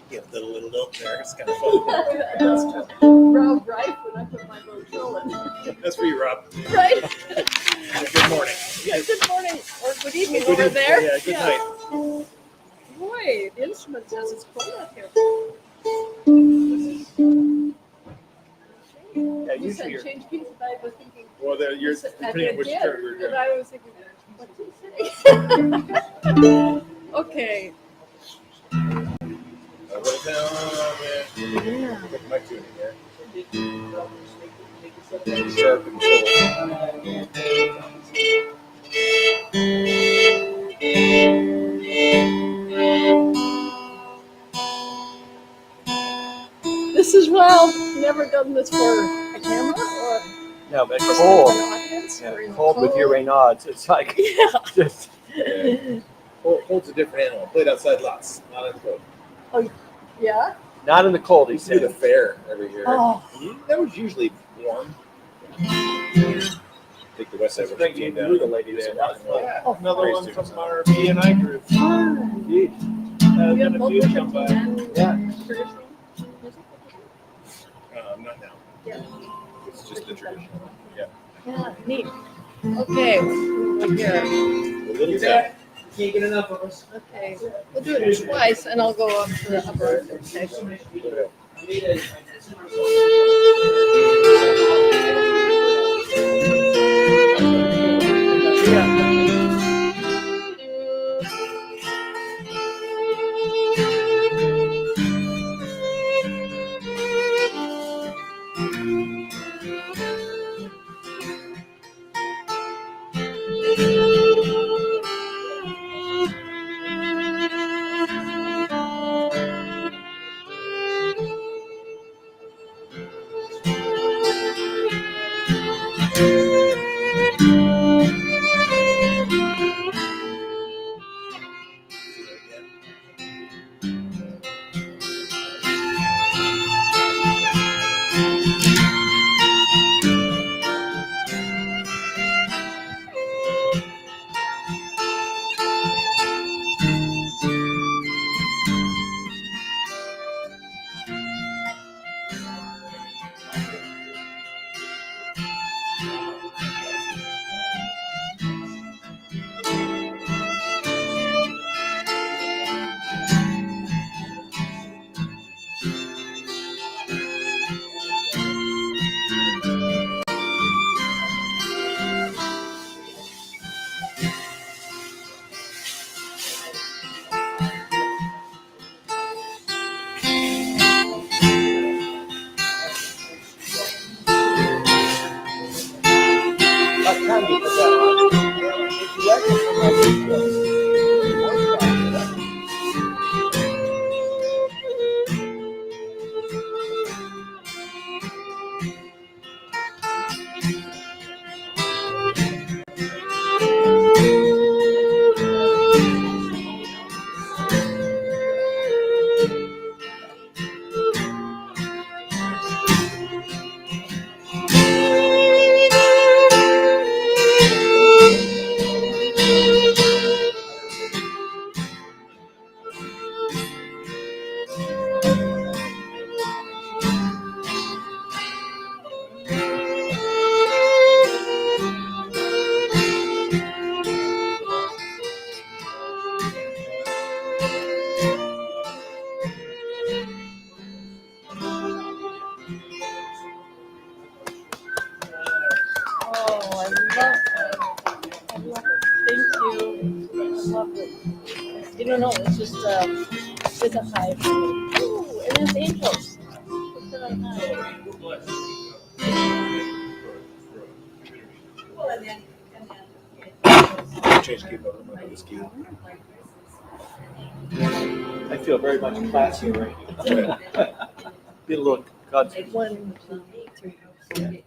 Give the little note there. It's kind of fun. That's Rob, right? When I put my little drill in. That's for you, Rob. Right? Good morning. Yeah, good morning or good evening Good over evening. there. Yeah, good night. Boy, the instrument says it's cold out here. Yeah, You said usually change keys, and I was thinking. well, you're depending on which chart we're And doing. I was thinking, what's he saying? Okay. I wrote it down and put my tuning here. Sharp and This is wild. Never done this for a camera or No, but for cold. an audience or in Cold with your Reynolds. It's like just. Yeah. Hold's a different animal. Played outside lots, not in the cold. Oh, yeah. Not in the cold, he Used to be said. the fair every year. Oh. That was usually warm. take the west side. That's where great. she You came knew down. the lady there. Yeah. Oh, another Great one students. from our B&I group. Indeed. Has been a few come by. Yeah. Not now. Yeah. It's just the tradition. Yeah. Yeah, neat. Okay, we're here. A little tap. Can't get enough of us. Okay, we'll do it twice, and I'll go up to the upper section. You don't know, it's just it's a hive. Ooh, and there's angels. Look at that hive. Change key over my this key. I feel very much classier right now. Be a little God's. 1, 2, 3.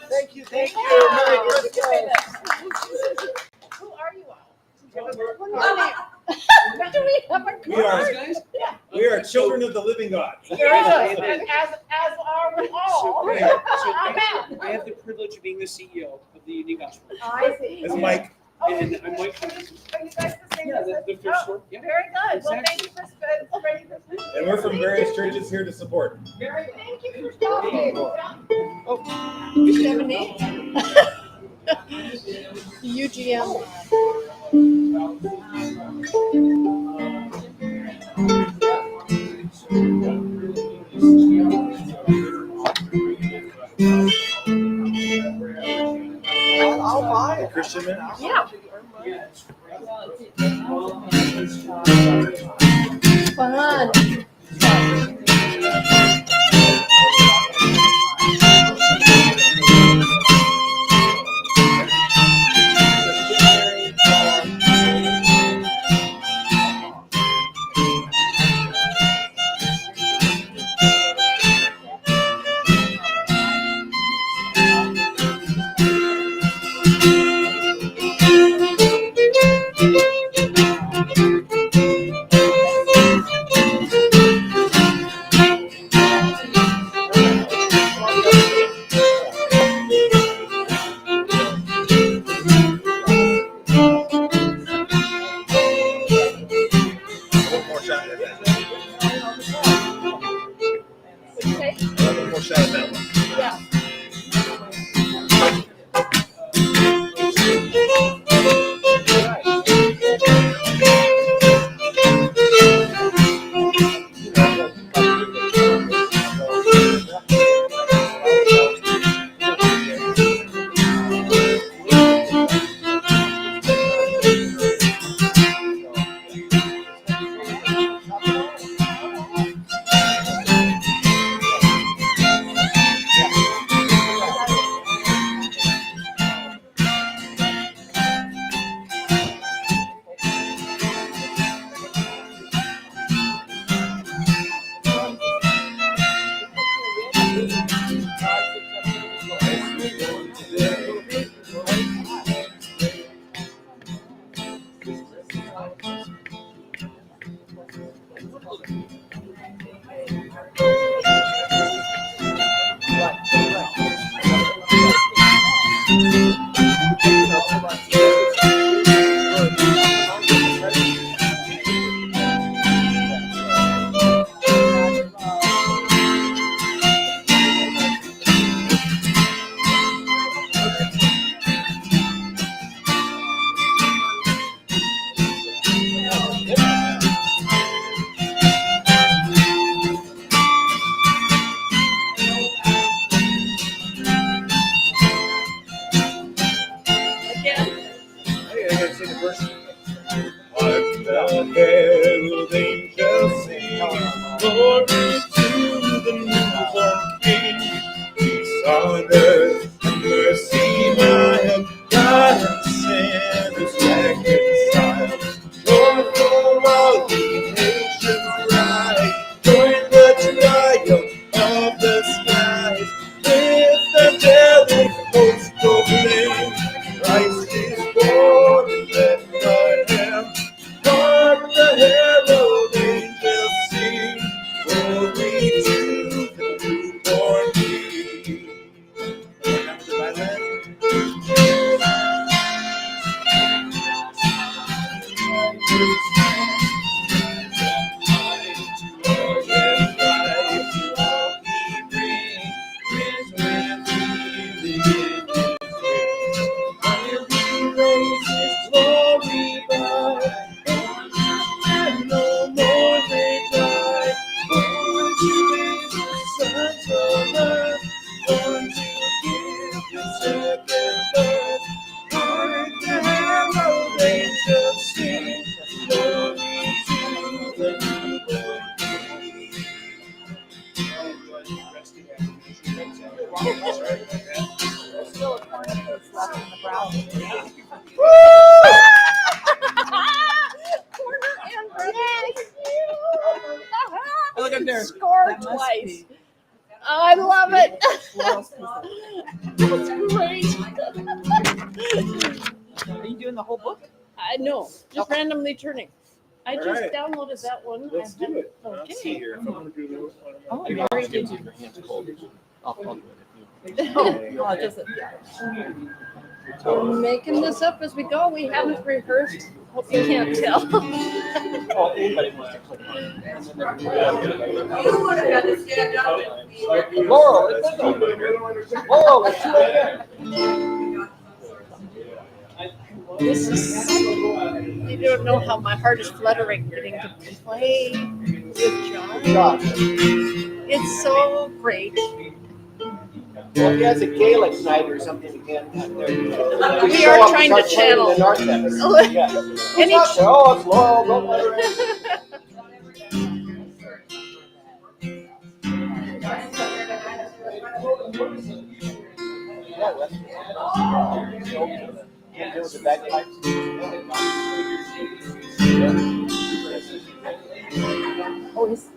Thank you. Thank you. Who are you all? We are children of the living God. Very good. As are we all. So Amen. I have the privilege of being the CEO of the Union Gospel. I see. That's Mike. And I'm Mike. Are you guys the same? Yeah, the thrift store. Yeah. Very good. Well, thank you for spreading this. And we're from various churches here to support. Very thank you for stopping. You should have a name. UGM. I'll buy it. Christian man? Yeah. Fun. One more shot at that. One more shot at that one. Yeah. herald angels sing, glory to the newborn King. Peace on earth and mercy mild, God and sinners reconciled. Joyful all the nations rise, join the triumph of the skies. With angelic hosts proclaim, Christ is born in Bethlehem. Hark the herald angels sing, glory to the newborn King. Remember the violin? wonder. score That must twice. be- Oh, I love it. That's great. Are you doing the whole book? I know, just randomly turning. I All just right. downloaded that one. Let's I do had- it. Okay. See here. Oh, Maybe very I'll just give good. you your hands cold. I'll do it if you. Oh, it doesn't. We're making this up as we go. We haven't rehearsed. Hope you can't tell. Oh, anybody wants to click on it. Laurel, Laurel, let's do it again. This is. You don't know how my heart is fluttering getting to play with John. It's so great. Well, if he has a Gaelic night or something again, We are trying to channel. The North End. Yeah. Any- Oh, it's Laurel. Don't let her Oh, he's.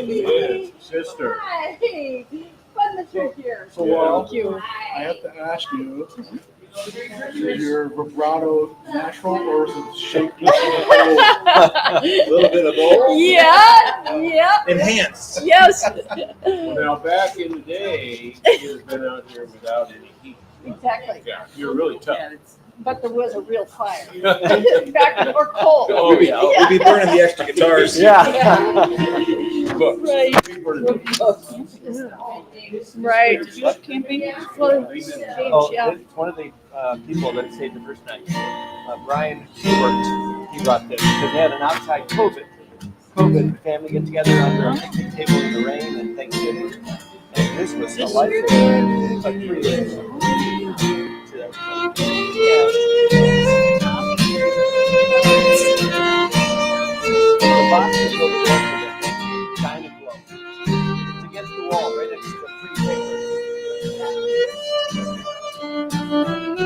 Hey, sister. Hi. Fun that you're here. So, Laurel, Thank you. I have to ask you, is your vibrato natural or is it shaped like a little bit of both? Yeah. Yeah. Enhanced. Yes. Well, now, back in the day, you'd have been out here without any heat. Exactly. Yeah, you're really tough. But there was a real fire. Back or cold. Oh, yeah. We'd be burning the extra guitars. Books. Right. Right. Did you go camping? Well, Oh, yeah. it's one of the people that stayed the first night. Brian Stewart, he brought this because they had an outside COVID family get together under a picnic table in the rain and Thanksgiving. And this was a lifesaver. A 3 days. The box is over there, shine and glow. It's against the wall, right next to the free paper.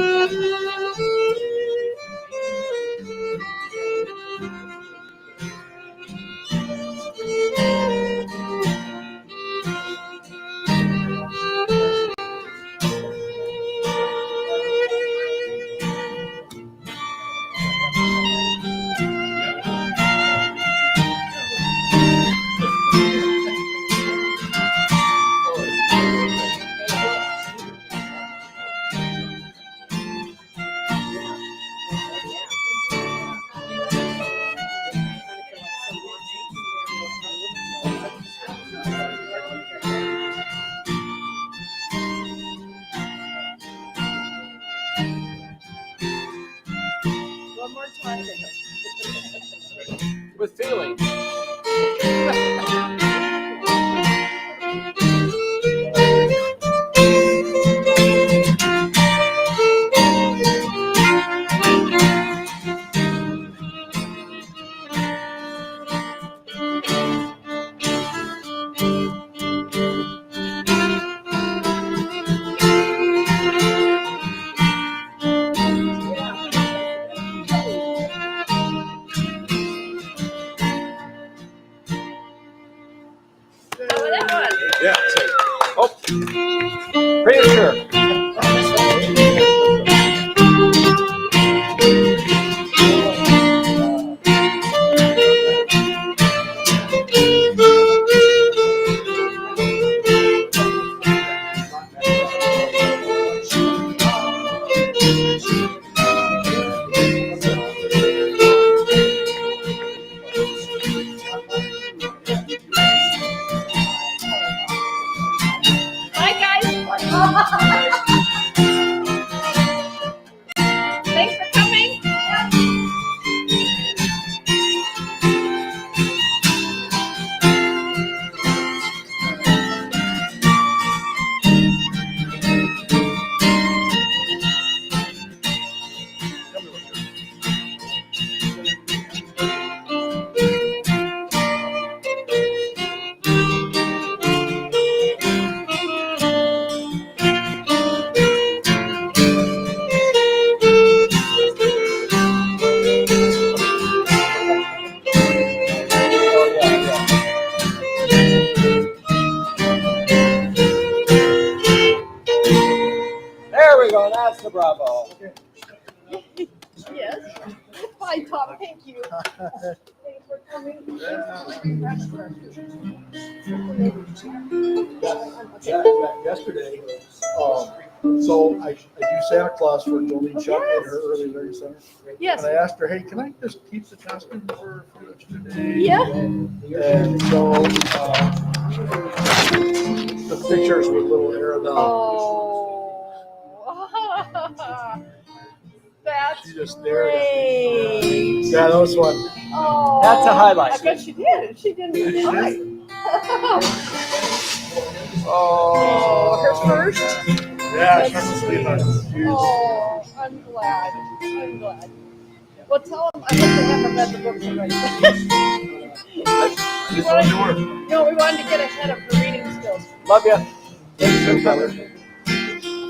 feeling. Yeah. Oh, premature. Bye, guys. Thanks for coming. There we go. That's the bravo. Yes. Bye, Tom. Thank you. Thanks for coming. Yesterday, so I do Santa Claus for Jolene Shuck at her early learning center. Yes. And I asked her, hey, can I just keep the costume for today? Yeah. And so the pictures with little Arabella. Oh. That's She just stared at great. me. Yeah, that was fun. Oh. That's a highlight. I bet she did. She didn't deny. Oh, her first? Yeah, That's she's sweet. huge. Oh, I'm glad. I'm glad. Well, tell them I hope they haven't read the books already. No, we wanted to get ahead of her reading skills. Love you. Thanks, Tyler.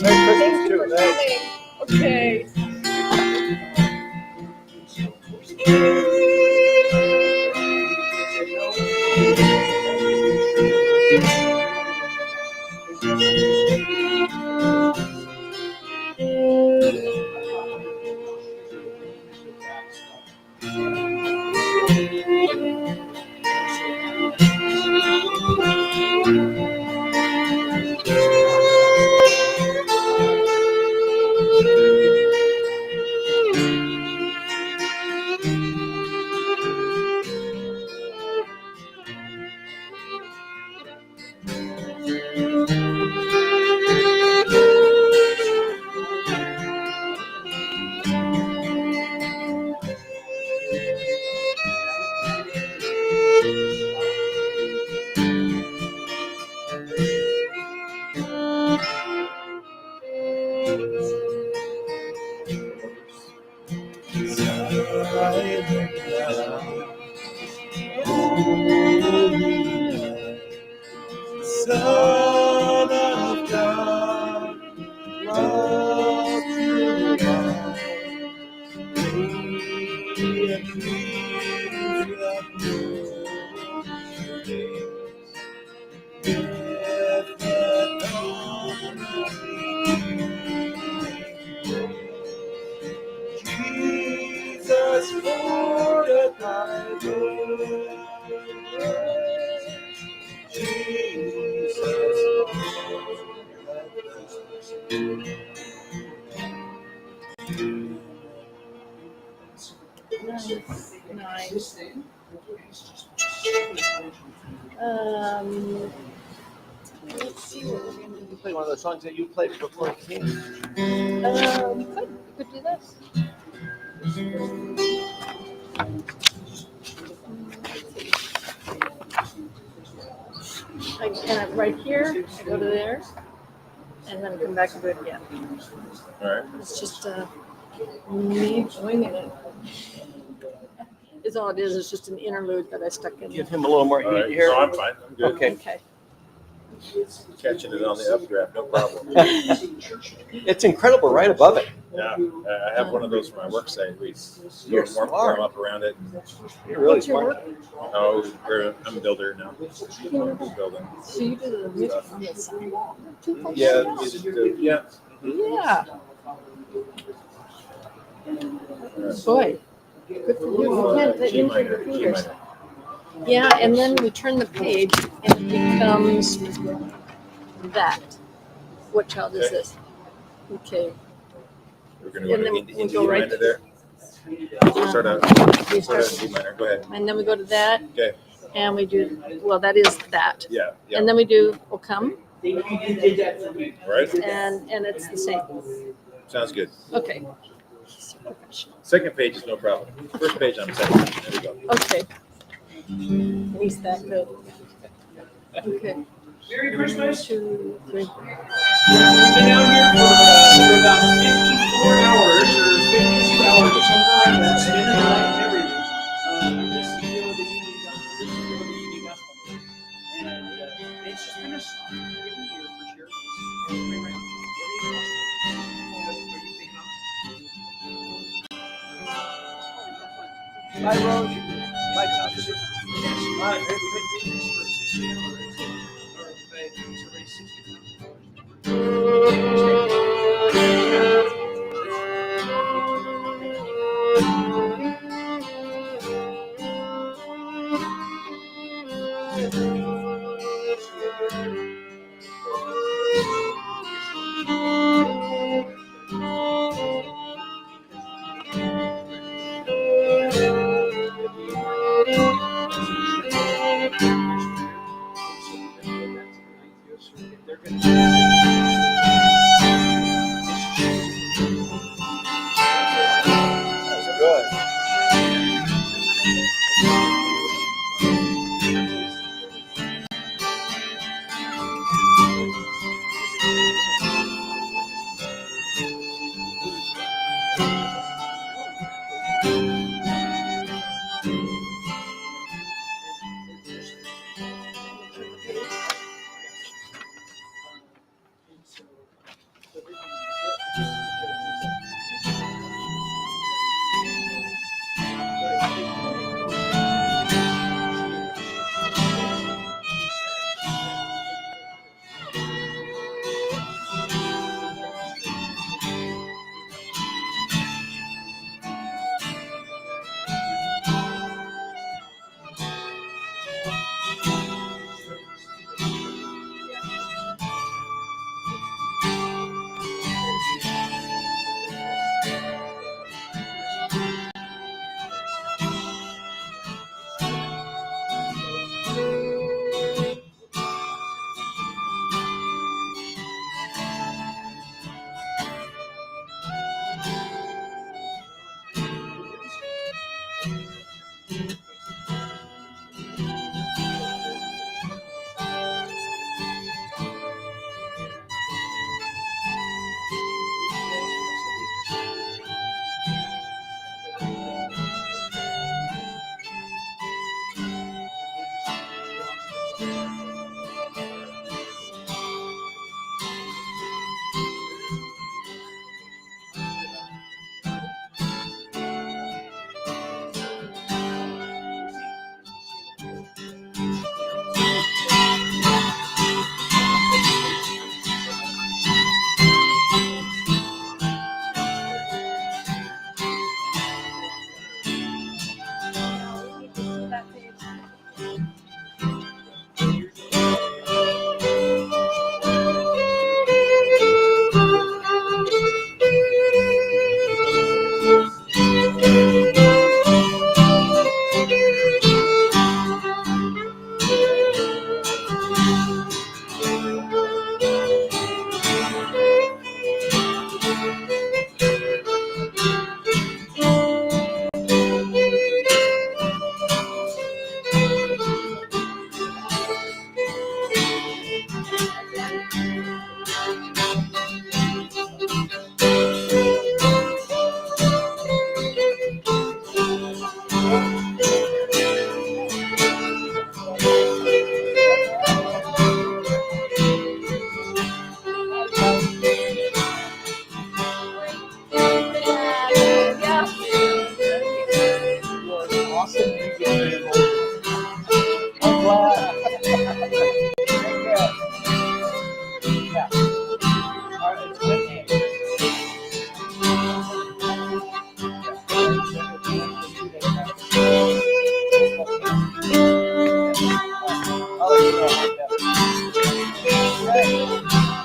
Thank you for coming. Okay. Son of God, love you are. Free and free of with the dawn of Jesus, for thy birth. Jesus, Nice. Let's see what we're gonna You play one of those songs that you played before it came. do. We could do this. right here, I go to there, and then come back and do it again. All right. It's just me winging it. Is all it is. It's just an interlude that I stuck in. Give him a little more All right. heat here. No, I'm fine. I'm good. Okay. Okay. Catching it on the updraft, no problem. It's incredible right above it. Yeah, I have one of those for my work site. We You're warm smart. up around it. You're really What's your smart. work? Oh, I'm a builder now. Building. So you do the music on the side. Yeah, music too. Yeah. Yeah. Boy, good for you. You can't let G you minor, your G fingers. minor. Yeah, and then we turn the page and it becomes that. What child is Okay. this? Okay. We're going to And go then into we G go right minor there. Start out G minor. Go ahead. And then we go to that. Okay. And we do, well, that is that. Yeah. Yeah. And then we do, will come. Right. And it's the same. Sounds good. Okay. Second page is no problem. First page on the second. There we go. Okay. He's that good. Okay. Merry Christmas. 2, 3. We've been out here for about 54 hours or 52 hours or something like that, spending the night and everything. This is the Union Gospel. And it's just been a given year for sure. Bye, Rose. Bye, Josh. We've been doing this for 60 hours. Or to raise That's good.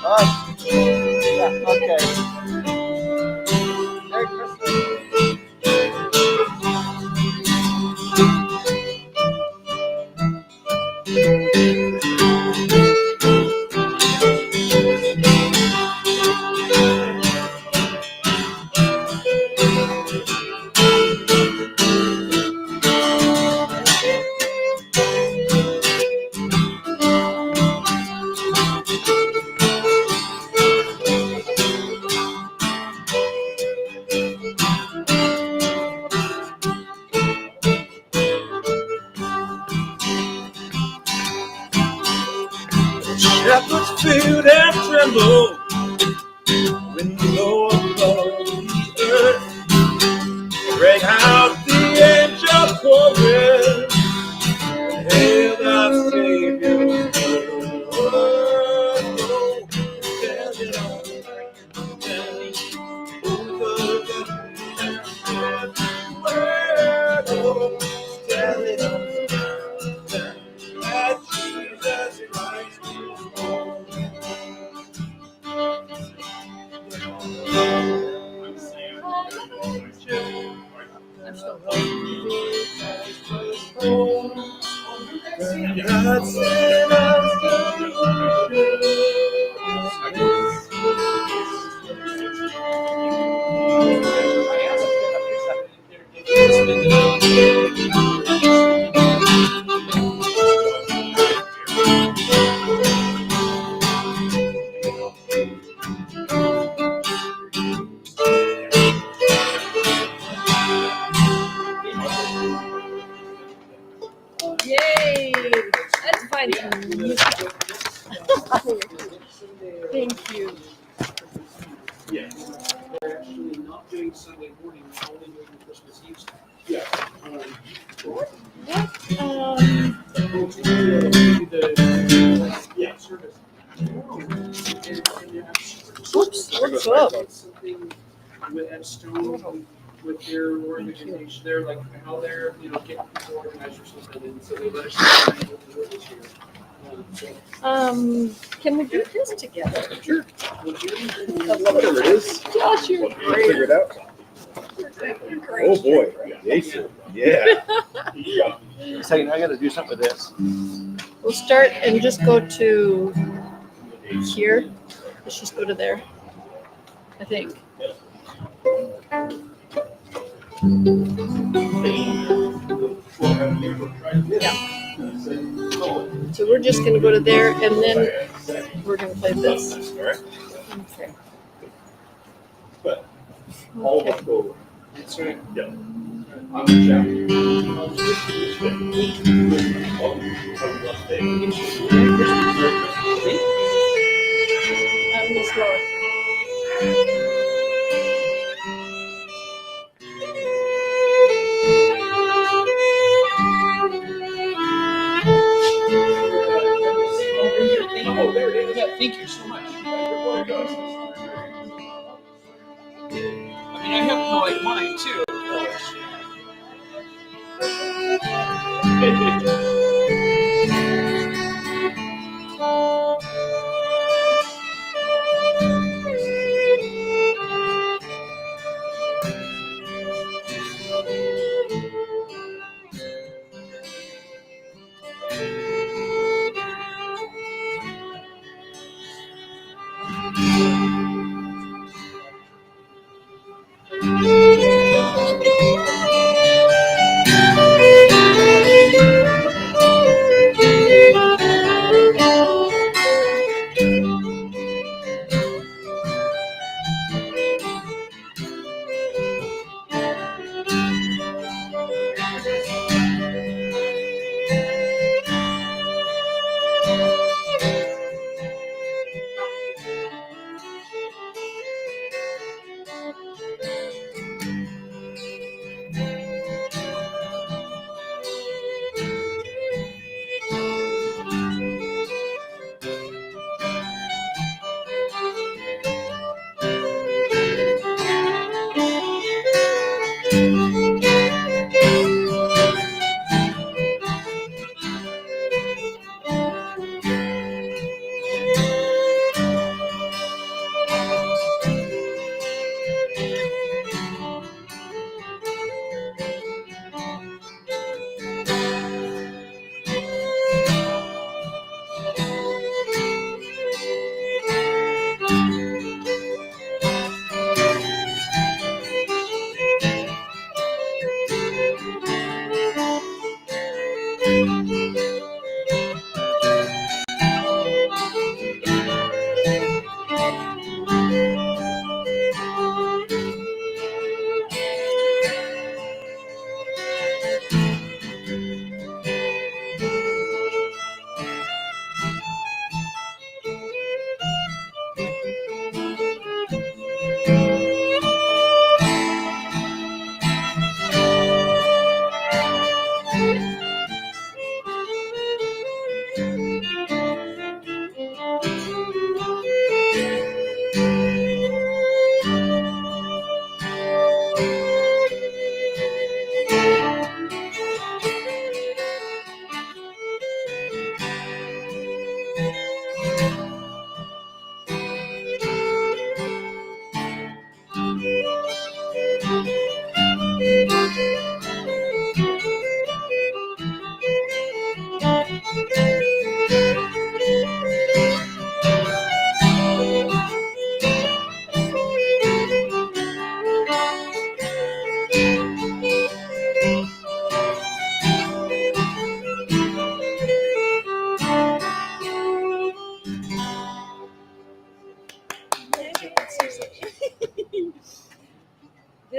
Yeah, okay. Merry Christmas. Shepherds feared and trembled when the Lord above the earth rang out the angel chorus. Hail the Savior. Oh, tell it all. Tell me over everywhere. Oh, tell it all. That Jesus Christ is born. God sent us Yay! Let's find some music. Thank you. Yes. They're actually not doing Sunday morning, they're only doing the Christmas Eve stuff. Yeah. Yeah, service. Oops, what's up? Something with at Stone with their organization, they're like how they're getting people organized or something, and so they let us know what to do this year. Can we do this together? Sure. Whatever it is. Josh, you're We'll great. figure it out. You're great. Oh boy. Jason. Yeah. Second, I got to do something with this. We'll start and just go to here. Let's just go to there. I think. Yeah. So we're just going to go to there and then we're going to play this. Okay. But all Okay. of go. That's right. Yeah. I'm just slower. Oh, there it is. Yeah, thank you so much. I mean, I have no like mine too.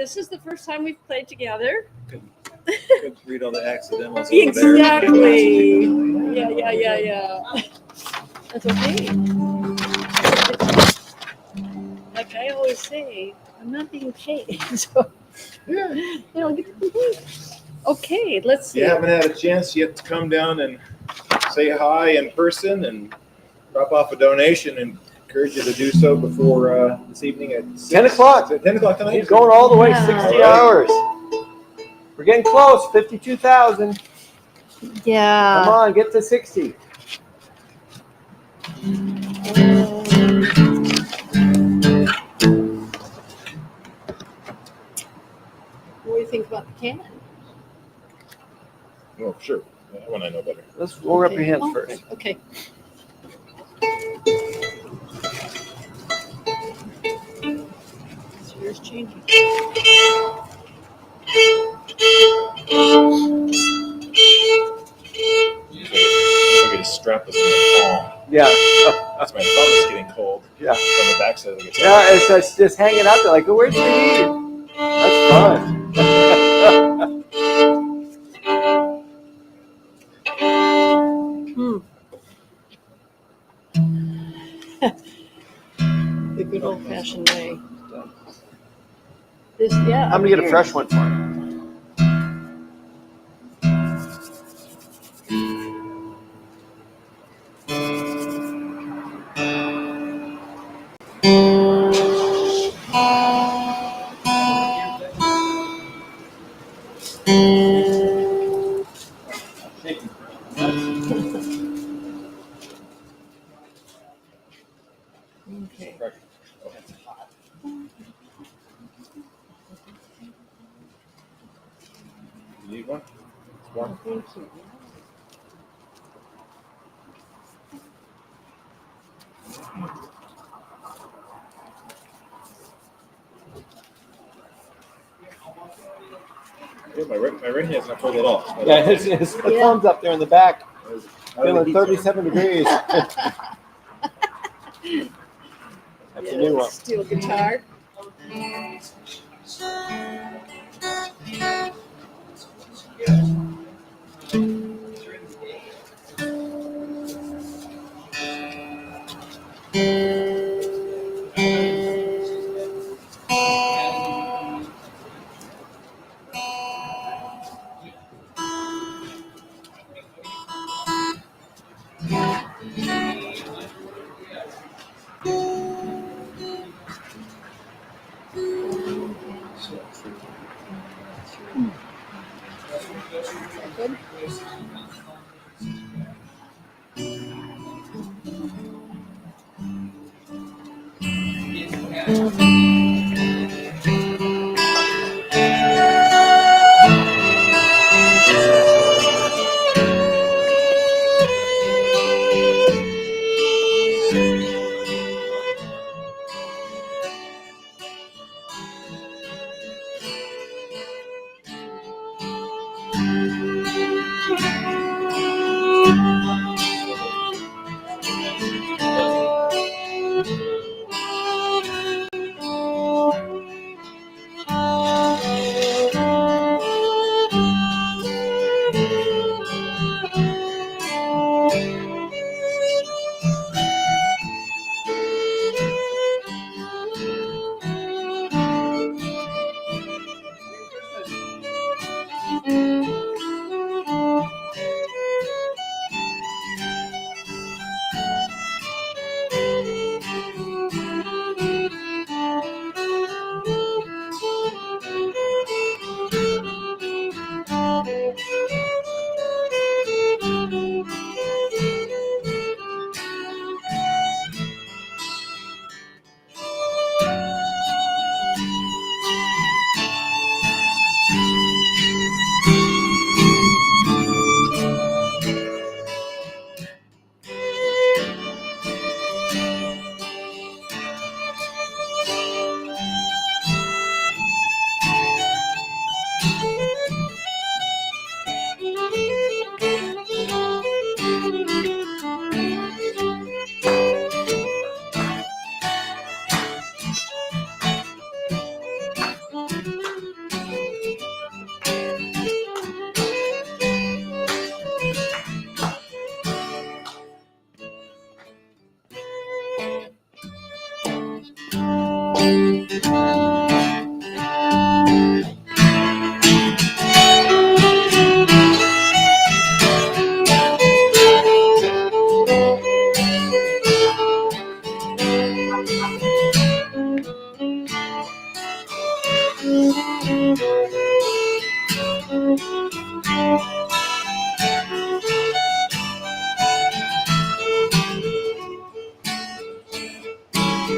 this is the first time we've played together. Could read all the accidentals over there. Exactly. Yeah. That's okay. Like I always say, I'm not being paid, so you know, get to be paid. Okay, let's If see. you haven't had a chance yet to come down and say hi in person and drop off a donation, and encourage you to do so before this evening at 10 o'clock. 10 o'clock tonight. He's going all the way Yeah. 60 hours. We're getting close. 52,000. Yeah. Come on, get to 60. What do you think about the can? Oh, sure. That one I know better. Let's warm up your hands Oh, first. Okay. So yours changing. I'm going to strap this in my palm. Yeah. That's my thumb is getting cold. Yeah. On the backside of the guitar. Yeah, it's just hanging out there like, oh, where's the heat? That's fun. The good old fashioned way. This, yeah. I'm going to get a fresh one for you. Okay. You need one? It's warm. Thank you. Yeah, my right hand's not cold at all. Yeah, his thumb's up there in the back. Feeling 37 degrees. That's a new one. Steel guitar. Good.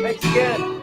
Thanks again.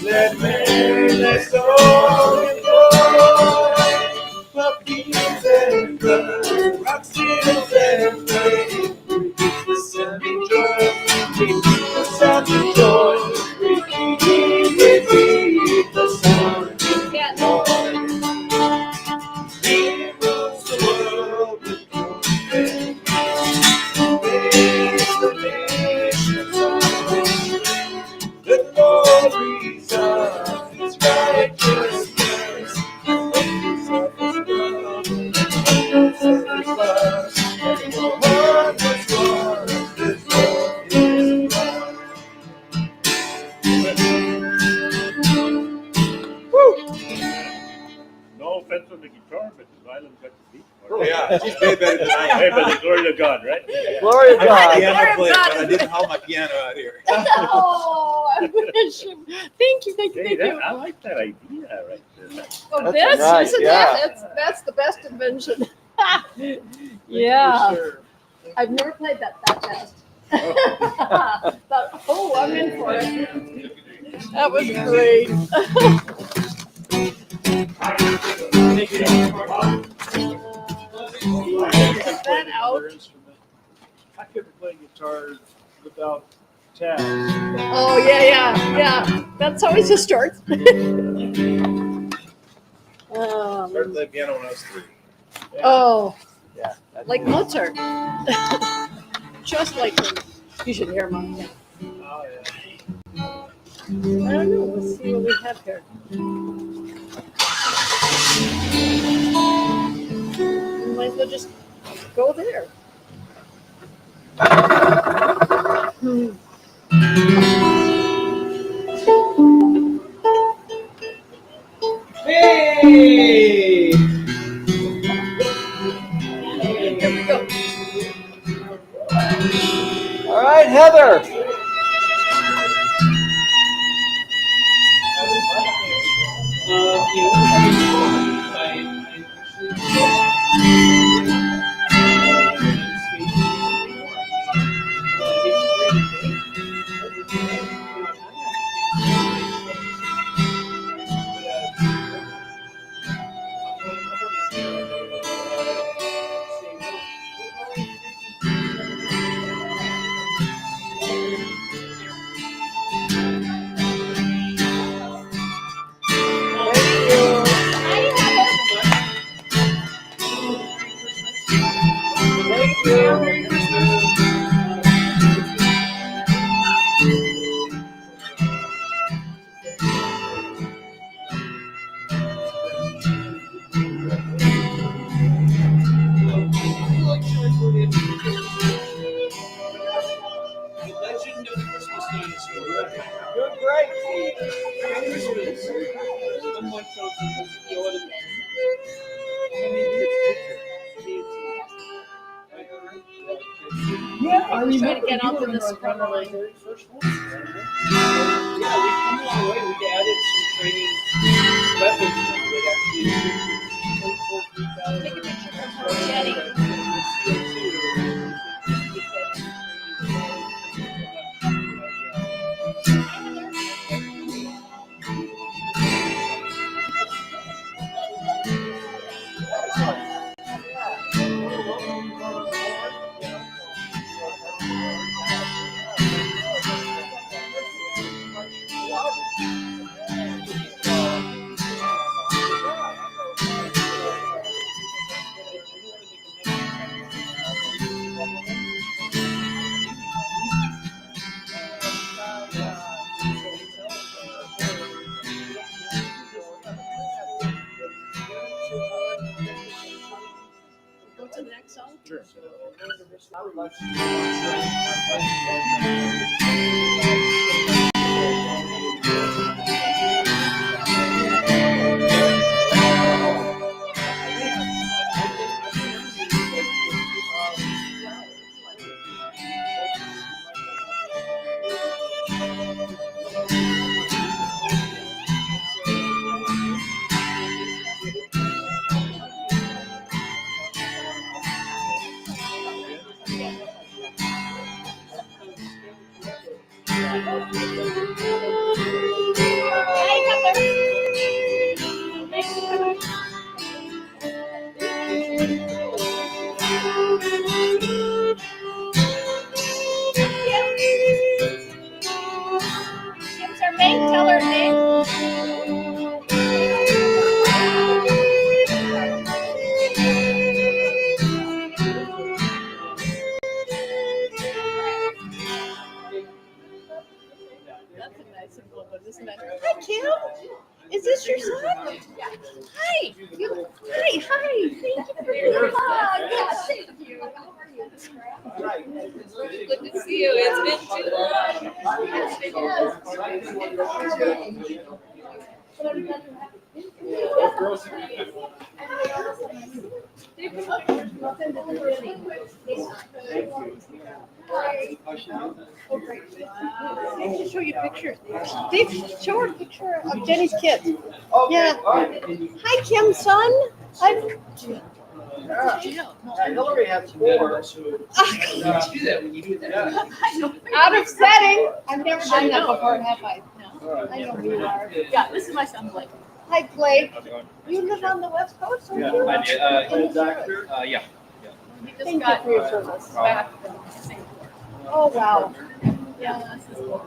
Let men their soul employ for peace and blood, rock, steels and flame. The sound of joy, the sound of joy, we keep the sound of joy. He rules the world with glory, makes the nations all. The glories of His righteousness, the wonders of His love, the wonders of His love, and the wonders of His love. No offense on the guitar, but the violin got the beat. Oh, yeah, she's way better than I am. Hey, but the glory to God, right? Glory to I'm God. a piano player, but I didn't hold my piano out here. Oh, I wish. Thank you, thank you, Hey, thank you. I like that idea right there. Oh, That's this, nice, isn't yeah. that's the best invention. Yeah. Sure. I've never played that fast. Thought, oh, I'm in for it. That was great. Is that out? I couldn't play guitar without tabs. Oh, yeah. That's always a start. Started playing piano when I was 3. Oh, Yeah. That's like it. Mozart. Just like him. You should hear him. Yeah. Oh, yeah. I don't know. Let's see what we have here. You might as well just go there. Hey! Here we go. All right, Heather. Yeah, Merry Christmas. The Legend of the Christmas Dinosaur. Good, great. Merry Christmas. Unlike those, yeah, I We're trying remember to get you onto were this in front our line. very first one. Yeah, we've come a long way. We've added some training weapons now that actually Take a picture of her, Jenny. Go to the next song. Sure. Kim's her name. Tell her name. That's a nice simple one, isn't it? Hi, Kim. Is this your son? Hi. Hi. Thank you for your hug. Yes, thank you. How are you? Good to see you. It's been too Dave, show you a picture. Dave, show her a picture of Jenny's kids. Yeah. Hi, Kim's son. I'm Hillary has 4. out of setting. I've never done that before, have I? No. I know who you are. Yeah, this is my son Blake. Hi, Blake. You live on the West Coast? Or Yeah, you I live did. in Detroit? Yeah. He just Thank you got for your service. back from Singapore. Oh, wow. Yeah, this is cool.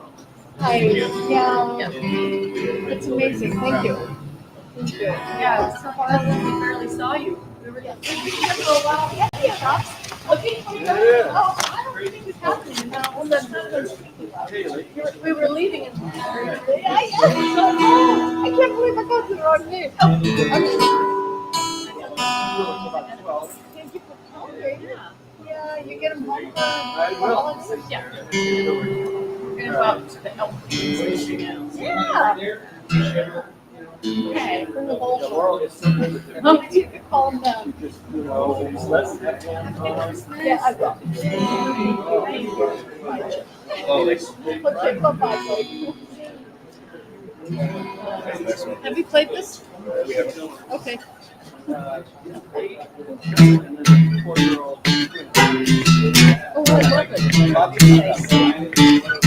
Hi. Yeah. It's amazing. Thank you. Thank you. Yeah, it's so hard when we barely saw you. We were like, For a while. Yeah. Looking for you. Oh, I don't think it's happening now. Well, that's not what I was thinking about. we were leaving and I can't believe I got the wrong name. Thank you for calling. Yeah, you get them home for holidays? yeah. We're gonna go out to the elk station now. Yeah. Okay, bring the whole show. You could call them down. Yeah, I will. Okay, bye-bye. Have you played this? Okay. Oh, I love it.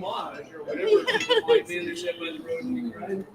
homage or whatever people might be that sit by the road and be crying.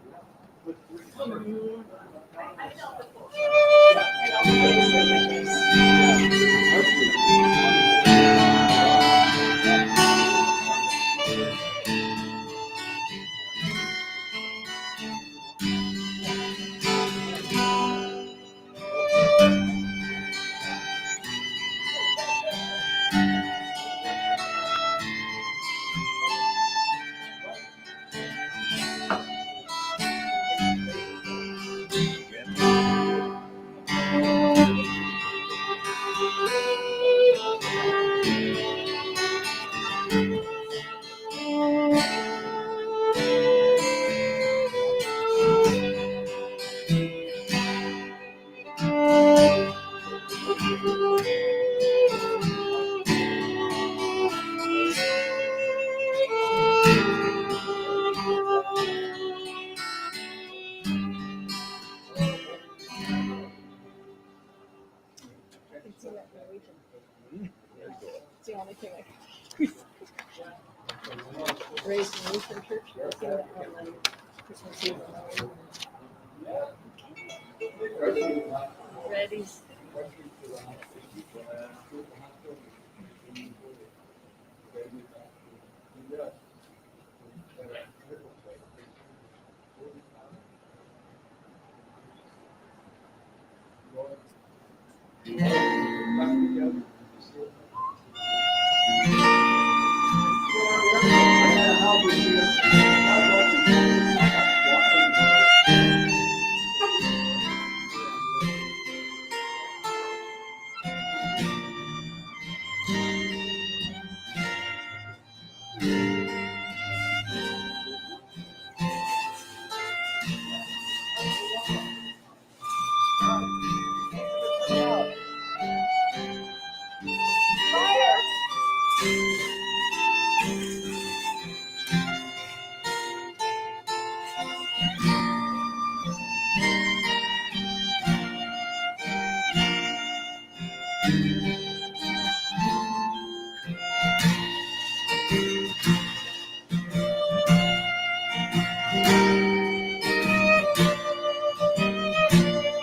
It's the only thing I can raised in Lutheran church. I've seen that on the Christmas Eve. Reddies.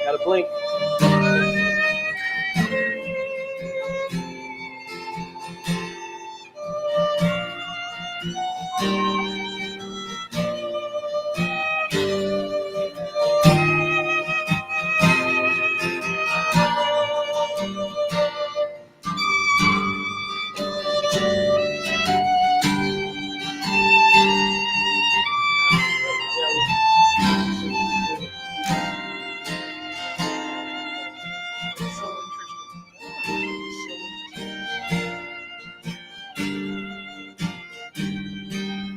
Gotta blink.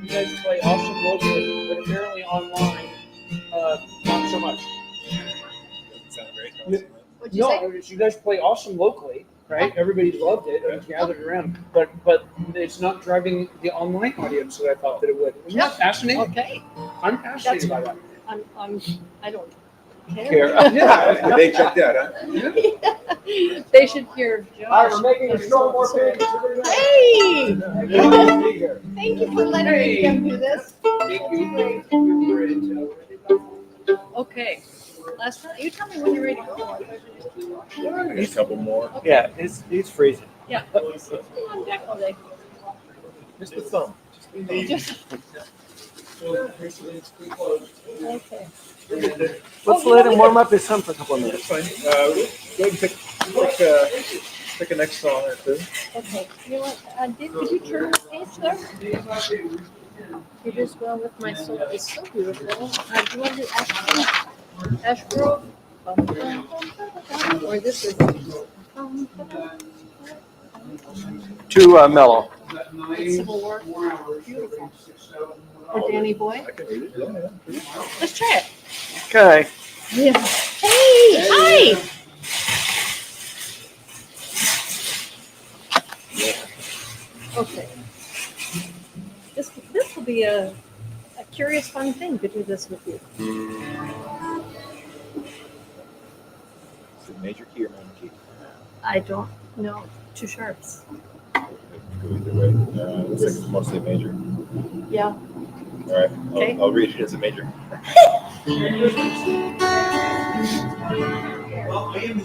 You guys play awesome locally, but apparently online, not so much. Sound great. What'd you No, say? you guys play awesome locally, right? Everybody loved it and gathered around, but it's not driving the online audience that I thought that it would. Isn't that fascinating? Okay. I'm fascinated by that. I don't Care. care. Yeah. They checked out, huh? They should hear Josh. All right, we're making a show more pages. Hey! Hey! Thank you for letting me come do this. Okay. Last time, you tell me when you're ready to go. A couple more. Yeah, it's freezing. Yeah. Stay on deck all day. Just the thumb. Just. Okay. Let's let him warm up his thumb for a couple of minutes. Fine. Go ahead and pick a next song or two. Okay. You know what? Did you turn the page there? It is well with my soul. It's so beautiful. Do you want to do Ash Grove? Or this is Too mellow. it's Civil War. Beautiful. Or Danny Boy. Let's try it. Okay. Yeah. Hey! Hi! Okay. This will be a curious, fun thing to do this with you. Is it major key or minor key? I don't know. Two sharps. Go either way. Looks like it's mostly major. Yeah. All right. Okay. I'll read it as a major. Well, I am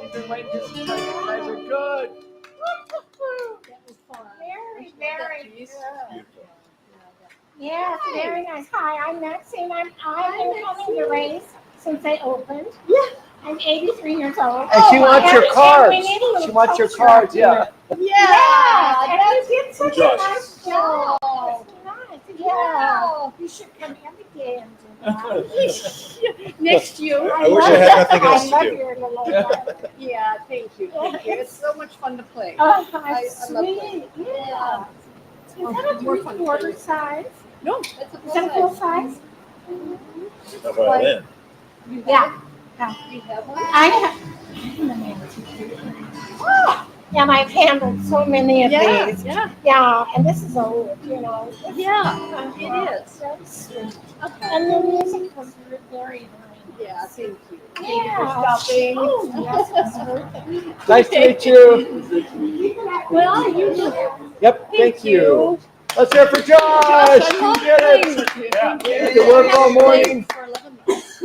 guys are good. Very, very good. Yes, very nice. Hi, I'm Maxine. I've been coming to race since they opened. Yeah. I'm 83 years old. And she wants your And cards. we need a little She wants your poster cards, up here. yeah. And you did such a Josh. nice job. Nice. Yeah. You should come every day and do that. Next you. I wish I had nothing else to I do. love your little one. Yeah, thank you. Thank you. It's so much fun to play. Oh, I love sweet. playing. Yeah. Is that a More fun to play three-quarter with. size? No, that's a Is that a full size? A violin. Yeah. You have one? I have. And I've handled so many of Yeah, these. yeah. Yeah, and this is old, you know. Yeah, it is. That's sweet. And the music was very nice. Yeah, thank you. Yeah. Stopping. Oh, yes, it's worth it. Nice to meet you. Well, you too. Yep, thank you. Let's hear it for Josh. I You love did playing it. with you. Yeah. Thank you. You had to work all morning. For 11 months.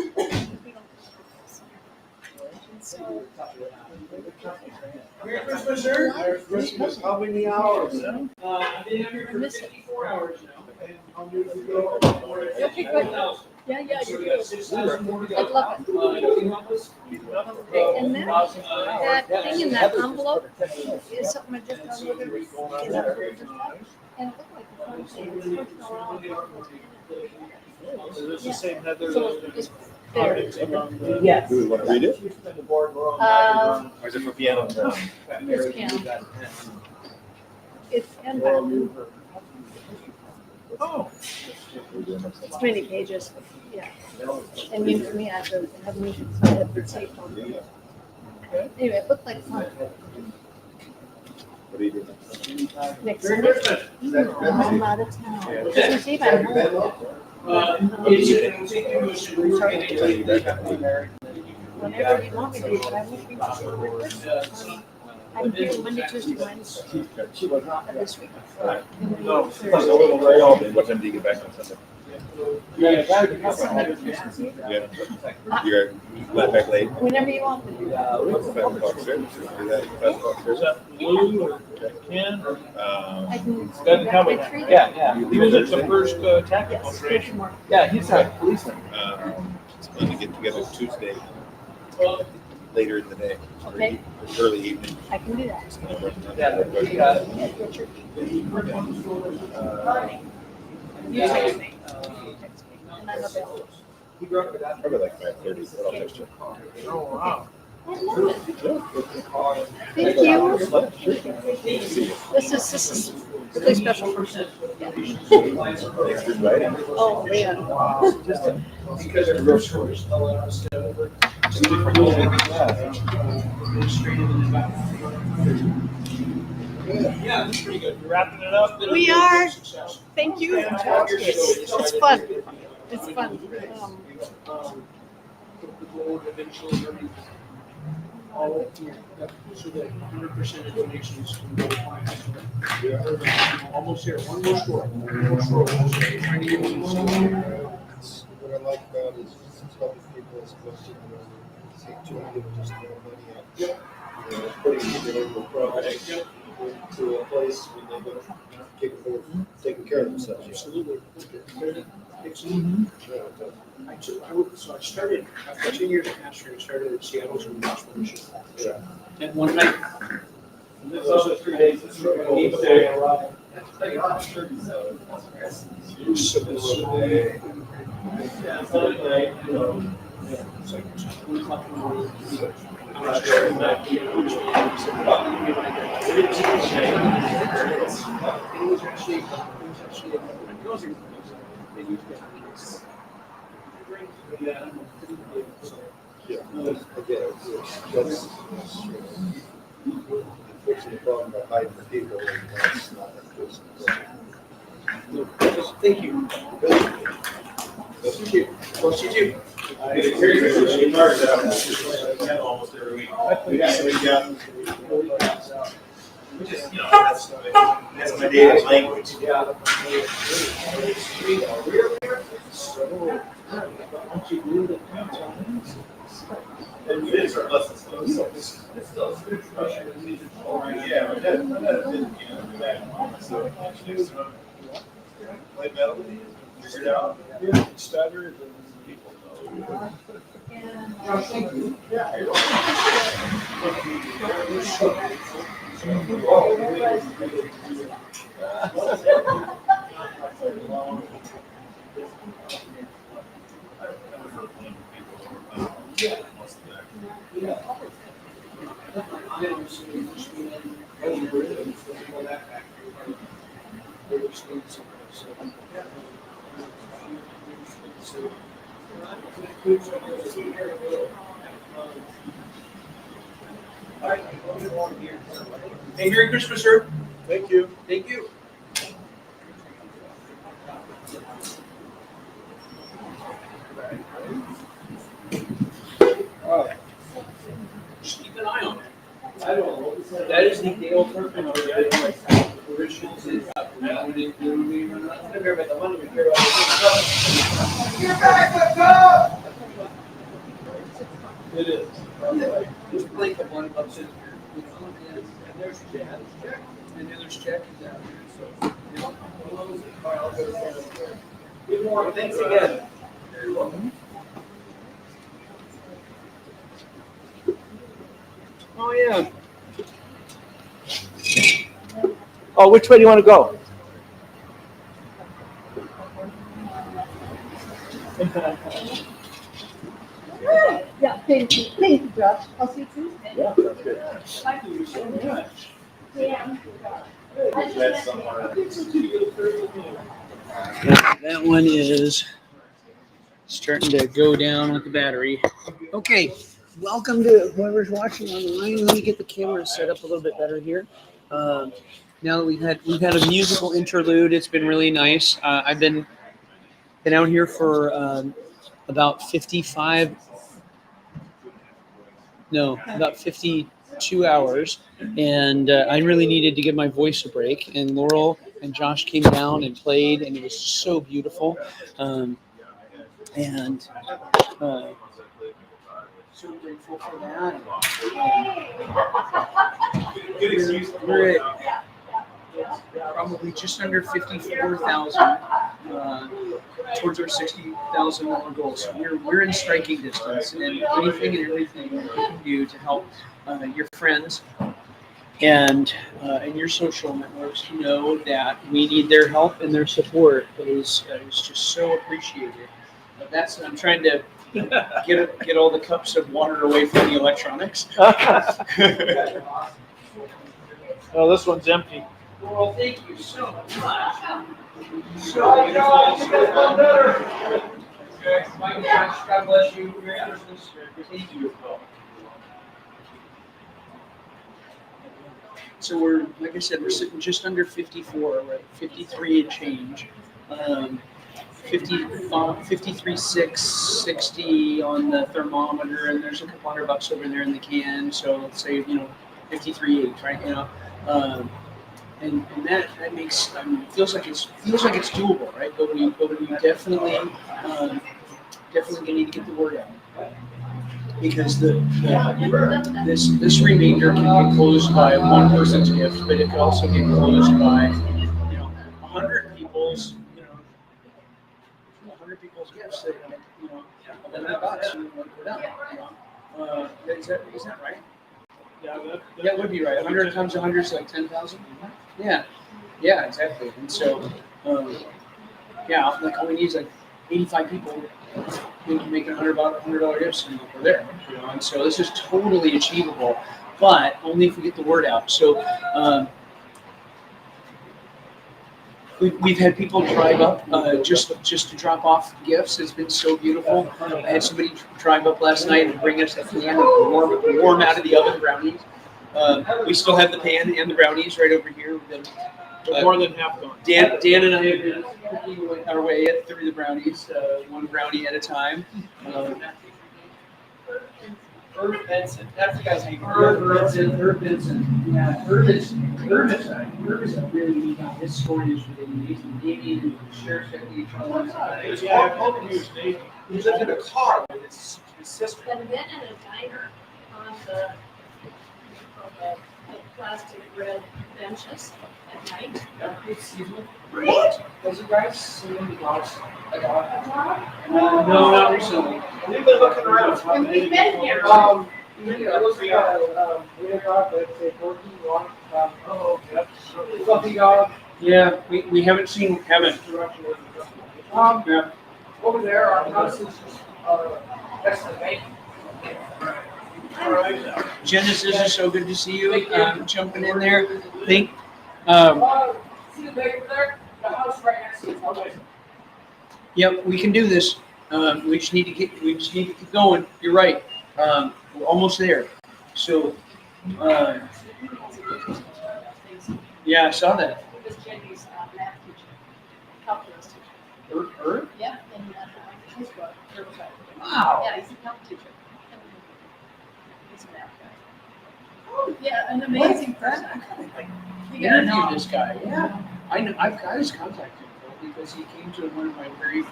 Merry Christmas, sir. Merry Christmas. How many hours? I've been out here for 54 hours now. Okay, good. Yeah, yeah, you do. I love it. Okay, and then that thing in that envelope is something I just downloaded. And it looked like the phone thing. Is this the same Heather? So it's there. Do we want to read it? Or is it for piano? It's piano. It's and that. Oh. It's many pages. Yeah. And you, for me, I have to have music, so I have to tape on it. Anyway, it looked like fun. What do you do? Next Sunday. I'm out of town. Christmas Eve, I'm home. Whenever you want me to, but I won't be for Christmas. I'm here Monday, Tuesday, Wednesday. This week. What time do you get back on Sunday? Yeah. You're glad back late? Whenever you want me to. 5 o'clock service. Do that 5 o'clock service? Blue or Ken? I can. Doesn't come with I treat it. Yeah. He was at the first tactical Yes, training. tomorrow. Yeah, he's a policeman. It's going to get together Tuesday, later in the day. or Okay. Early evening. I can do that. Yeah. At church. Uh, You text me. And I'm available. Probably like 5:30, but I'll text you. Oh, wow. Thank you. This is really special for me. Yeah. Thanks for inviting. Oh, man. Because they're grocery stores, they'll allow us to over. Yeah, that's pretty good. You're wrapping it up. We are. Thank you. It's fun. It's fun. The board eventually all of so that 100% of donations can go to clients. Almost here, one more store. Trying to get one more. What I like about it is helping people as opposed to, take too many of just throw money out. You know, putting people in the project to a place when they don't capable of taking care of themselves. Absolutely. So I started, after 10 years of pastoring, I started at Seattle's and gospel mission. And one night. Those are 3 days. Fixing the problem by hiding the people, and that's not a good. Thank you. Thank you. Well, you too. Almost every week. Which is, That's my daily language. And it is our lessons. Yeah, but play melody, figure it out. Stuttered and people know. Hey, Merry Christmas, sir. Thank you. Thank you. Just keep an eye on it. I don't know. That is the Dale Kirkman originals. It is. Just blink the one up in here. And there's Jack. And the other's Jack is out here. So, good morning. Thanks again. You're welcome. Oh, yeah. Oh, which way do you want to go? Yeah, thank you. Thank you, Josh. I'll see you Tuesday. Yeah, that's good. Thank you so much. Yeah. That one is starting to go down with the battery. Okay, welcome to whoever's watching online. Let me get the camera set up a little bit better here. Now that we've had a musical interlude, it's been really nice. I've been out here for about 52 hours, and I really needed to give my voice a break. And Laurel and Josh came down and played, and it was so beautiful. And so grateful for that. Good excuse. We're at probably just under 54,000 towards our $60,000 goal. So we're in striking distance, and anything and everything that you can do to help your friends and your social networks know that we need their help and their support is just so appreciated. That's I'm trying to get all the cups of water away from the electronics. Oh, this one's empty. Well, thank you so much. So God bless you. Merry Christmas. Thank you. So we're, like I said, we're sitting just under 54, we're at 53 and change. 53,660 on the thermometer, and there's a couple $100 over there in the can. So let's say 53.8, right? And that makes feels like it's doable, right? But we definitely need to get the word out, because this remainder can get closed by one person's gift, but it can also get closed by 100 people's gifts that $11 you want to put out. Is that right? Yeah, that would be right. 100 times 100 is like 10,000. Yeah, exactly. And so, like all we need is like 85 people making $100 gifts, and we're there. And so this is totally achievable, but only if we get the word out. So we've had people drive up just to drop off gifts. It's been so beautiful. I had somebody drive up last night and bring us a pan of warm out of the oven brownies. We still have the pan and the brownies right over here. More than half gone. Dan and I have been cooking our way through the brownies, one brownie at a time. Herb Benson. That's the guy's name. Herb Benson. Yeah, Herb is a really neat guy. His story is really amazing. Damien and the sheriff's deputy. Yeah, I told him he was Navy. He lived in a car with his sister. And then in a diner on the plastic red benches at night. Excuse me. What? Has you guys seen the dogs? A dog? No, not recently. We've been looking around. And we've been here. We had a dog that's a Corky one. Fluffy dog. Yeah, we haven't seen Kevin. Yeah. Over there, our house is next to the bank. Genesis, is so good to see you. Jumping in there. See the bank over there? The house right next to it. Yep, we can do this. We just need to keep going. You're right. We're almost there. So, yeah, I saw that. He was Jenny's math teacher, calculus teacher. Her? Yeah, in high school. Wow. Yeah, he's a calc teacher. He's a math guy. Oh, yeah, an amazing person. You gotta know. Interviewed this guy. Yeah, I know. I've got his contact info because he came to one of my very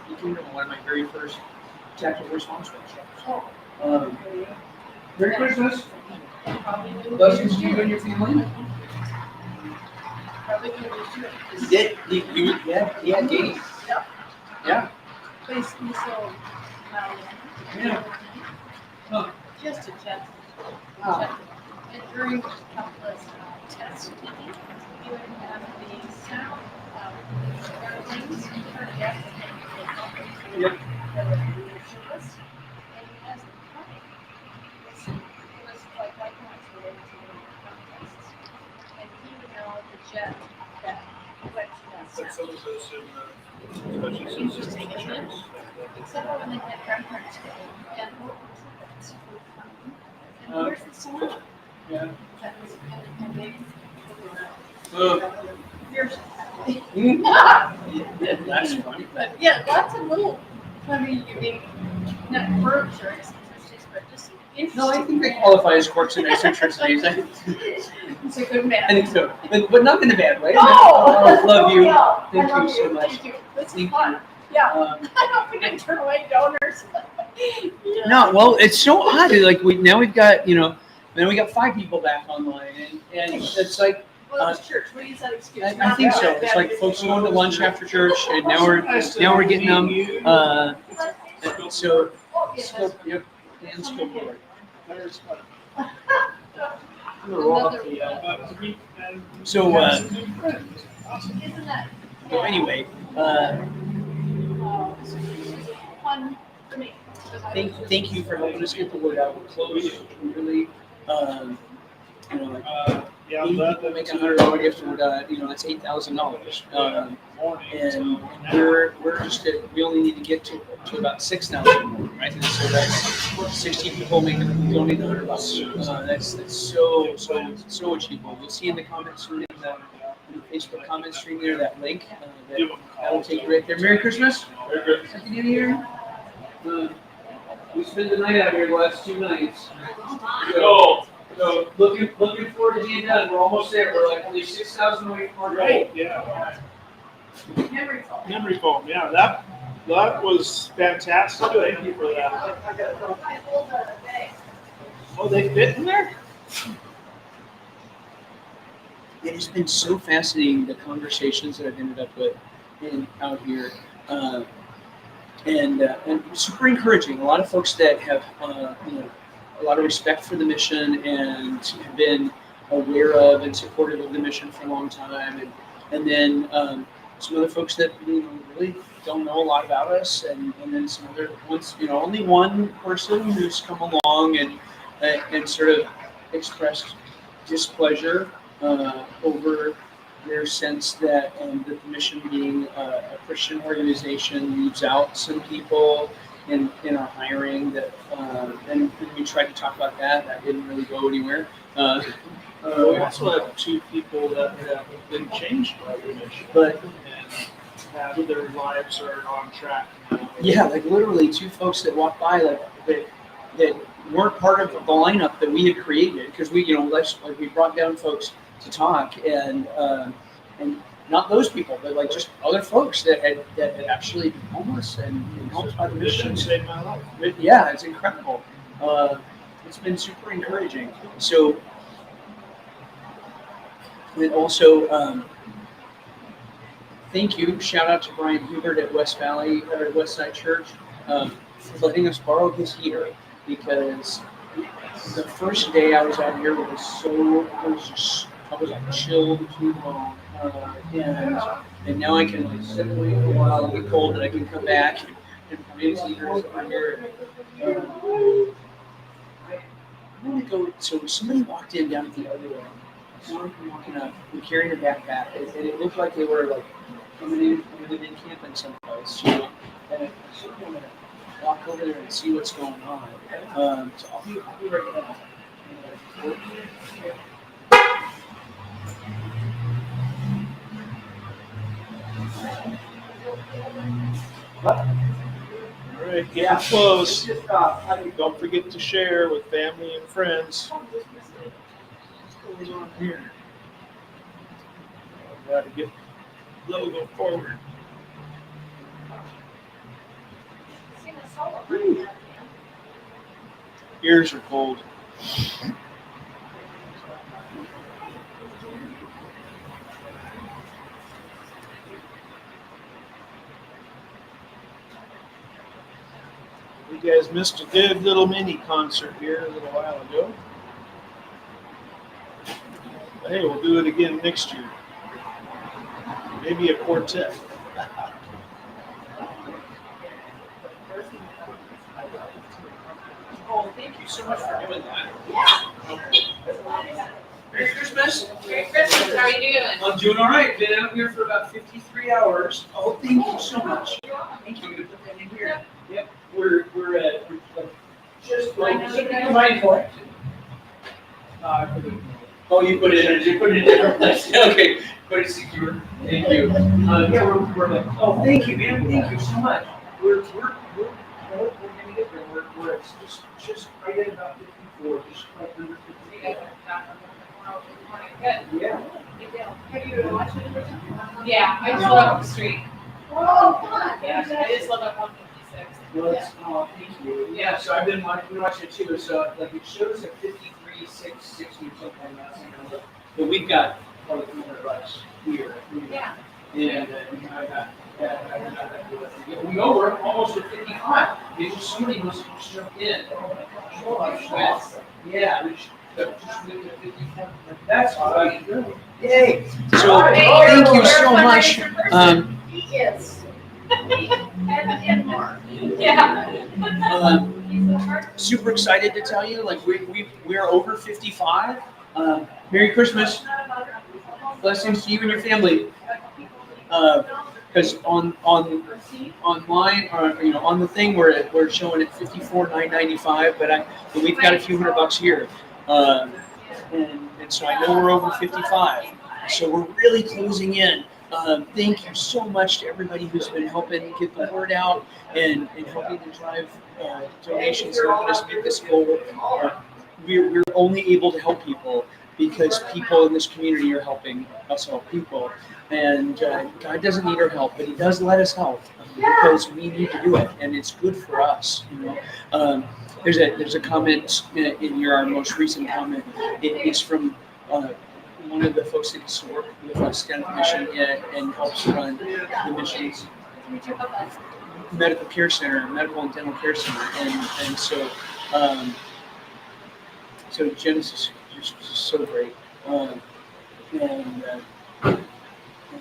first tactical response workshops. Merry Christmas. Blessings to you and your family. Probably gonna do it. He did. He had games. Yep. Yeah. But he's so mild. Yeah. Huh. Just a gentle. Wow. And during the calculus test, you would have the sound things turn yes and Yep. and he has the time. It was like likewise related to the contests. And he would know the jet that went to that sound. He's just taking it. Except for when they had grandparents go and local trumpets would come. And here's the song. Yeah. That was and they That's funny. But yeah, lots of little funny, unique, not quirks or eccentricities, but just interesting. No, I think they qualify as quirks and eccentricities. He's a good man. I think so, but not in a bad way. Oh, Love you. yeah. Thank I you love so much. Thank you. This is fun. Yeah. I hope we didn't turn away donors. Yeah. No, well, it's so odd. Like we've got then we got 5 people back online, and it's like. Well, it's church. We use that excuse. I think so. It's like folks going to lunch after church, and now we're getting them. So yep, Dan's still bored. So anyway, Fun for me. thank you for helping us get the word out. We're close. We really, Yeah, eight people make $100 gift, and that's $8,000. And we're just we only need to get to about 6,000 more, right? And so that's 60 people donate $100. That's so achievable. You'll see in the comments soon in the Facebook comment stream there that link that'll take you right there. Merry Christmas. Merry Christmas. Happy New Year. We spent the night out here the last 2 nights. So looking forward to being done. We're almost there. We're like only 6,000 away from our goal. Right. Yeah. Memory foam. Yeah, that was fantastic. Thank you for that. Oh, they fit in there? It has been so fascinating, the conversations that I've ended up with out here, and super encouraging. A lot of folks that have a lot of respect for the mission and have been aware of and supportive of the mission for a long time, and then some other folks that really don't know a lot about us, and then some other ones, only one person who's come along and sort of expressed displeasure over their sense that the mission being a Christian organization leaves out some people in our hiring, that and we tried to talk about that didn't really go anywhere. We also have 2 people that have been changed by the mission, but have their lives are on track now. Yeah, like literally 2 folks that walked by that weren't part of the lineup that we had created, because we we brought down folks to talk, and not those people, but like just other folks that had actually been homeless and helped by the mission. Saved my life. Yeah, it's incredible. It's been super encouraging. So, and also, thank you. Shout out to Brian Hubert at West Side Church for letting us borrow his heater, because the first day I was out here I was like chilled too long, and now I can like sit away for a while and get cold, and I can come back and raise heaters over here. I want to go. So somebody walked in down at the other end. Someone walking up and carrying a backpack, and it looked like they were like coming in camping someplace, And I sort of want to and see what's going on. So I'll be right back. All right, getting close. Don't forget to share with family and friends. What's going on here? Got to get logo forward. Ears are cold. You guys missed a good little mini concert here a little while ago. But hey, we'll do it again next year. Maybe a quartet. Oh, thank you so much for doing that. Merry Christmas. Merry Christmas. How are you doing? I'm doing all right. Been out here for about 53 hours. Oh, thank you so much. Thank you. I'm gonna put that in here. Yep. We're just like mindful. Oh, you put it in a different place. Okay. Put it secure. Thank you. Yeah, we're like, oh, thank you, man. Thank you so much. We're gonna get there. We're at just right at about 54, just right under 54. Good. Yeah. Have you been watching it? Yeah, I just live up the street. Oh, fun. Yeah, I just live up 156. Well, that's, oh, thank you. Yeah, so I've been watching it too. So like it shows at 53, 660 or something like that. But we've got probably $200 here. Yeah. And I got we know we're almost at 55. It's just somebody must have jumped in. Yeah. Just leave it at 55. That's right. Yay. So thank you so much. He is. And more. Yeah. Super excited to tell you, like we're over 55. Merry Christmas. Blessings to you and your family. Because online or on the thing we're showing it $54,995, but we've got a few $100 here, and so I know we're over 55. So we're really closing in. Thank you so much to everybody who's been helping get the word out and helping to drive donations and helping us meet this goal. We're only able to help people because people in this community are helping us help people. And God doesn't need our help, but He does let us help because we need to do it, and it's good for us. There's a comment in your our most recent comment. It's from one of the folks that used to work with us down at the mission and helps run the mission's medical care center, medical and dental care center, and so so Genesis is just so great, and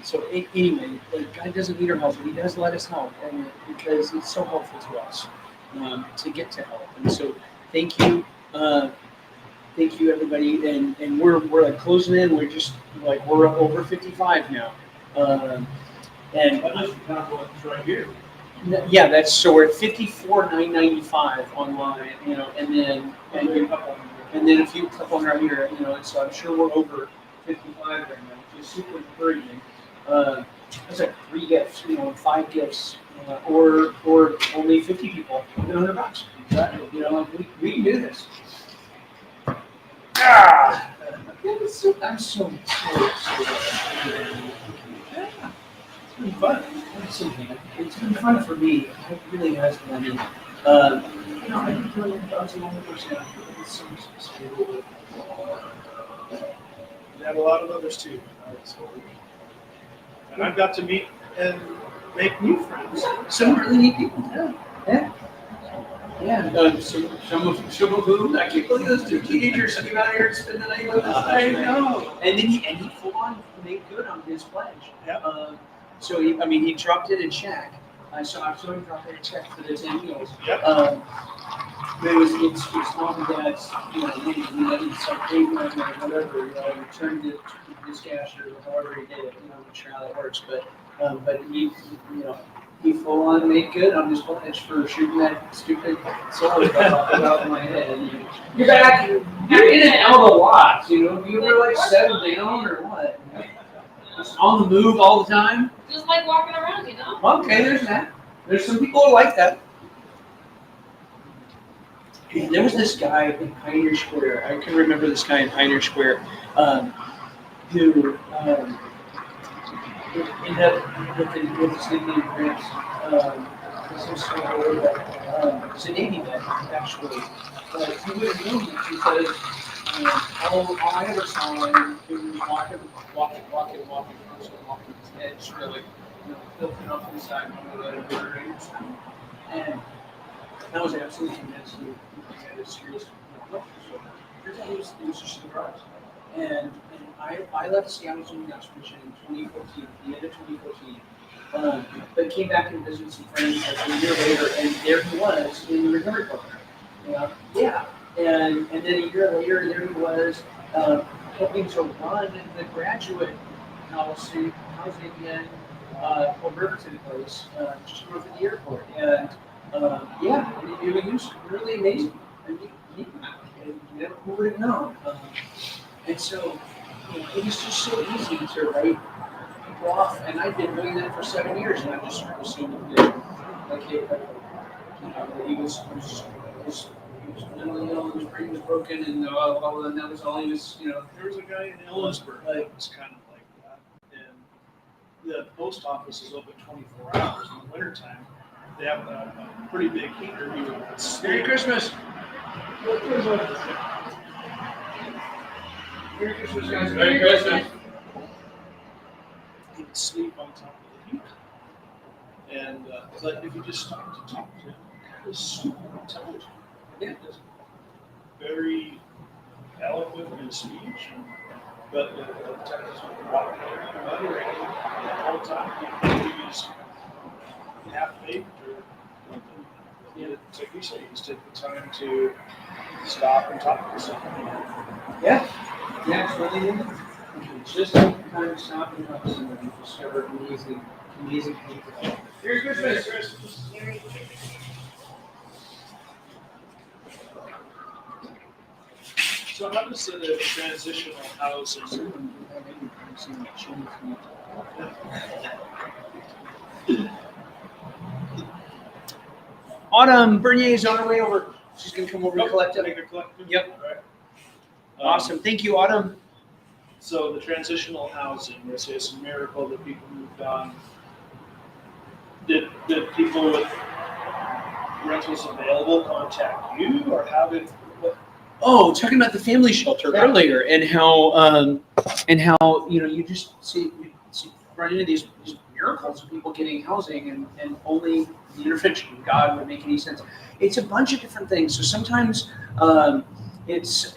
so anyway, God doesn't need our help, but He does let us help, and because it's so helpful to us to get to help. And so thank you everybody, and we're like closing in. We're just like we're over 55 now, and right here. Yeah, that's so we're at 54,995 online, and then a few couple hundred here, so I'm sure we're over 55 right now, which is super encouraging. That's like 3 gifts, 5 gifts, or only 50 people, $100. We can do this. I'm so it's been fun. It's been fun for me. It really has been. I mean, I've been doing it as a long person. It's so much. We had a lot of others too. And I've got to meet and make new friends. Some really neat people. Yeah. Some of whom I can't believe those 2 teenagers came out here and spent the night with us. I know. And then he full on made good on his pledge. Yeah. So he dropped it in check. I saw him drop it in check for the 10 meals. Yep. But it's mom and dad's, it's like payment or whatever, returned it to his cash or however he did it, I'm not sure how that works, but he full on make good on this pledge for shooting that stupid sword out my head. You're back. You're in and out a lot. You know, you ever like settle down or what? Just on the move all the time. Just like walking around, you know? Okay, there's that. There's some people who like that. There was this guy in Pioneer Square. I can remember this guy in Pioneer Square who ended up with his Indian parents. He's a Navy vet, actually. But he would have known it because all I ever saw him, he was walking his head, just really, tilting off to the side, and I was absolutely convinced he had a serious health disorder. It was just surprised. And I left Seattle Union Expedition in 2014, the end of 2014. But came back and visited some friends like a year later, and there he was in the recovery program. Yeah. And then a year later, there he was helping to run the graduate housing in Riverton Place, just north of the airport. And it was really amazing. Who would have known? And so, it was just so easy to write people off. And I've been doing that for 7 years, and I just sort of assumed that, that he was mentally ill, his brain was broken, and that was all he was. There was a guy in Ellensburg that was kind of like that, and the post office is open 24 hours in the wintertime. They have a pretty big heater. Merry Christmas! Merry Christmas, guys. Merry Christmas. He would sleep on top of the heater. And but if you just stop to talk to him, he was super intelligent. Yeah. Very eloquent in his speech. But the techniques would walk over the whole time. He was half-baked or like you say, just take the time to stop and talk to someone. Yeah, it's really neat. It's just time to stop and talk to someone and discover amazing people. Merry Christmas! Merry Christmas! So how does the transitional housing? Autumn Bernier is on her way over. She's going to come over and collect it. Yep. Right. Awesome. Thank you, Autumn. So the transitional housing, this is a miracle that people moved on. Did people with rentals available contact you, or how did? Oh, talking about the family shelter earlier, and how you just see run into these miracles of people getting housing, and only the intervention of God would make any sense. It's a bunch of different things. So sometimes it's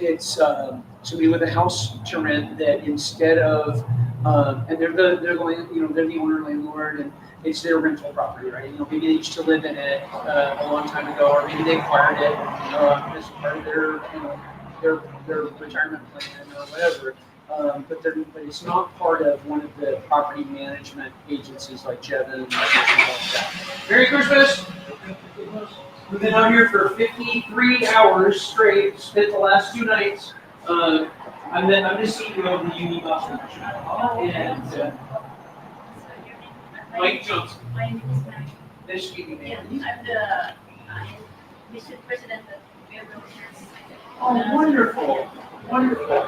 somebody with a house to rent that instead of and they're the owner landlord, and it's their rental property, right? Maybe they used to live in it a long time ago, or maybe they acquired it as part of their their retirement plan or whatever. But it's not part of one of the property management agencies like Jevons or something like that. Merry Christmas! We've been out here for 53 hours straight, spent the last 2 nights. I'm the CEO of the Union Gospel Mission. And Mike Johnson. My name is Mike. Nice to meet you, man. I'm the mission president of Railroad Church. Oh, wonderful. Wonderful.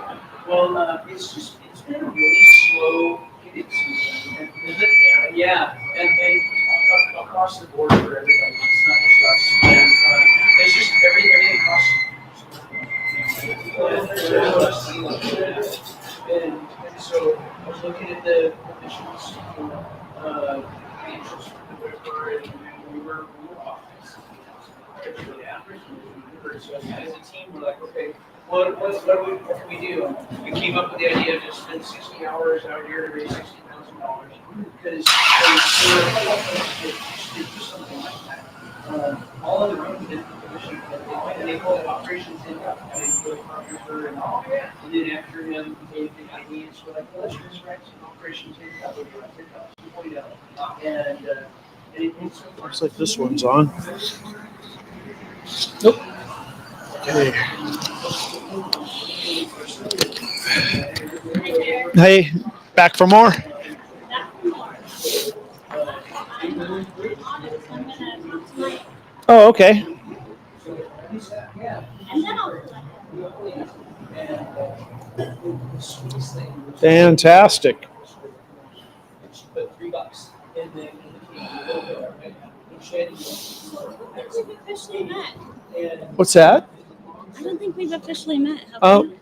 Well, it's been a really slow getting season. Yeah. And across the board for everybody. It's not just us. And it's just everything across. And so I was looking at the missions financials for and we were off. So as a team, we're like, okay, what can we do? We came up with the idea of just spend 60 hours out here to raise $60,000 because do something like that. All of the room did the mission, and they called it Operations Income. And then after him, he gave the ideas. We're like, well, let's resurrect some Operations Income. And Looks like this one's on. Nope. Okay. Hey, back for more? Oh, okay. Fantastic. Officially met. What's that? I don't think we've officially met. Have Oh, we?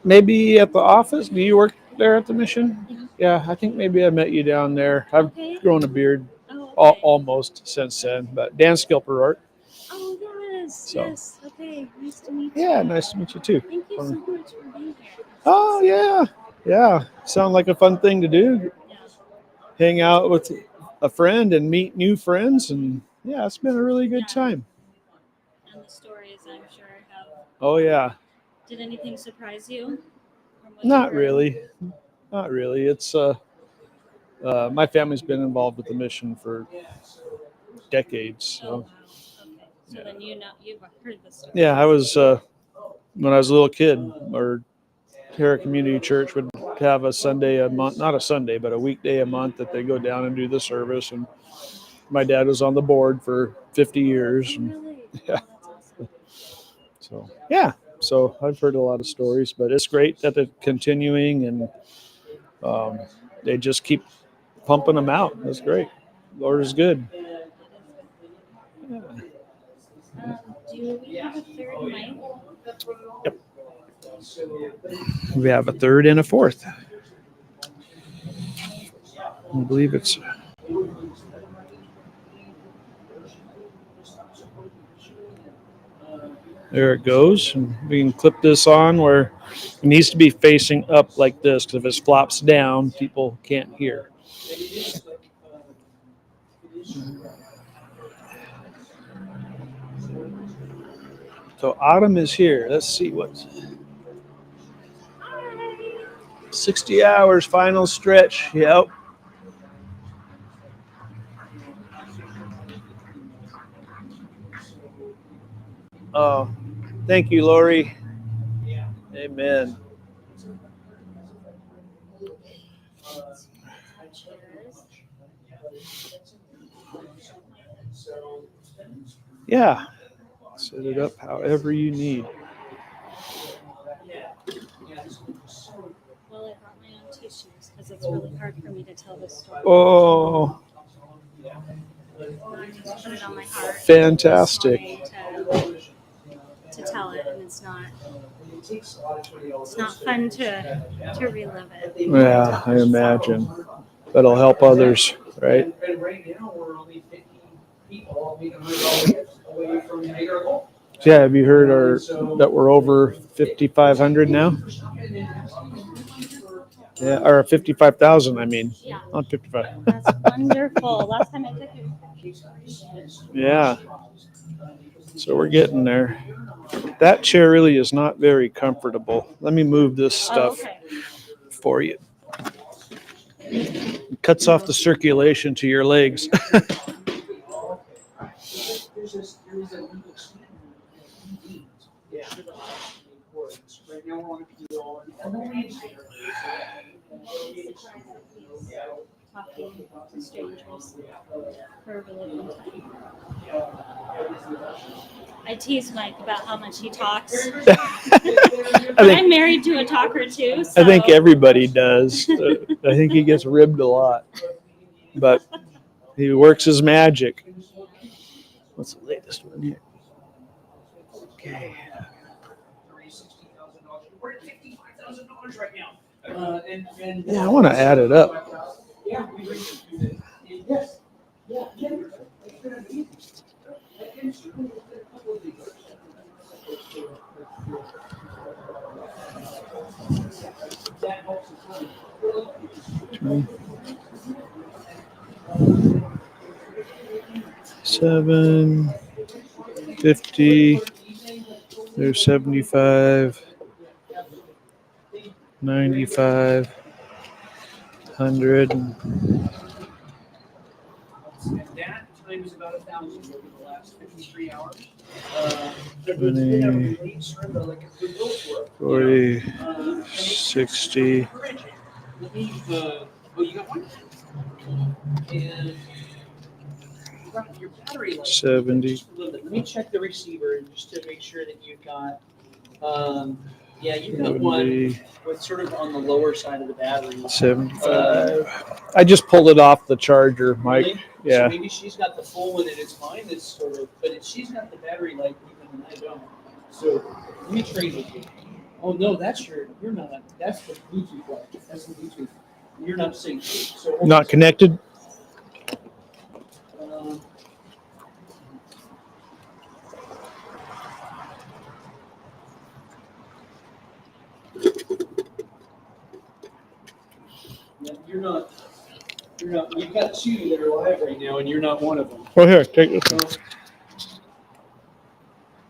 maybe at the office. Do you work there at the mission? Yeah, I think maybe I met you down there. I've Okay. grown a beard Oh, almost since then. But Dan Skilperort. Oh, yes. So. Yes. Okay. Nice to meet you. Yeah, nice to meet you too. Thank you so much for being here. Oh yeah, yeah. Sound like a fun thing to do. Hang out with a friend and meet new friends, and yeah, it's been a really good time. And the stories, I'm sure, have. Oh yeah. Did anything surprise you? Not really. Not really. It's my family's been involved with the mission for decades. So. Oh, wow. Okay. So then you've heard the story. Yeah, I was when I was a little kid, or here at Community Church would have a Sunday a month, not a Sunday, but a weekday a month that they go down and do the service. And my dad was on the board for 50 years. And, yeah. So, yeah. So I've heard a lot of stories, but it's great that they're continuing and they just keep pumping them out. That's great. Lord is good. Yeah. Do we have a third mic? Yep. We have a third and a fourth. I believe it's. There it goes. And we can clip this on where it needs to be facing up like this, because if it flops down, people can't hear. So Autumn is here. Let's see what's 60 hours, final stretch. Yep. Oh, thank you, Lori. Amen. Yeah. Set it up however you need. Well, I brought my own tissues because it's really hard for me to tell this story. Oh. I just put it on my heart. Fantastic. To tell it, and it's not fun to relive it. Yeah, I imagine. That'll help others, right? Yeah, have you heard that we're over 5,500 now? Yeah, or 55,000, I mean. Yeah. Not 55. That's wonderful. Last time I took it. Yeah. So we're getting there. That chair really is not very comfortable. Let me move this stuff for you. It cuts off the circulation to your legs. Talking to strangers for a really long time. I tease Mike about how much he talks. I'm married to a talker too. So. I think everybody does. I think he gets ribbed a lot, but he works his magic. What's the latest one here? Okay. Yeah, I want to add it up. $7.50. There's 75. 95. 100. that times about 1,000 over the last 53 hours. The goods did have a release from the like a goodwill tour. 40, And it's 60, encouraging. Let me, oh, you got one? And your battery life. 70. Just a little bit. Let me check the receiver just to make sure that you've got, yeah, you've got one 70. with sort of on the lower side of the battery. 75. I just pulled it off the charger, Mike. Really? Yeah. So maybe she's got the full one and it's mine that's sort of, but she's got the battery life even and I don't. So let me trade with you. Oh no, you're not. That's the Bluetooth one. That's the Bluetooth. You're not synced. So Not connected? Um, yeah, you're not. We've got two that are live right now, and you're not one of them. Oh, here, take this one.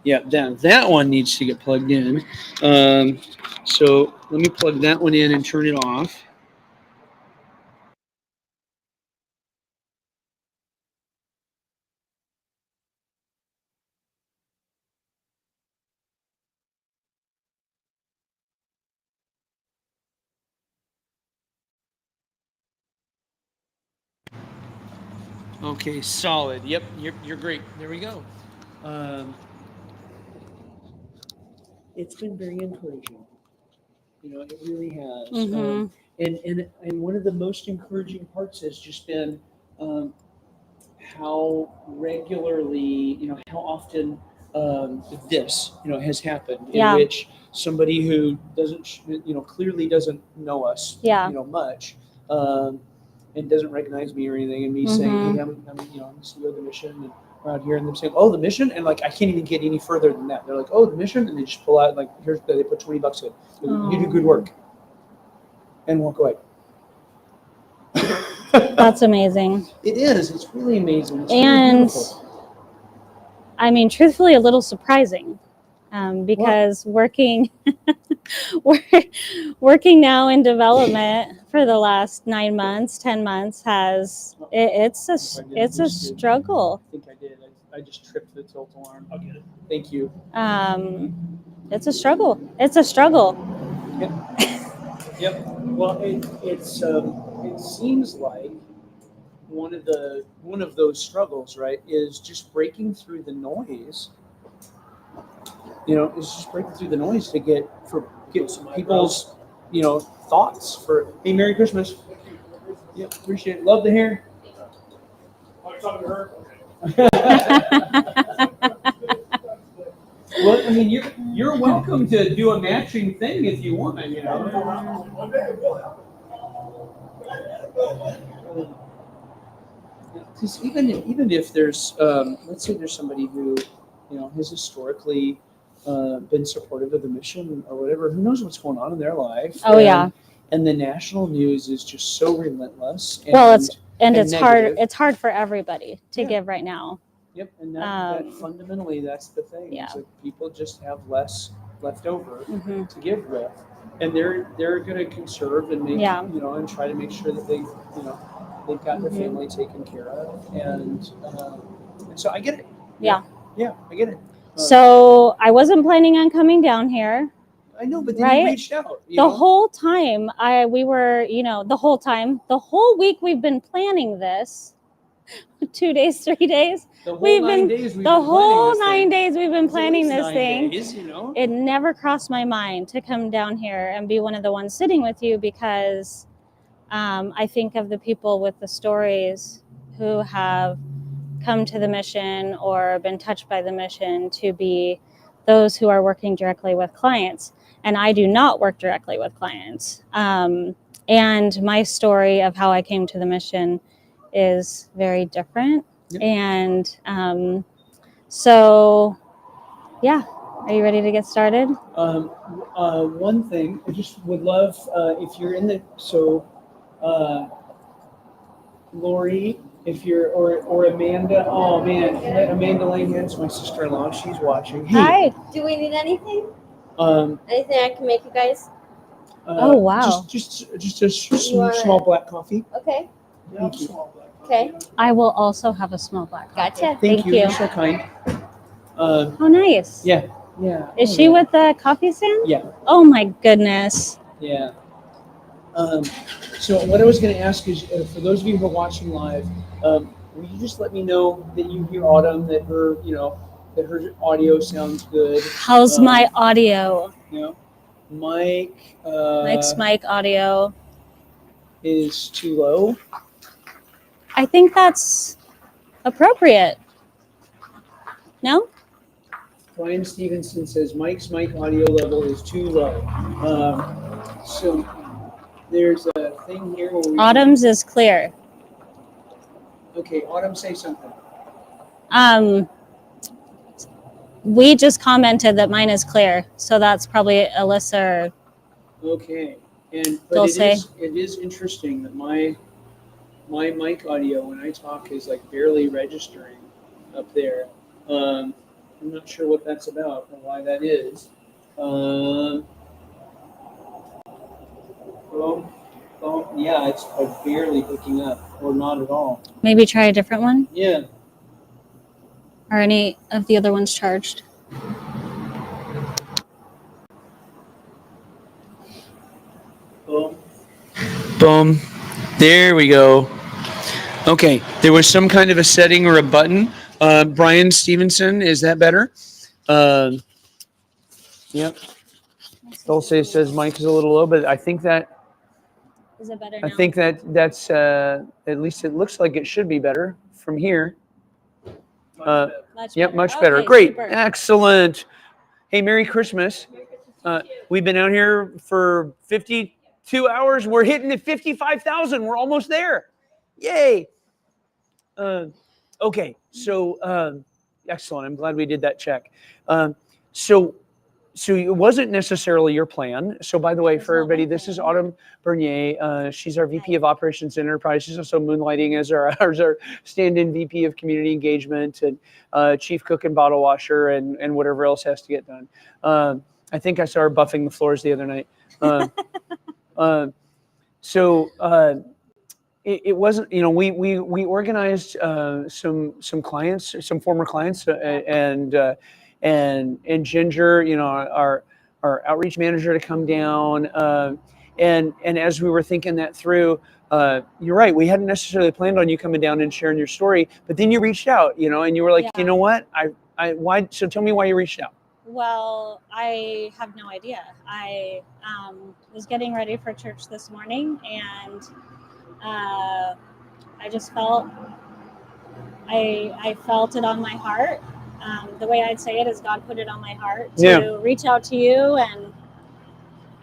Yeah, that one needs to get plugged in. So let me plug that one in and turn it off. Okay, solid. Yep, you're great. There we go. It's been very encouraging. It really has. Mhm. And one of the most encouraging parts has just been how regularly, how often this, has happened Yeah. in which somebody who doesn't, clearly doesn't know us, Yeah. Much, and doesn't recognize me or anything, and me saying, Mhm. hey, I'm the CEO of the mission, and we're out here, and them saying, oh, the mission, and like I can't even get any further than that. They're like, oh, the mission, and they just pull out like they put $20 in. You do good work, and walk away. That's amazing. It is. It's really amazing. It's really And beautiful. I mean, truthfully, a little surprising, because working working now in development for the last 9 months, 10 months it's a struggle. I think I did. I just tripped the tilt alarm. I'll get it. Thank you. It's a struggle. It's a struggle. Yep. Well, it seems like one of those struggles, right, is just breaking through the noise. It's just breaking through the noise to get people's, thoughts for. Hey, Merry Christmas. Yep, appreciate it. Love the hair. I'm talking to her. Well, I mean, you're welcome to do a matching thing if you want, Because even if there's, let's say there's somebody who, has historically been supportive of the mission or whatever, who knows what's going on in their life? Oh, yeah. And the national news is just so relentless. Well, it's negative. hard. It's hard for everybody to give right now. Yep, and that fundamentally, that's the thing. Yeah. Is that people just have less left over Mhm. to give with, and they're going to conserve and make and try to make sure that they've got their Mhm. family taken care of, and so I get it. Yeah. Yeah, I get it. So I wasn't planning on coming down here. I know, but then right? you reached out. The whole time we were, the whole week we've been planning this. 2 days, 3 days. The whole 9 days we've been whole planning this 9 thing. days we've been It's at planning least this 9 thing. days, It never crossed my mind to come down here and be one of the ones sitting with you because I think of the people with the stories who have come to the mission or been touched by the mission to be those who are working directly with clients. And I do not work directly with clients. And my story of how I came to the mission is very different. Yep. And so, yeah. Are you ready to get started? One thing, I just would love if you're in the Lori, if you're or Amanda. Oh man, Amanda Langhan's my sister-in-law. She's watching. Hey, Hi. Do we need anything? Um, Anything I can make you guys? Oh, wow. Just a small black coffee. Okay. Thank you. Okay. I will also have a small black. Gotcha. Thank you. You're so kind. Oh, nice. Yeah. Yeah. Is Oh, she yeah. with the coffee stand? Yeah. Oh my goodness. Yeah. So what I was going to ask is, for those of you who are watching live, will you just let me know that you hear Autumn, that her, that her audio sounds good? How's my audio? You know, Mike. Mike's mic audio is too low. I think that's appropriate. No? Brian Stevenson says Mike's mic audio level is too low. So there's a thing here where we. Autumn's is clear. Okay, Autumn, say something. We just commented that mine is clear, so that's probably Alyssa or Okay, but Dulce. it is interesting that my mic audio when I talk is like barely registering up there. I'm not sure what that's about or why that is. Yeah, it's barely picking up or not at all. Maybe try a different one? Yeah. Are any of the other ones charged? Boom. There we go. Okay, there was some kind of a setting or a button. Brian Stevenson, is that better? Yep. Dulce says Mike is a little low, but I think that Is it better I now? think that's at least it looks like it should be better from here. Much Yep, better. much better. Okay, Great, super. excellent. Hey, Merry Christmas. We've been out here for 52 hours. We're hitting the 55,000. We're almost there. Yay. Okay, so excellent. I'm glad we did that check. So it wasn't necessarily your plan. So by the way, for everybody, this is Autumn Bernier. She's our VP of Operations and Enterprise. She's also moonlighting as our stand-in VP of Community Engagement and Chief Cook and Bottle Washer and whatever else has to get done. I think I saw her buffing the floors the other night. It wasn't, we organized some clients, some former clients, and Ginger, our outreach manager, to come down, and as we were thinking that through, you're right, we hadn't necessarily planned on you coming down and sharing your story, but then you reached out, and you were like, you know what, why? So tell me why you reached out. Well, I have no idea. I was getting ready for church this morning, and I just felt I felt it on my heart. The way I'd say it is God put it on my heart to reach out to you, and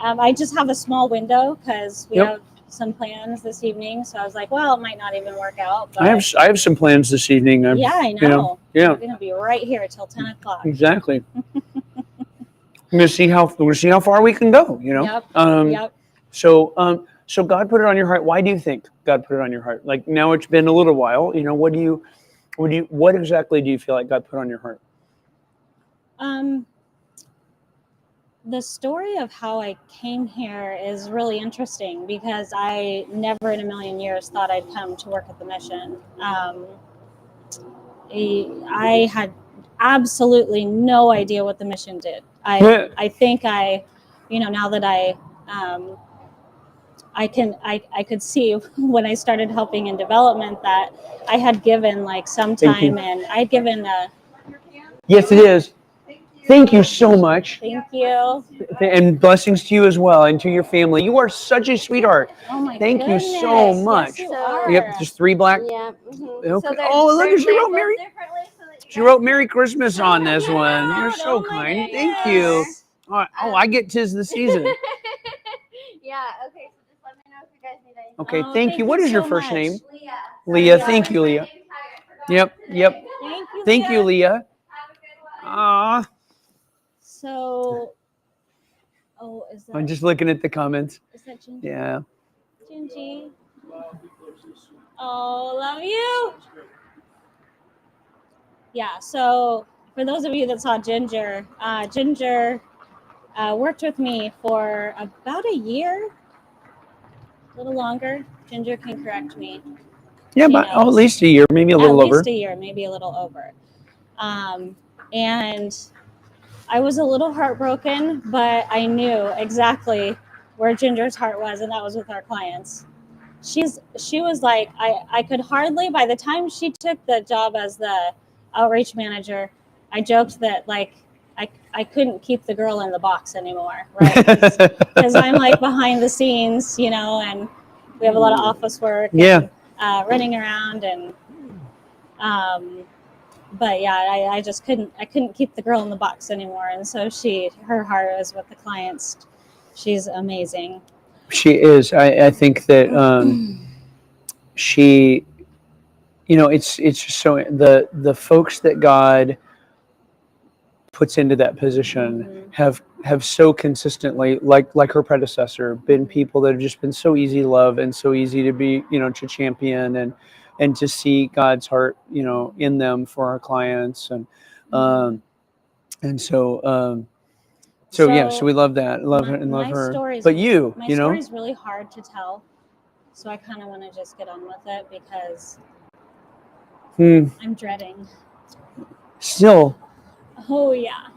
I just have a small window because we have some plans this evening. So I was like, well, it might not even work out. But I have some plans this evening. Yeah, I know. Yeah, I'm gonna be right here till 10 o'clock. Exactly. I'm gonna see how far we can go. Yep. Yep. So God put it on your heart. Why do you think God put it on your heart? Like, now it's been a little while. What exactly do you feel like God put on your heart? The story of how I came here is really interesting because I never in a million years thought I'd come to work at the mission. I had absolutely no idea what the mission did. I think now that I could see when I started helping in development that I had given like some time, and I'd given Yes, it is. Thank you so much. Thank you. And blessings to you as well, and to your family. You are such a sweetheart. Oh my Thank goodness. you so much. Yes, you are. Yep, just 3 black. Yeah. Okay. So Oh, look, she wrote labeled Merry. differently so that you She wrote Merry Christmas on this one. You're so Oh my kind. goodness. Thank you. I get 'tis the season. Yeah. Okay. So just let me know if you guys need anything. Okay, thank you. What is your first name? Leah. Leah. Thank you, Leah. Yep. Thank you, Leah. Aw. So, is that? I'm just looking at the comments. Is that Gingy? Yeah. Gingy. Oh, love you. Yeah. So for those of you that saw Ginger, Ginger worked with me for about a year, a little longer. Ginger can correct me. Yeah, She but at knows. least a year, maybe a little At over. least a year, maybe a little over. And I was a little heartbroken, but I knew exactly where Ginger's heart was, and that was with our clients. She was like, I could hardly, by the time she took the job as the outreach manager, I joked that like I couldn't keep the girl in the box anymore, right? Because I'm like behind the scenes, you know, and we have a lot of office work Yeah. and running around and but yeah, I just couldn't keep the girl in the box anymore, and so her heart is with the clients. She's amazing. She is. I think that she, you know, it's just so the folks that God puts into that position have so consistently, like her predecessor, been people that have just been so easy to love and so easy to be, you know, to champion and to see God's heart, you know, in them for our clients and so yeah, so we love that, love her and love her. But you my know, story's really hard to tell, so I kind of want to just get on with it because I'm dreading. Still, Oh yeah,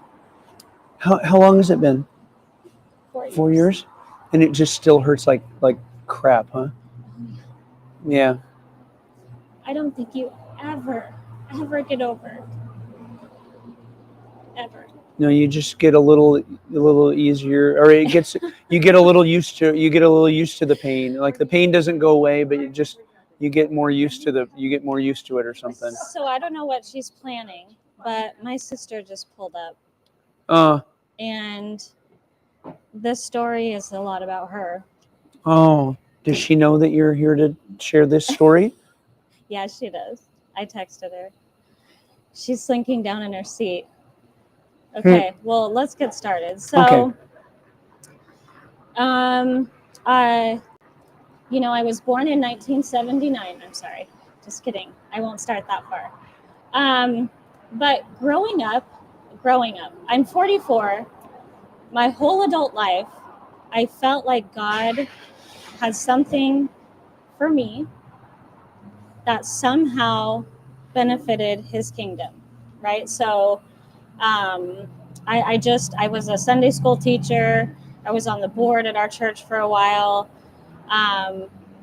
how long has it been? 4 years. 4 years, and it just still hurts like crap, huh? Yeah. I don't think you ever get over it. Ever. No, you just get a little easier, or it gets you get a little used to the pain. Like the pain doesn't go away, but you get more used to it or something. So I don't know what she's planning, but my sister just pulled up. And this story is a lot about her. Oh, does she know that you're here to share this story? Yeah, she does. I texted her. She's slinking down in her seat. Okay, well, let's get started. So, I was born in 1979. I'm sorry. Just kidding. I won't start that far. But growing up, I'm 44. My whole adult life, I felt like God has something for me that somehow benefited his kingdom, right? So I was a Sunday school teacher. I was on the board at our church for a while.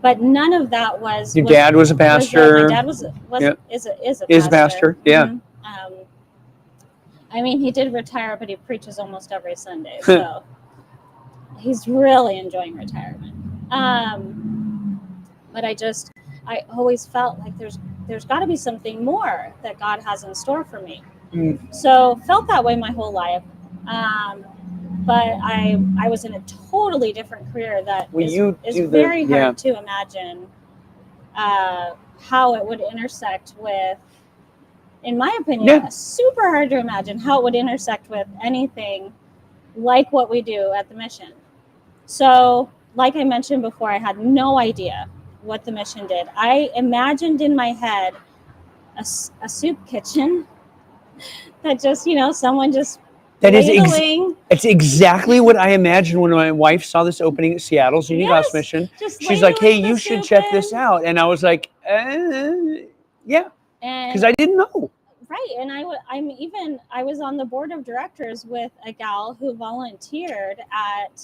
But none of that was. Your dad was a pastor. My dad is a pastor. Yeah. Mm-hmm. I mean, he did retire, but he preaches almost every Sunday, so he's really enjoying retirement. But I always felt like there's got to be something more that God has in store for me. So felt that way my whole life. But I was in a totally different career that is very hard to imagine how it would intersect with, in my opinion, super hard to imagine how it would intersect with anything like what we do at the mission. So, like I mentioned before, I had no idea what the mission did. I imagined in my head a soup kitchen that just, someone just ladling. It's exactly what I imagined when my wife saw this opening at Seattle's Union Gospel Mission. She's like, "Hey, you should check this out," and I was like, "Yeah," because I didn't know. Right, and I was on the board of directors with a gal who volunteered at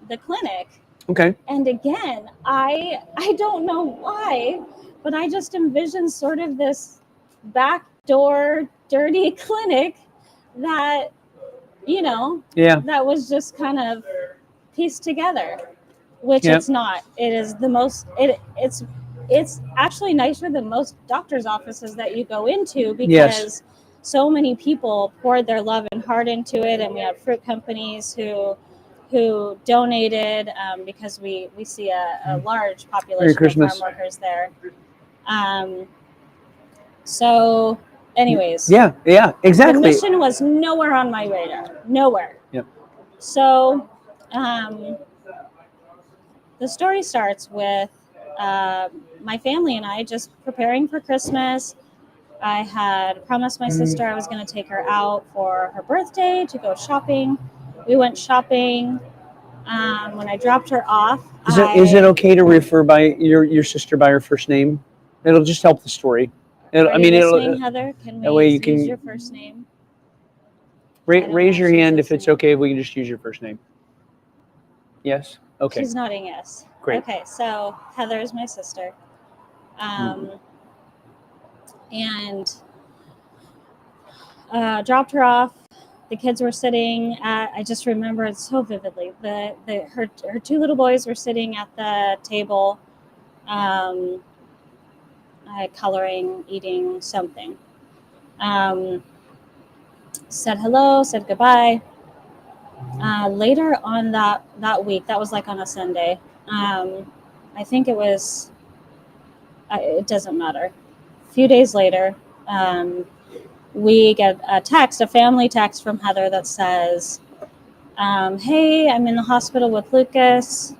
the clinic. Okay. And again, I don't know why, but I just envisioned sort of this backdoor dirty clinic that, that was just kind of pieced together, which it's not. It is the most, it's actually nicer than most doctor's offices that you go into because so many people poured their love and heart into it. And we have fruit companies who donated because we see a large population of farm workers there. So anyways. Yeah, exactly. The mission was nowhere on my radar. Nowhere. Yeah. So the story starts with my family and I just preparing for Christmas. I had promised my sister I was going to take her out for her birthday to go shopping. We went shopping. When I dropped her off, Is it okay to refer by your sister by her first name? It'll just help the story. Are you listening, Heather? Can that we way you use can your first name? raise your hand if it's okay if we can just use your first name. Yes? Okay. She's nodding yes. Great. Okay, so Heather is my sister. And dropped her off. The kids were sitting at, I just remember it so vividly. Her two little boys were sitting at the table, coloring, eating something. Said hello, said goodbye. Later on that week, that was like on a Sunday. I think it was, it doesn't matter. A few days later, we get a family text from Heather that says, hey, I'm in the hospital with Lucas.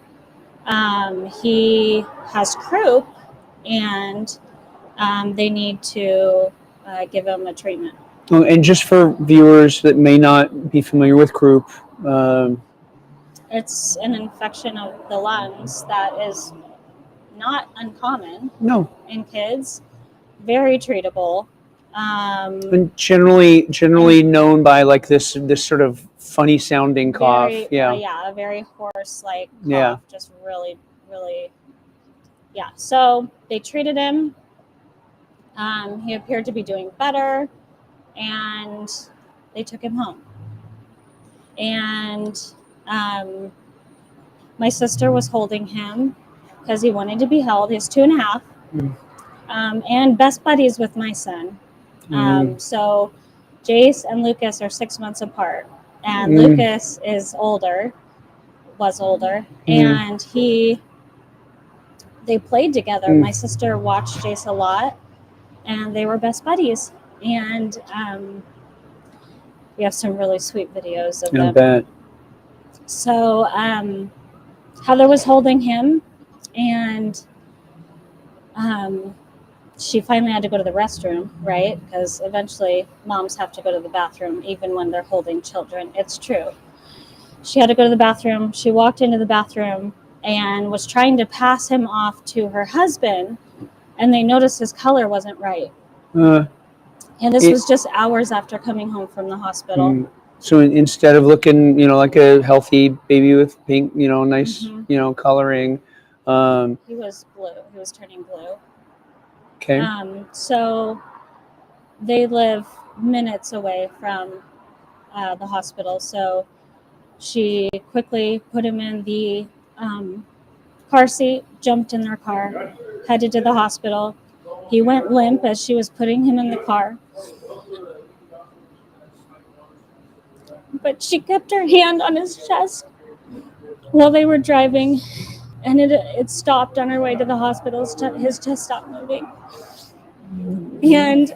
He has croup and they need to give him a treatment. Oh, and just for viewers that may not be familiar with croup, it's an infection of the lungs that is not uncommon in kids, very treatable. And generally known by like this sort of funny sounding cough. A very hoarse like cough, just really, really. Yeah. So they treated him. He appeared to be doing better, and they took him home. And my sister was holding him because he wanted to be held. He's 2.5, and best buddies with my son. So Jace and Lucas are 6 months apart, and Lucas was older, and they played together. My sister watched Jace a lot, and they were best buddies. And we have some really sweet videos of them. I bet. So Heather was holding him, and she finally had to go to the restroom, right? Because eventually moms have to go to the bathroom even when they're holding children. It's true. She had to go to the bathroom. She walked into the bathroom and was trying to pass him off to her husband, and they noticed his color wasn't right. And this was just hours after coming home from the hospital. So instead of looking, like a healthy baby with pink, nice, coloring. He was blue. He was turning blue. Okay. So they live minutes away from the hospital. So she quickly put him in the car seat, jumped in their car, headed to the hospital. He went limp as she was putting him in the car. But she kept her hand on his chest while they were driving, and it stopped on her way to the hospital. His chest stopped moving. And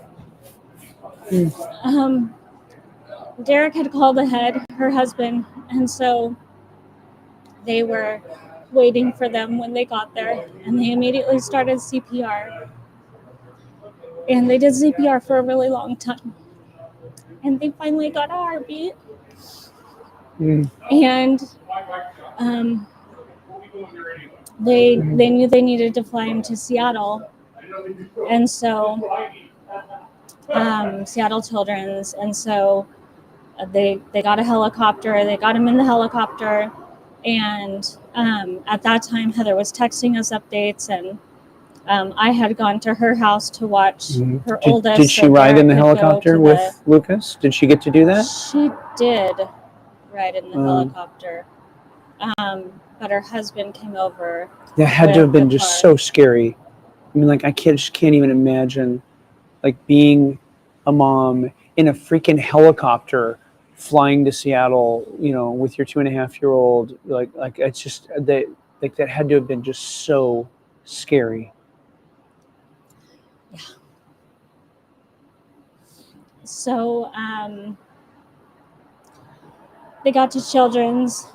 Derek had called ahead, her husband, and so they were waiting for them when they got there, and they immediately started CPR. And they did CPR for a really long time. And they finally got a heartbeat. And they knew they needed to fly him to Seattle. And so Seattle Children's. And so they got a helicopter. They got him in the helicopter. And at that time, Heather was texting us updates, and I had gone to her house to watch her oldest. Did she ride in the helicopter with Lucas? Did she get to do that? She did ride in the helicopter. But her husband came over. That had to have been just so scary. I mean, like, I just can't even imagine, like, being a mom in a freaking helicopter flying to Seattle, with your 2.5-year-old. Like it's just that had to have been just so scary. Yeah. So they got to Children's.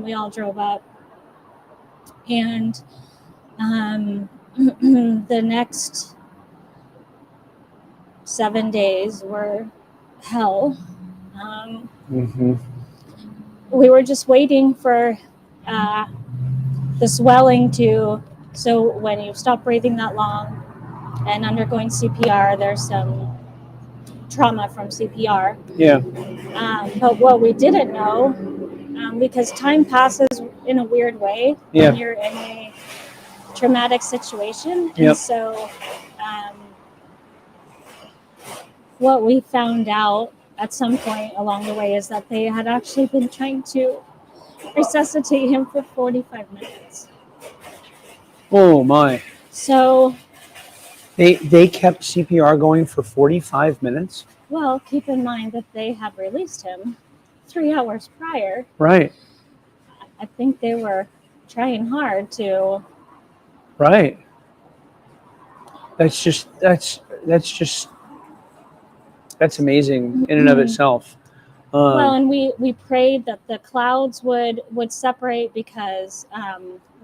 We all drove up, and the next 7 days were hell. we were just waiting for the swelling to, so when you stop breathing that long and undergoing CPR, there's some trauma from CPR. Yeah. But what we didn't know, because time passes in a weird way Yeah. when you're in a traumatic situation. And Yep. so what we found out at some point along the way is that they had actually been trying to resuscitate him for 45 minutes. Oh my. So, They kept CPR going for 45 minutes? well, keep in mind that they had released him 3 hours prior. Right. I think they were trying hard to. Right. That's amazing in and of itself. Well, and we prayed that the clouds would separate because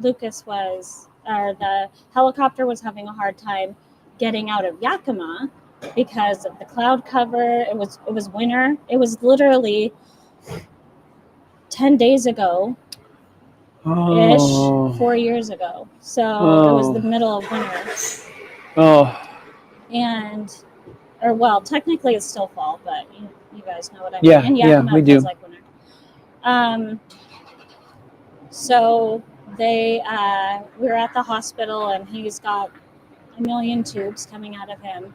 Lucas was, or the helicopter was having a hard time getting out of Yakima because of the cloud cover. It was winter. It was literally 10 days ago ish, 4 years ago. So it was the middle of winter. Oh. And, or well, technically it's still fall, but you guys know what I mean. Yeah, In yeah, Yakima, we it feels do. like winter. So they, we were at the hospital, and he's got a million tubes coming out of him,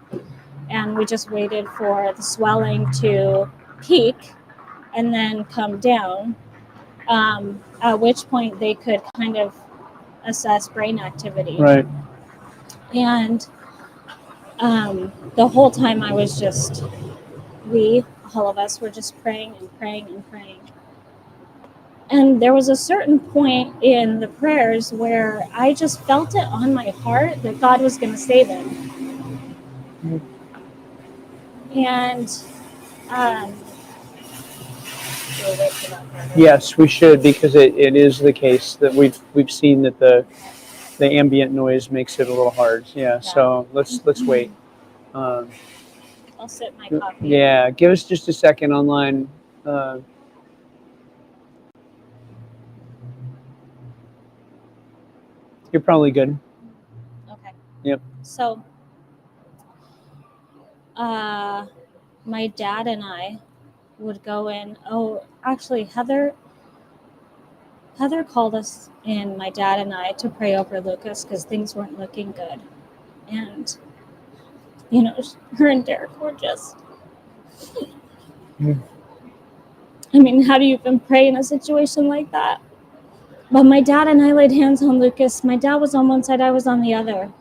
and we just waited for the swelling to peak and then come down. At which point they could kind of assess brain activity. Right. And the whole time I was just, all of us were just praying and praying and praying. And there was a certain point in the prayers where I just felt it on my heart that God was going to save him. And Yes, we should, because it is the case that we've seen that the ambient noise makes it a little hard. Yeah. So let's wait. I'll sip my coffee. Yeah. Give us just a second online. You're probably good. Okay. Yep. So, my dad and I would go in. Oh, actually, Heather called us in, my dad and I, to pray over Lucas because things weren't looking good. And, her and Derek were just, I mean, how do you even pray in a situation like that? But my dad and I laid hands on Lucas. My dad was on one side, I was on the other.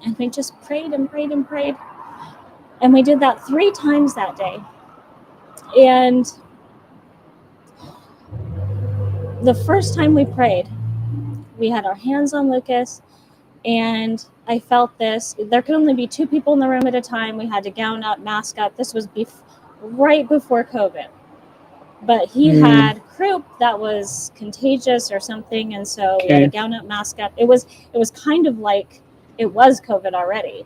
And we just prayed and prayed and prayed. And we did that 3 times that day. And the first time we prayed, we had our hands on Lucas, and I felt this. There could only be 2 people in the room at a time. We had to gown up, mask up. This was right before COVID. But he had croup that was contagious or something, and so we had to gown up, mask up. It was kind of like it was COVID already.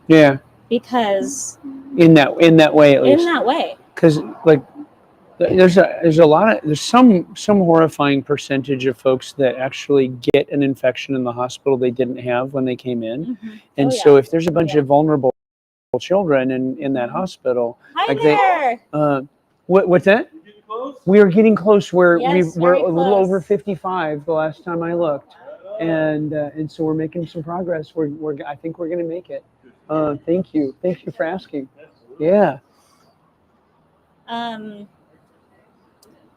Yeah. Because in that way, at least. In that way. Because there's some horrifying percentage of folks that actually get an infection in the hospital they didn't have when they came in. And so if there's a bunch of vulnerable children in that hospital, Hi there. What's that? We are getting close. We're Yes, we're very a little close. over 55 the last time I looked, and so we're making some progress. I think we're going to make it. Thank you for asking. Yeah.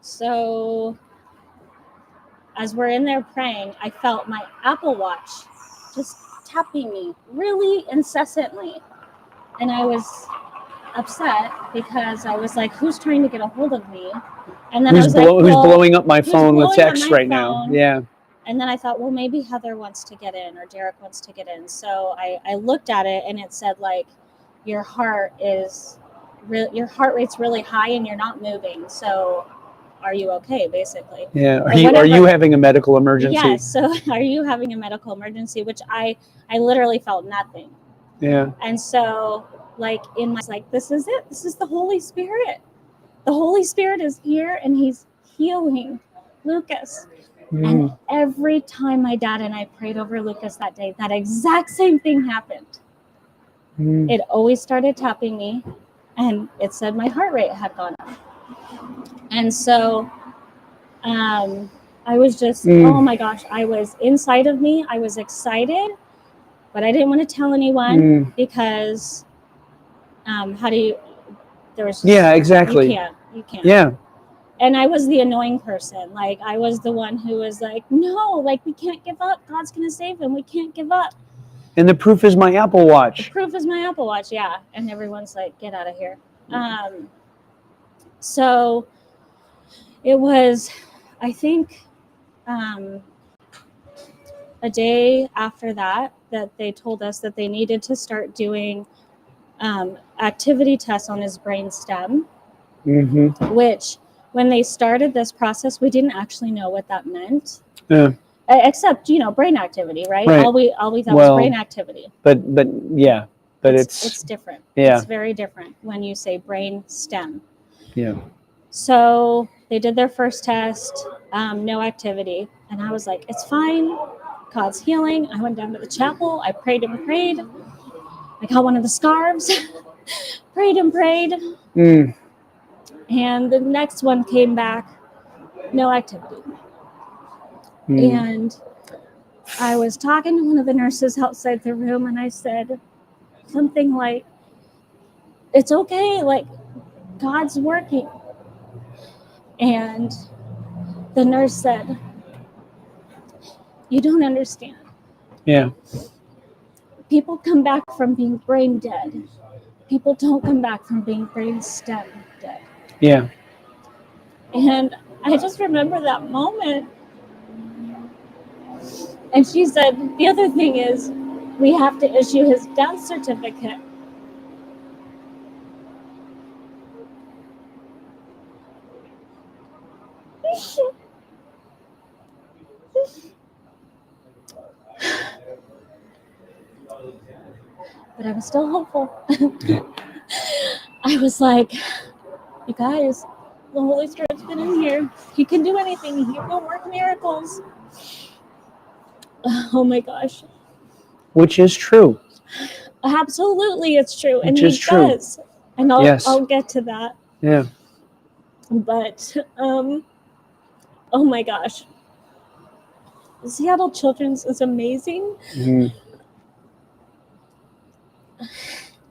So as we're in there praying, I felt my Apple Watch just tapping me really incessantly, and I was upset because I was like, who's trying to get a hold of me? And then I was like, who's blowing up my who's phone with blowing up text my right now? phone? Yeah. And then I thought, well, maybe Heather wants to get in or Derek wants to get in. So I looked at it, and it said, like, your heart rate's really high and you're not moving. So are you okay, basically? Yeah. Are you having a medical emergency? Yes. So are you having a medical emergency? Which I literally felt nothing. Yeah. And so, this is it. This is the Holy Spirit. The Holy Spirit is here, and he's healing Lucas. Mm. And every time my dad and I prayed over Lucas that day, that exact same thing happened. Mm. It always started tapping me, and it said my heart rate had gone up. And so I was just, oh my gosh, I was inside of me. I was excited, but I didn't want to tell anyone because how do you, there was just, Yeah, exactly. You can't. Yeah. And I was the annoying person. Like, I was the one who was like, no, like, we can't give up. God's going to save him. We can't give up. And the proof is my Apple The Watch. proof is my Apple Watch, yeah. And everyone's like, get out of here. So it was, I think, a day after that they told us that they needed to start doing activity tests on his brain stem, which when they started this process, we didn't actually know what that meant. Yeah. Except, brain activity, right? Right. All we thought was brain activity. But yeah, but it's different. Yeah. It's very different when you say brain stem. Yeah. So they did their first test, no activity. And I was like, it's fine. God's healing. I went down to the chapel. I prayed and prayed. I got one of the scarves, prayed and prayed. Mm. And the next one came back, no activity. And I was talking to one of the nurses outside the room, and I said something like, it's okay, like, God's working. And the nurse said, you don't understand. Yeah. People come back from being brain dead. People don't come back from being brain stem dead. Yeah. And I just remember that moment. And she said, the other thing is, we have to issue his death certificate. But I was still hopeful. I was like, you guys, the Holy Spirit's been in here. He can do anything. He will work miracles. Oh my gosh. Which is true. Absolutely, it's true. And Which he is true. does. And I'll get to that. Yeah. But, oh my gosh. Seattle Children's is amazing.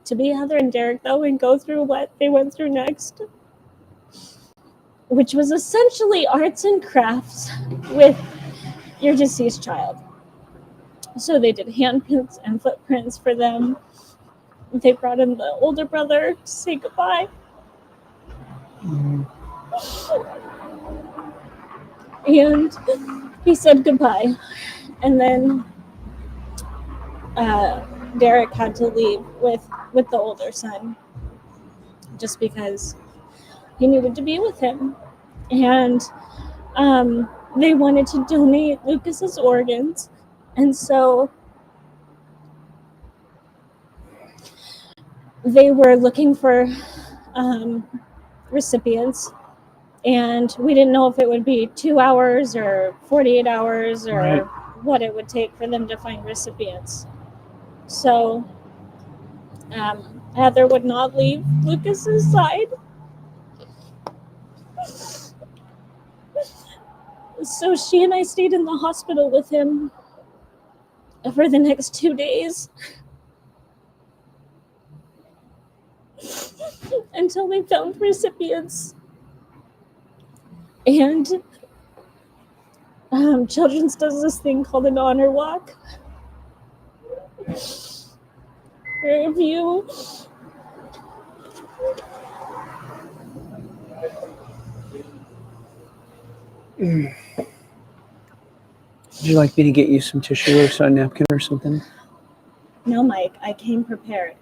To be Heather and Derek, though, and go through what they went through next, which was essentially arts and crafts with your deceased child. So they did handprints and footprints for them. They brought in the older brother to say goodbye. And he said goodbye. And then Derek had to leave with the older son just because he needed to be with him. And they wanted to donate Lucas's organs. And so they were looking for recipients. And we didn't know if it would be 2 hours or 48 hours or what it would take for them to find recipients. So Heather would not leave Lucas's side. So she and I stayed in the hospital with him for the next 2 days until they found recipients. And Children's does this thing called an honor walk. Where if you Would you like me to get you some tissue or a napkin or something? No, Mike, I came prepared.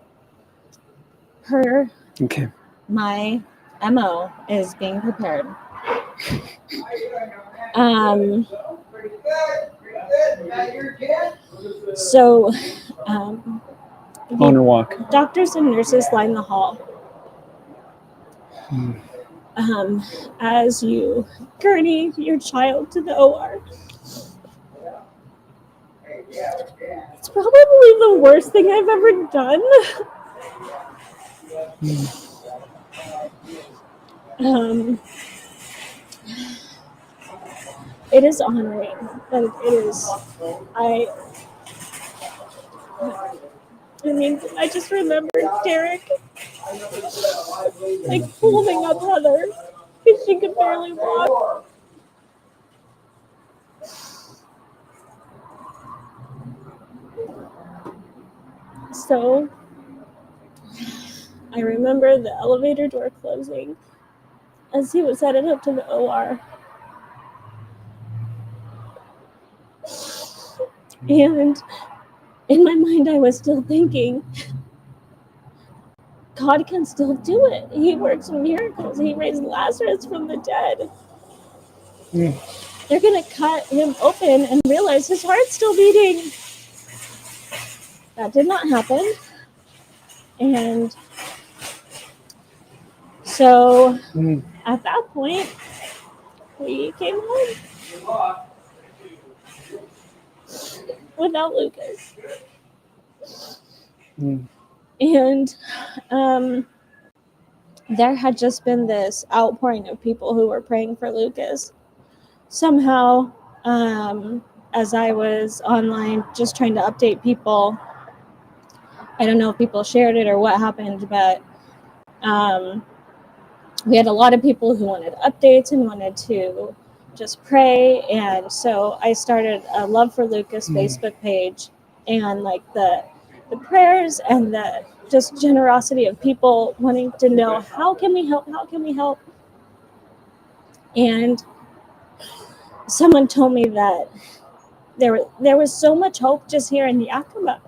Okay. My MO is being prepared. So, honor walk. Doctors and nurses line the hall. as you gurney your child to the OR. It's probably the worst thing I've ever done. It is honoring, but it is. I mean, I just remember Derek like holding up Heather because she could barely walk. So I remember the elevator door closing as he was headed up to the OR. And in my mind, I was still thinking, God can still do it. He works miracles. He raised Lazarus from the dead. They're going to cut him open and realize his heart's still beating. That did not happen. And so at that point, we came home without Lucas. And there had just been this outpouring of people who were praying for Lucas. Somehow, as I was online just trying to update people, I don't know if people shared it or what happened, but we had a lot of people who wanted updates and wanted to just pray. And so I started a Love for Lucas Facebook page, and like the prayers and the just generosity of people wanting to know, how can we help? How can we help? And someone told me that there was so much hope just here in Yakima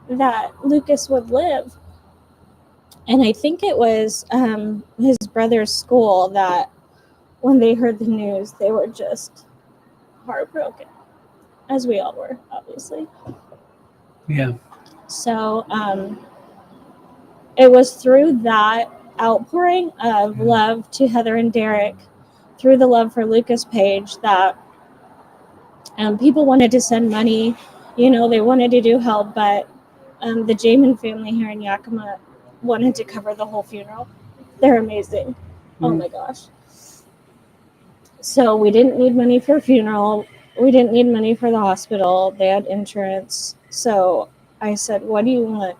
that Lucas would live. And I think it was his brother's school that when they heard the news, they were just heartbroken, as we all were, obviously. Yeah. So it was through that outpouring of love to Heather and Derek, through the Love for Lucas page, that people wanted to send money. You know, they wanted to do help, but the Jamin family here in Yakima wanted to cover the whole funeral. They're amazing. Oh my gosh. So we didn't need money for a funeral. We didn't need money for the hospital. They had insurance. So I said, what do you want?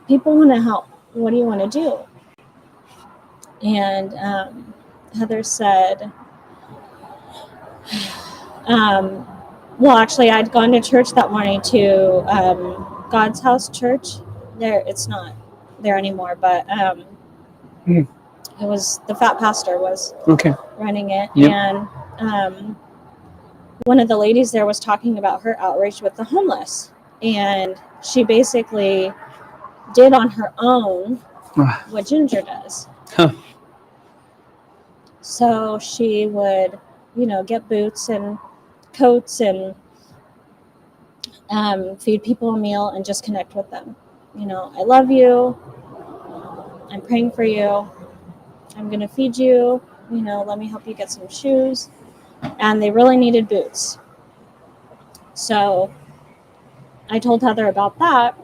People want to help. What do you want to do? And Heather said, well, actually, I'd gone to church that morning to God's House Church. It's not there anymore, but it was the fat pastor was running it. Yep. And one of the ladies there was talking about her outreach with the homeless, and she basically did on her own what Ginger does. So she would, get boots and coats and feed people a meal and just connect with them. I love you. I'm praying for you. I'm going to feed you. Let me help you get some shoes. And they really needed boots. So I told Heather about that.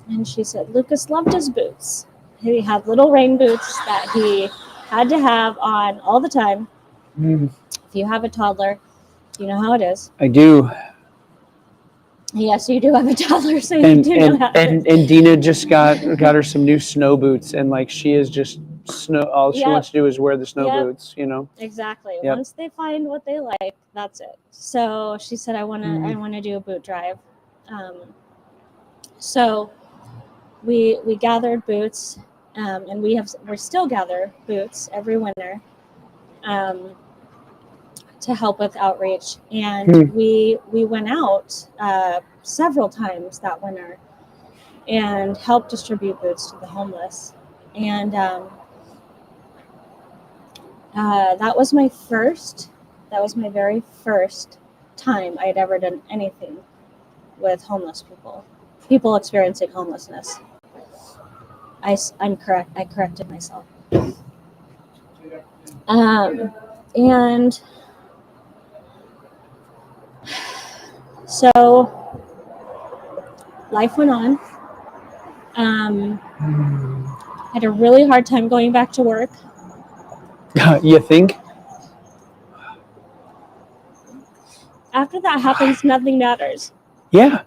And she said, Lucas loved his boots. He had little rain boots that he had to have on all the time. If you have a toddler, you know how it is. I do. Yes, you do have a toddler, so you do know how it is. And Dina just got her some new snow boots, and like she is just all she wants to do is wear the snow boots, Exactly. Yep. Once they find what they like, that's it. So she said, I want to do a boot drive. So we gathered boots, and we still gather boots every winter to help with outreach. And we went out several times that winter and helped distribute boots to the homeless. And that was my very first time I'd ever done anything with homeless people experiencing homelessness. I corrected myself. And so life went on. Had a really hard time going back to work. You think? After that happens, nothing matters. Yeah.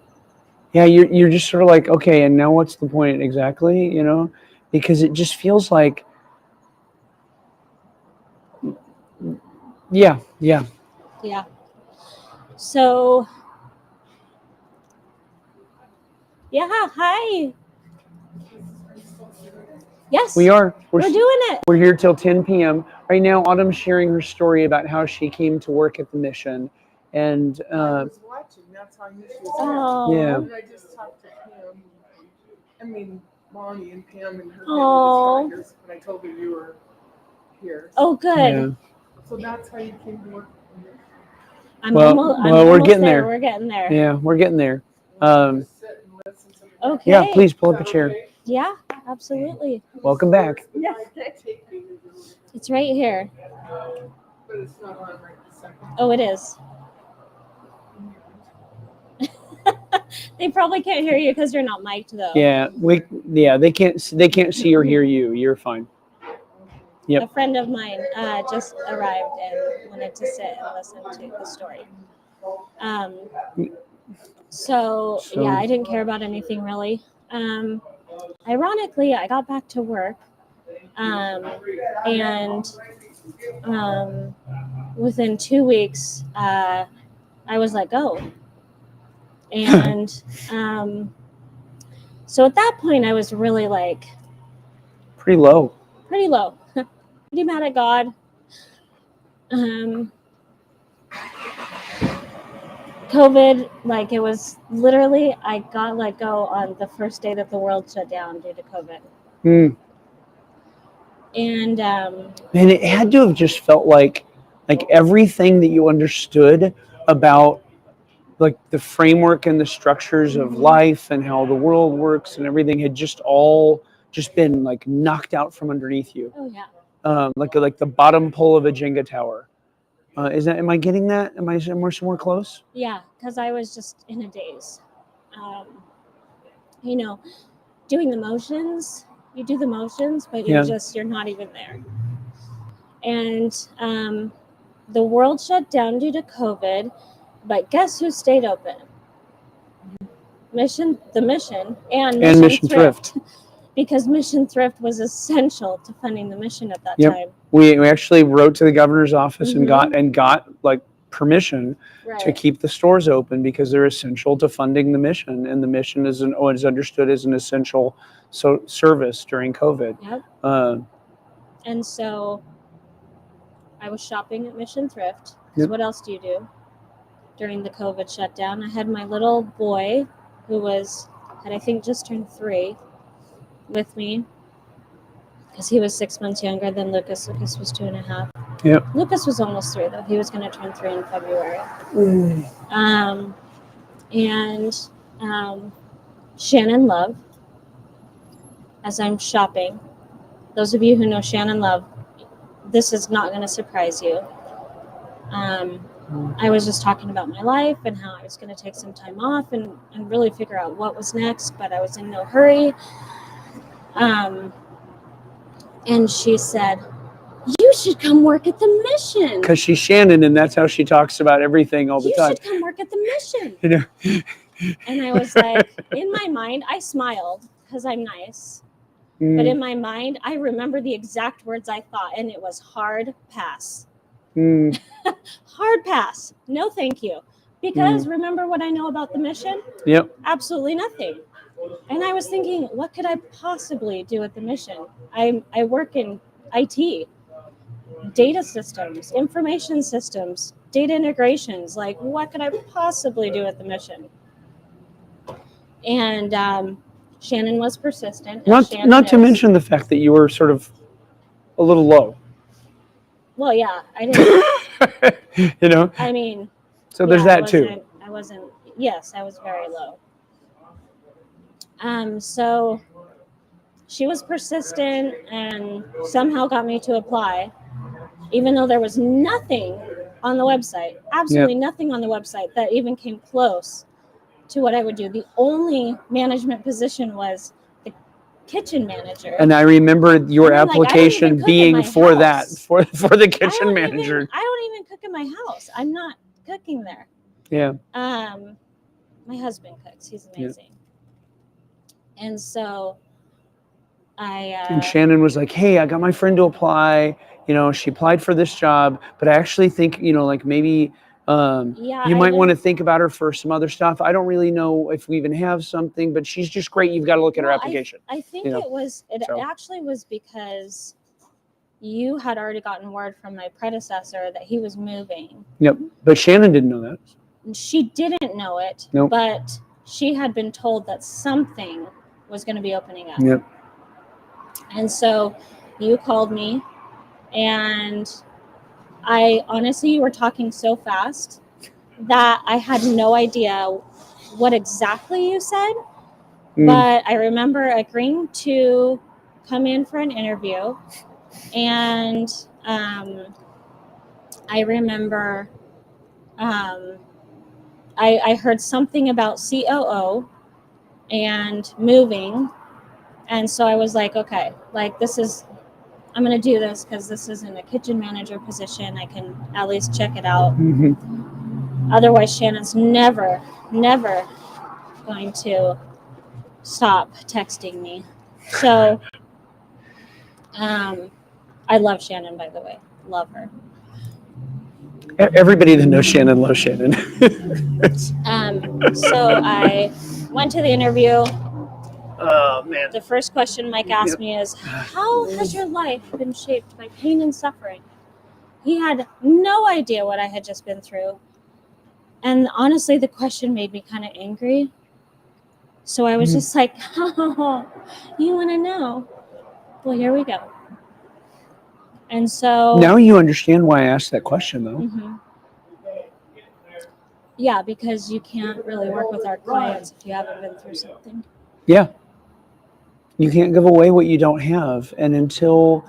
Yeah, you're just sort of like, okay, and now what's the point exactly, you know? Because it just feels like, yeah. Yeah. So, yeah, hi. Yes. We are. We're doing it. We're here till 10 p.m. Right now, Autumn's sharing her story about how she came to work at the mission. And I was watching. That's how you should. Oh. Yeah. And I just talked to Pam. I mean, Bonnie and Pam and her Oh. family just but I told her you were here. Oh, good. Yeah. So that's how you came to work. I'm Well, we're almost getting there. We're getting there. Yeah, we're getting there. Okay. Yeah, please pull up a chair. Yeah, absolutely. Welcome back. Yes. It's right here. But it's not on right this second. Oh, it is. They probably can't hear you because you're not mic'd though. Yeah, they can't see or hear you. You're fine. Yep. A friend of mine just arrived and wanted to sit and listen to the story. So yeah, I didn't care about anything really. Ironically, I got back to work, and within 2 weeks, I was let go. And so at that point, I was really like pretty low. Pretty mad at God. COVID, like it was literally, I got let go on the first day that the world shut down due to COVID. And man, it had to have just felt like everything that you understood about like the framework and the structures of life and how the world works and everything had just all just been like knocked out from underneath you. Oh yeah. Like the bottom pole of a Jenga tower. Am I getting that? Am I somewhere close? Yeah, because I was just in a daze. You know, doing the motions, you do the motions, but you're not even there. And the world shut down due to COVID, but guess who stayed open? The mission and Mission Thrift. Because Mission Thrift was essential to funding the mission at that time. We actually wrote to the governor's office and got like permission to keep the stores open because they're essential to funding the mission, and the mission is understood as an essential service during COVID. Yep. And so I was shopping at Mission Thrift. Because what else do you do during the COVID shutdown? I had my little boy who had I think just turned 3 with me because he was 6 months younger than Lucas. Lucas was 2.5. Yep. Lucas was almost 3 though. He was going to turn 3 in February. And Shannon Love, as I'm shopping, those of you who know Shannon Love, this is not going to surprise you. I was just talking about my life and how I was going to take some time off and really figure out what was next, but I was in no hurry. And she said, "You should come work at the mission." Because she's Shannon, and that's how she talks about everything all the time. You should come work at the mission. You know. And I was like, in my mind, I smiled because I'm nice. But in my mind, I remember the exact words I thought, and it was hard pass. Hard pass. No, thank you. Because remember what I know about the mission? Yep. Absolutely nothing. And I was thinking, what could I possibly do at the mission? I work in IT, data systems, information systems, data integrations. Like, what could I possibly do at the mission? And Shannon was persistent. Not to mention the fact that you were sort of a little low. Well, yeah, I didn't. You know. I mean. So there's that too. I wasn't. Yes, I was very low. So she was persistent and somehow got me to apply. even though there was nothing on the website, absolutely nothing on the website that even came close to what I would do. The only management position was the kitchen manager. And I remember your And I'm like, I don't even application cook in being my for that, house. for the kitchen manager. I don't even cook in my house. I'm not cooking there. Yeah. My husband cooks. He's amazing. And so And Shannon was like, hey, I got my friend to apply. You know, she applied for this job, but I actually think, you know, like maybe you might want to think about her for some other stuff. I don't really know if we even have something, but she's just great. You've got to look at her application. I think you know? it actually was because you had already gotten word from my predecessor that he was moving. Yep. But Shannon didn't know that. She didn't know it, Nope. but she had been told that something was going to be opening up. Yep. And so you called me, and I honestly, you were talking so fast that I had no idea what exactly you said. But I remember agreeing to come in for an interview, and I remember I heard something about COO and moving, and so I was like, okay, like I'm going to do this because this isn't a kitchen manager position. I can at least check it out. Otherwise, Shannon's never going to stop texting me. So I love Shannon, by the way. Love her. Everybody that knows Shannon loves Shannon. So I went to the interview. Oh, man. The first question Mike asked me is, how has your life been shaped by pain and suffering? He had no idea what I had just been through. And honestly, the question made me kind of angry. So I was just like, oh, you want to know? Well, here we go. And so... Now you understand why I asked that question, though. Mm-hmm. Yeah, because you can't really work with our clients if you haven't been through something. Yeah. You can't give away what you don't have. And until,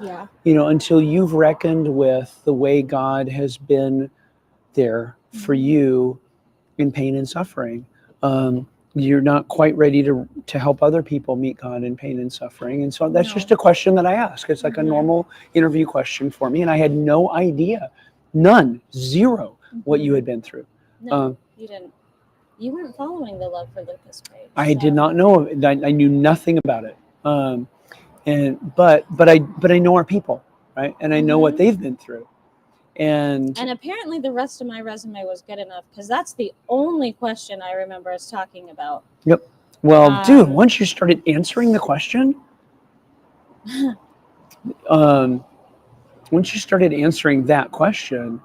until you've reckoned with the way God has been there for you in pain and suffering, you're not quite ready to help other people meet God in pain and suffering. And so that's just a question that I ask. It's like a normal interview question for me. And I had no idea, zero, what you had been through. No, you didn't. You weren't following the Love for Lucas page. I did not know. I knew nothing about it. But I know our people, right? And I know what they've been through. And apparently the rest of my resume was good enough, because that's the only question I remember us talking about. Yep. Well, dude, once you started answering the question, once you started answering that question,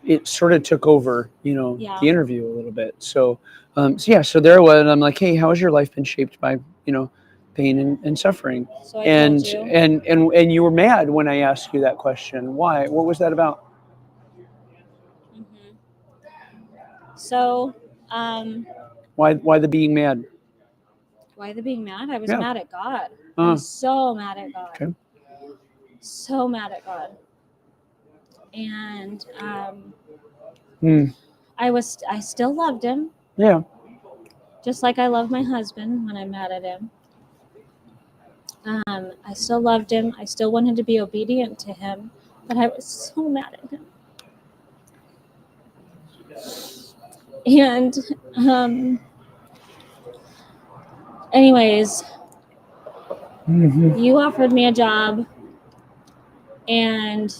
it sort of took over, the interview a little bit. So there it was. And I'm like, hey, how has your life been shaped by, pain and suffering? So I told you. And you were mad when I asked you that question. Why? What was that about? So, why the being mad? Why the being mad? I was mad at God. Uh-huh. I'm so mad at God. Okay. So mad at God. And I still loved him. Yeah. Just like I love my husband when I'm mad at him. I still loved him. I still wanted to be obedient to him, but I was so mad at him. And anyways, you offered me a job, and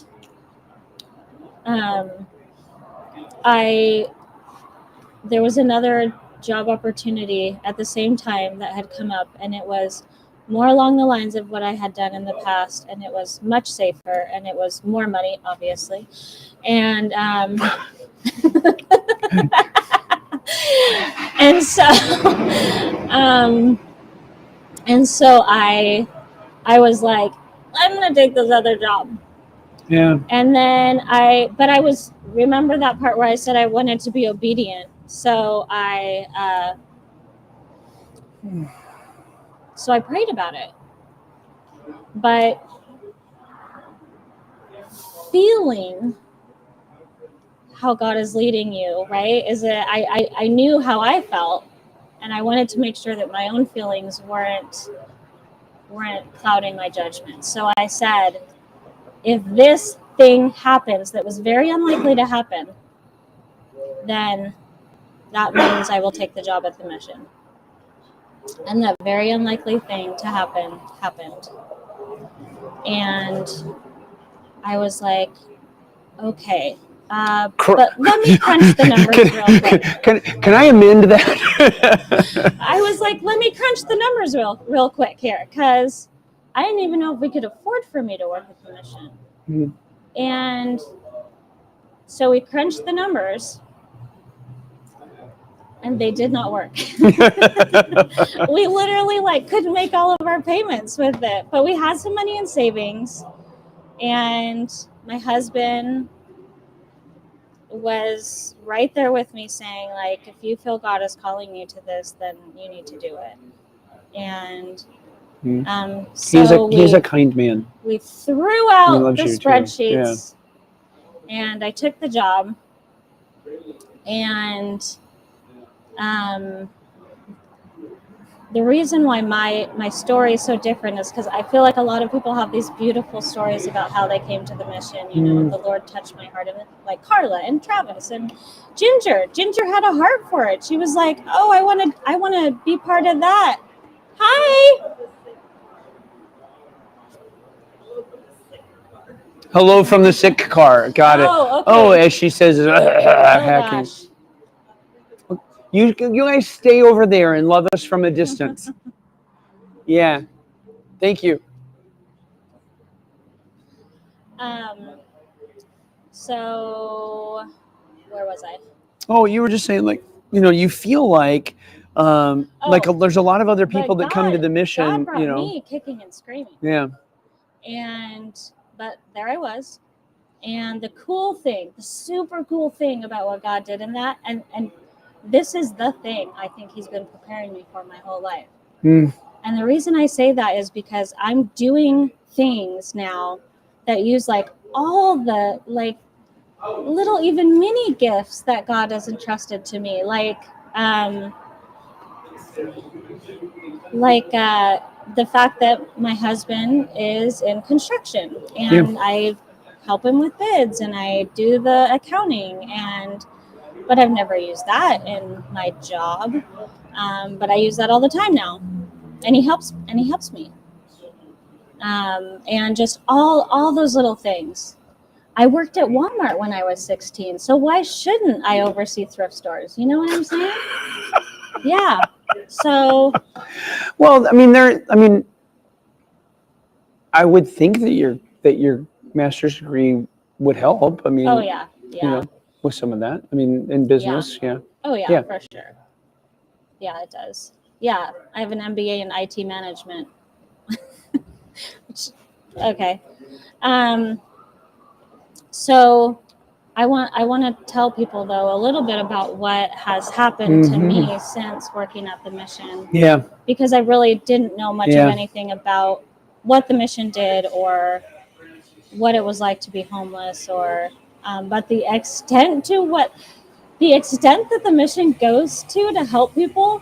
there was another job opportunity at the same time that had come up, and it was more along the lines of what I had done in the past, and it was much safer, and it was more money, obviously. And and so I was like, I'm gonna take this other job. Yeah. And then remember that part where I said I wanted to be obedient. So I prayed about it. But feeling how God is leading you, right? Is it I knew how I felt, and I wanted to make sure that my own feelings weren't clouding my judgment. So I said, if this thing happens that was very unlikely to happen, then that means I will take the job at the mission. And that very unlikely thing to happen happened. And I was like, okay, but let me crunch the numbers real quick. Can I amend that? I was like, let me crunch the numbers real quick here, because I didn't even know if we could afford for me to work at the mission. Mm-hmm. And so we crunched the numbers, and they did not work. We literally couldn't make all of our payments with it, but we had some money in savings, and my husband was right there with me saying, if you feel God is calling you to this, then you need to do it. And so he's a kind man. We threw out the you too. spreadsheets, and I took the job. And the reason why my story is so different is because I feel like a lot of people have these beautiful stories about how they came to the mission. You know, the Lord touched my heart, and like Carla and Travis and Ginger. Ginger had a heart for it. She was like, "Oh, I want to be part of that." Hi. Hello from the sick car. Got it. Okay. Oh, as she says, hacking. Gosh. You guys stay over there and love us from a distance. Yeah. Thank you. So where was I? Oh, you were just saying, you feel like there's a lot of other people that come to the mission. God brought me kicking and screaming. Yeah. But there I was. And the super cool thing about what God did in that, and this is the thing I think he's been preparing me for my whole life. And the reason I say that is because I'm doing things now that use all the little even mini gifts that God has entrusted to me. The fact that my husband is in construction, and I help him with bids, and I do the accounting, but I've never used that in my job. But I use that all the time now, and he helps me. And just all those little things. I worked at Walmart when I was 16, so why shouldn't I oversee thrift stores? You know what I'm saying? Yeah. So. Well, I would think that your master's degree would help. Oh yeah. With some of that. In business, yeah. Oh yeah, for sure. Yeah, it does. Yeah, I have an MBA in IT management. Okay. So I want to tell people though a little bit about what has happened to me since working at the mission. Yeah. Because I really didn't know much of anything about what the mission did or what it was like to be homeless, but the extent that the mission goes to help people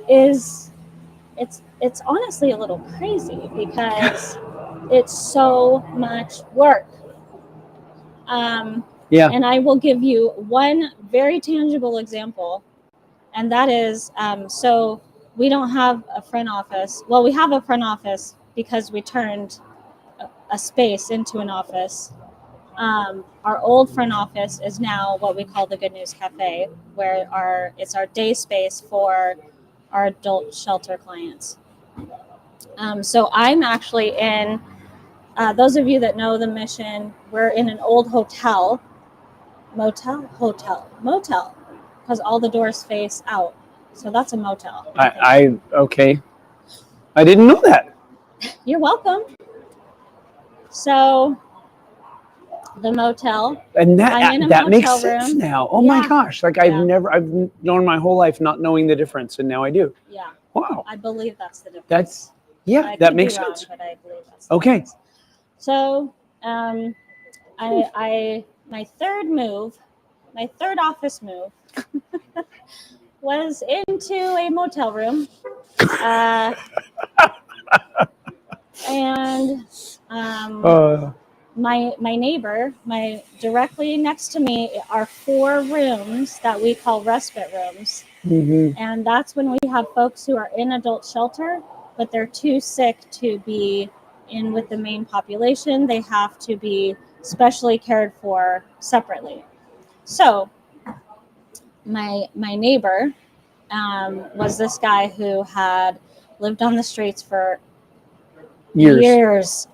is it's honestly a little crazy because it's so much work. And I will give you one very tangible example, and that is, so we don't have a front office. Well, we have a front office because we turned a space into an office. Our old front office is now what we call the Good News Cafe, where it's our day space for our adult shelter clients. So I'm actually in, those of you that know the mission, we're in an old motel, because all the doors face out. So that's a motel. Okay. I didn't know that. You're welcome. So the motel. And that makes room. sense now. Oh my gosh. I've known my whole life not knowing the difference, and now I do. Yeah. Wow. I believe that's the difference. That makes sense. But I believe that's okay. So my third office move was into a motel room. And my neighbor, directly next to me are 4 rooms that we call respite rooms. Mm-hmm. And that's when we have folks who are in adult shelter, but they're too sick to be in with the main population. They have to be specially cared for separately. So my neighbor was this guy who had lived on the streets for years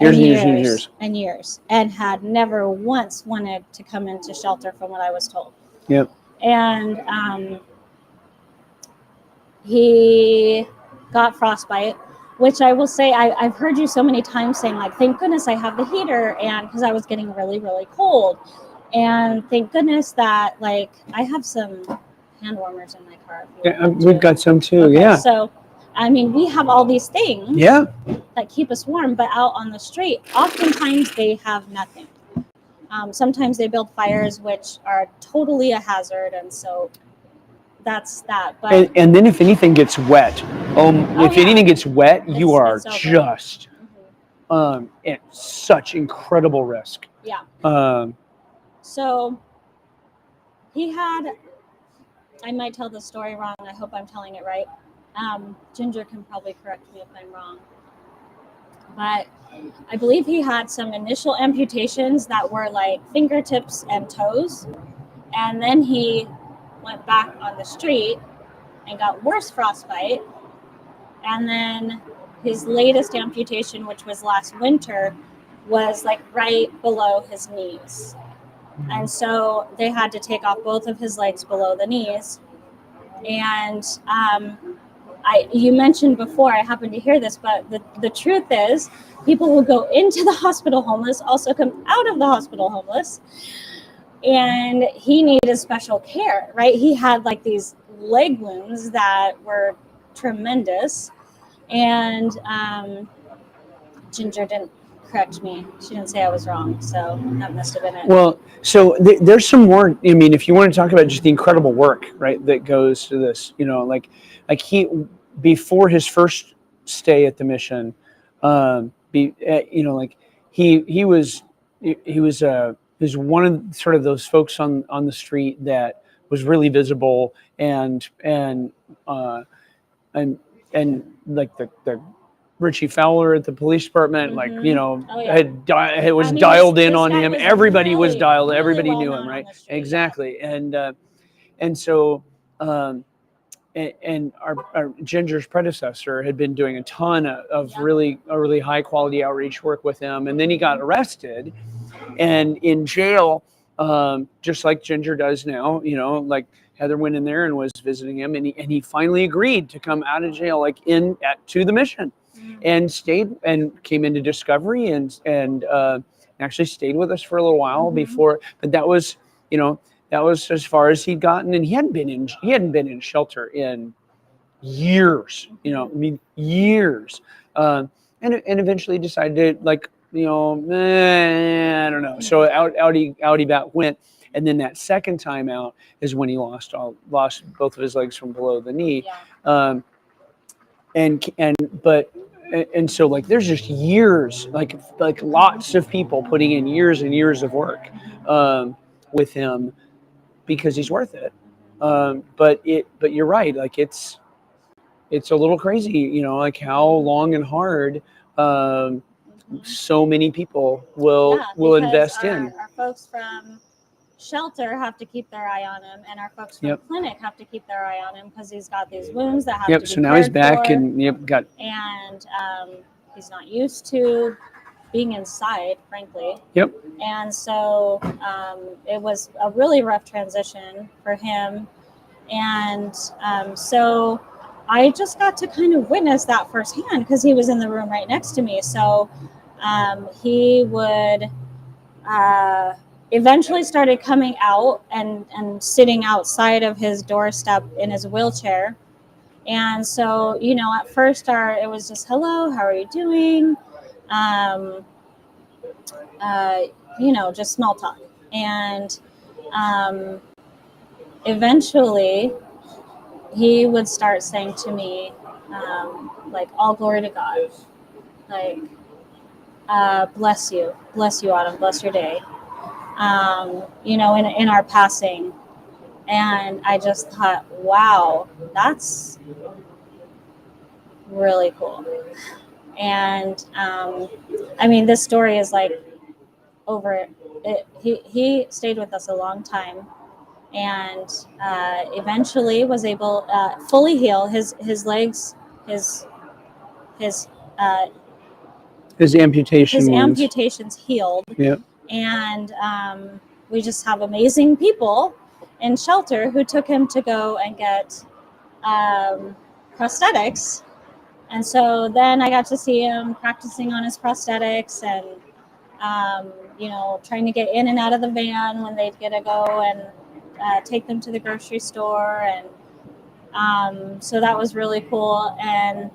and had never once wanted to come into shelter, from what I was told. Yep. And he got frostbite, which I will say I've heard you so many times saying, like, thank goodness I have the heater, and because I was getting really, really cold. And thank goodness that, like, I have some hand warmers in my car. Yeah, we've got some too. Okay, Yeah. So, I mean, we have all these things that keep us warm, but out on the street, oftentimes they have nothing. Sometimes they build fires, which are totally a hazard, and so that's that. But And then if anything gets wet, anything gets wet, you are it's over. just at such incredible risk. Yeah. So he had, I might tell the story wrong. I hope I'm telling it right. Ginger can probably correct me if I'm wrong. But I believe he had some initial amputations that were like fingertips and toes. And then he went back on the street and got worse frostbite. And then his latest amputation, which was last winter, was like right below his knees. And so they had to take off both of his legs below the knees. And you mentioned before, I happened to hear this, but the truth is people who go into the hospital homeless also come out of the hospital homeless. And he needed special care, right? He had like these leg wounds that were tremendous. And Ginger didn't correct me. She didn't say I was wrong. So that must have been it. Well, so there's some more. I mean, if you want to talk about just the incredible work, right, that goes to this, like he, before his first stay at the mission, he was one of sort of those folks on the street that was really visible and like the Richie Fowler at the police department, was dialed in on him. Everybody was dialed. Everybody knew him, right? Exactly. And so, and our Ginger's predecessor had been doing a ton of really high quality outreach work with him, and then he got arrested, and in jail, just like Ginger does now. Like Heather went in there and was visiting him, and he finally agreed to come out of jail, to the mission. And stayed and came into Discovery and actually stayed with us for a little while before. But that was as far as he'd gotten, and he hadn't been in shelter in years. Years. And eventually decided to I don't know. So out he went. And then that second time out is when he lost both of his legs from below the knee. Yeah. And so there's just years, like lots of people putting in years and years of work with him because he's worth it. But you're right, it's a little crazy, how long and hard so many people will invest in. Our folks from shelter have to keep their eye on him, and our folks from clinic have to keep their eye on him because he's got these wounds that have to be so now he's back for, and he's not used to being inside, frankly. And so it was a really rough transition for him, and so I just got to kind of witness that firsthand because he was in the room right next to me. So he would eventually started coming out and sitting outside of his doorstep in his wheelchair. And so, at first it was just, hello, how are you doing? just small talk. And eventually he would start saying to me, like, all glory to God, like, bless you, Autumn, bless your day, in our passing. And I just thought, wow, that's really cool. And this story is like over it. He stayed with us a long time, and eventually was able fully heal his legs, his amputation wounds. amputations healed. Yep. And we just have amazing people in shelter who took him to go and get prosthetics. And so then I got to see him practicing on his prosthetics and trying to get in and out of the van when they'd get to go and take them to the grocery store. And so that was really cool. And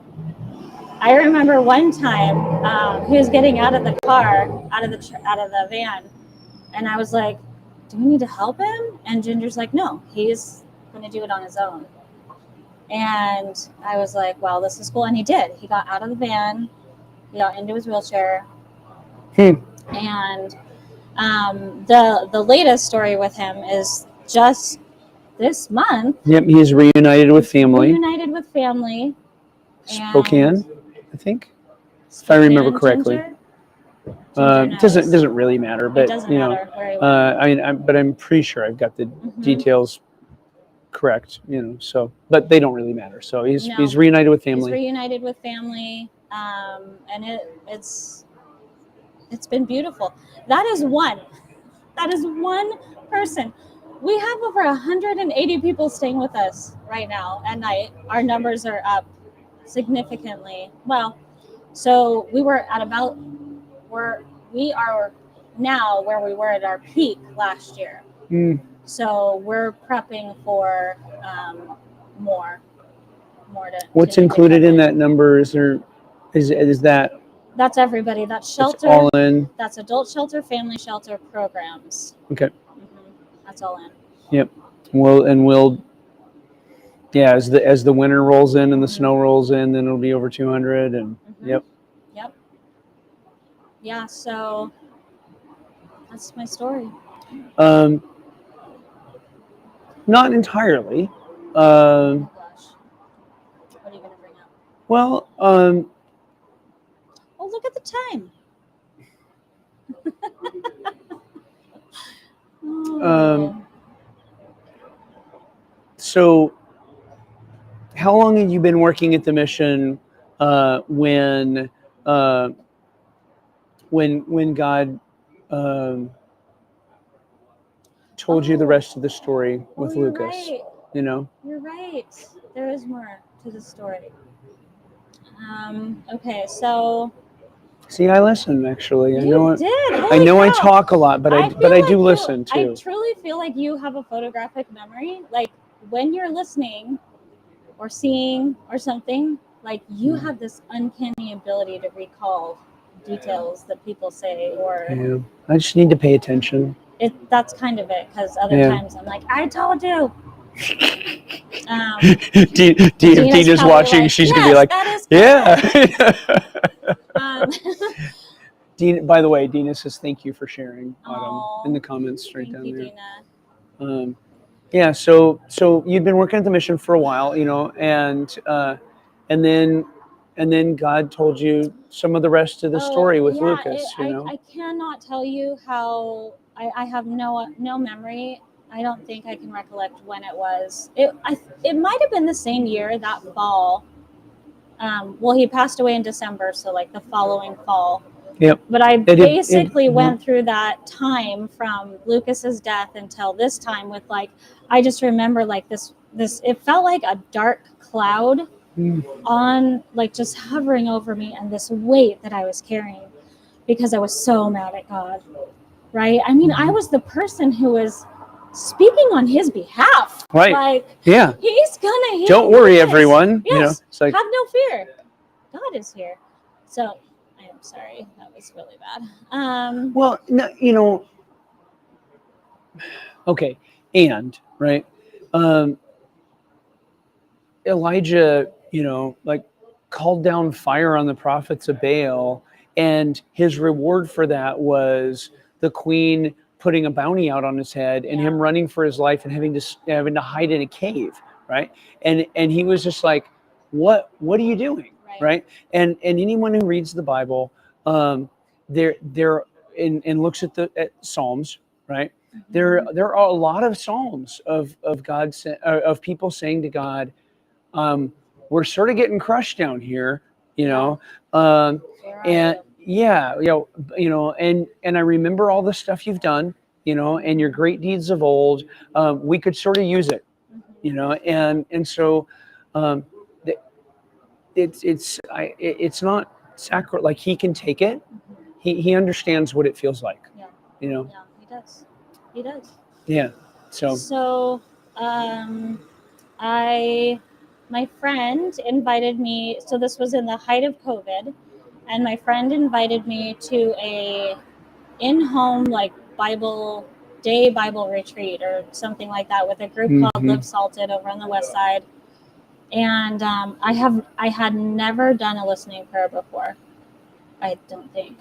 I remember one time he was getting out of the car, out of the van, and I was like, do we need to help him? And Ginger's like, no, he's going to do it on his own. And I was like, wow, this is cool. And he did. He got out of the van, he got into his wheelchair. And the latest story with him is just this month. Yep, he's reunited with family. Reunited with family. Spokane, I think, if I remember correctly. Doesn't really matter, but but I'm pretty sure I've got the details correct. So, but they don't really matter. So he's reunited with family. He's reunited with family, and it's been beautiful. That is one person. We have over 180 people staying with us right now at night. Our numbers are up significantly. Well, so we were at we are now where we were at our peak last year. So we're prepping for more to. What's included in that number? Is that? That's everybody. That's shelter. That's all in. That's adult shelter, family shelter programs. Okay. That's all in. Yep. As the winter rolls in and the snow rolls in, then it'll be over 200. And Yep. Yeah. So that's my story. Not entirely. Oh gosh. What are you gonna bring up? Well. Oh, look at the time. So, how long have you been working at the mission when God told you the rest of the story with Lucas? Right. You're right. There is more to the story. Okay, so. See, I listen. Actually, I know. Did. I know I talk a lot, but I do listen too. I truly feel like you have a photographic memory. Like when you're listening, or seeing, or something, like you have this uncanny ability to recall details that people say, or. Yeah. I just need to pay attention. That's kind of it, because other times I'm like, I told you. Dina's watching. Like, she's gonna be like, yeah. Dina, by the way, Dina says thank you for sharing Autumn in the comments right down there. Dina. Yeah, so you've been working at the mission for a while, and then God told you some of the rest of the story with Lucas. I cannot tell you how. I have no memory. I don't think I can recollect when it was. It might have been the same year, that fall. Well, he passed away in December, so like the following fall. Yep. But I basically went through that time from Lucas's death until this time with I just remember this. It felt like a dark cloud on just hovering over me, and this weight that I was carrying because I was so mad at God. Right? I mean, I was the person who was speaking on his behalf. Right. Yeah. He's gonna heal. Don't worry, everyone. Yes. It's like, have no fear. God is here. So, I'm sorry, that was really bad. Well, no, okay, and right, Elijah, like called down fire on the prophets of Baal, and his reward for that was the queen putting a bounty out on his head and him running for his life and having to hide in a cave, right? And he was just like, what are you doing, right? And anyone who reads the Bible, there and looks at Psalms, right? There are a lot of Psalms of God of people saying to God, we're sort of getting crushed down here, and and I remember all the stuff you've done, and your great deeds of old. We could sort of use it, and so it's not sacred. Like he can take it. He understands what it feels like, Yeah, he does. He does. Yeah. So, my friend invited me. So this was in the height of COVID, and my friend invited me to a in-home like Bible retreat or something like that with a group called Live Salted over on the west side. And I had never done a listening prayer before. I don't think.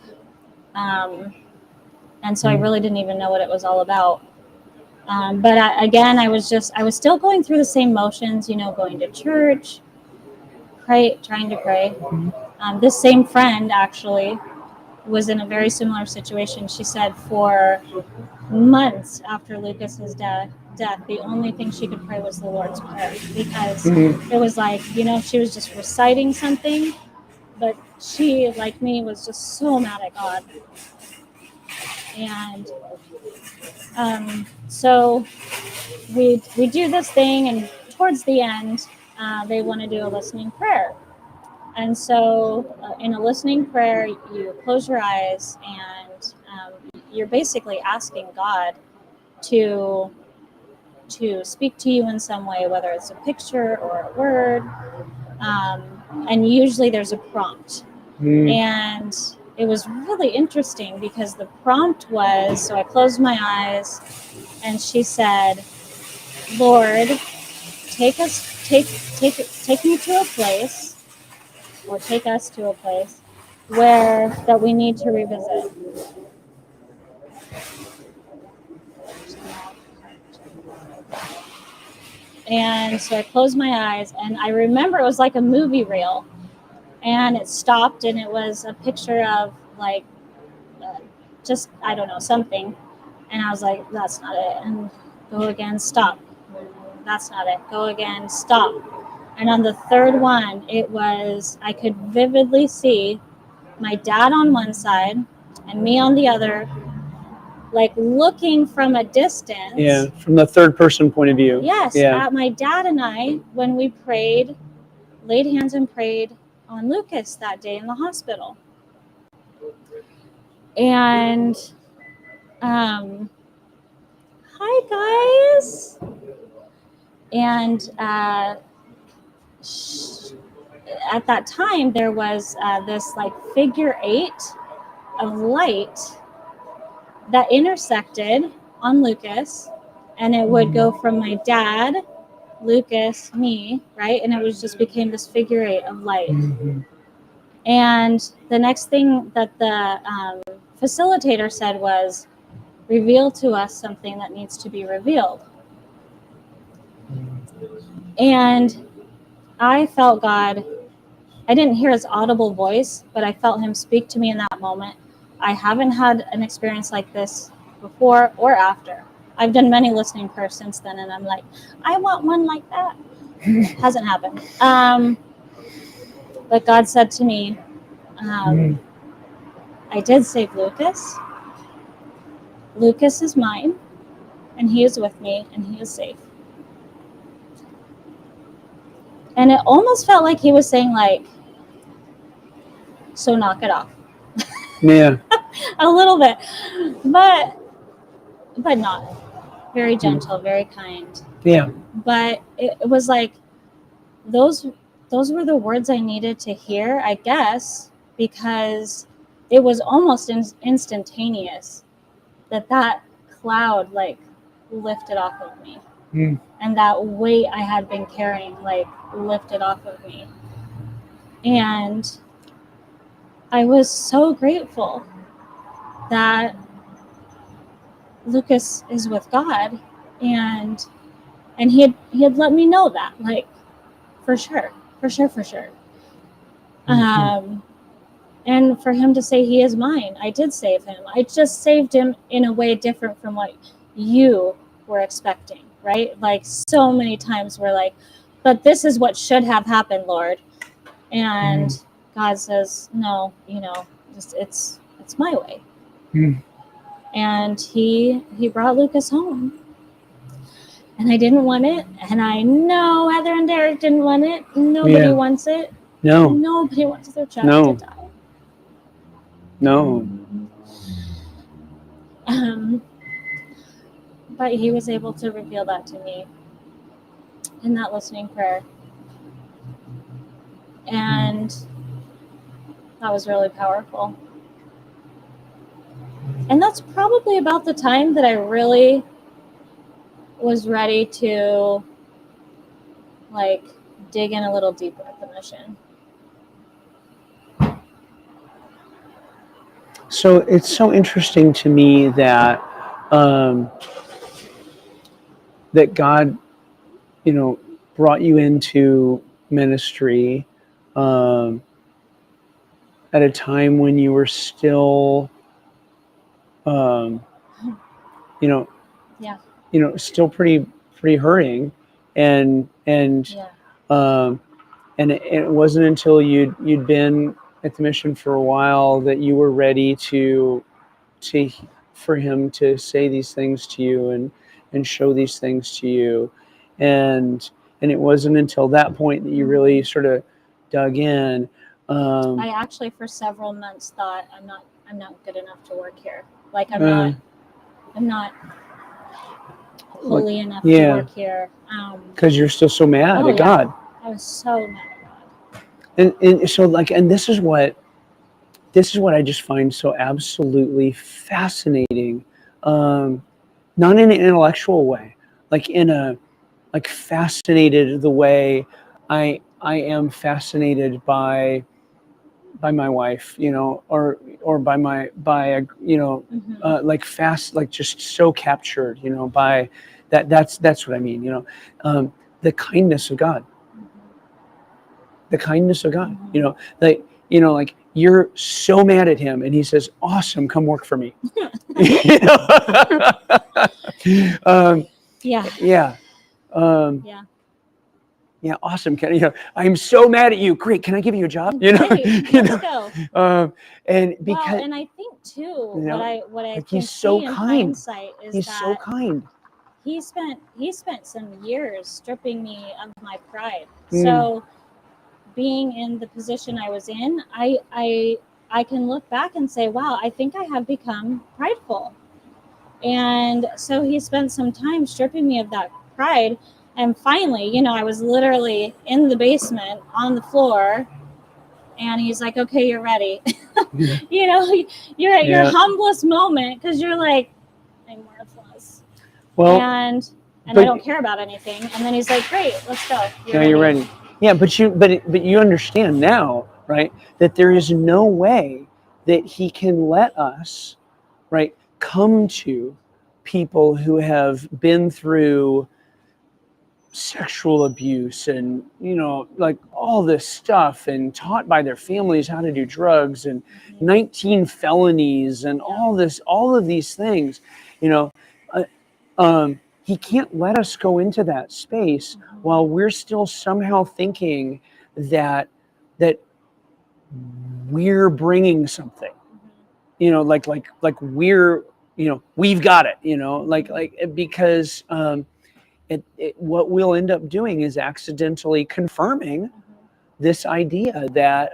And so I really didn't even know what it was all about. But I was still going through the same motions, going to church, trying to pray. This same friend actually was in a very similar situation. She said for months after Lucas's death, the only thing she could pray was the Lord's Prayer, because it was like, she was just reciting something, but she, like me, was just so mad at God. And so we do this thing, and towards the end, they want to do a listening prayer. And so in a listening prayer, you close your eyes, and you're basically asking God to speak to you in some way, whether it's a picture or a word. And usually there's a prompt. And it was really interesting because the prompt was, so I closed my eyes, and she said, Lord, take me to a place, or take us to a place where that we need to revisit. And so I closed my eyes, and I remember it was like a movie reel, and it stopped, and it was a picture of like just, I don't know, something. And I was like, that's not it. And go again, stop. That's not it. Go again, stop. And on the third one, I could vividly see my dad on one side and me on the other, like looking from a distance. Yeah, from the third person point of view. Yes, at my dad and I, when we prayed, laid hands and prayed on Lucas that day in the hospital. And hi guys. And at that time, there was this like figure 8 of light that intersected on Lucas, and it would go from my dad, Lucas, me, right? And it was just became this figure 8 of light. And the next thing that the facilitator said was, reveal to us something that needs to be revealed. And I felt God. I didn't hear his audible voice, but I felt him speak to me in that moment. I haven't had an experience like this before or after. I've done many listening prayers since then, and I'm like, I want one like that. Hasn't happened. But God said to me, I did save Lucas. Lucas is mine, and he is with me, and he is safe. And it almost felt like he was saying, like, so knock it off. Yeah. A little bit. But not. Very gentle, very kind. Yeah. But it was like those were the words I needed to hear, I guess, because it was almost instantaneous that cloud like lifted off of me. And that weight I had been carrying like lifted off of me. And I was so grateful that Lucas is with God, and he had let me know that, like, for sure. And for him to say he is mine, I did save him. I just saved him in a way different from what you were expecting, right? Like, so many times we're like, but this is what should have happened, Lord. And God says, no, just it's my way. And he brought Lucas home. And I didn't want it. And I know Heather and Derek didn't want it. Nobody wants it. No. Nobody wants their child to die. No. But he was able to reveal that to me in that listening prayer. And that was really powerful. And that's probably about the time that I really was ready to, like, dig in a little deeper at the mission. So it's so interesting to me that that God, brought you into ministry at a time when you were still, still pretty hurting, and it wasn't until you'd been at the mission for a while that you were ready for him to say these things to you and show these things to you, and it wasn't until that point that you really sort of dug in. I actually for several months thought I'm not good enough to work here. Like I'm not holy enough to work here. Because you're still so mad at God. I was so mad at God. And so and this is what I just find so absolutely fascinating. Not in an intellectual way, fascinated the way I am fascinated by my wife, or by just so captured, by that's what I mean, the kindness of God. The kindness of God, like you're so mad at him and he says, awesome, come work for me. Yeah, awesome. I'm so mad at you. Great. Can I give you a job? Let's go. And because, and I think too, what I like, can he's so see in kind. hindsight is He's that so kind. he spent some years stripping me of my pride. So being in the position I was in, I can look back and say, wow, I think I have become prideful. And so he spent some time stripping me of that pride. And finally, I was literally in the basement on the floor, and he's like, okay, you're ready. You're at your humblest moment because you're like, I'm worthless. Well, and I don't care about anything. And then he's like, great, let's go. You're ready. Yeah, but you understand now, right, that there is no way that he can let us, right, come to people who have been through sexual abuse and like all this stuff, and taught by their families how to do drugs, and 19 felonies and all of these things, he can't let us go into that space while we're still somehow thinking that we're bringing something, like we're, we've got it, because what we'll end up doing is accidentally confirming this idea that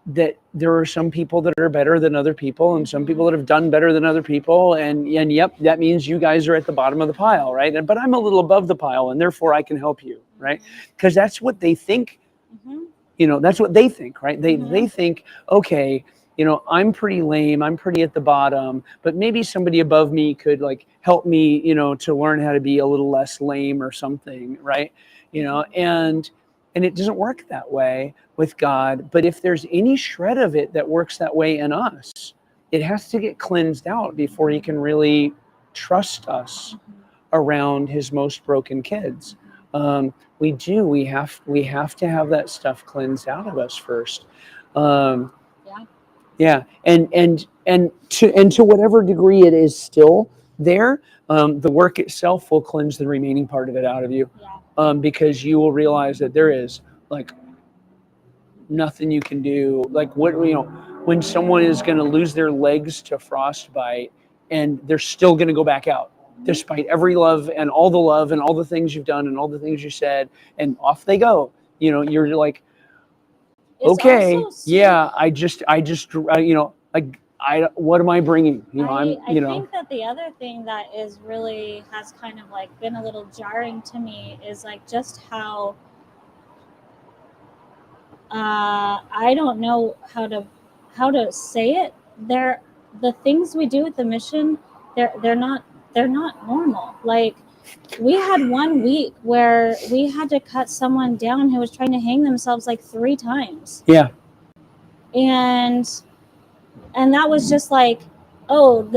that there are some people that are better than other people, and some people that have done better than other people, and yep, that means you guys are at the bottom of the pile, right? But I'm a little above the pile, and therefore I can help you, right? Because that's what they think That's what they think, right? They think, okay, I'm pretty lame, I'm pretty at the bottom, but maybe somebody above me could like help me, to learn how to be a little less lame or something, right? And it doesn't work that way with God. But if there's any shred of it that works that way in us, it has to get cleansed out before he can really trust us around his most broken kids. We have to have that stuff cleansed out of us first. Yeah, and to whatever degree it is still there, the work itself will cleanse the remaining part of it out of you, because you will realize that there is like nothing you can do. Like when someone is going to lose their legs to frostbite, and they're still going to go back out, despite every love and all the things you've done and all the things you said, and off they go. You're like, It's okay, also so- yeah, I just, like, what am I bringing? I think that the other thing that has kind of like been a little jarring to me is like just how I don't know how to say it. The things we do at the mission, they're not normal. Like we had 1 week where we had to cut someone down who was trying to hang themselves like 3 times. Yeah. And that was just like, oh,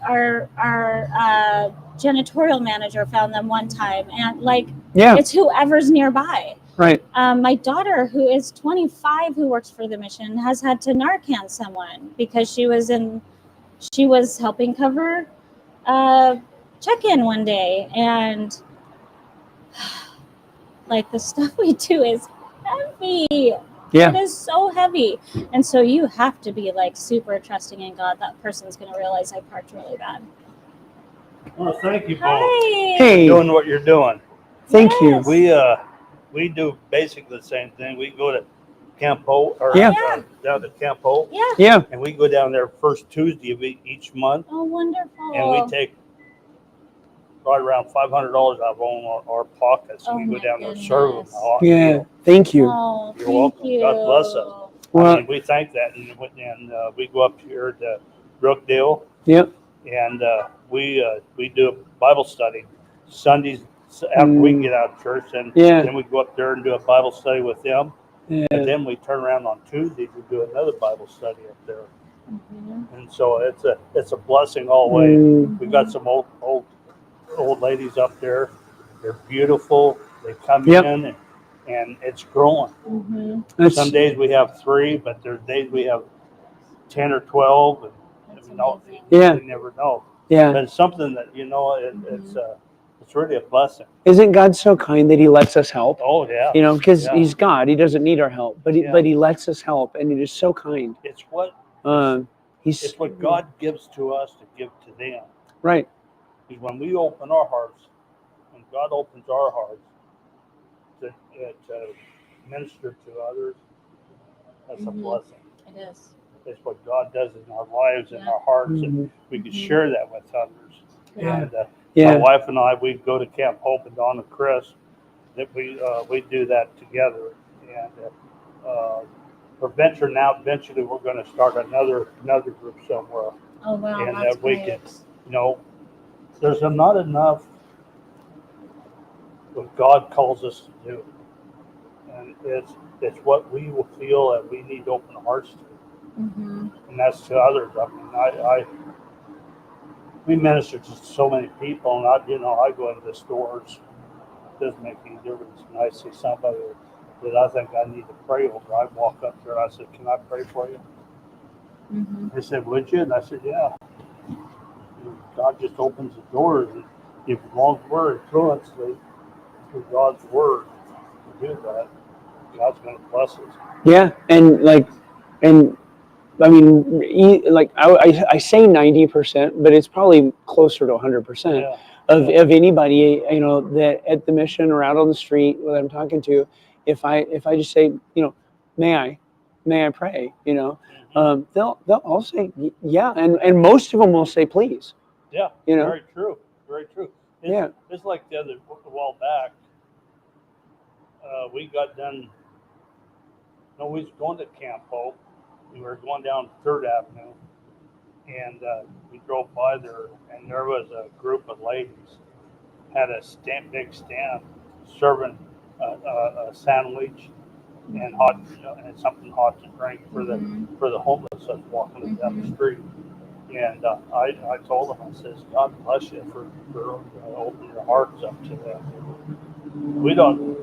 our janitorial manager found them one time, and like, it's whoever's nearby. Right. My daughter, who is 25, who works for the mission, has had to Narcan someone because she was helping cover check-in one day, and like the stuff we do is heavy. Yeah. It is so heavy. And so you have to be like super trusting in God. That person's going to realize I parked really bad. Well, thank you both Hi. Hey. for doing what you're doing. Thank you. We do basically the same thing. We go to Camp Hope, or Yeah. down to Camp Hope. Yeah. Yeah. And we go down there first Tuesday of each month. Oh, wonderful. And we take right around $500 out of our pockets. Oh, and we go my down there and serve them. Yeah. Thank you. Oh, You're thank welcome. you. God bless us. Well- I mean, we thank that, and we go up here to Brookdale. Yep. And we do a Bible study Sundays after we get out of church, and then we go up there and do a Bible study with them. Yeah. And then we turn around on Tuesdays and do another Bible study up there. Mm-hmm. And so it's a blessing always. Mm. We've got some old ladies up there. They're beautiful. They come Yep. in and it's growing. Mm-hmm. Some days we have 3, but there's days we have 10 or 12. Yeah. You never know. Yeah. But it's something that it's really a blessing. Isn't God so kind that he lets us help? Oh yeah. Because Yeah. he's God. He doesn't need our help, but he lets us help, and it is so kind. It's what It's what God gives to us to give to them. Right. Because when we open our hearts, when God opens our hearts to minister to others, that's a blessing. It is. It's what God does in our lives and our hearts, and we can share that with others. Yeah. And my wife and I, we go to Camp Hope and Dawn and Chris. That we do that together, and for venturing out, eventually we're going to start another group somewhere. Oh wow, And that's that we great. can, there's not enough what God calls us to do, and it's what we will feel that we need to open our hearts to, Mm-hmm. and that's to others. I mean, we minister to so many people, and I go into the stores. It doesn't make any difference. And I see somebody that I think I need to pray over. I walk up there and I said, "Can I pray for you?" Mm-hmm. They said, "Would you?" And I said, "Yeah." God just opens the doors, and if we're influenced with God's word to do that, God's going to bless us. Yeah, and I mean, I say 90%, but it's probably closer to 100% of anybody, that at the mission or out on the street that I'm talking to, if I just say, may I pray, they'll all say yeah, and most of them will say please. Yeah, very true, very true. It's like the while back, we got done no, we was going to Camp Hope. We were going down 3rd Avenue, and we drove by there, and there was a group of ladies had a big stand serving a sandwich and hot and something hot to drink for the homeless that's walking down the street. And I told them, I says, God bless you for opening your hearts up to them. We don't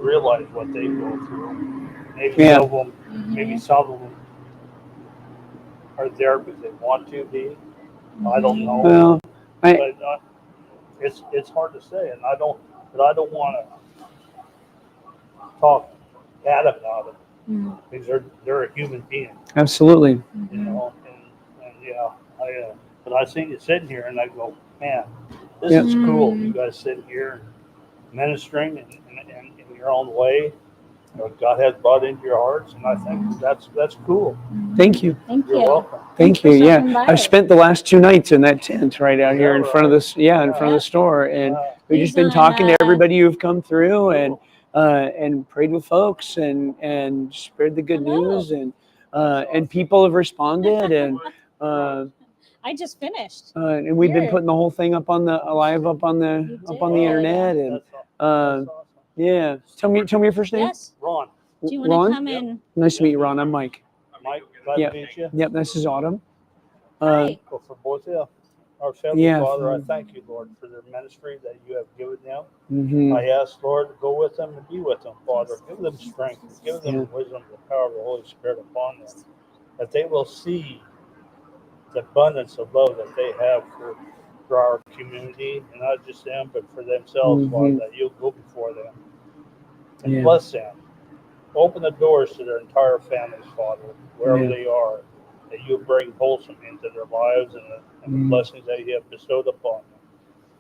realize what they go through. Maybe some of them, maybe some of them are there because they want to be. I don't know. Well, but it's hard to say, and I don't want to talk bad about them because they're a human being. Absolutely. You know, and yeah, but I seen you sitting here, and I go, man, this is cool. You guys sitting here ministering in your own way. God has brought into your hearts, and I think that's cool. Thank you. You're welcome. Thank you. Yeah, I've spent the last 2 nights in that tent right out here in front of this. Yeah, in front of the store, and we've just been talking to everybody who've come through and prayed with folks and spread the good news, and people have responded, and I just finished. and we've been putting the whole thing up on the internet, and yeah. Tell me your first name. Yes. Ron. Do you want Ron? to come in? Nice to meet you, Ron. I'm Mike. Mike, glad to meet you. Yep, this is Autumn. Well, for both of you, our Heavenly Yeah. Father, I thank you, Lord, for their ministry that you have given them. Mhm. I ask, Lord, to go with them and be with them, Father. Give them strength, give them wisdom, the power of the Holy Spirit upon them, that they will see the abundance of love that they have for our community, and not just them, but for themselves, Father, that you'll go before them and bless them. Open the doors to their entire families, Father, wherever they are, that you bring wholesome into their lives and the blessings that you have bestowed upon them.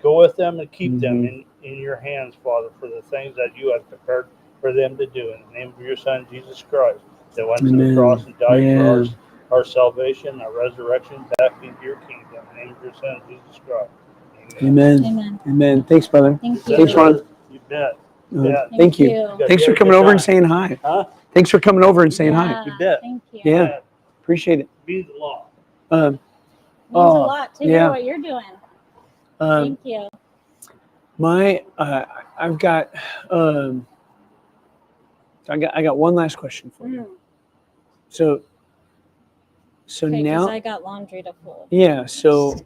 Go with them and keep them in your hands, Father, for the things that you have prepared for them to do. In the name of your Son, Jesus Christ, that went to the cross and died for our salvation, our resurrection, back into your kingdom. In the name of your Son, Jesus Christ. Amen. Amen. Thanks, brother. Thank Thanks, Ron. You bet. Thank you. Thanks for coming over and saying hi. Thanks for coming over and saying hi. You bet. Thank you. Yeah. Appreciate it. Means a lot. Means a lot to hear what you're doing. Thank you. I've got I got one last question for you. So Okay, now I got laundry to fold. Yeah. So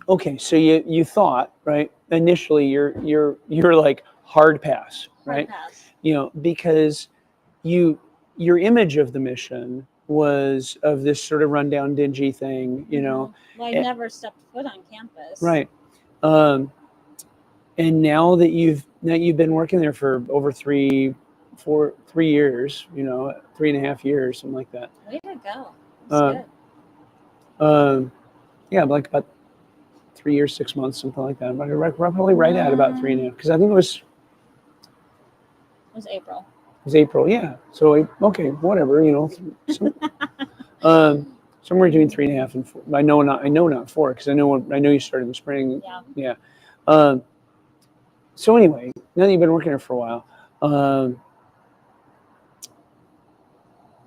okay. So you thought, right? Initially, you're like hard pass, right? Hard pass. You know, because your image of the mission was of this sort of rundown, dingy thing, you know. Well, I never stepped foot on campus. Right. And now that you've been working there for over 3 years, you know, 3.5 years, something like that. Way to go. That's good. Yeah, like about 3 years, 6 months, something like that. Probably right at about 3.5, because I think it was April. It was April, yeah. So okay, whatever, you know. Somewhere between 3.5 and 4. I know not 4, because I know you started in the spring. Yeah. So anyway, now that you've been working here for a while,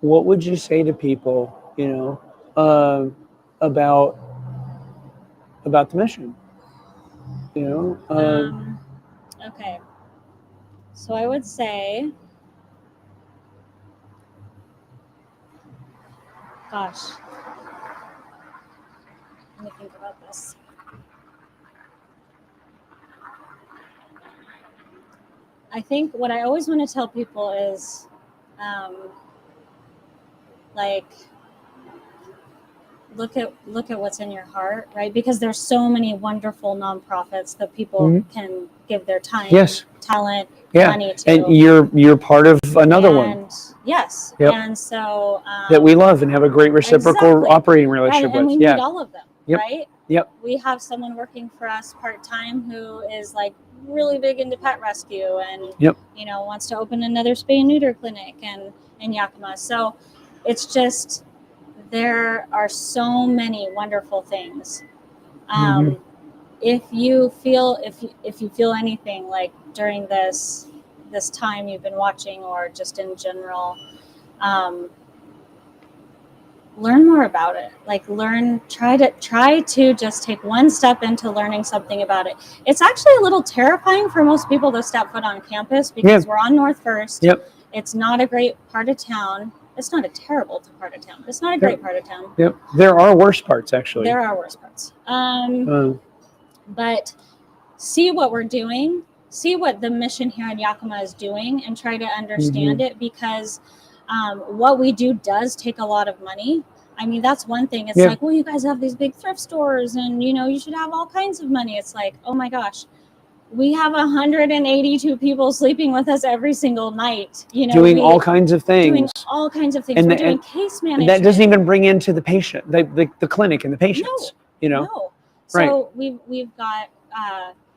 what would you say to people, you know, about the mission? You know. Okay. So I would say, gosh, let me think about this. I think what I always want to tell people is, like, look at what's in your heart, right? Because there's so many wonderful nonprofits that people can give their time, talent, money to. And you're part of another one. Yes. Yep. And so that we love and have a great reciprocal operating relationship and with. we need all of them, right? Yep. We have someone working for us part-time who is like really big into pet rescue and you know, wants to open another spay and neuter clinic in Yakima. So it's just, there are so many wonderful things. If you feel anything like during this this time you've been watching, or just in general, learn more about it. Like try to just take one step into learning something about it. It's actually a little terrifying for most people to step foot on campus because we're on North First. Yep. It's not a great part of town. It's not a terrible part of town. It's not a great part of town. Yep. There are worse parts, actually. There are worse parts. But see what we're doing. See what the mission here in Yakima is doing, and try to understand it, because what we do does take a lot of money. I mean, that's one thing. It's like, well, you guys have these big thrift stores and, you should have all kinds of money. It's like, oh my gosh, we have 182 people sleeping with us every single night, doing all kinds of things. Doing all kinds of things. We're doing case management. That doesn't even bring into the patient, the clinic and the patients, No. So we've got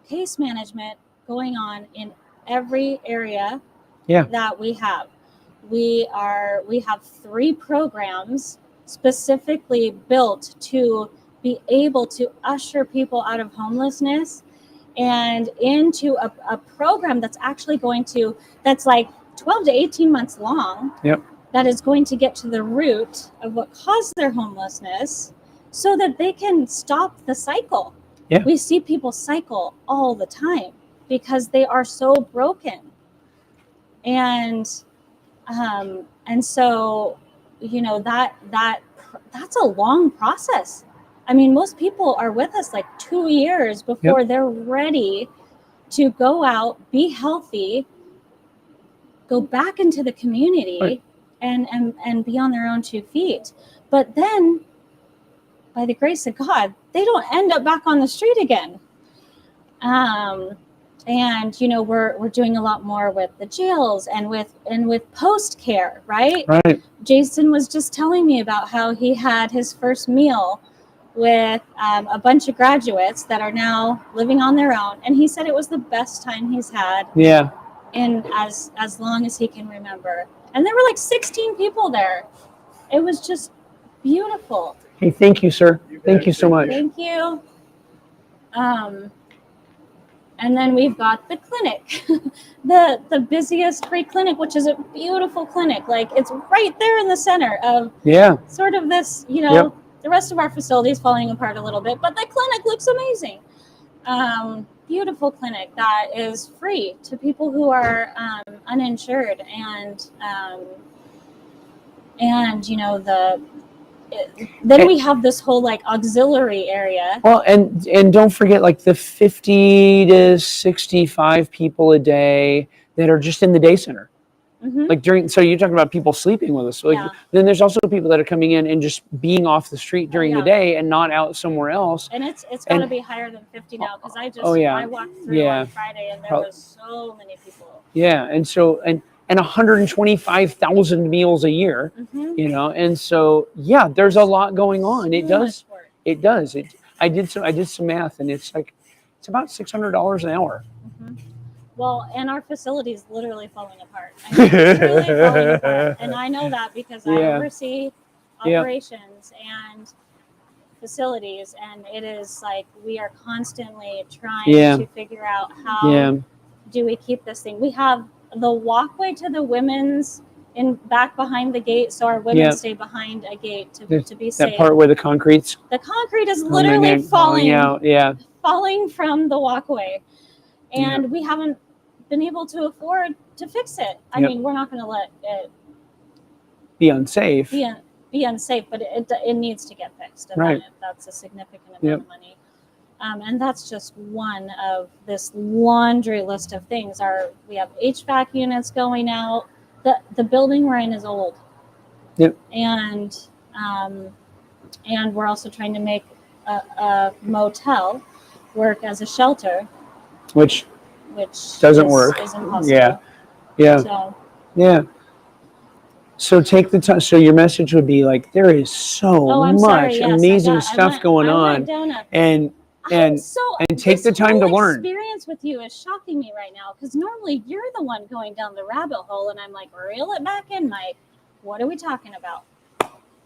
case management going on in every area that we have. We have 3 programs specifically built to be able to usher people out of homelessness and into a program that's actually that's like 12 to 18 months long. Yep. That is going to get to the root of what caused their homelessness, so that they can stop the cycle. Yeah. We see people cycle all the time because they are so broken. And so, that's a long process. I mean, most people are with us like 2 years before they're ready to go out, be healthy, go back into the community, and be on their own 2 feet. But then, by the grace of God, they don't end up back on the street again. And we're doing a lot more with the jails and with post care, right? Right. Jason was just telling me about how he had his first meal with a bunch of graduates that are now living on their own, and he said it was the best time he's had. Yeah. In as long as he can remember. And there were like 16 people there. It was just beautiful. Hey, thank you, sir. Thank you so much. Thank you. And then we've got the clinic, the busiest free clinic, which is a beautiful clinic. Like, it's right there in the center of sort of this, the rest of our facility is falling apart a little bit, but the clinic looks amazing. Beautiful clinic that is free to people who are uninsured, and then we have this whole like auxiliary area. Well, and don't forget, like, the 50 to 65 people a day that are just in the day center. Like so you're talking about people sleeping with us. So then there's also people that are coming in and just being off the street during the day and not out somewhere else. And it's got to be higher than 50 now, because I walked through on Friday and there was so many people. Yeah, and so and 125,000 meals a year, and so there's a lot going on. It does. I did some math, and it's about $600 an hour. Well, and our facility is literally falling apart. I mean, it's really falling apart. And I know that because I oversee operations and facilities, and it is like we are constantly trying to figure out how do we keep this thing. We have the walkway to the women's back behind the gate, so our women stay behind a gate to be safe. That part where the concrete is literally falling out, falling from the walkway, and we haven't been able to afford to fix it. I mean, we're not going to let it be unsafe. Be unsafe, but it needs to get fixed, and that's a significant amount of money. And that's just one of this laundry list of things. We have HVAC units going out. The building we're in is old. Yep. And we're also trying to make a motel work as a shelter, which doesn't work. Is impossible. So take the time. So your message would be like, there is so much amazing stuff going on, and take the time to learn. Experience with you is shocking me right now, because normally you're the one going down the rabbit hole, and I'm like, reel it back in, Mike. What are we talking about?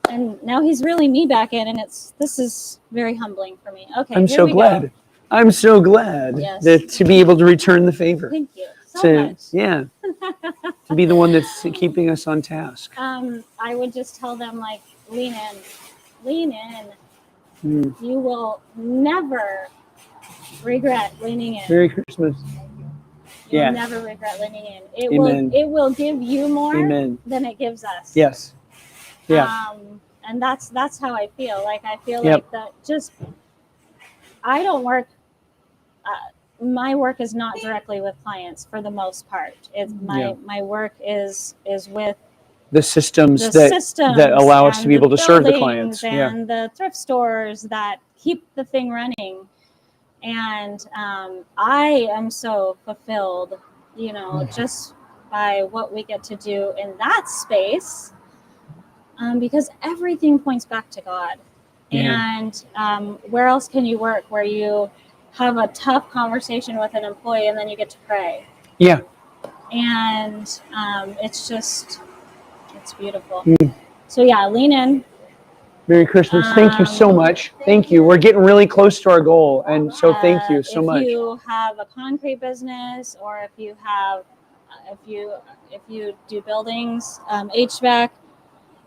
And now he's reeling me back in, and this is very humbling for me. Okay, I'm so glad. I'm so glad that to be able to return the favor. Thank you. So yeah, to be the one that's keeping us on task. I would just tell them, like, lean in. Mm. You will never regret leaning in. Merry Christmas. You'll Yeah. never regret leaning in. Amen. It will give you more Amen. than it gives us. Yes. Yeah. And that's how I feel. Like, I feel Yep. like that. Just, I don't work. My work is not directly with clients for the most part. It's my work is with The systems the that systems that allow us to and be the able to serve the buildings clients. Yeah. and the thrift stores that keep the thing running. And I am so fulfilled, just by what we get to do in that space, because everything points back to God. Yeah. And where else can you work where you have a tough conversation with an employee and then you get to pray? Yeah. And it's beautiful. Mm. So yeah, lean in. Merry Christmas. Thank you so much. Thank you. We're getting really close to our goal. And so thank you so much. If you have a concrete business, or if you have, if you do buildings, HVAC,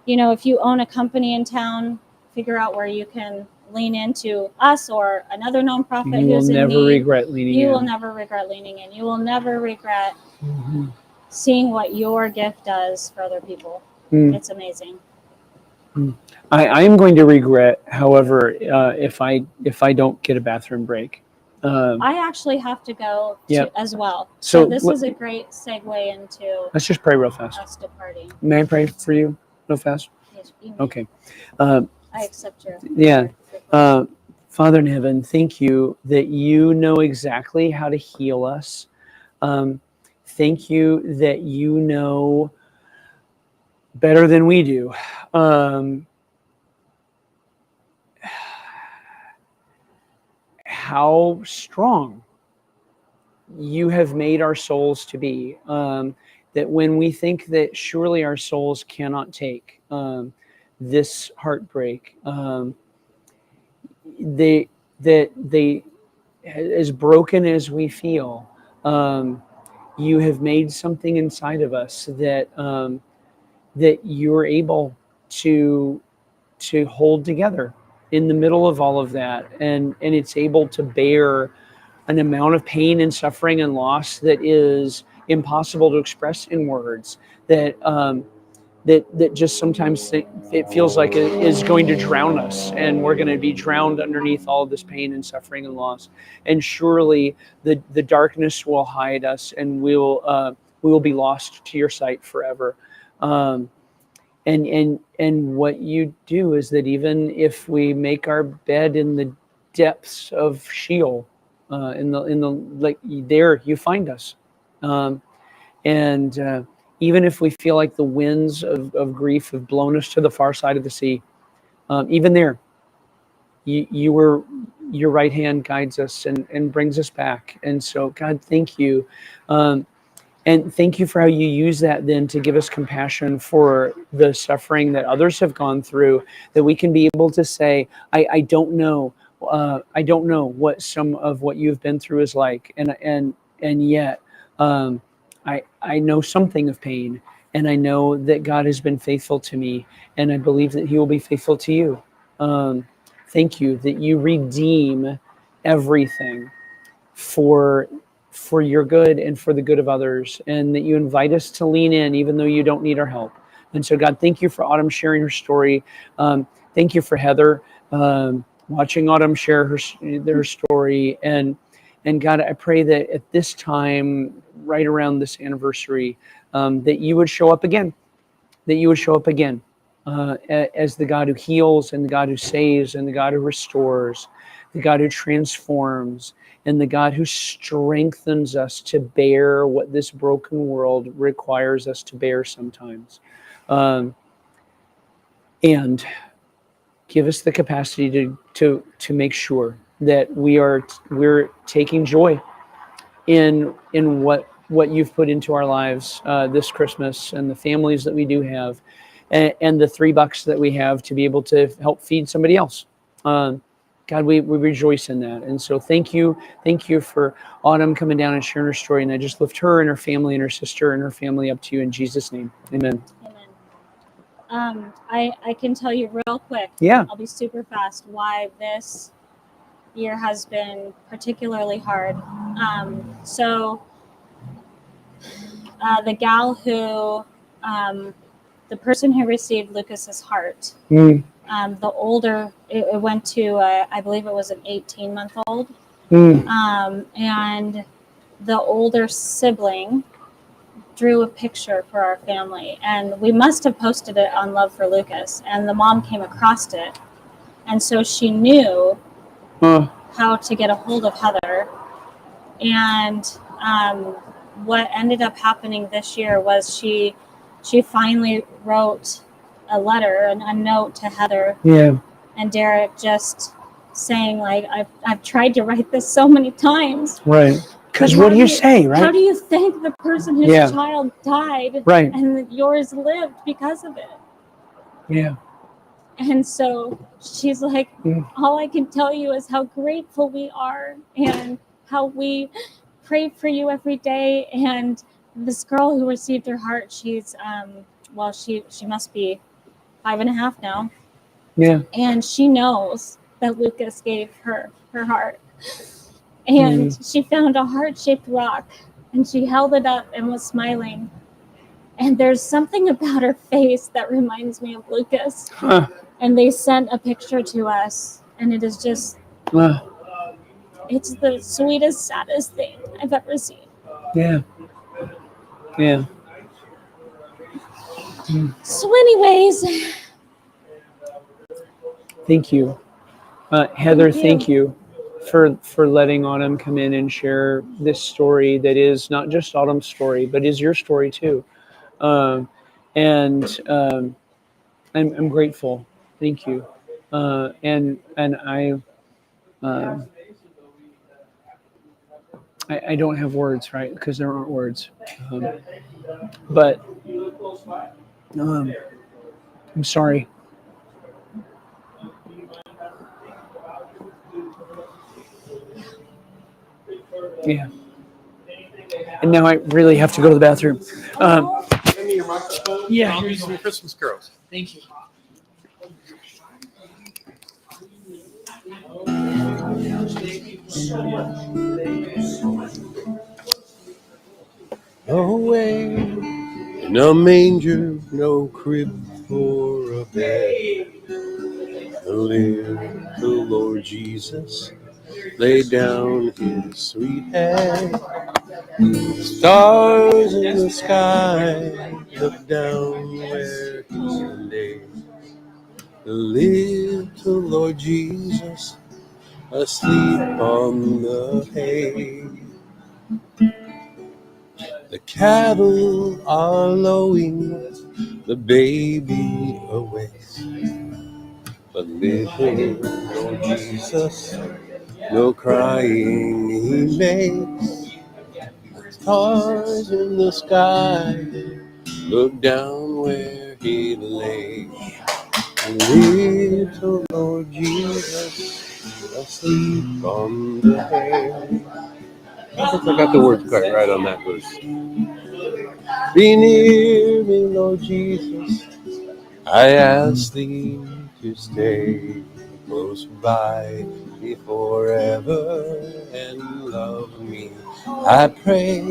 if you own a company in town, figure out where you can lean into us or another nonprofit You will who's in never need. regret leaning You in. will never regret leaning in. You will never regret Mm-hmm. seeing what your gift does for other people. Mm. It's amazing. I am going to regret, however, if I don't get a bathroom break. I actually have to go Yep. as well. So So this is a great segue into let's just pray real fast. us departing. May I pray for you real fast? Yes, you may. Okay. I accept your Yeah. request. Father in heaven, thank you that you know exactly how to heal us. Thank you that you know better than we do. How strong you have made our souls to be. That when we think that surely our souls cannot take this heartbreak, they as broken as we feel, you have made something inside of us that you're able to hold together in the middle of all of that, and it's able to bear an amount of pain and suffering and loss that is impossible to express in words, that just sometimes it feels like it is going to drown us, and we're going to be drowned underneath all of this pain and suffering and loss. And surely the darkness will hide us, and we will be lost to your sight forever. And what you do is that even if we make our bed in the depths of Sheol, in the like, there you find us. And even if we feel like the winds of grief have blown us to the far side of the sea, even there, your right hand guides us and brings us back. And so, God, thank you. And thank you for how you use that then to give us compassion for the suffering that others have gone through, that we can be able to say, I don't know. I don't know what some of what you've been through is like. And yet I know something of pain, and I know that God has been faithful to me, and I believe that he will be faithful to you. Thank you that you redeem everything for your good and for the good of others, and that you invite us to lean in even though you don't need our help. And so, God, thank you for Autumn sharing her story. Thank you for Heather watching Autumn share her story. And God, I pray that at this time, right around this anniversary, that you would show up again, as the God who heals, and the God who saves, and the God who restores, the God who transforms, and the God who strengthens us to bear what this broken world requires us to bear sometimes. And give us the capacity to make sure that we're taking joy in what you've put into our lives this Christmas, and the families that we do have, and the $3 that we have to be able to help feed somebody else. God, God, we rejoice in that. And so thank you for Autumn coming down and sharing her story. And I just lift her and her family and her sister and her family up to you in Jesus' name. Amen. I can tell you real quick. Yeah. I'll be super fast. Why this year has been particularly hard. The gal who, the person who received Lucas's heart, the older, it went to, I believe it was an 18-month-old. And the older sibling drew a picture for our family, and we must have posted it on Love for Lucas, and the mom came across it, and so she knew how to get a hold of Heather. And what ended up happening this year was she finally wrote a letter and a note to Heather and Derek, just saying, like, I've tried to write this so many times. Right. Because what do you say, right? How do you thank the person whose child died and that yours lived because of it? Yeah. And so she's like, all I can tell you is how grateful we are and how we pray for you every day. And this girl who received her heart, she's, she must be 5.5 now. Yeah. And she knows that Lucas gave her her heart. And she found a heart-shaped rock, and she held it up and was smiling. And there's something about her face that reminds me of Lucas. And they sent a picture to us, and it is just, it's the sweetest, saddest thing I've ever seen. Yeah. Yeah. So anyways. Thank you. Heather, thank you for letting Autumn come in and share this story that is not just Autumn's story, but is your story too. I'm grateful. Thank you. And I don't have words, right? Because there aren't words. But I'm sorry. Yeah. And now I really have to go to the bathroom. Give me your microphone. Yeah. I'll do some Christmas carols. Thank you. Away in a manger, no crib for a bed. The little Lord Jesus laid down his sweet head. Stars in the sky looked down where he lay. The little Lord Jesus asleep on the hay. The cattle are lowing, the baby awakes. But little Lord Jesus, no crying he makes. Stars in the sky look down where he lay. Little Lord Jesus asleep on the hay. I think I got the words quite right on that verse. Be near me, Lord Jesus, I ask thee to stay close by me forever and love me. I pray,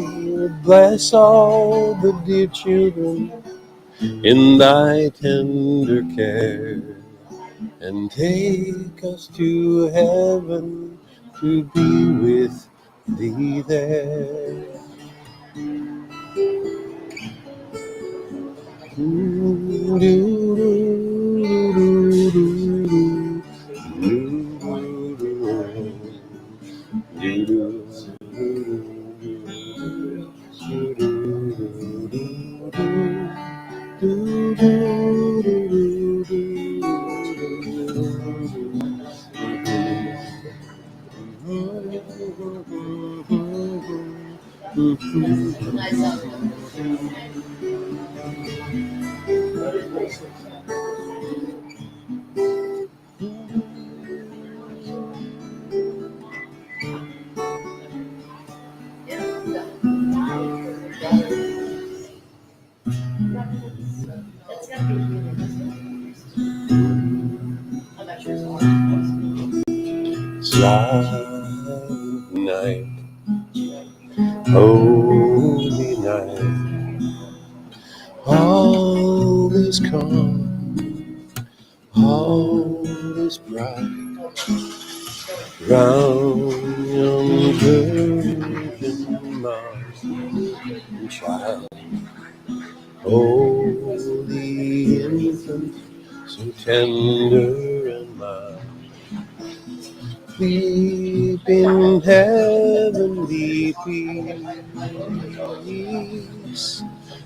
bless all the dear children in thy tender care, and take us to heaven to be with thee there. That's gotta be really I'm not sure it's all. Silent night, holy night, all is calm, all is bright, round young virgin Mars and child, holy infant, so tender and mild. Sleep in heavenly peace.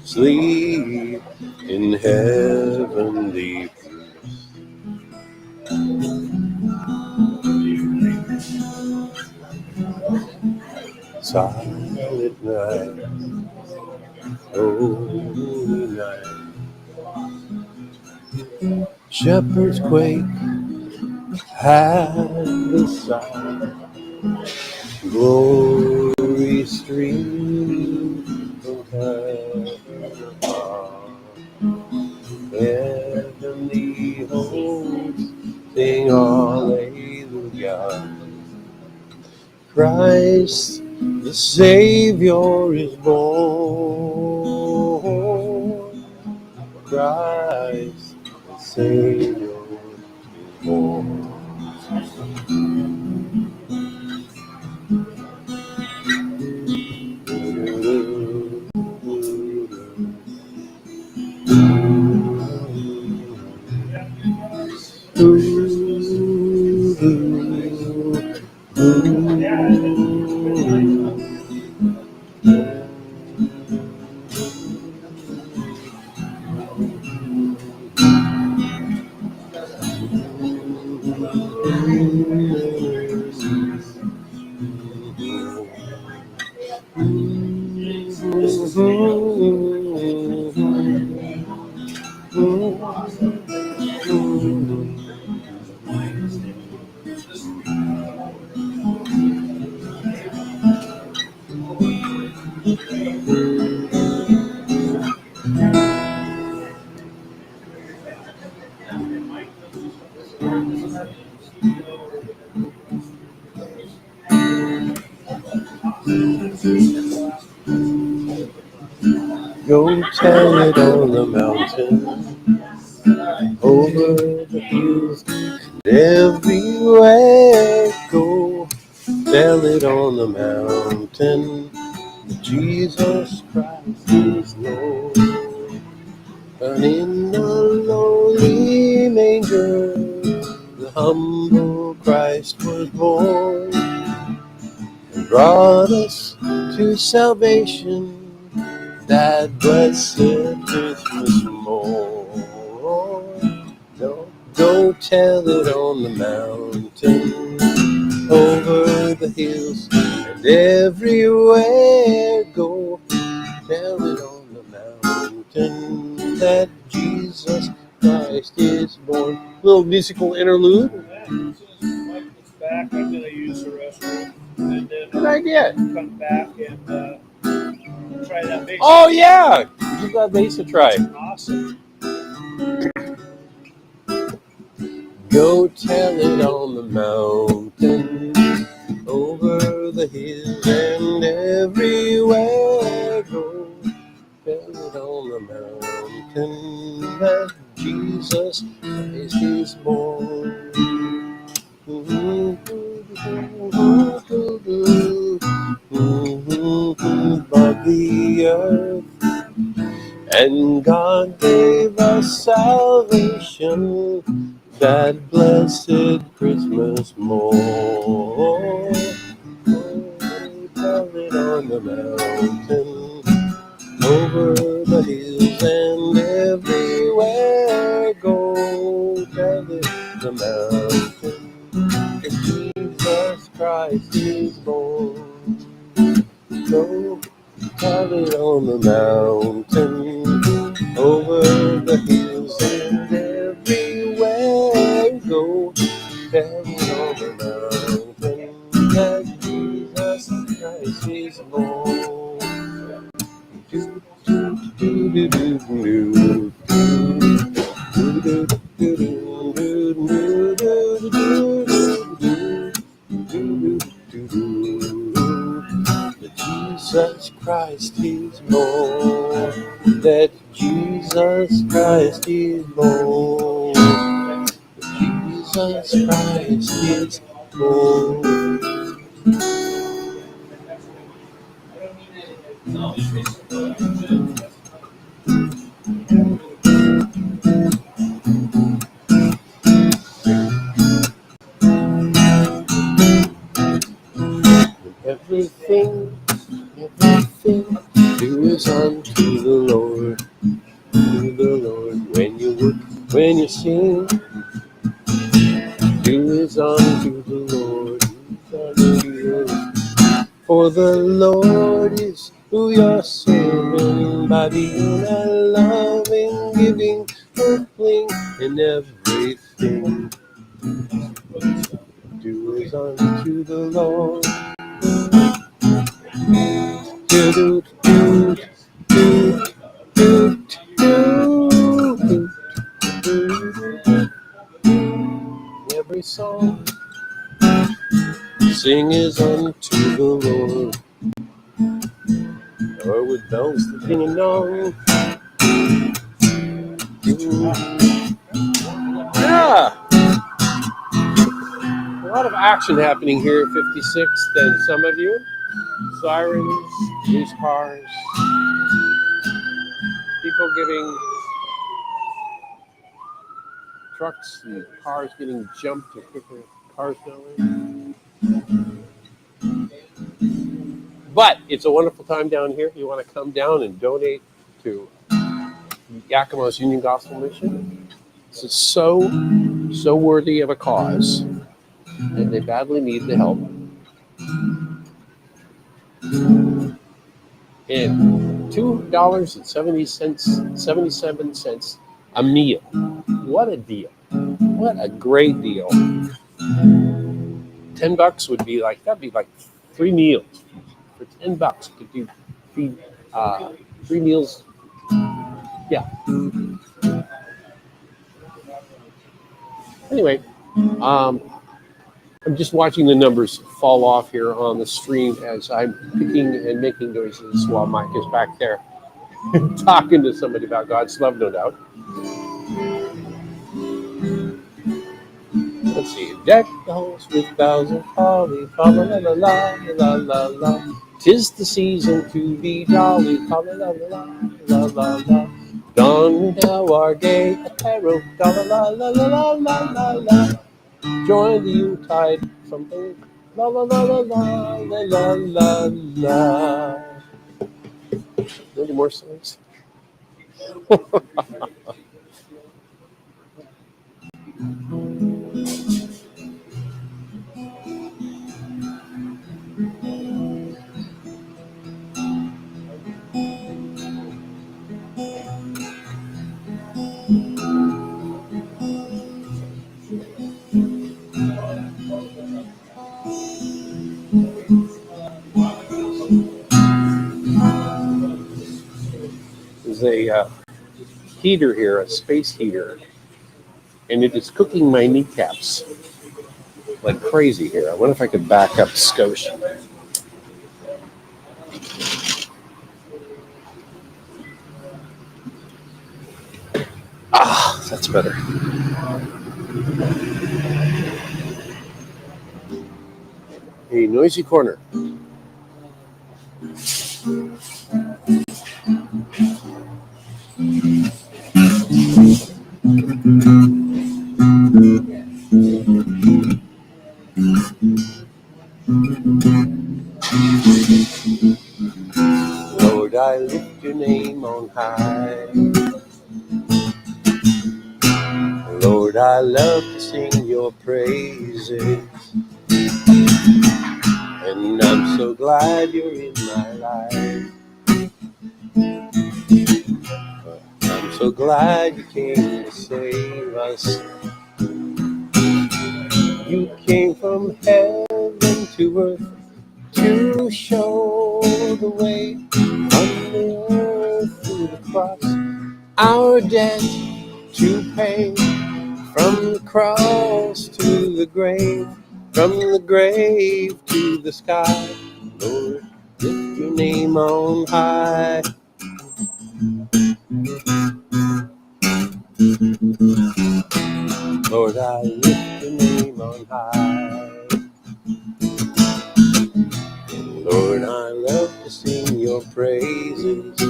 Sleep in heavenly peace. Silent night, holy night. Shepherds quake at the sight. Glory streaming from heaven above. Heavenly hosts sing Alleluia. Christ the Savior is born. Christ the Savior is born. Go tell it on the mountain, over the hills, everywhere. Go tell it on the mountain, that Jesus Christ is Lord. And in the lowly manger, the humble Christ was born, and brought us to salvation, that blessed Christmas morn. Go tell it on the mountain, over the hills, and everywhere. Go tell it on the mountain, that Jesus Christ is born. Little musical interlude. As soon as Mike gets back, I'm gonna use the restroom, and then Good idea. Come back and try that bass. Oh yeah, give that bass a try. Awesome. Go tell it on the mountain, over the hills and everywhere. Go tell it on the mountain, that Jesus Christ is born. Above the earth, and God gave us salvation, that blessed Christmas morn. Tell it on the mountain, over the hills and everywhere. Go tell it the mountain, that Jesus Christ is born. Go tell it on the mountain, over the hills and everywhere. Go tell it on the mountain, that Jesus Christ is born. Do, do, do, do, do, do. Jesus Christ is Lord. That Jesus Christ is Lord. Jesus Christ is Lord. Everything do is unto the Lord. To the Lord. When you work, when you sing, do is unto the Lord. Unto the Lord. For the Lord is who you're serving by being a loving, giving, earthling, and everything. Do is unto the Lord. Do do do do do do do. Every song sing is unto the Lord. Or with bells ding and dong. Yeah, a lot of action happening here at 56th and some of you. Sirens, police cars, people giving trucks and cars getting jumped to keep their cars going. But it's a wonderful time down here. You want to come down and donate to Yakima's Union Gospel Mission. This is so worthy of a cause, and they badly need the help. And $2.77 a meal. What a deal. What a great deal. $10 would be like, that'd be like 3 meals. For $10, you could do feed 3 meals. Yeah. Anyway, I'm just watching the numbers fall off here on the stream as I'm picking and making noises while Mike is back there talking to somebody about God's love, no doubt. Let's see. Deck the halls with boughs of holly, fa la la la la la la. 'Tis the season to be jolly, fa la la la la la la. Don now our gay apparel, la la la la la la la la. Join the Yuletide something, la la la la la la la la la. Any more songs? There's a heater here, a space heater, and it is cooking my kneecaps like crazy here. I wonder if I could back up Scotia. Ah, that's better. A noisy corner. Lord, I lift your name on high. Lord, I love to sing your praises. And I'm so glad you're in my life. I'm so glad you came to save us. You came from heaven to earth to show the way from the earth to the cross. Our debt to pay. From the cross to the grave, from the grave to the sky, Lord, lift your name on high. Lord, I lift your name on high. Lord, I love to sing your praises.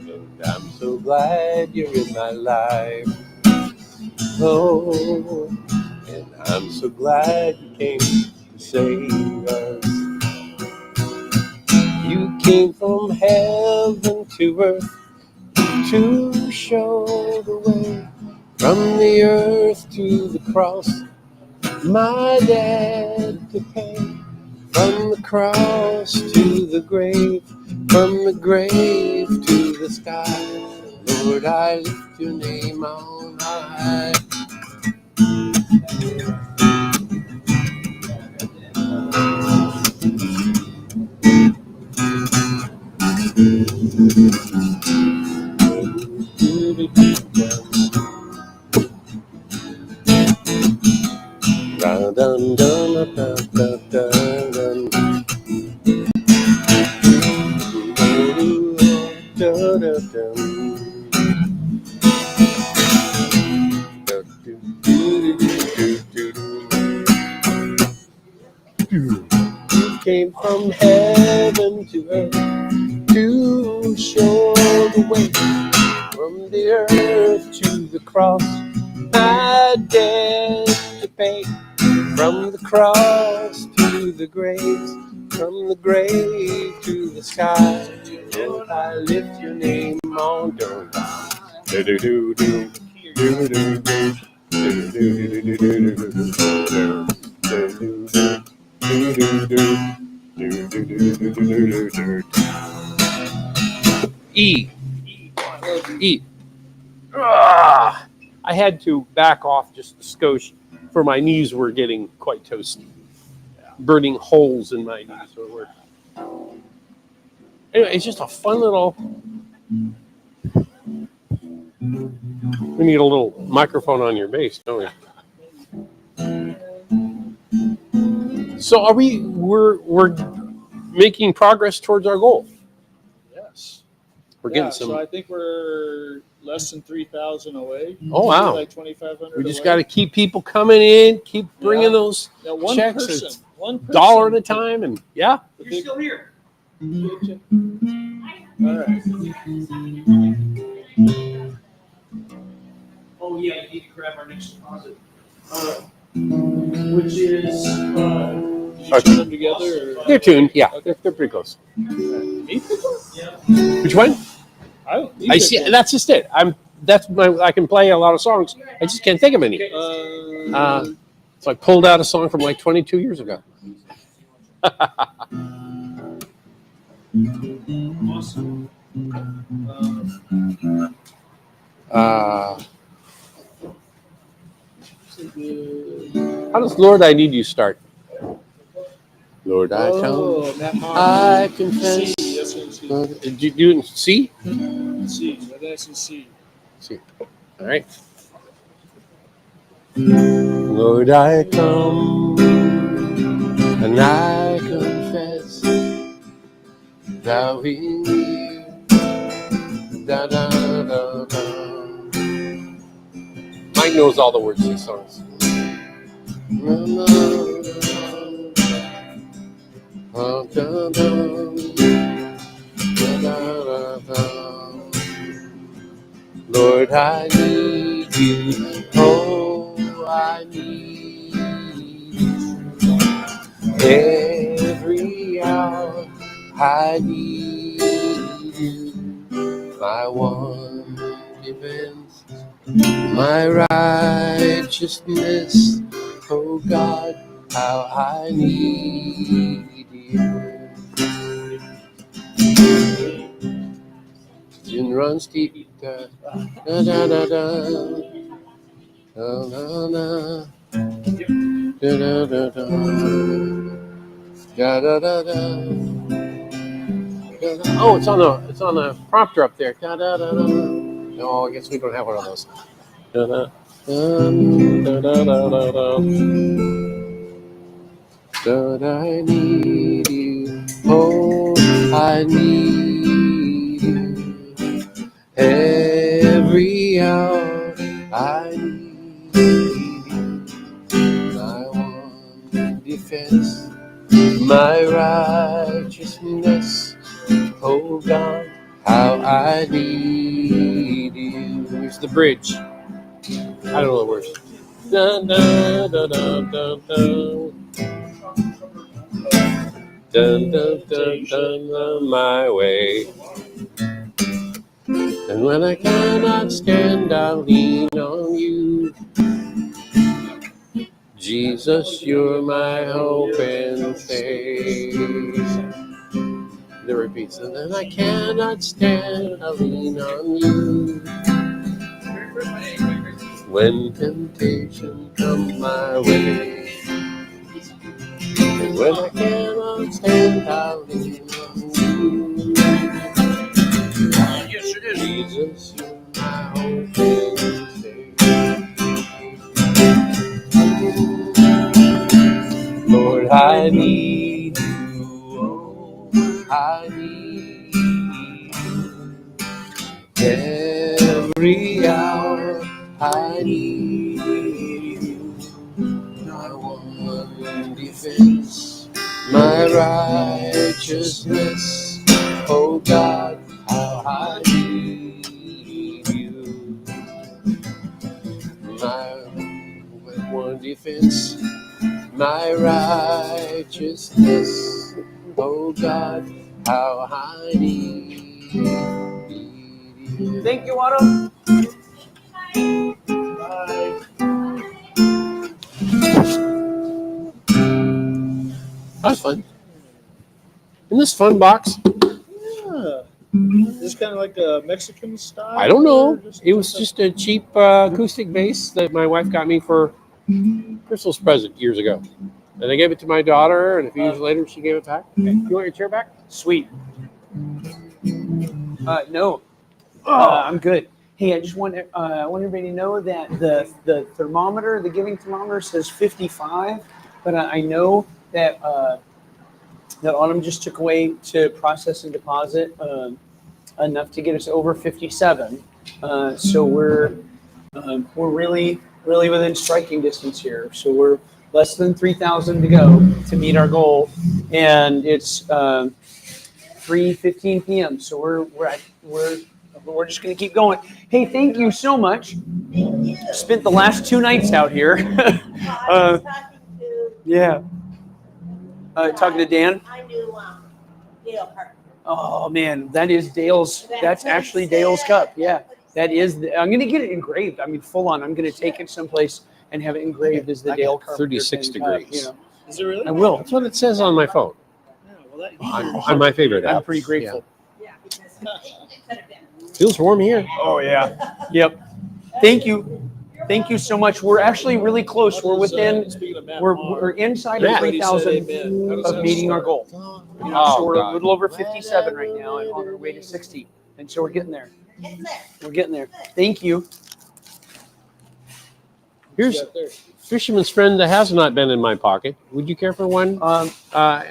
And I'm so glad you're in my life. Oh, and I'm so glad you came to save us. You came from heaven to earth to show the way. From the earth to the cross, my debt to pay. From the cross to the grave, from the grave to the sky, Lord, I lift your name on high. Dun, dun, dun, dun, dun, dun, dun. Dun, dun, dun. You came from heaven to earth to show the way. From the earth to the cross, my debt to pay. From the cross to the grave, from the grave to the sky, Lord, I lift your name on high. Do do do do do do do. E. E. Ah, I had to back off just a skosh, for my knees were getting quite toasty. Burning holes in my knees. Anyway, it's just a fun little. We need a little microphone on your bass, don't we? So are we? We're making progress towards our goal. Yes. We're getting some. So I think we're less than 3,000 away. Oh wow! Like 2,500. We just got to keep people coming in, keep bringing those one checks. Person, one person. $1 at a time, and yeah. You're still here. All right. Oh yeah, you need to grab our next deposit, which is. Did you tune them together? Or? They're tuned. Yeah, okay. They're pretty close. Yeah. Which one? I see. That's just it. I can play a lot of songs. I just can't think of any. So I pulled out a song from like 22 years ago. Awesome. How does Lord I Need You start? Lord, I come. I confess. Did you do it in C? C. That's in C. C. All right. Lord, I come and I confess thou in me. Da, da, da, da. Mike knows all the words to these songs. Lord, I need you. Oh, I need you. Every hour I need you. My one defense, my righteousness. Oh God, how I need you. In runs deep, da da da da da da da da da da da da da. Oh, it's on the prompter up there. Da da da da. No, I guess we don't have one of those. Da-da. Da-da-da-da-da. But I need you. Oh, I need you. Every hour I need you. My one defense, my righteousness. Oh God, how I need you. Here's the bridge. I don't know the words. Dun, dun, dun, dun, dun, dun. Dun, dun, dun, dun, dun, my way. And when I cannot stand, I'll lean on you. Jesus, you're my hope and faith. It repeats. And then I cannot stand, I'll lean on you. When temptation comes my way, and when I cannot stand, I'll lean on you. Yes, it is. Jesus, you're my hope and faith. Lord, I need you. Oh, I need you. Every hour I need you. My one defense, my righteousness. Oh God, how I need you. My one defense, my righteousness. Oh God, how I need you. Thank you, Otto. Bye. That's fun. In this fun box? Yeah. This kind of like a Mexican style? I don't know. or It was just a cheap acoustic bass that my wife got me for Crystal's present years ago. And I gave it to my daughter, and a few years later, she gave it back. Okay. You want your chair back? Sweet. No, I'm good. Hey, I just want everybody to know that the thermometer, the giving thermometer, says 55, but I know that that Autumn just took away to process and deposit enough to get us over 57. So we're really within striking distance here. So we're less than 3,000 to go to meet our goal, and it's 3:15 p.m. So we're just gonna keep going. Hey, thank you so much. Spent the last 2 nights out here. Yeah. Talking to Dan. I knew Dale Parker. Oh man, that is Dale's. That's actually Dale's cup. Yeah, that is. I'm gonna get it engraved. I mean, full on. I'm gonna take it someplace and have it engraved as the Dale Carpenter 36 thing, cup, degrees. you know. Is it really? I will. That's what it says on my phone. Yeah, well, that On my favorite app. I'm pretty grateful. Yeah, because it could have been. Feels warm here. Oh yeah. Yep. Thank you. Thank you so much. We're actually really close. We're within. We're inside of 3,000 of meeting our goal. You know, so we're a little over 57 right now, and on our way to 60. And so we're getting there. We're getting there. Thank you. Here's Fisherman's Friend that has not been in my pocket. Would you care for one?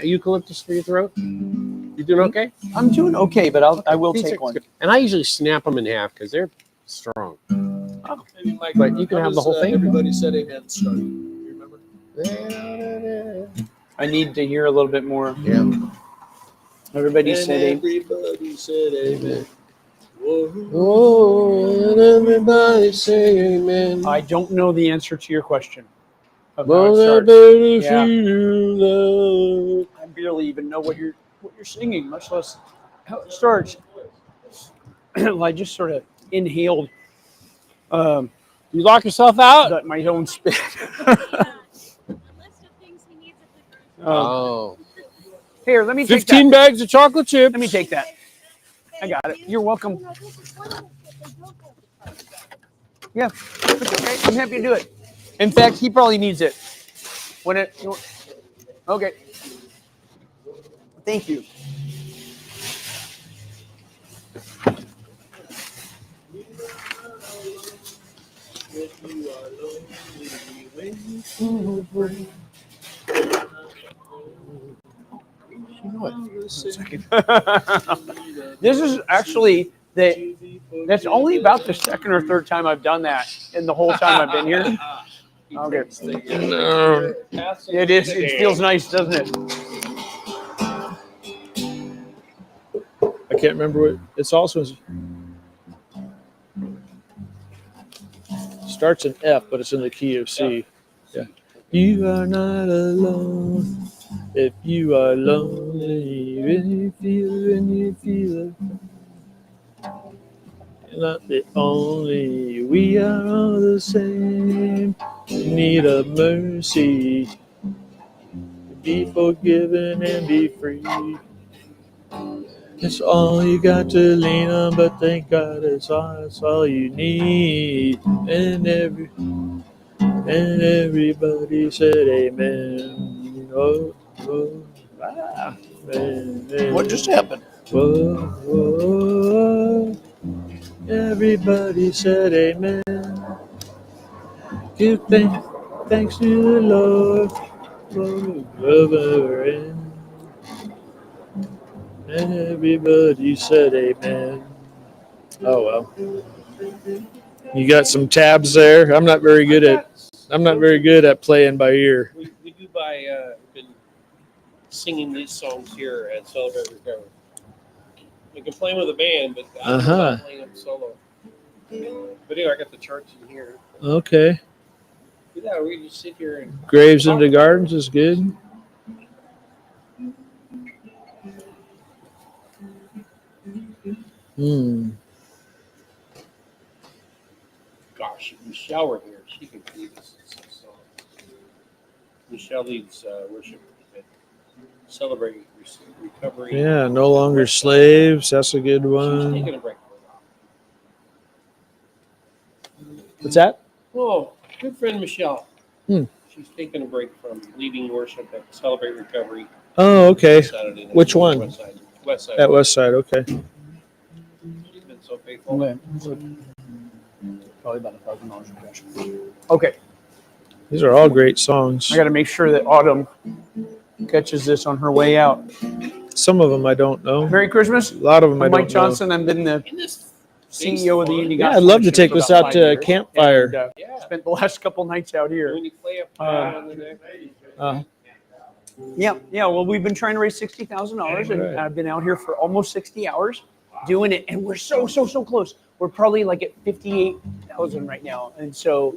Eucalyptus for your throat? You doing okay? I'm doing okay, but I will take one. And I usually snap them in half because they're strong. Oh, maybe Mike, but you can have the whole thing. Everybody said amen. Start. You remember? I need to hear a little bit more. Yeah. Everybody said amen. Everybody said amen. Oh, and everybody say amen. I don't know the answer to your question. Yeah. I barely even know what you're singing, much less how it starts. I just sort of inhaled. You lock yourself out? My own spit. Oh. Here, let me take 15 that. bags of chocolate chips. Let me take that. I got it. You're welcome. Yeah, it's okay. I'm happy to do it. In fact, he probably needs it. Okay. Thank you. This is actually that's only about the second or third time I've done that in the whole time I've been here. Okay. No. It is. It feels nice, doesn't it? I can't remember what it's also starts in F, but it's in the key of C. Yeah. You are not alone. If you are lonely, when you feel it, you're not the only. We are all the same. You need a mercy. Be forgiven and be free. It's all you got to lean on, but thank God it's all you need. And everybody said amen. Oh, oh, ah, amen. What just happened? Whoa, whoa, everybody said amen. Give thanks to the Lord forever and everybody said amen. Oh well. You got some tabs there. I'm not very good at playing by ear. We do been singing these songs here at Celebrate Recovery. We can play them with a band, but I'm not playing them solo. But anyway, I got the charts in here. Okay. Yeah, we can just sit here and Graves into Gardens is good. Gosh, if Michelle were here, she could lead us in some song. Michelle leads worship at Celebrate Recovery. Yeah, No Longer Slaves. That's a good She's one. taking a break. What's that? Oh, good friend Michelle. Hmm. She's taking a break from leading worship at Celebrate Recovery. Oh, okay. Saturday night. Which one? West Side. West Side. At West Side, okay. She's been so faithful. Okay. Probably about $1,000 in cash. Okay. These are all great songs. I got to make sure that Autumn catches this on her way out. Some of them I don't know. Merry Christmas. A lot of them I I'm Mike don't Johnson. know. I've been the CEO of the Union Yeah, Gospel I'd love to Mission take for this about out 5 to years, campfire. and, spent the last couple nights out here. When you play up Yeah. Well, we've been trying to raise $60,000, and Right. I've been out here for almost 60 hours doing it, and we're so close. We're probably like at 58,000 right now, and so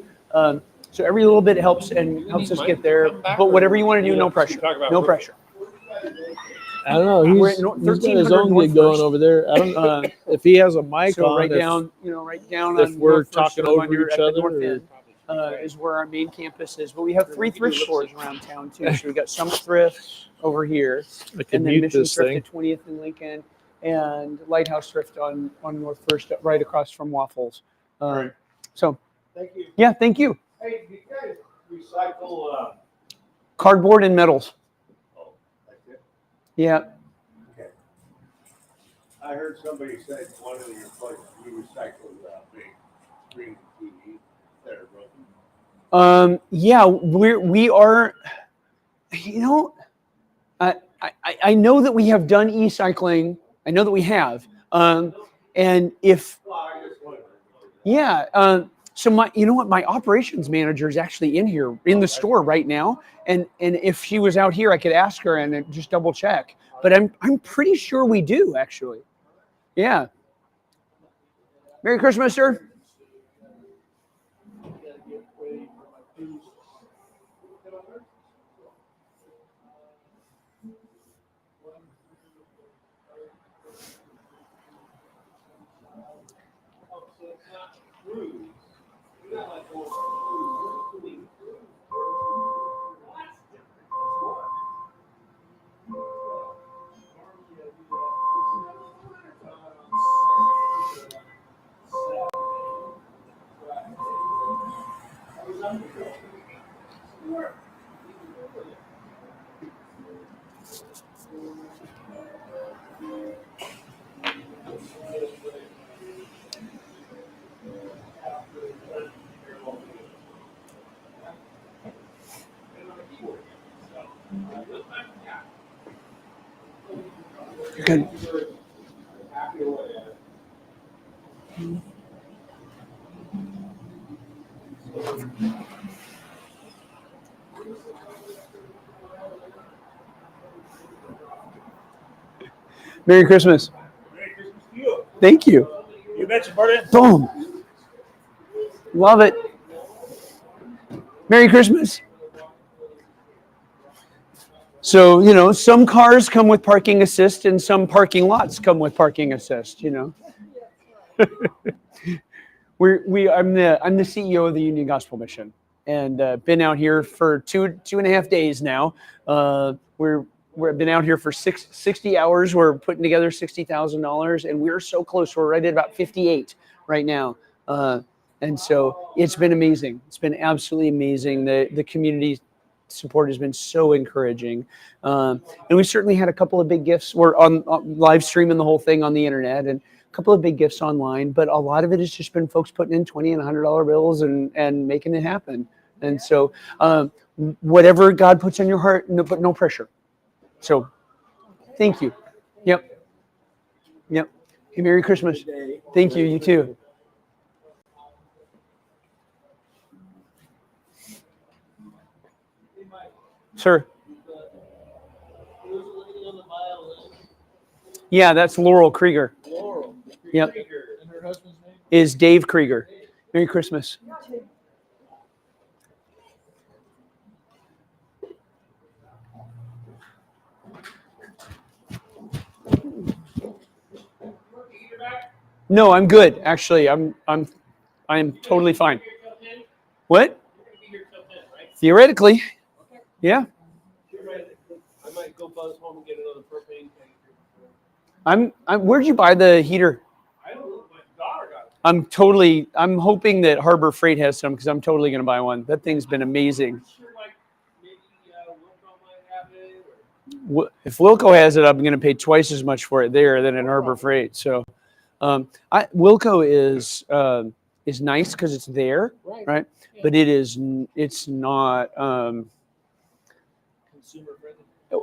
every little bit helps us get there. But whatever you want to do, no pressure. No pressure. I don't know. We're He's at got his own North gig going First. over there. I don't if he has a mic So on. right if- down if on we're North First, talking sort of over at each the other, north or- end, is where our main campus is. But we have 3 thrift stores around town too. So we got Summit Thrift over here, I can and then mute Mission this Thrift thing. at 20th and Lincoln, and Lighthouse Thrift on North First, right across from Waffles. So, Thank you. yeah, thank you. Hey, do you guys recycle? Cardboard and metals. Oh, that's it. Yeah. Okay. I heard somebody say one of your places you recycle big screen TVs that are broken. Yeah, we are. I know that we have done e-cycling. I know that we have. And if so my operations manager is actually in here in the store right now, and if she was out here, I could ask her and just double check. But I'm pretty sure we do actually. Yeah. Merry Christmas, sir. Good. Merry Christmas. Merry Christmas to you. Thank you. You betcha, Martin. Boom. Love it. Merry Christmas. So, you know, some cars come with parking assist and some parking lots come with parking assist, you know. I'm the CEO of the Union Gospel Mission, and been out here for two and a half days now. We've been out here for 60 hours. We're putting together $60,000, and we're so close. We're right at about 58 right now, and so it's been amazing. It's been absolutely amazing. The community support has been so encouraging, and we certainly had a couple of big gifts. We're on live streaming the whole thing on the internet, and couple of big gifts online, but a lot of it has just been folks putting in $20 and $100 bills and making it happen. And so whatever God puts in your heart, but no pressure. So thank you. Yep. Hey, Merry Christmas. Thank you. You too. Sir. Yeah, that's Laurel Krieger. Laurel. Yep. And her husband's name? Is Dave Krieger. Merry Christmas. No, I'm good. Actually, I'm totally fine. What? Theoretically, yeah. I might go buzz home and get another propane tank. Where'd you buy the heater? I don't know. My daughter got it. I'm hoping that Harbor Freight has some because I'm totally going to buy one. That thing's been amazing. If Wilco has it, I'm going to pay twice as much for it there than at Harbor Freight. So, Wilco is nice because it's there, right? Yeah. But it's not consumer friendly.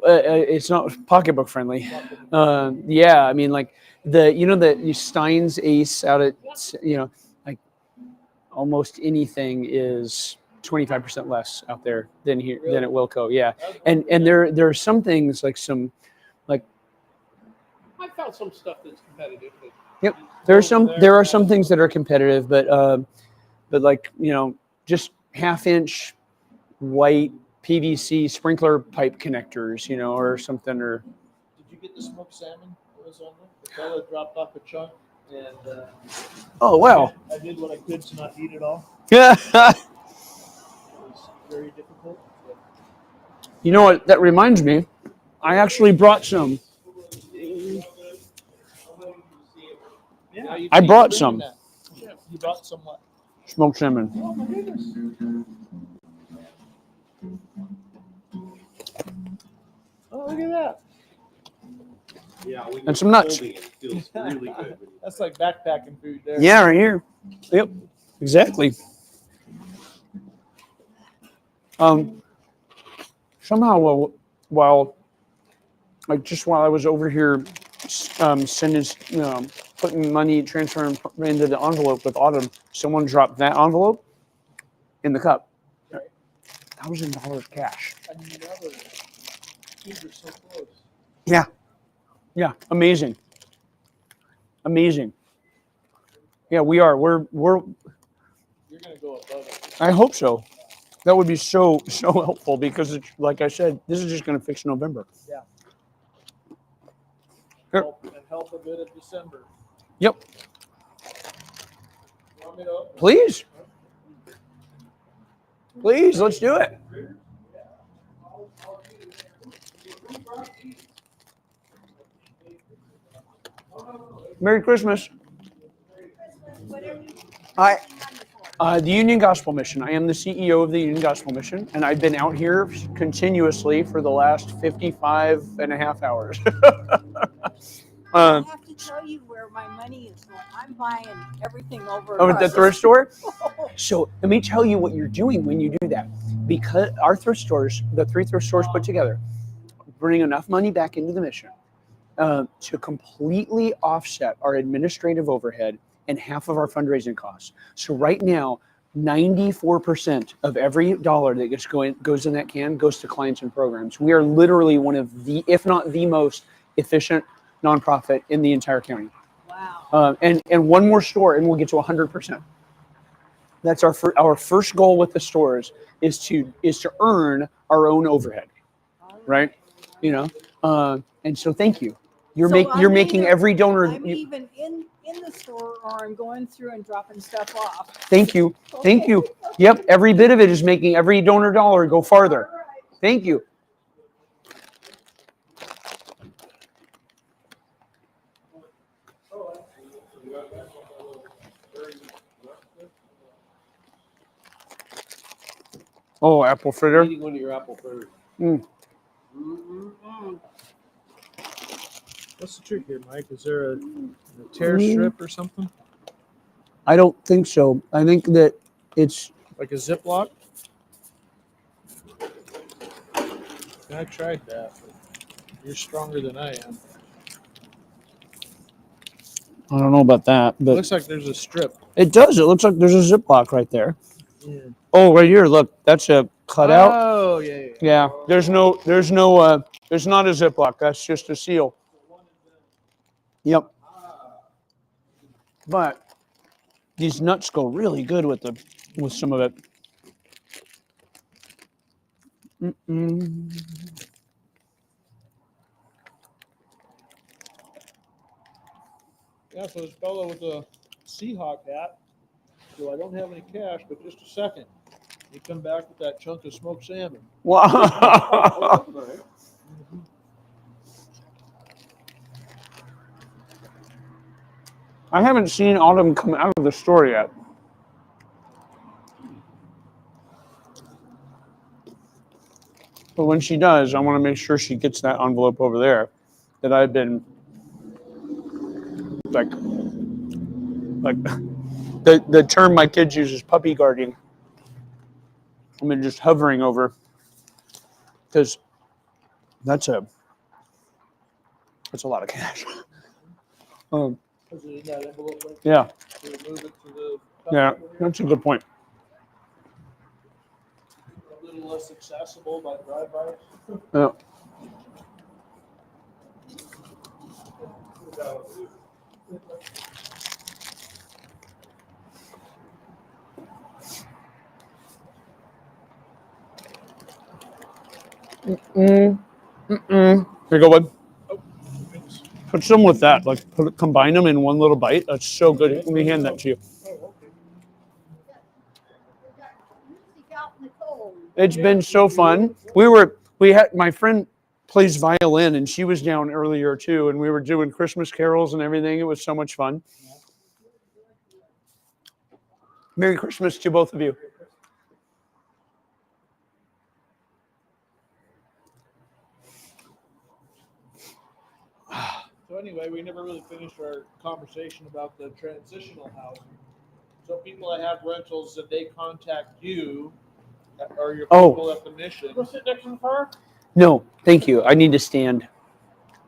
It's not pocketbook friendly. Yeah, I mean, like the Stein's Ace out at like almost anything is 25% less out there than here than at Wilco. Yeah, and there are some things like I found some stuff that's competitive. Yep, there are some things that are competitive, but like just half-inch white PVC sprinkler pipe connectors, or something. Or did you get the smoked salmon that was on there? The fella dropped off a chunk, and oh wow! I did what I could to not eat it all. Yeah. It was very difficult. But... You know what? That reminds me. I actually brought some. Yeah, I brought some. Yeah, you brought some what? Smoked salmon. Oh my goodness. Oh, look at that. Yeah, and some nuts. It feels really good. That's like backpacking food there. Yeah, right here. Yep, exactly. Somehow, while I was over here sending, putting money, transferring into the envelope with Autumn, someone dropped that envelope in the cup. $1,000 cash. These are so close. Yeah. Amazing. Yeah, we are. We're. You're gonna go above it. I hope so. That would be so helpful because, like I said, this is just going to fix November. Yeah. Help a bit of December. Yep. You want me to open? Please, let's do it. Merry Christmas. Hi. The Union Gospel Mission. I am the CEO of the Union Gospel Mission, and I've been out here continuously for the last 55 and a half hours. I have to tell you where my money is going. I'm buying everything over at the thrift store? So let me tell you what you're doing when you do that. Because our thrift stores, the 3 thrift stores put together, bring enough money back into the mission to completely offset our administrative overhead and half of our fundraising costs. So right now, 94% of every dollar that goes in that can goes to clients and programs. We are literally one of the, if not the most efficient nonprofit in the entire county. Wow. And one more store and we'll get to 100%. That's our first goal with the stores is to earn our own overhead, right? You know, and so thank you. You're making every donor. I'm even in the store, or I'm going through and dropping stuff off. Thank you, thank you. Yep, every bit of it is making every donor dollar go farther. Thank you. Oh, apple fritter. Eating one of your apple fritters. Mm. What's the trick here, Mike? Is there a tear strip or something? I don't think so. I think that it's like a Ziploc. I tried that. You're stronger than I am. I don't know about that, It but looks like there's a strip. It does. It looks like there's a Ziploc right there. Yeah. Oh, right here. Look, that's a cutout. Oh, yeah. Yeah. There's not a Ziploc. That's just a seal. Yep. But these nuts go really good with some of it. Mm-mm. Yeah, so this fellow with a Seahawk hat. So I don't have any cash, but just a second. He come back with that chunk of smoked salmon. Wow. I haven't seen Autumn come out of the store yet. But when she does, I want to make sure she gets that envelope over there that I've been like the term my kids use is puppy guarding. I've been just hovering over because that's a lot of cash. Is it in that envelope right Yeah. there? To move it to the Yeah, that's a good point. a little less accessible by drive-bys. Yeah. Here you go, bud. Put some with that. Like, combine them in one little bite. That's so good. Let me hand that to you. It's been so fun. We had my friend plays violin, and she was down earlier too, and we were doing Christmas carols and everything. It was so much fun. Merry Christmas to both of you. So anyway, we never really finished our conversation about the transitional housing. So people that have rentals, that they contact you, or your people at the mission. Go sit next to the car. No, thank you. I need to stand.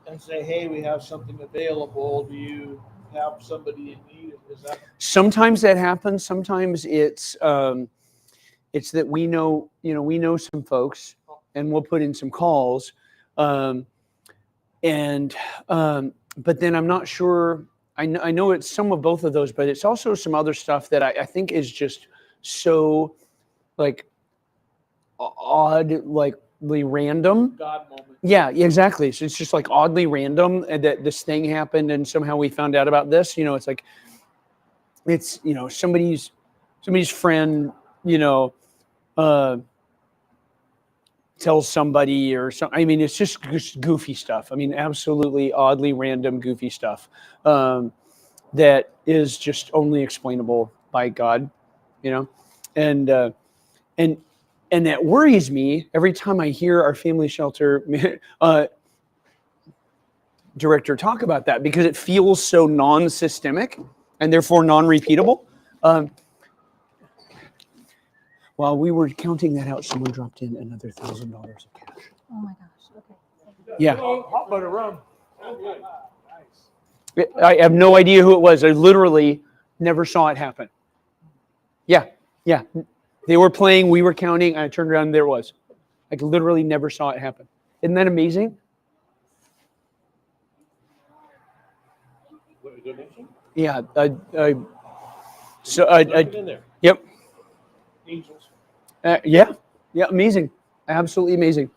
And say, hey, we have something available. Do you have somebody in need? Is that? Sometimes that happens. Sometimes it's that we know some folks, and we'll put in some calls, but then I'm not sure. I know it's some of both of those, but it's also some other stuff that I think is just so like oddly random. God moment. Yeah, exactly. So it's just like oddly random that this thing happened, and somehow we found out about this. It's like somebody's friend, tells somebody or something. I mean, it's just goofy stuff. I mean, absolutely oddly random, goofy stuff that is just only explainable by God, and that worries me every time I hear our family shelter director talk about that, because it feels so non-systemic and therefore non-repeatable. While we were counting that out, someone dropped in another $1,000 of cash. Oh my gosh. Okay. Yeah. Hot butter rum. Oh, good. I have no idea who it was. I literally never saw it happen. Yeah. They were playing, we were counting, and I turned around and there it was. I literally never saw it happen. Isn't that amazing? What, a donation? Yeah. Drop it in there. Yep. Angels. Yeah, amazing. Absolutely amazing.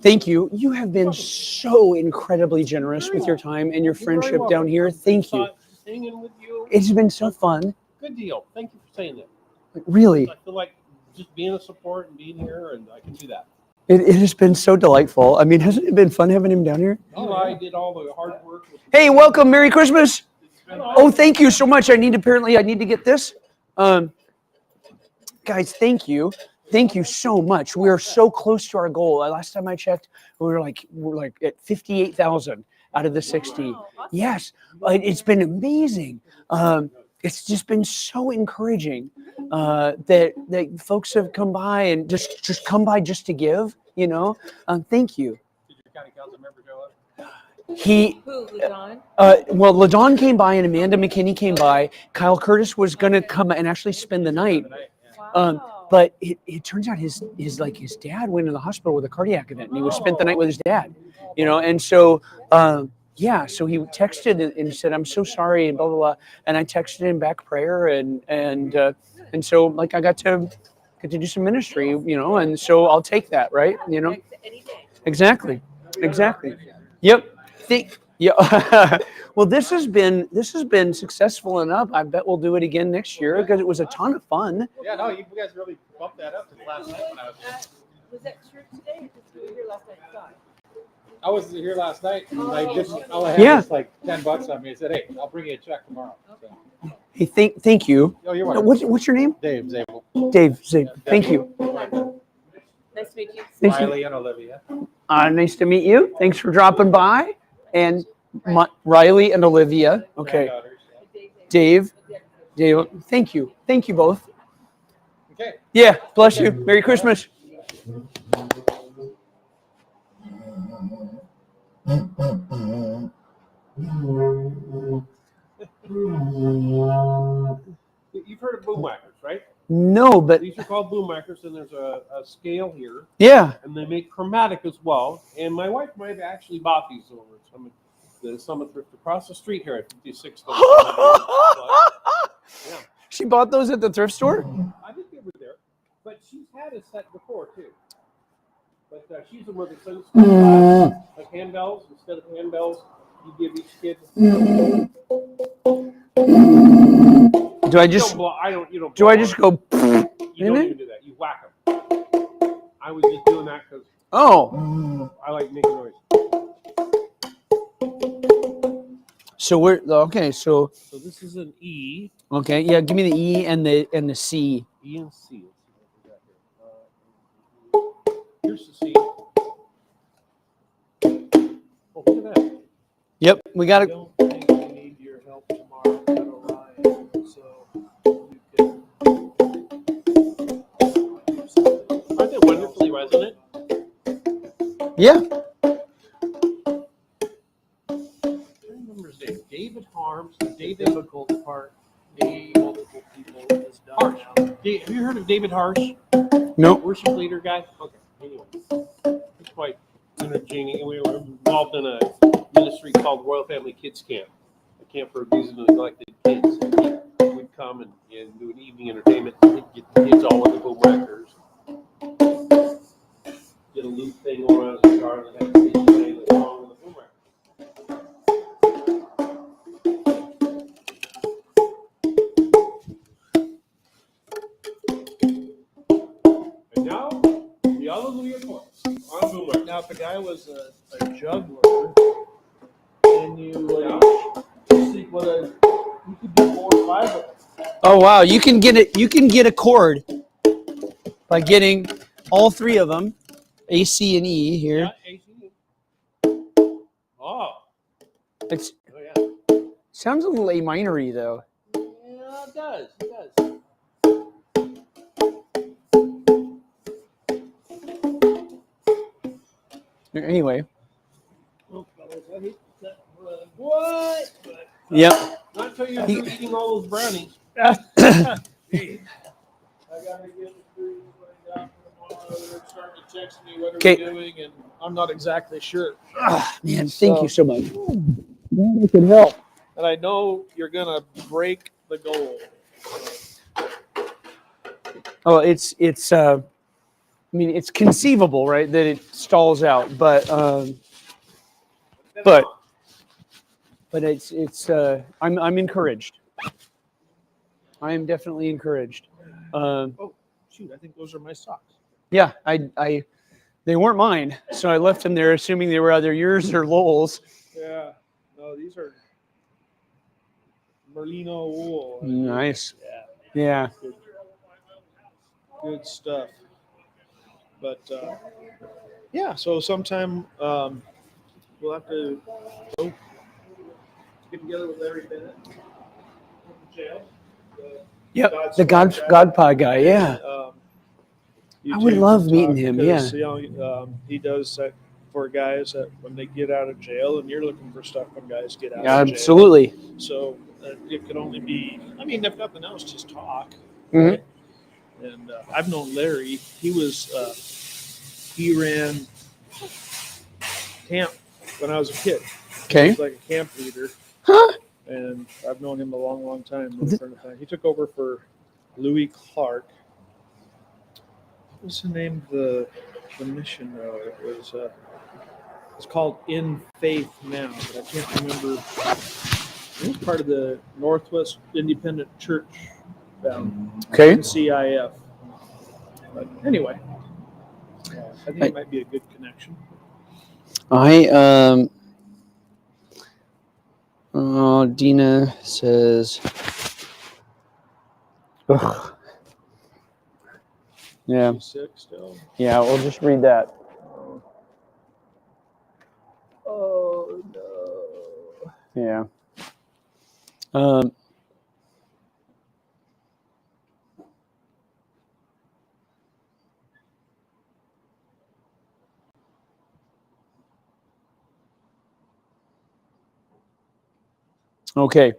Thank you. You have been so incredibly generous with your time and your friendship down here. Thank you. Hanging with you. It's been so fun. Good deal. Thank you for saying that. Really. I feel like just being a support and being here, and I can do that. It has been so delightful. I mean, hasn't it been fun having him down here? Eli did all the hard work. Hey, welcome. Merry Christmas. Oh, thank you so much. I need to get this. Guys, thank you. Thank you so much. We are so close to our goal. Last time I checked, we're like at 58,000 out of the 60. Yes, it's been amazing. It's just been so encouraging that folks have come by and just come by just to give. Thank you. Did your county council member show up? Who, LaDon? Well, LaDon came by and Amanda McKinney came by. Kyle Curtis was going to come and actually spend the night. But it turns out his dad went to the hospital with a cardiac event, and he spent the night with his dad. And so so he texted and said, "I'm so sorry," and blah blah blah. And I texted him back prayer, and so like I got to do some ministry, and so I'll take that, right? Exactly. Yep. Yeah. Well, this has been successful enough. I bet we'll do it again next year because it was a ton of fun. Yeah, no, you guys really bumped that up to last night when I was here. Was that church today? Or were you here last night? I was here last night, and I had just like $10 on me. I said, "Hey, I'll bring you a check tomorrow." So. Hey, thank you. Oh, you're welcome. What's your name? Dave Zabel. Dave. Thank you. Nice to meet you. Riley and Olivia. Nice to meet you. Thanks for dropping by. And Riley and Olivia. Okay. Dave. Thank you. Thank you both. Okay. Yeah. Bless you. Merry Christmas. You've heard of boom whackers, right? No, but these are called boom whackers, and there's a scale here. Yeah. And they make chromatic as well. And my wife might have actually bought these over at the Summit Thrift across the street here at 56. Yeah. She bought those at the thrift store? I think they were there, but she's had a set before too. But she's the one that sends like handbells. Instead of handbells, you give each kid. Do I just? You don't. Do I just go? You don't even do that. You whack them. I was just doing that because. Oh. I like making noise. So we're okay. So this is an E. Okay. Yeah. Give me the E and the C. E and C. Here's the C. Oh, look at that. Yep. We got I it. don't think we need your help tomorrow at Orion, so you can. Aren't they wonderfully resonant? Yeah. David Harms, the David difficult part. Multiple people has done. Have you heard of David Harsh? Nope. Worship leader guy. Okay. Anyway, he's quite entertaining, and we were involved in a ministry called Royal Family Kids Camp, a camp for abused and neglected kids. And we'd come and do an evening entertainment. We'd get the kids all in the boom whackers. Get a loop thing around the car and have the kids play the song in the boom whackers. And now, the Hallelujah Chorus on boom whackers. Now, if the guy was a juggler, and you see what you could do 4 or 5 of them. Oh wow! You can get it. You can get a chord by getting all 3 of them, A, C, and E here. Yeah, A, C, E. Oh. It's Oh yeah. sounds a little A minor-y though. Yeah, it does. It does. Anyway. Oh, What? Yep. Not until you're through eating all those brownies. Hey, I gotta get the food laid out for tomorrow. They're starting to text me what are we doing, and I'm not exactly sure. Man, thank you so much. Glad I could help. And I know you're gonna break the goal. Oh, it's I mean, it's conceivable, right, that it stalls out, but it's I'm encouraged. I am definitely encouraged. Oh, shoot! I think those are my socks. Yeah, they weren't mine, so I left them there, assuming they were either yours or Lowell's. Yeah. No, these are merino wool. Nice. Yeah. Yeah. Good stuff. But yeah, so sometime we'll have to go get together with Larry Bennett from jail. Yep, the God Pod guy. Yeah. I would love meeting him. Yeah. You know, he does that for guys that when they get out of jail, and you're looking for stuff when guys get out of jail. Absolutely. So it could only be, I mean, if nothing else, just talk. Mhm. Right? And I've known Larry. He ran camp when I was a kid. Okay. He was like a camp leader. Huh? And I've known him a long, long time. He took over for Louis Clark. What was the name of the mission though? It's called In Faith Now, but I can't remember. It was part of the Northwest Independent Church Okay. NCIF. But anyway, I think it might be a good connection. Dina says, ugh. Yeah. She's sick still. Yeah, we'll just read that. Oh no. Yeah. Okay.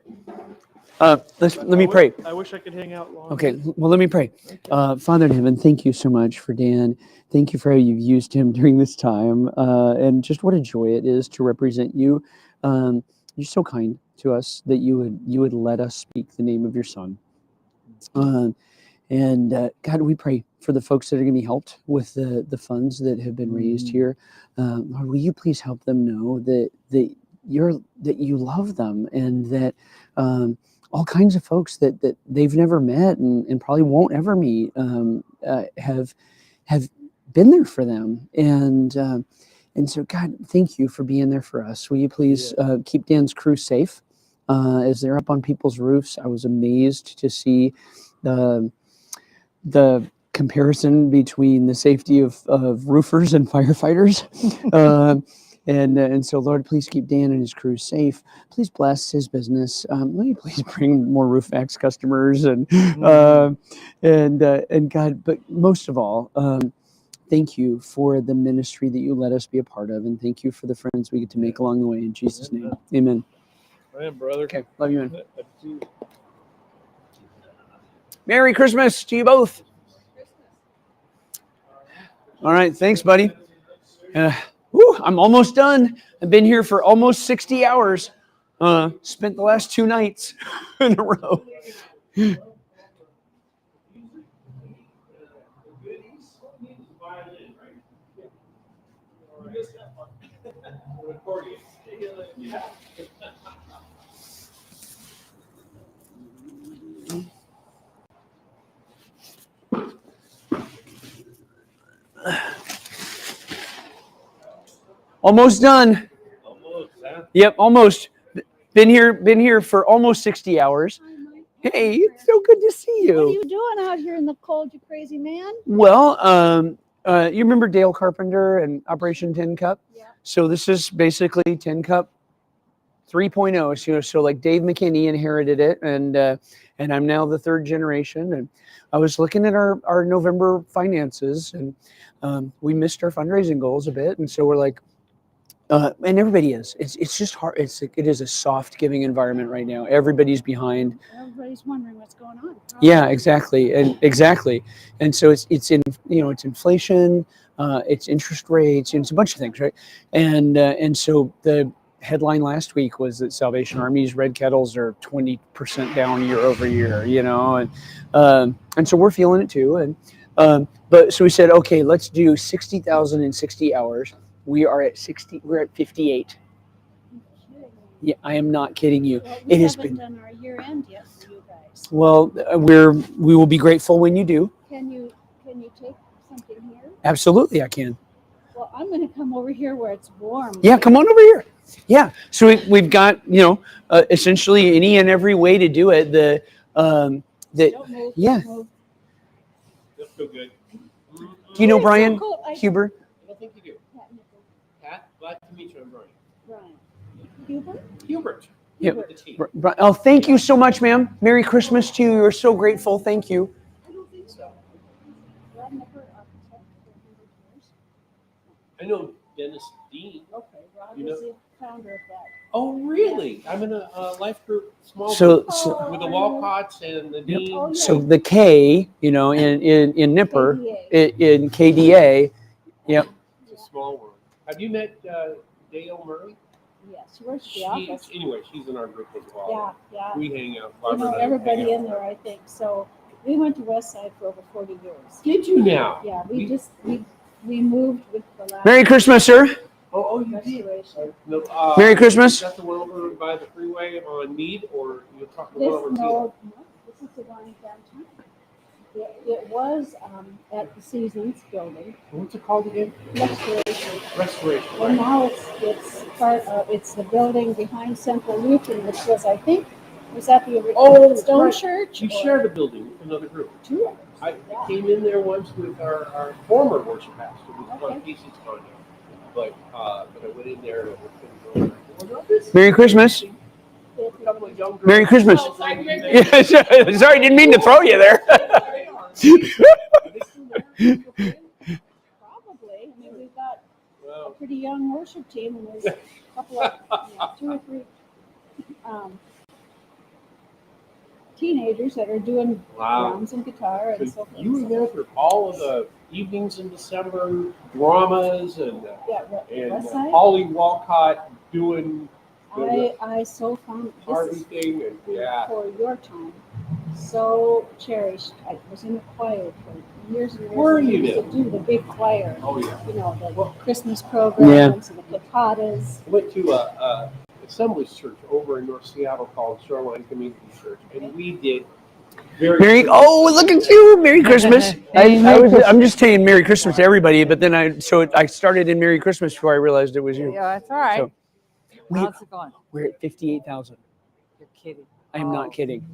Let me pray. I wish I could hang out longer. Okay, well, let me pray. Father in heaven, thank you so much for Dan. Thank you for how you've used him during this time. And just what a joy it is to represent you. You're so kind to us that you would let us speak the name of your son. And God, we pray for the folks that are going to be helped with the funds that have been raised here. Lord, will you please help them know that you love them, and that all kinds of folks that they've never met and probably won't ever meet have been there for them. And so, God, thank you for being there for us. Will you please keep Dan's crew safe as they're up on people's roofs? I was amazed to see the comparison between the safety of roofers and firefighters. And so, Lord, please keep Dan and his crew safe. Please bless his business. Will you please bring more RoofX customers and God, but most of all, thank you for the ministry that you let us be a part of, and thank you for the friends we get to make along the way. In Jesus' name, amen. Man, brother. Okay, love you, man. Merry Christmas to you both. All right, thanks, buddy. I'm almost done. I've been here for almost 60 hours. Spent the last 2 nights in a row. Almost done. Almost, huh? Yep, almost. Been here for almost 60 hours. Hey, it's so good to see you. What are you doing out here in the cold, you crazy man? Well, you remember Dale Carpenter and Operation Tin Cup? Yeah. So this is basically Tin Cup 3.0. So like Dave McKinney inherited it, and I'm now the 3rd generation. And I was looking at our November finances, and we missed our fundraising goals a bit, and so we're like, And everybody is. It's just hard. It is a soft giving environment right now. Everybody's behind. Everybody's wondering what's going on. Yeah, exactly, and so it's in it's inflation, it's interest rates, it's a bunch of things, right? And so the headline last week was that Salvation Army's red kettles are 20% down year over year, and so we're feeling it too, but so we said, okay, let's do 60,000 in 60 hours. We're at 58. Yeah, I am not kidding you. Well, It we has haven't been. done our year end yet for you guys. Well, we will be grateful when you do. Can you take something here? Absolutely, I can. Well, I'm going to come over here where it's warm. Yeah, come on over here. Yeah, so we've got essentially any and every way to do it. Don't move, Yeah. don't move. That's so good. Do you know It's so Brian cool. Huber? I don't think you do. Pat, glad to meet you. I'm Brian. Brian. Hubert? Hubert. Yeah. With the T. Oh, thank you so much, ma'am. Merry Christmas to you. We're so grateful. Thank you. I don't think so. Brad Nipper, architect for 100 years. I know Dennis Dean. Okay, Rod You was know- the founder of that. Oh, really? I'm in a life group, small So- group, so- with the Walcotts and the Dean. So the K, in Nipper, in KDA, yep. It's a small world. Have you met Dale Murray? Yes, she works at the office. Anyway, she's in our group as well. Yeah, yeah. We hang out. You know everybody in there, I think. So we went to West Side for over 40 years. Did you now? Yeah, we moved with the last. Merry Christmas, sir. Oh, you did. restoration. No, Merry Christmas. Is that the one over by the freeway on Mead, or you're talking This, about over no, this is the one downtown. It was at the Seasons building. What's it called again? Restoration. Restoration. Well, now it's part of, it's the building behind Central Lutheran, which was, I think, was that the original Stone right. Church? You or- shared a building with another group. Two. I came in there once with our former worship pastor, who was on Casey's condo. But I went in there and I couldn't go. Merry Christmas. Merry Christmas. Yeah, sorry, didn't mean to throw you there. Probably. I mean, we've got a pretty young worship team, and there's a couple of, 2 or 3 teenagers that are doing Wow. drums and guitar and so forth. You remember all of the evenings in December dramas and West Side? Holly Walcott doing I so found Harvey this is thing and for your time so cherished. I was in the choir for years and years. Were and you years then? to do the big choir. Oh, yeah. You know, the Christmas programs and the cantatas. I went to a Assemblies church over in North Seattle called Shoreline Community Church, and we did Oh, look at you! Merry Christmas. I'm just saying Merry Christmas to everybody, but then I started in Merry Christmas before I realized it was you. Yeah, that's all right. So, How's it going? we're at 58,000. You're kidding. I am not kidding.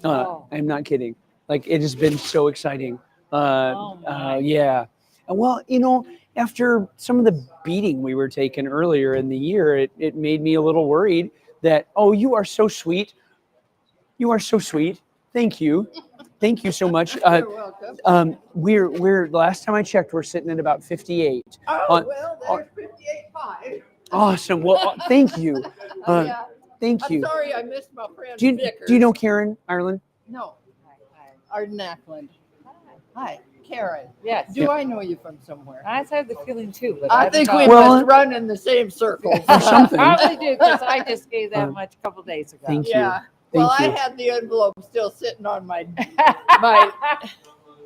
Oh. I am not kidding. Like, it has been so exciting. Yeah. And well, after some of the beating we were taking earlier in the year, it made me a little worried that, oh, you are so sweet. You are so sweet. Thank you. Thank you so much. You're welcome. We're last time I checked, we're sitting at about 58. Well, there's 58.5. Awesome. Well, thank you. Yeah. Thank you. I'm sorry I missed my friend Do Vickers. you know Karen Ireland? No. Arden Ackland. Hi, Karen. Yes. Do I know you from somewhere? I have the feeling too, but I don't think know. we must run in the same circles. Or something. Probably do, because I just gave that much a couple days ago. Thank you. Yeah. Well, Thank I you. had the envelope still sitting on my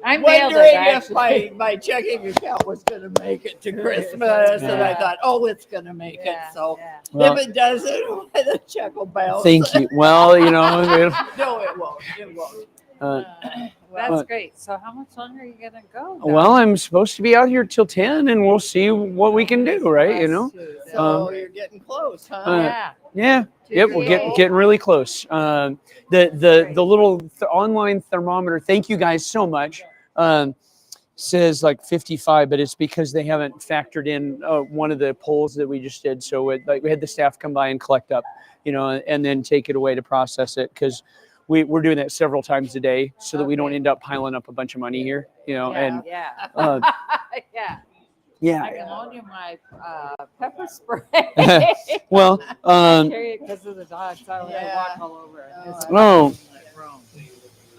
I mailed wondering it, if my, actually. my checking account was going to make it to Christmas, and I thought, oh, it's going to make it. So Well- if it doesn't, the check will bounce. Thank you. Well, no, it won't. It won't. That's great. So how much longer are you going to go? Well, I'm supposed to be out here till 10, and we'll see what we can do, right? So you're getting close, huh? Yeah. Yep. We're getting really close. The little online thermometer. Thank you guys so much. Says like 55, but it's because they haven't factored in one of the polls that we just did. So we had the staff come by and collect up, and then take it away to process it, because we're doing that several times a day so that we don't end up piling up a bunch of money here, and Yeah. uh, Yeah. Yeah. I can loan you my pepper spray. Well, I carry it because of the dogs. I would walk all over it. It's Oh.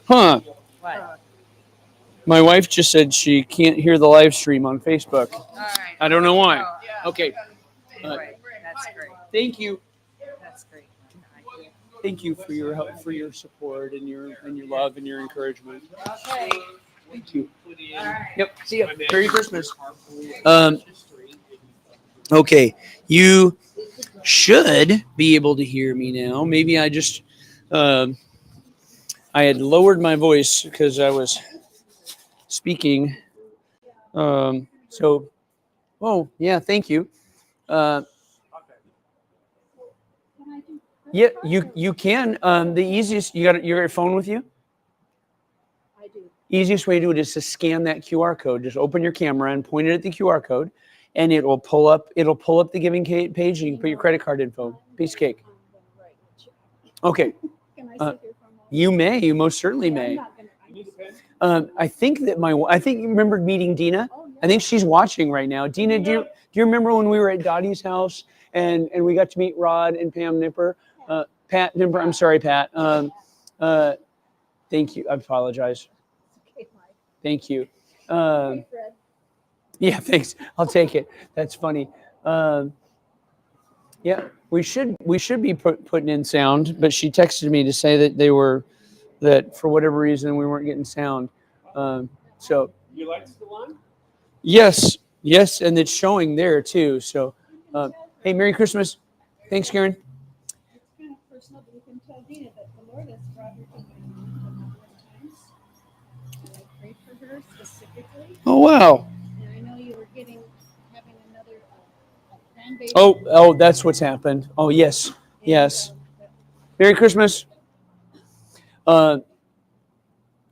Huh. What? My wife just said she can't hear the live stream on Facebook. All right. I don't know why. Oh, Okay. Anyway, that's great. Thank you. That's great. Thank you for your help, for your support, and your love and your encouragement. Okay. Thank you. All right. Yep. See ya. Merry Christmas. Okay. You should be able to hear me now. Maybe I just I had lowered my voice because I was speaking. So, oh yeah, thank you. Yeah, you can. The easiest, you got your phone with you? I do. Easiest way to do it is to scan that QR code. Just open your camera and point it at the QR code, and it will pull up. It'll pull up the giving page, and you can put your credit card info. Piece of cake. Okay. Can I sit here for a moment? You may. You most certainly may. I think that I think you remembered meeting Dina. I think she's watching right now. Dina, do you remember when we were at Dottie's house and we got to meet Rod and Pam Nipper? Pat Nipper. I'm sorry, Pat. Thank you. I apologize. Thank you. Yeah, thanks. I'll take it. That's funny. Yeah, we should be putting in sound, but she texted me to say that for whatever reason we weren't getting sound. So You lights still on? yes, and it's showing there too. So, hey, Merry Christmas. Thanks, Karen. It's kind of personal, but you can tell Dina that the Lord has brought her to my mind a number of times. And I prayed for her specifically. Oh wow. And I know you were having another grandbaby. Oh, that's what's happened. Oh yes. Merry Christmas.